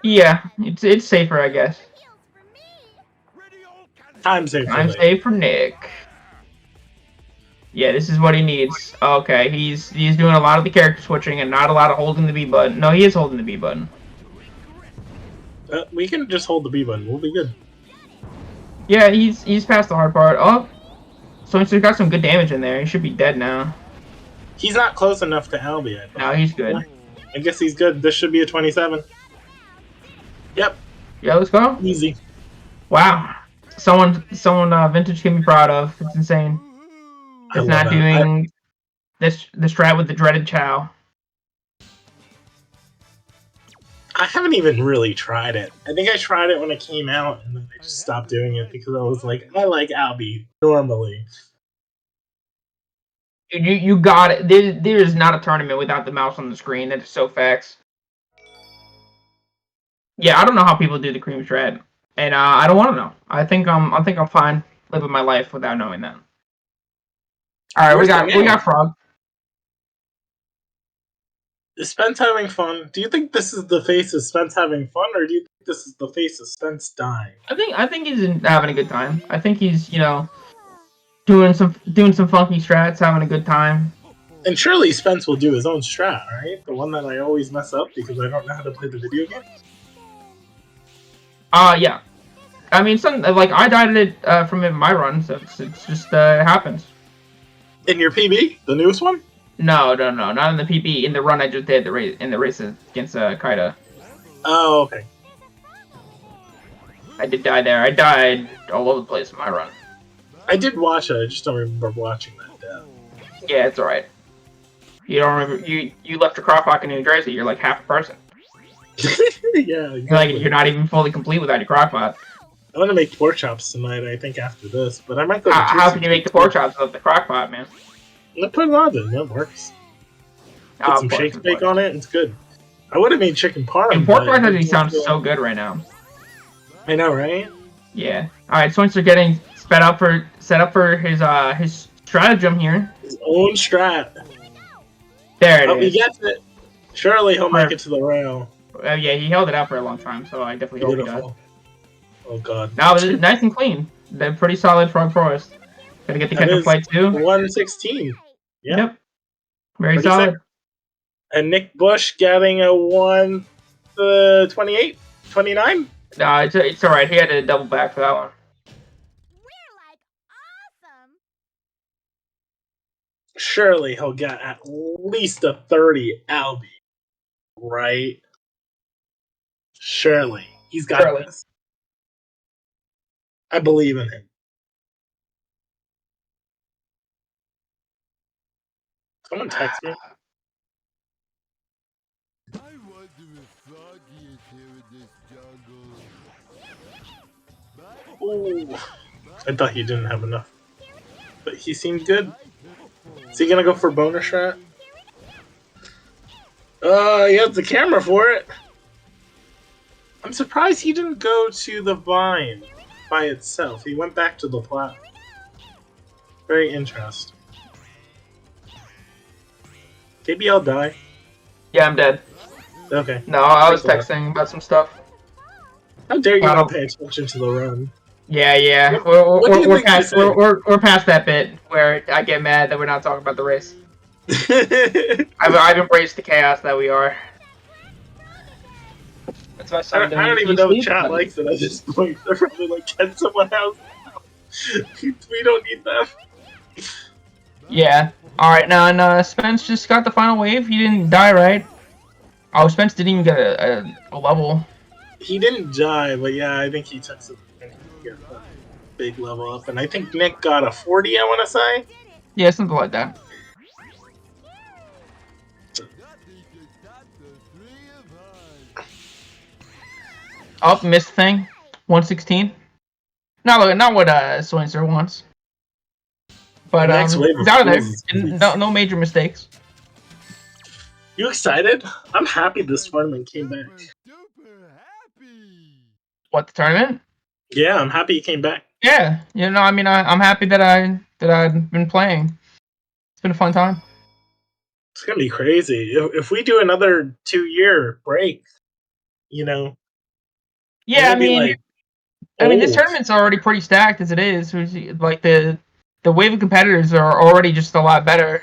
Yeah, it's safer, I guess. Time safe. Time safe for Nick. Yeah, this is what he needs. Okay, he's doing a lot of the character switching and not a lot of holding the B button. No, he is holding the B button. We can just hold the B button. We'll be good. Yeah, he's past the hard part. Oh, so he's got some good damage in there. He should be dead now. He's not close enough to Albie. No, he's good. I guess he's good. This should be a 27. Yep. Yeah, let's go. Easy. Wow. Someone vintage can be proud of. It's insane. It's not doing the strat with the dreaded Chow. I haven't even really tried it. I think I tried it when it came out, and then I just stopped doing it because I was like, I like Albie normally. You got it. There is not a tournament without the mouse on the screen. That is so facts. Yeah, I don't know how people do the cream strat, and I don't want to know. I think I'm fine living my life without knowing that. All right, we got Frog. Is Spence having fun? Do you think this is the face of Spence having fun, or do you think this is the face of Spence dying? I think he's having a good time. I think he's doing some funky strats, having a good time. And surely Spence will do his own strat, right? The one that I always mess up because I don't know how to play the video game. Yeah. I mean, I died it from my run, so it's just it happens. In your PB, the newest one? No, not in the PB. In the run I just did in the race against Kaida. Oh, okay. I did die there. I died all over the place in my run. I did watch it. I just don't remember watching that death. Yeah, it's alright. You don't remember? You left your crockpot in New Jersey. You're like half a person. Yeah, exactly. You're not even fully complete without your crockpot. I'm gonna make pork chops tonight. I think after this, but I might go. How can you make the pork chops without the crockpot, man? I put it on then. That works. Put some shake bake on it. It's good. I would have made chicken parm. And pork actually sounds so good right now. I know, right? Yeah. All right, Soinster getting set up for his stratagem here. His own strat. There it is. He gets it. Surely he'll make it to the rail. Yeah, he held it out for a long time, so I definitely hope he does. Oh god. No, they're nice and clean. They're pretty solid front forest. Gotta get the That catch and is play too. 116. Yeah, Yep. Very pretty solid. sick. And Nick Bush getting a 128, 29. No, it's all right. He had to double back for that one. Surely he'll get at least a 30 Albie, right? Surely. He's got Surely. this. I believe in him. Someone text me. Ooh. I thought he didn't have enough. But he seemed good. Is he gonna go for boner shot? He has the camera for it. I'm surprised he didn't go to the vine by itself. He went back to the plat. Very interesting. Maybe I'll die. Yeah, I'm dead. Okay. No, I was Thanks a lot. texting about some stuff. How dare you not pay attention to the run? Yeah. What do you We're think I past said? we're past that bit where I get mad that we're not talking about the race. I've embraced the chaos that we are. That's my son doing. I don't even Can know you the sleep? chat likes it at this point. They're probably like, get someone else. We don't need them. Yeah. All right. Now, and Spence just got the final wave. He didn't die, right? Oh, Spence didn't even get a level. He didn't die, but yeah, I think he took some big level up, and I think Nick got a 40. I want to say. Yeah, something like that. Oh, missed thing. 116. Not what Swinzer wants. But Next wave he's of out of there. pools. No major mistakes. You excited? I'm happy this tournament came back. What, the tournament? Yeah, I'm happy he came back. Yeah, I mean, I'm happy that I've been playing. It's been a fun time. It's gonna be crazy if we do another 2-year break. Yeah, I mean, like, this old. tournament's already pretty stacked as it is. Like the wave of competitors are already just a lot better.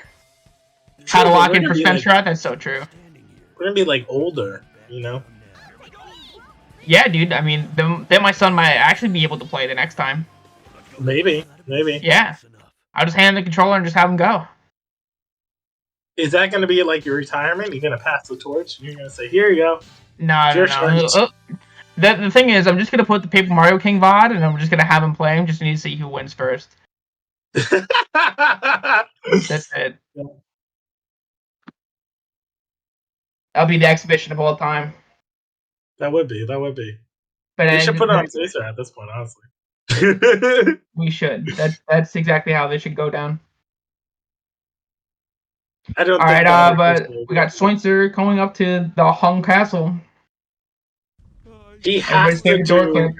True, How to but lock we're in gonna for be, Spence like- Strat? That's so true. We're gonna be like older, Yeah, dude. I mean, then my son might actually be able to play the next time. Maybe. Yeah, I'll just hand him the controller and just have him go. Is that gonna be like your retirement? You're gonna pass the torch and you're gonna say, "Here you go." No. The thing is, I'm just gonna put the Paper Mario King VOD, and I'm just gonna have him play him. Just need to see who wins first. That's it. That'll be the exhibition of all time. That would be. But We should put it on Twitter at this point, honestly. We should. That's exactly how this should go down. I don't. All think right, but we got Swinzer going up to the Hung Castle. He has Everybody's favorite door clip.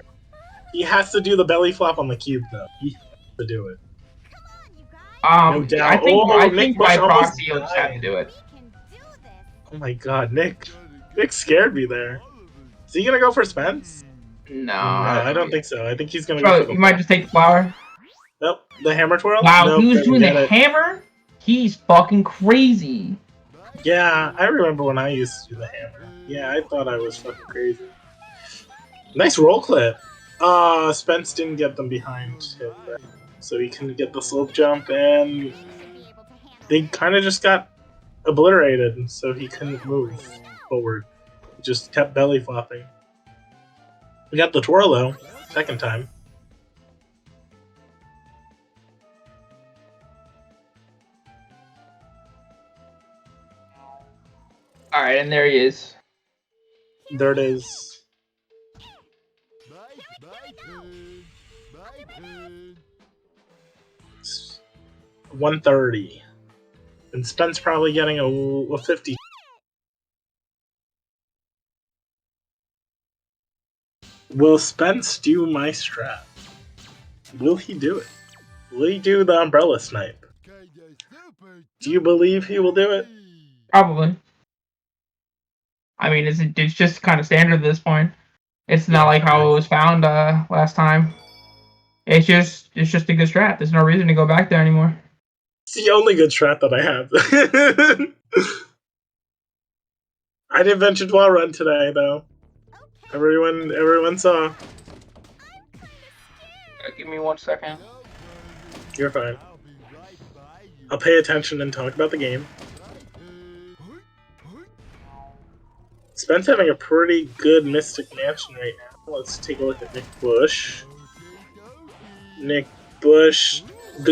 He has to do the belly flop on the cube, though. He has to do it. No doubt. I think Nick by Bush almost proxy he'll just have to do it. Oh my god, Nick scared me there. Is he gonna go for Spence? No, I don't think so. I think he's gonna go for the. You might just take the flower. Nope, the hammer twirl. Wow, nope, he was doing the it. hammer. He's fucking crazy. Yeah, I remember when I used to do the hammer. Yeah, I thought I was fucking crazy. Nice roll clip. Spence didn't get them behind him, so he couldn't get the slope jump, and they kind of just got obliterated, so he couldn't move forward. He just kept belly flopping. We got the twirl though, second time. All right, and there he is. There it is. 130. And Spence probably getting a 50. Will Spence do my strat? Will he do it? Will he do the umbrella snipe? Do you believe he will do it? Probably. I mean, it's just kind of standard at this point. It's not like how it was found last time. It's just a good strat. There's no reason to go back there anymore. It's the only good strat that I have. I did Venture Dwell run today, though. Everyone saw. Give me 1 second. You're fine. I'll pay attention and talk about the game. Spence having a pretty good Mystic Mansion right now. Let's take a look at Nick Bush. Nick Bush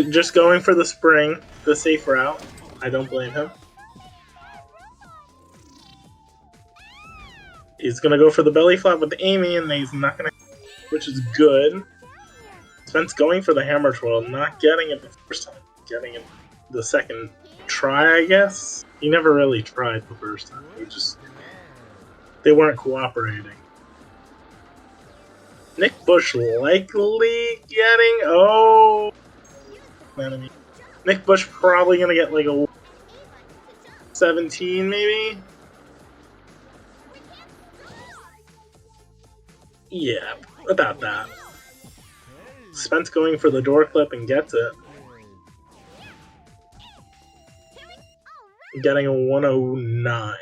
just going for the spring, the safe route. I don't blame him. He's gonna go for the belly flop with Amy, and he's not gonna, which is good. Spence going for the hammer twirl, not getting it the first time, getting it the second try, I guess. He never really tried the first time. They weren't cooperating. Nick Bush likely getting... Oh! Enemy. Nick Bush probably gonna get like a 17, maybe? Yeah, about that. Spence going for the door clip and gets it. Getting a 109.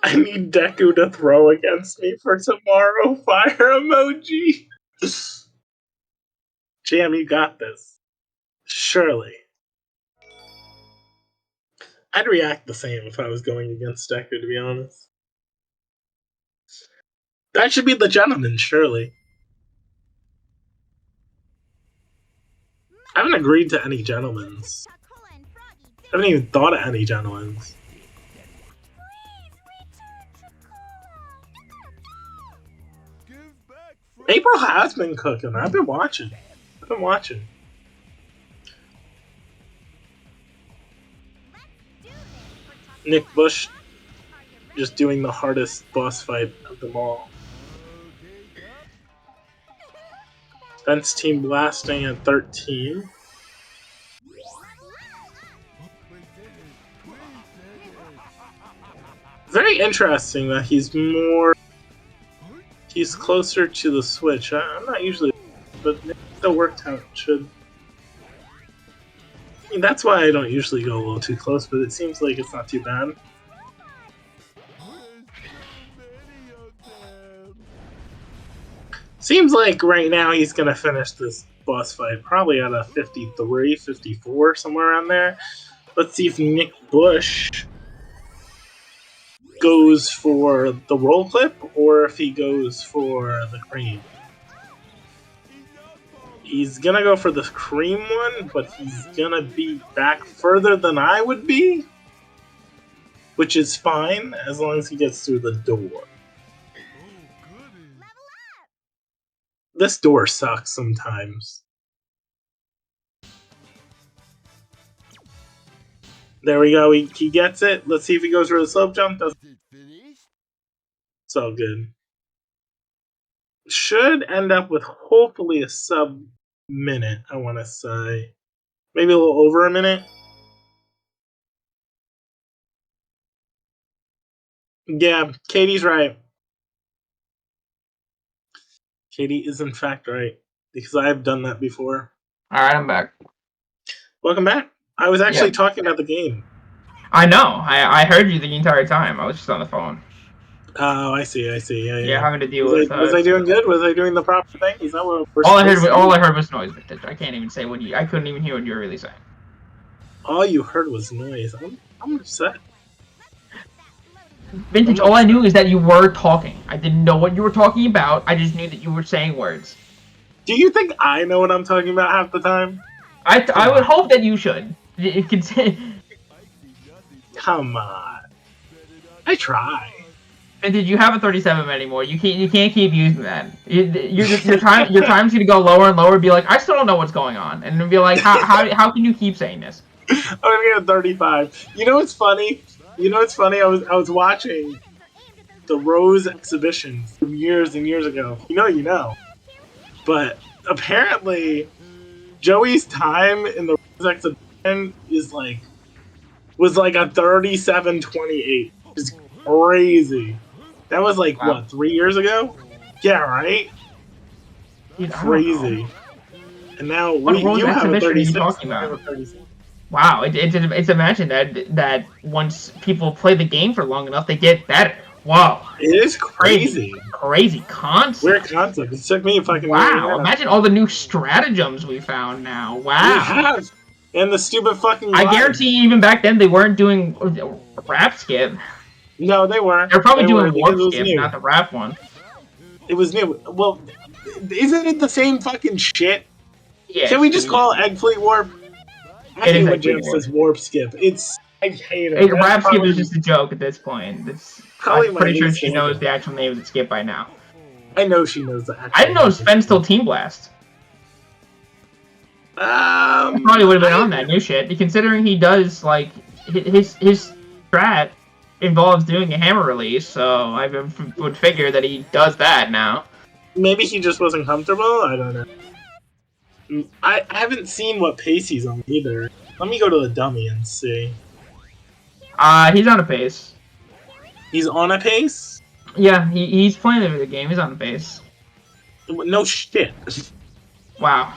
I need Deku to throw against me for tomorrow. Fire emoji. Jam, you got this. Surely. I'd react the same if I was going against Deku, to be honest. That should be the gentleman, surely. I haven't agreed to any gentlemen's. I haven't even thought of any gentlemen's. April has been cooking. I've been watching. Nick Bush just doing the hardest boss fight of them all. Spence team blasting at 13. Very interesting that he's closer to the Switch. I'm not usually, but the work count should. I mean, that's why I don't usually go a little too close, but it seems like it's not too bad. Seems like right now he's gonna finish this boss fight probably at a 53, 54, somewhere around there. Let's see if Nick Bush goes for the roll clip or if he goes for the cream. He's gonna go for the cream one, but he's gonna be back further than I would be, which is fine as long as he gets through the door. This door sucks sometimes. There we go. He gets it. Let's see if he goes for the slope jump. It's all good. Should end up with hopefully a sub-minute, I want to say. Maybe a little over a minute. Yeah, Katie's right. Katie is in fact right. Because I've done that before. Alright, I'm back. Welcome back. I was actually talking about the game. I know. I heard you the entire time. I was just on the phone. Oh, I see. Yeah. Having to deal was with. Was I doing good? Was I doing the proper thing? Is that what we're all I heard was noise, Vintage. I can't even say what I couldn't even hear what you were really saying. All you heard was noise. I'm upset. Vintage, all I knew is that you were talking. I didn't know what you were talking about. I just knew that you were saying words. Do you think I know what I'm talking about half the time? I would hope that you should. Come on. I try. And did you have a 37 anymore? You can't keep using that. Your time's gonna go lower and lower. Be like, I still don't know what's going on, and then be like, how can you keep saying this? I'm gonna get a 35. You know what's funny? I was watching the Rose exhibition from years and years ago. You know. But apparently, Joey's time in the Exhibition was like a 37-28. It's crazy. That was like Wow. what, 3 years ago? Yeah, right. Dude, I don't know. Crazy. And now What World you have a Exhibition are you 36. talking And I have a about? 37. Wow, it's imagine that once people play the game for long enough, they get better. Whoa, It is crazy. crazy Weird concept. concept. It took me a fucking million Wow, years. imagine all the new stratagems we found now. We Wow. have. And the stupid fucking. I line. guarantee even back then they weren't doing rap skip. No, they weren't. They're probably They doing weren't, because warp it was skip, new. not the rap one. It was new. Well, isn't it the same fucking shit? Yeah. Can we just call it Egg Fleet Warp? I It is hate when Egg Fleet Jam Warp. says Warp Skip. I hate it. That's Rap skip probably- is just a joke at this point. Probably I'm my pretty sure least she knows favorite. the actual name of the skip by now. I know she knows that. I didn't know it was Fence till Team Blast. Probably would have been on that new shit. Considering he does like his strat involves doing a hammer release, so I would figure that he does that now. Maybe he just wasn't comfortable. I don't know. I haven't seen what pace he's on either. Let me go to the dummy and see. He's on a pace. He's on a pace? Yeah, he's playing the game. He's on a pace. No shit. Wow.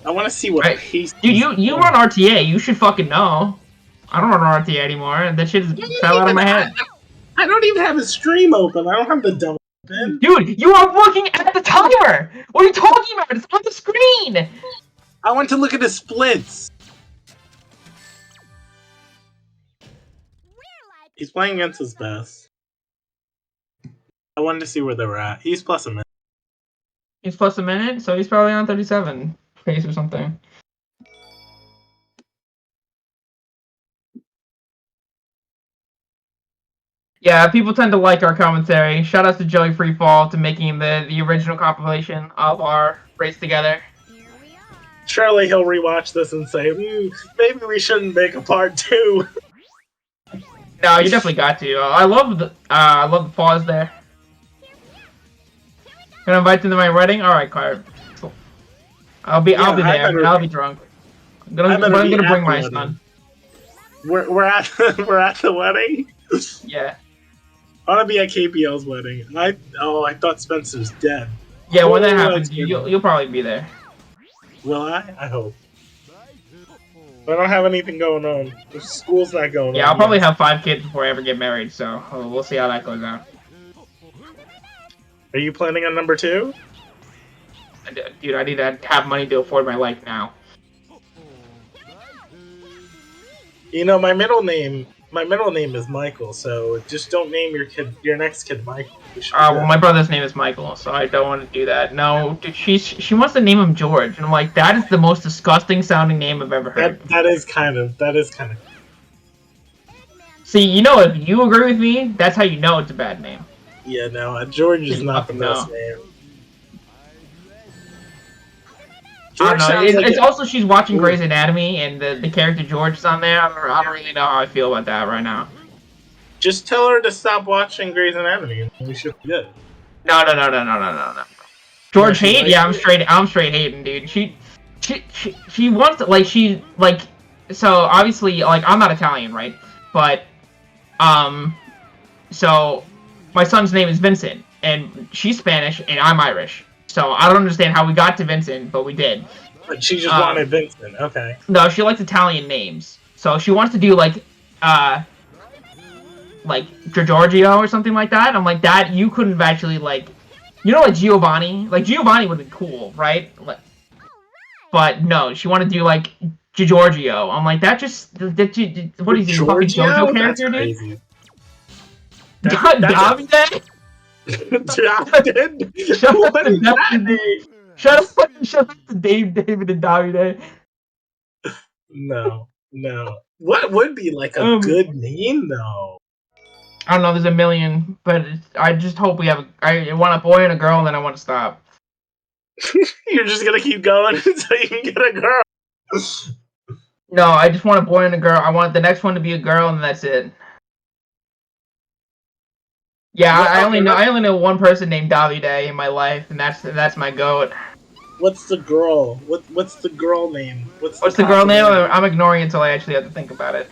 I want to see what pace. Dude, you run RTA. You should fucking know. I don't run RTA anymore. That shit fell out of my head. I don't even have a stream open. I don't have the dummy open. Dude, you are looking at the timer! What are you talking about? It's on the screen! I want to look at the splits. He's playing against his best. I wanted to see where they were at. He's plus a minute. He's plus a minute, so he's probably on 37 pace or something. Yeah, people tend to like our commentary. Shout out to Joey Freefall to making the original compilation of our race together. Surely he'll rewatch this and say, maybe we shouldn't make a part 2. No, you definitely got to. I love the pause there. Gonna invite them to my wedding? Alright, Clark. Cool. I'll be there. I'll be drunk. I'm gonna bring my son. We're at the wedding? Yeah. I want to be at KPL's wedding. I thought Spencer's dead. Yeah, when that happens, you'll probably be there. Will I? I hope. I don't have anything going on. The school's not going on. Yeah, I'll probably have 5 kids before I ever get married, so we'll see how that goes out. Are you planning on number 2? Dude, I need to have money to afford my life now. You know, my middle name is Michael, so just don't name your next kid Michael. Well, my brother's name is Michael, so I don't want to do that. No, dude, she wants to name him George, and I'm like, that is the most disgusting sounding name I've ever heard. That is kind of. See, you know, if you agree with me, that's how you know it's a bad name. Yeah, no, George is not the best name. I don't know. It's also she's watching Grey's Anatomy, and the character George is on there. I don't really know how I feel about that right now. Just tell her to stop watching Grey's Anatomy, and we should be good. No. George hate? Yeah, I'm straight hating, dude. She wants to, so obviously, I'm not Italian, right? But, so my son's name is Vincent, and she's Spanish, and I'm Irish. So I don't understand how we got to Vincent, but we did. But she just wanted Vincent, okay. No, she likes Italian names. So she wants to do, Giorgio or something like that. I'm like, that, you couldn't have actually, Giovanni? Giovanni would have been cool, right? But no, she wanted to do, Giorgio. I'm like, what is he, fucking JoJo character, dude? Davide? Shut up to David and Davide. No. What would be a good name though? I don't know, there's a million, but I just hope we have I want a boy and a girl, and then I want to stop. You're just gonna keep going until you can get a girl. No, I just want a boy and a girl. I want the next one to be a girl, and that's it. Yeah, I only know one person named Davide in my life, and that's my goat. What's the girl? What's the girl name? What's the girl name? I'm ignoring it until I actually have to think about it.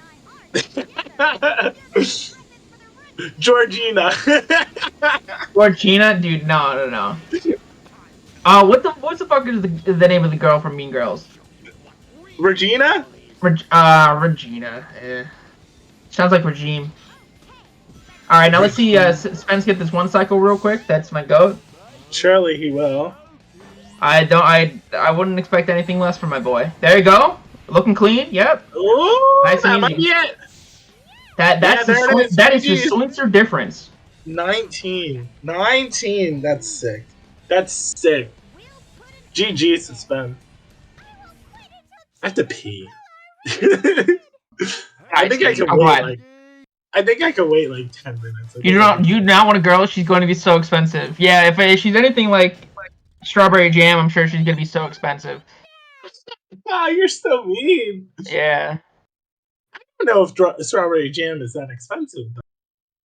Georgina. Georgina, dude, no. What's the fuck is the name of the girl from Mean Girls? Regina? Regina. Sounds like regime. All right, now let's see. Spence get this one cycle real quick. That's my goat. Surely he will. I wouldn't expect anything less from my boy. There you go. Looking clean. Yep. Ooh, nice that and might easy. be it. That is the Swinzer difference. 19. That's sick. That's sick. GG Suspense. I have to pee. I think I can wait. I think I can wait like 10 minutes. You not want a girl? She's going to be so expensive. Yeah, if she's anything like strawberry jam, I'm sure she's gonna be so expensive. Ah, you're so mean. Yeah. I don't know if strawberry jam is that expensive. Though.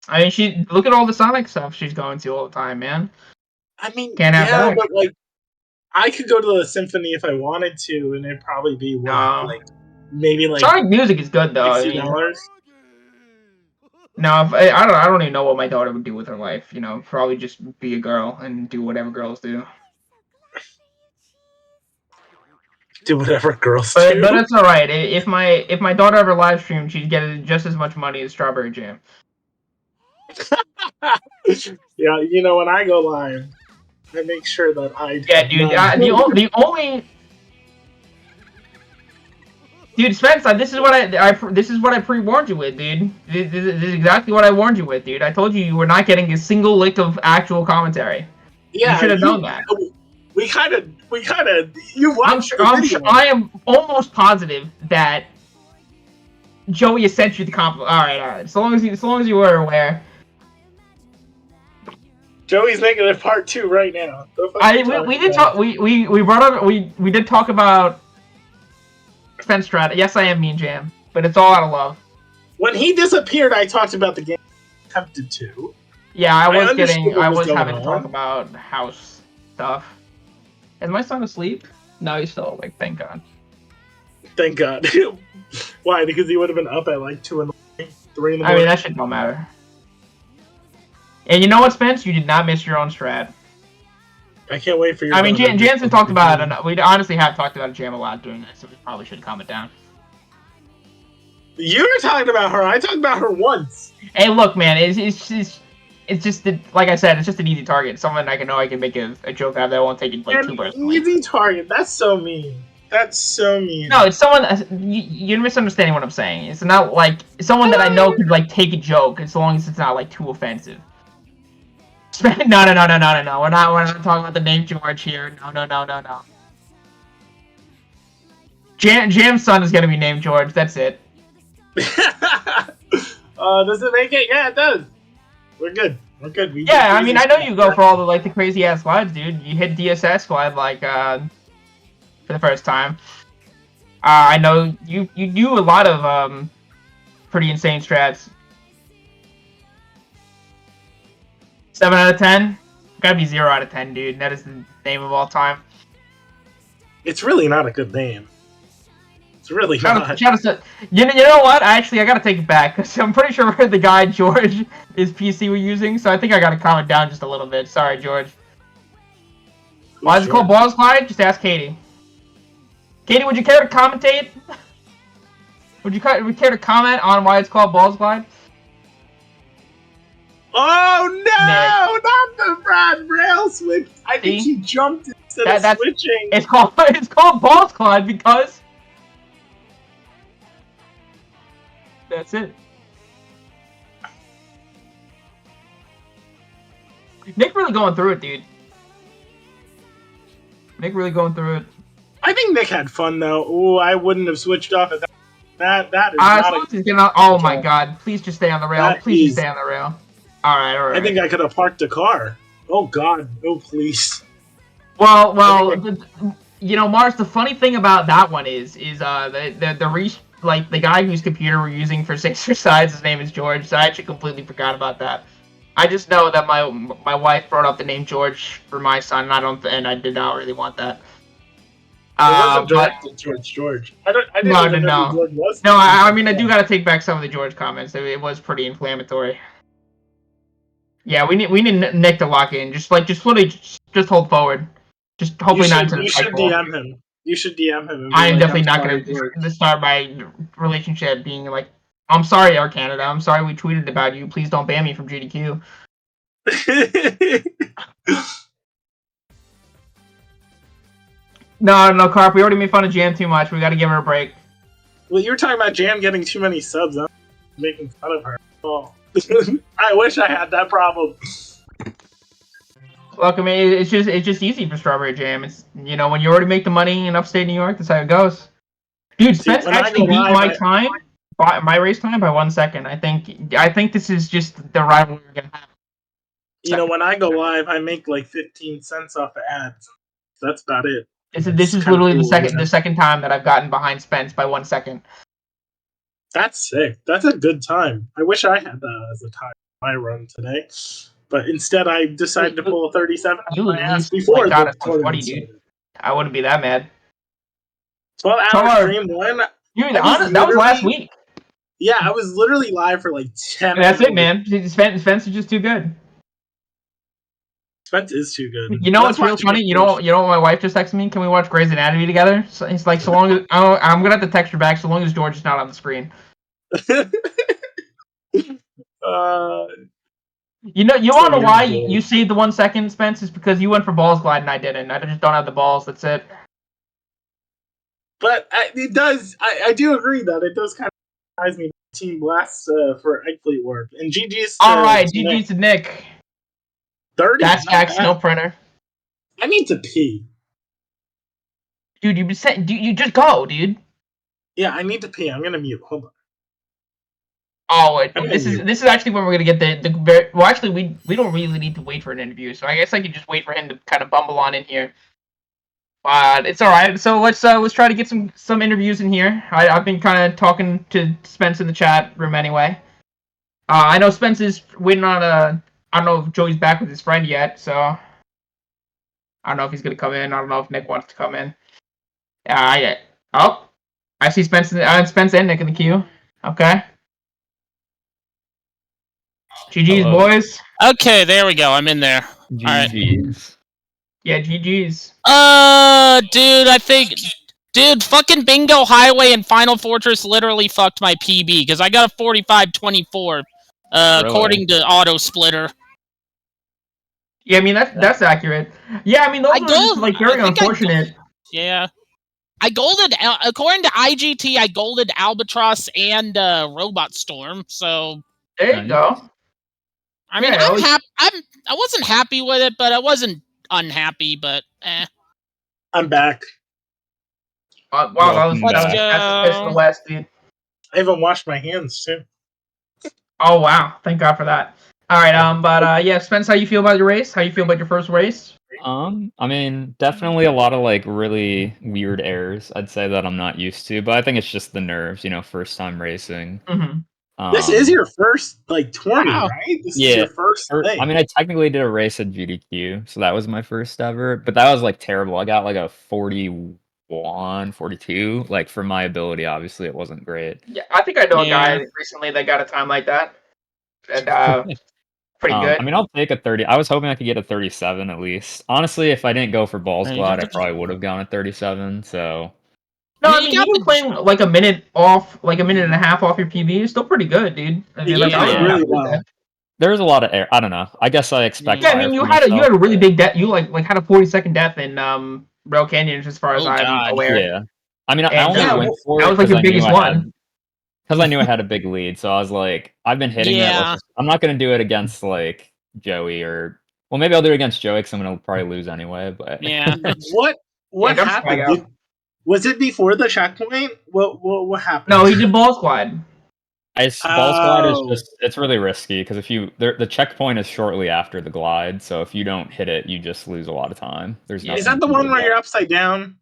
I mean, look at all the Sonic stuff she's going to all the time, man. I mean, Can't have that. But like, I could go to the symphony if I wanted to, and it'd probably be like maybe like Sonic music is good though. $60. No, I don't even know what my daughter would do with her life. You know, probably just be a girl and do whatever girls do. Do whatever girls do. But it's all right. If my daughter ever live streamed, she'd get just as much money as Strawberry Jam. Yeah, you know, when I go live, I make sure that I. Yeah, dude. The only. Dude, Spence, this is what I pre-warned you with, dude. This is exactly what I warned you with, dude. I told you were not getting a single lick of actual commentary. Yeah, you should have known that. We kind of. You watched the video. I am almost positive that Joey has sent you the compliment. All right. So long as you were aware. Joey's making it part 2 right now. We did talk. We brought up. We did talk about Spence Strat. Yes, I am Mean Jam, but it's all out of love. When he disappeared, I talked about the game. Tempted to. Yeah, I was having to talk about house stuff. Is my son asleep? No, he's still awake. Thank God. Thank God. Why? Because he would have been up at like 2 in the morning, 3 in the morning. I mean, that shit don't matter. And you know what, Spence? You did not miss your own strat. I can't wait for your. I mean, Jansen talked about it, and we honestly have talked about Jam a lot doing this, so we probably should calm it down. You were talking about her. I talked about her once. Hey, look, man, it's just like I said, it's just an easy target. Someone I can make a joke out of that won't take it like too personally. Easy target. That's so mean. That's so mean. No, it's someone you're misunderstanding what I'm saying. It's not like someone that I know could like take a joke as long as it's not like too offensive. No. We're not talking about the name George here. No. Jam's son is gonna be named George. That's it. Does it make it? Yeah, it does. We're good. I mean, I know you go for all the crazy ass slides, dude. You hit DSS slide for the first time. I know you do a lot of pretty insane strats. 7 out of 10? Gotta be 0 out of 10, dude. That is the name of all time. It's really not a good name. It's really not. You know what? I gotta take it back, because I'm pretty sure the guy George is PC we're using, so I think I gotta calm it down just a little bit. Sorry, George. Why is it called Balls Clyde? Just ask Katie. Katie, would you care to commentate? Would you care to comment on why it's called Balls Clyde? Oh no! Not the Brad Rail switch. I think he jumped instead of switching. It's called Balls Clyde because that's it. Nick really going through it, dude. Nick really going through it. I think Nick had fun though. Ooh, I wouldn't have switched off at that. That is not oh my God! Please just stay on the rail. Please just stay on the rail. All right. I think I could have parked the car. Oh God, no, please. Well, Mars. The funny thing about that one is the guy whose computer we're using for exercise, his name is George. So I actually completely forgot about that. I just know that my wife brought up the name George for my son, and I did not really want that. It wasn't But directed towards George. I didn't no, even know who George was. No, I mean, I do got to take back some of the George comments. It was pretty inflammatory. Yeah, we need Nick to lock in. Just hold forward. Just hopefully not into the You should cycle. DM him. You should DM him. And be I am like, definitely not sorry, going George. to start my relationship being like, I'm sorry, Air Canada. I'm sorry we tweeted about you. Please don't ban me from GDQ. No, Carp. We already made fun of Jam too much. We got to give her a break. Well, you were talking about Jam getting too many subs. I'm making fun of her. Oh. I wish I had that problem. Look, I mean, it's just easy for Strawberry Jam. It's when you already make the money in upstate New York, that's how it goes. Dude, Spence actually beat my race time by 1 second. I think this is just the rivalry we're gonna have. When I go live, I make like 15 cents off of ads. That's about it. This is literally the second time that I've gotten behind Spence by 1 second. That's sick. That's a good time. I wish I had that as a time I run today. But instead, I decided to pull a 37 out of my ass before the tournament started. I wouldn't be that mad. 12-hour stream one. Dude, that was last week. Yeah, I was literally live for like 10 That's it, man. Spence is just too good. Spence is too good. You know what's real funny? You know what my wife just texted me? Can we watch Grey's Anatomy together? So it's like, so long as I'm gonna have to text her back. So long as George is not on the screen. You want to know why you saved the 1 second, Spence? Is because you went for balls glide and I didn't. I just don't have the balls. That's it. But it does. I do agree that it does kind of surprise me. Team blasts for Egg Fleet work and GG's. All right, GG's to Nick. 30. That's Jack's no printer. I need to pee. Dude, you've been saying. You just go, dude. Yeah, I need to pee. I'm gonna mute. Hold on. Oh, wait, this is actually where we're gonna get the well. Actually, we don't really need to wait for an interview, so I guess I could just wait for him to kind of bumble on in here. But it's all right. So let's try to get some interviews in here. I've been kind of talking to Spence in the chat room anyway. I know Spence is waiting on I don't know if Joey's back with his friend yet, so I don't know if he's gonna come in. I don't know if Nick wants to come in. I see Spence and Nick in the queue. Okay. GG's, boys. Okay, there we go. I'm in there. GG's. All right. Yeah, GG's. Dude, fucking Bingo Highway and Final Fortress literally fucked my PB because I got a 45-24, according to Auto Splitter. Yeah, I mean that's accurate. Yeah, I mean those are just like very unfortunate. Yeah. I golded, according to IGT, I golded Albatross and Robot Storm, so... There you go. I mean, I wasn't happy with it, but I wasn't unhappy, but I'm back. Wow, that's the West, dude. I even washed my hands, too. Oh, wow. Thank God for that. All right, but yeah, Spence, how you feel about your race? How you feel about your first race? I mean, definitely a lot of like really weird errors. I'd say that I'm not used to, but I think it's just the nerves, first time racing. Mm-hmm. This is your first like 20, right? This is your first thing. I mean, I technically did a race at GDQ, so that was my first ever, but that was like terrible. I got like a 41, 42. Like for my ability, obviously it wasn't great. Yeah, I think I know a guy recently that got a time like that. And pretty good. I mean, I'll take a 30. I was hoping I could get a 37 at least. Honestly, if I didn't go for balls glide, I probably would have gone a 37. So. No, I mean even playing like a minute and a half off your PB is still pretty good, dude. I mean, really well. There's a lot of air. I don't know. I guess I expect. Yeah, I mean, you had a really big death. You like had a 40-second death in Rail Canyon, as far as I'm aware. Yeah. I mean, I only went for it. That was like your biggest one. Because I knew I had a big lead, so I was like, I've been hitting it. I'm not going to do it against, like, Joey or... Well, maybe I'll do it against Joey, because I'm going to probably lose anyway, but... Yeah. What happened? Was it before the checkpoint? What happened? No, he did balls glide. Balls glide is just... It's really risky, because if you... The checkpoint is shortly after the glide, so if you don't hit it, you just lose a lot of time. There's nothing Is that the one where you're upside down?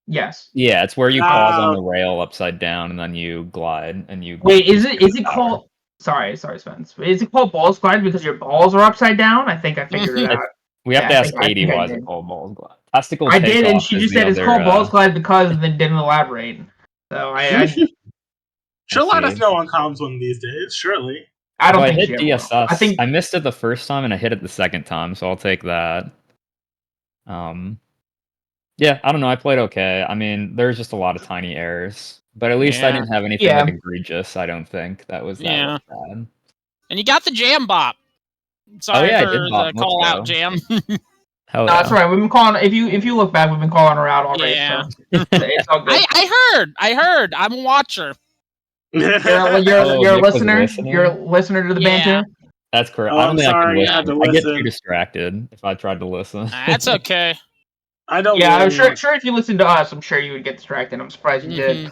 Yes. Yeah, it's where you pause on the rail upside down and then you glide and you. Wait, is it called? Sorry, Spence. Is it called balls glide because your balls are upside down? I think I figured it out. We have to ask Katie why is it called balls glide. Testicle I did, and takeoff she is just the said it's other, called balls glide because, and then didn't elaborate. So She'll let us see. know on comms one of these days, surely. I don't Well, I think hit she ever will. DSS. I think missed it the first time and I hit it the second time, so I'll take that. Yeah, I don't know. I played okay. I mean, there's just a lot of tiny errors, but at least I Yeah. didn't have anything like egregious. I don't think that was Yeah. bad. And you got the jam bop. Sorry yeah, I for did bop. the Let's call out, go. Jam. Hell no, yeah. that's right. We've been calling. If you look back, we've been calling her out already. Yeah. So it's all good. I heard. I'm a watcher. You're Oh, a Nick was listener. listening? You're a listener to the Yeah. banter. That's correct. Oh, I I'm don't think I sorry, could you had listen. to I get too listen. distracted if I tried to listen. That's okay. I don't Yeah, I'm blame you. sure if you listen to us, I'm sure you would get distracted. I'm surprised you did.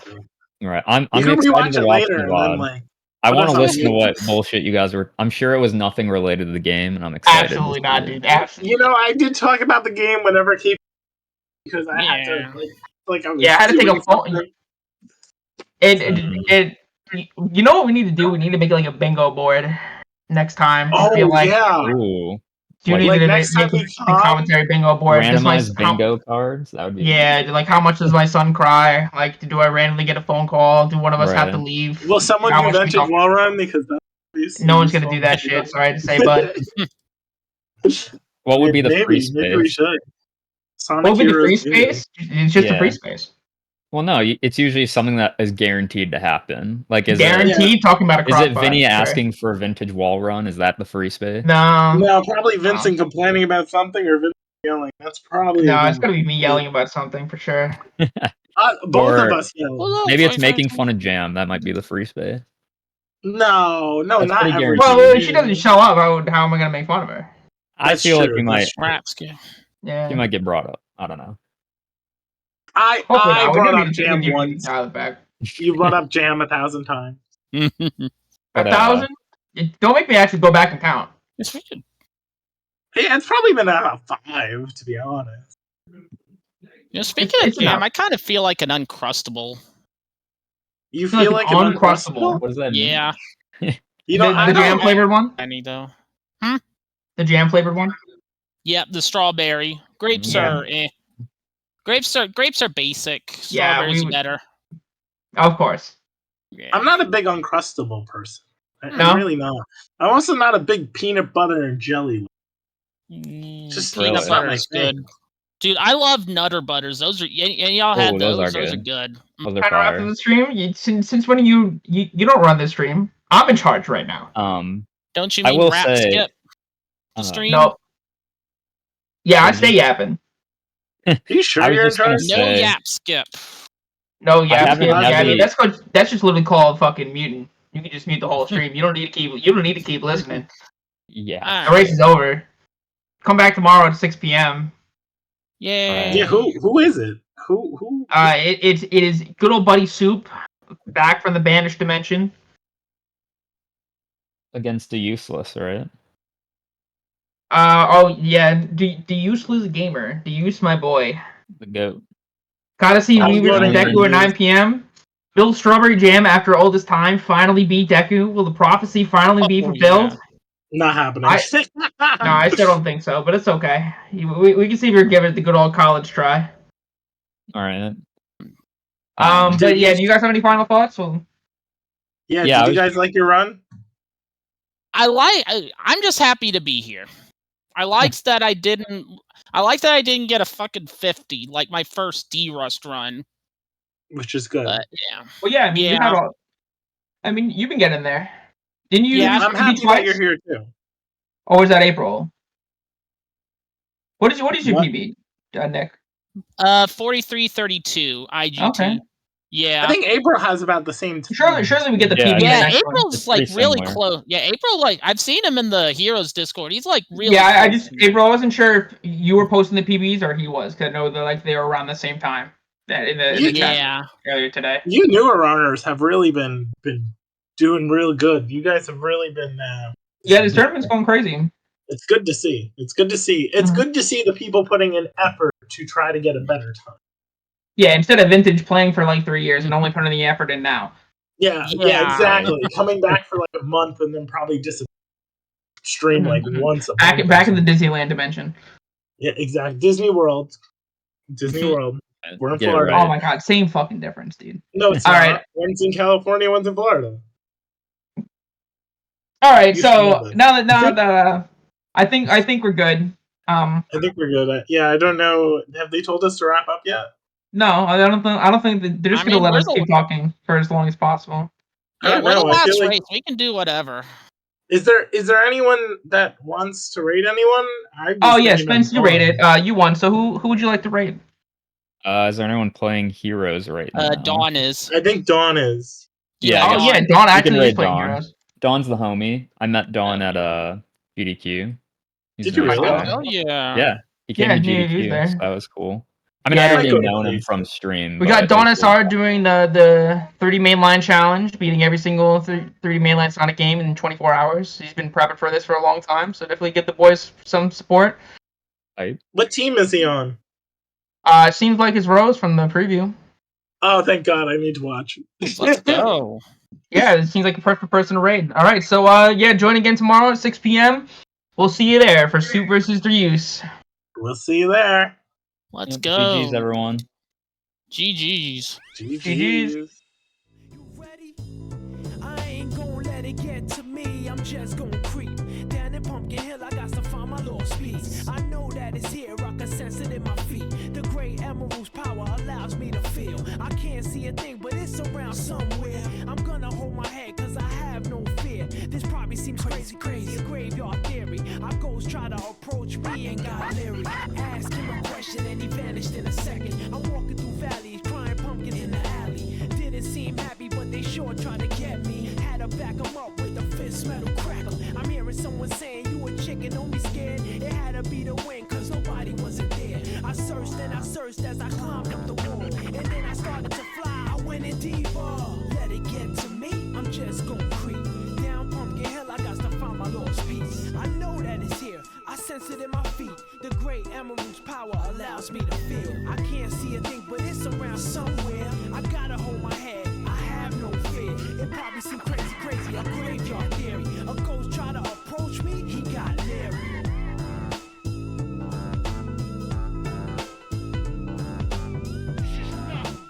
Right. I'm You can excited rewatch to it watch later the and then VOD. like. I put want us to on listen to mute. what bullshit you guys were. I'm sure it was nothing related to the game, and I'm excited. Absolutely to not, see it. dude. Absolutely. You know, I did talk about the game whenever it came because I had to like I was Yeah, I had to take doing a phone. something. You know what we need to do? We need to make like a bingo board next time. I Oh feel like yeah. Ooh. you Like, need Like to next time make we a come, commentary bingo board. Does my randomized bingo cards. That would be yeah, like how much does my son cry? Like, do I randomly get a phone call? Do one of us have to Right. leave? will someone How do much we vintage talk? wall run because that's obviously No one's gonna useful. do that shit. Sorry to say, but What would be the free maybe we space? should. Sonic what would be the Heroes free 2. space? It's just a free Yeah. space. Well, no, it's usually something that is guaranteed to happen. Like, is Guaranteed. Talking about a Is it crossbar. Vinny Sure. asking for a vintage wall run? Is that the free space? No. No, probably Vincent complaining about something or Vincent yelling. That's probably No, it's gonna be me yelling about something for sure. both of Or us yelling. maybe it's making fun of Jam. That might be the free space. No, That's not pretty every. guaranteed. Well, if she doesn't show up, how am I gonna make fun of her? I That's feel like true, you might. that's Yeah. You might get brought up. I don't know. Hopefully I not. brought We up need to Jam give you once. dial it back. You brought up Jam 1,000 times. A But, 1,000? Don't make me actually go back and count. Yeah, it's probably been about 5, to be honest. Speaking of Jam, I kind of feel like an Uncrustable. You feel like an Uncrustable? What does that mean? Yeah. You know, the jam flavored one? Any though. The jam flavored one? Yep, the strawberry. Grapes Yeah. are Grapes are basic. Yeah, Strawberries are better. Of course. I'm not a big Uncrustable person. I'm No? really not. I'm also not a big peanut butter and jelly. Just Peanut that's not butter my is thing. good. Dude, I love Nutter Butters. Those are and y'all had those. Those are good. Those are After fire. the stream, since when you don't run the stream? I'm in charge right now. Don't you I mean will rap say, skip the stream? No. Yeah, I stay yapping. Are you sure I was you're in just gonna charge? No say, yap skip. No, I yap haven't skip. had Yeah, the- that's just literally called fucking muting. You can just mute the whole stream. You don't need to keep listening. Yeah. The race is over. Come back tomorrow at 6 p.m. Yeah. Yeah, who is it? Who? It is good old buddy Soup, back from the banished dimension. Against the useless, right? Oh yeah, the useless gamer, the use my boy. The goat. Gotta see I'm Weavers and voting Deku for at 9 p.m. Build Strawberry Jam after all this time. Finally beat Deku. Will the prophecy finally be fulfilled? Not happening. No, I still don't think so, but it's okay. We can see if we give it the good old college try. All right. But yeah, do you guys have any final thoughts? Well, Yeah, Yeah, did you guys like your run? I'm just happy to be here. I liked that I didn't get a fucking 50 like my first D-Rust run. Which is good. But yeah. Well, yeah, I mean, you had all. I mean, you've been getting there. Didn't you? Yeah, I'm happy that you're here too. Or was that April? What is your What? PB, Nick? 43-32 IGT. Okay. Yeah. I think April has about the same. Surely we get the PB. Yeah, next one. April's like really close. Yeah, April, like I've seen him in the Heroes Discord. He's like really. Yeah, I close. just April. I wasn't sure if you were posting the PBs or he was, because I know that they were around the same time. In the chat earlier today. You newer runners have really been doing real good. You guys have really been. Yeah, this tournament's going crazy. It's good to see. It's good to see. It's good to see the people putting in effort to try to get a better time. Yeah, instead of Vintage playing for like 3 years and only putting the effort in now. Yeah, exactly. Coming back for like a month and then probably stream like once a month. Back in the Disneyland dimension. Yeah, exactly. Disney World. Disney World. We're in Get it Florida. right. Oh my god, same fucking difference, dude. No, it's All not. right. One's in California, one's in Florida. All right, You should know so this. now that I think we're good. I think we're good. Yeah, I don't know. Have they told us to wrap up yet? No, I don't think they're just I gonna mean, let we're us keep the talking for as long as possible. I yeah, don't we're the know. I feel last like race. We can do whatever. is there anyone that wants to rate anyone? I was Oh yeah, thinking Spence, of you rated. Dawn. You won. So who would you like to rate? Is there anyone playing Heroes right now? Dawn is. I think Dawn is. Yeah. Oh I guess yeah, we Dawn can actually is rate playing Dawn. Heroes. Dawn's the homie. I met Dawn at BDQ. He's Did a you nice really? guy. Oh yeah. Yeah, he came Yeah, to he was GDQ, there. so that was cool. I mean, Yeah, I I already might go to known him Blaze. from stream. We got but Dawn it was cool. SR doing the 30 mainline challenge, beating every single 30 mainline Sonic game in 24 hours. He's been prepping for this for a long time, so definitely give the boys some support. What team is he on? It seems like it's Rose from the preview. Oh, thank God! I need to watch. Let's go. Yeah, it seems like a perfect person to raid. All right, so yeah, join again tomorrow at 6 p.m. We'll see you there for Soup versus Reuse. We'll see you there. Let's Yep, go. GG's everyone. GG's. GG's. I ain't gon' let it get to me, I'm just gon' creep down in Pumpkin Hill. I got to find my lost piece. I know that it's here, I can sense it in my feet. The great emerald's power allows me to feel. I can't see a thing, but it's around somewhere. I'm gonna hold my head, cause I have no fear. This probably seems crazy, a graveyard theory. Our ghosts try to approach me and got leery. Ask him a question and he vanished in a second. I'm walking through valleys, crying pumpkins in the alley. Didn't seem happy, but they sure tried to get me. Had to back them up with a fist metal crackle. I'm hearing someone saying, you a chicken, don't be scared. It had to be the wind, cause nobody wasn't there. I searched and I searched as I climbed up the wall. And then I started to fly, I went in deeper. Let it get to me, I'm just gon' creep. Down Pumpkin Hill, I got to find my lost piece. I know that it's here, I sense it in my feet. The great emerald's power allows me to feel. I can't see a thing, but it's around somewhere.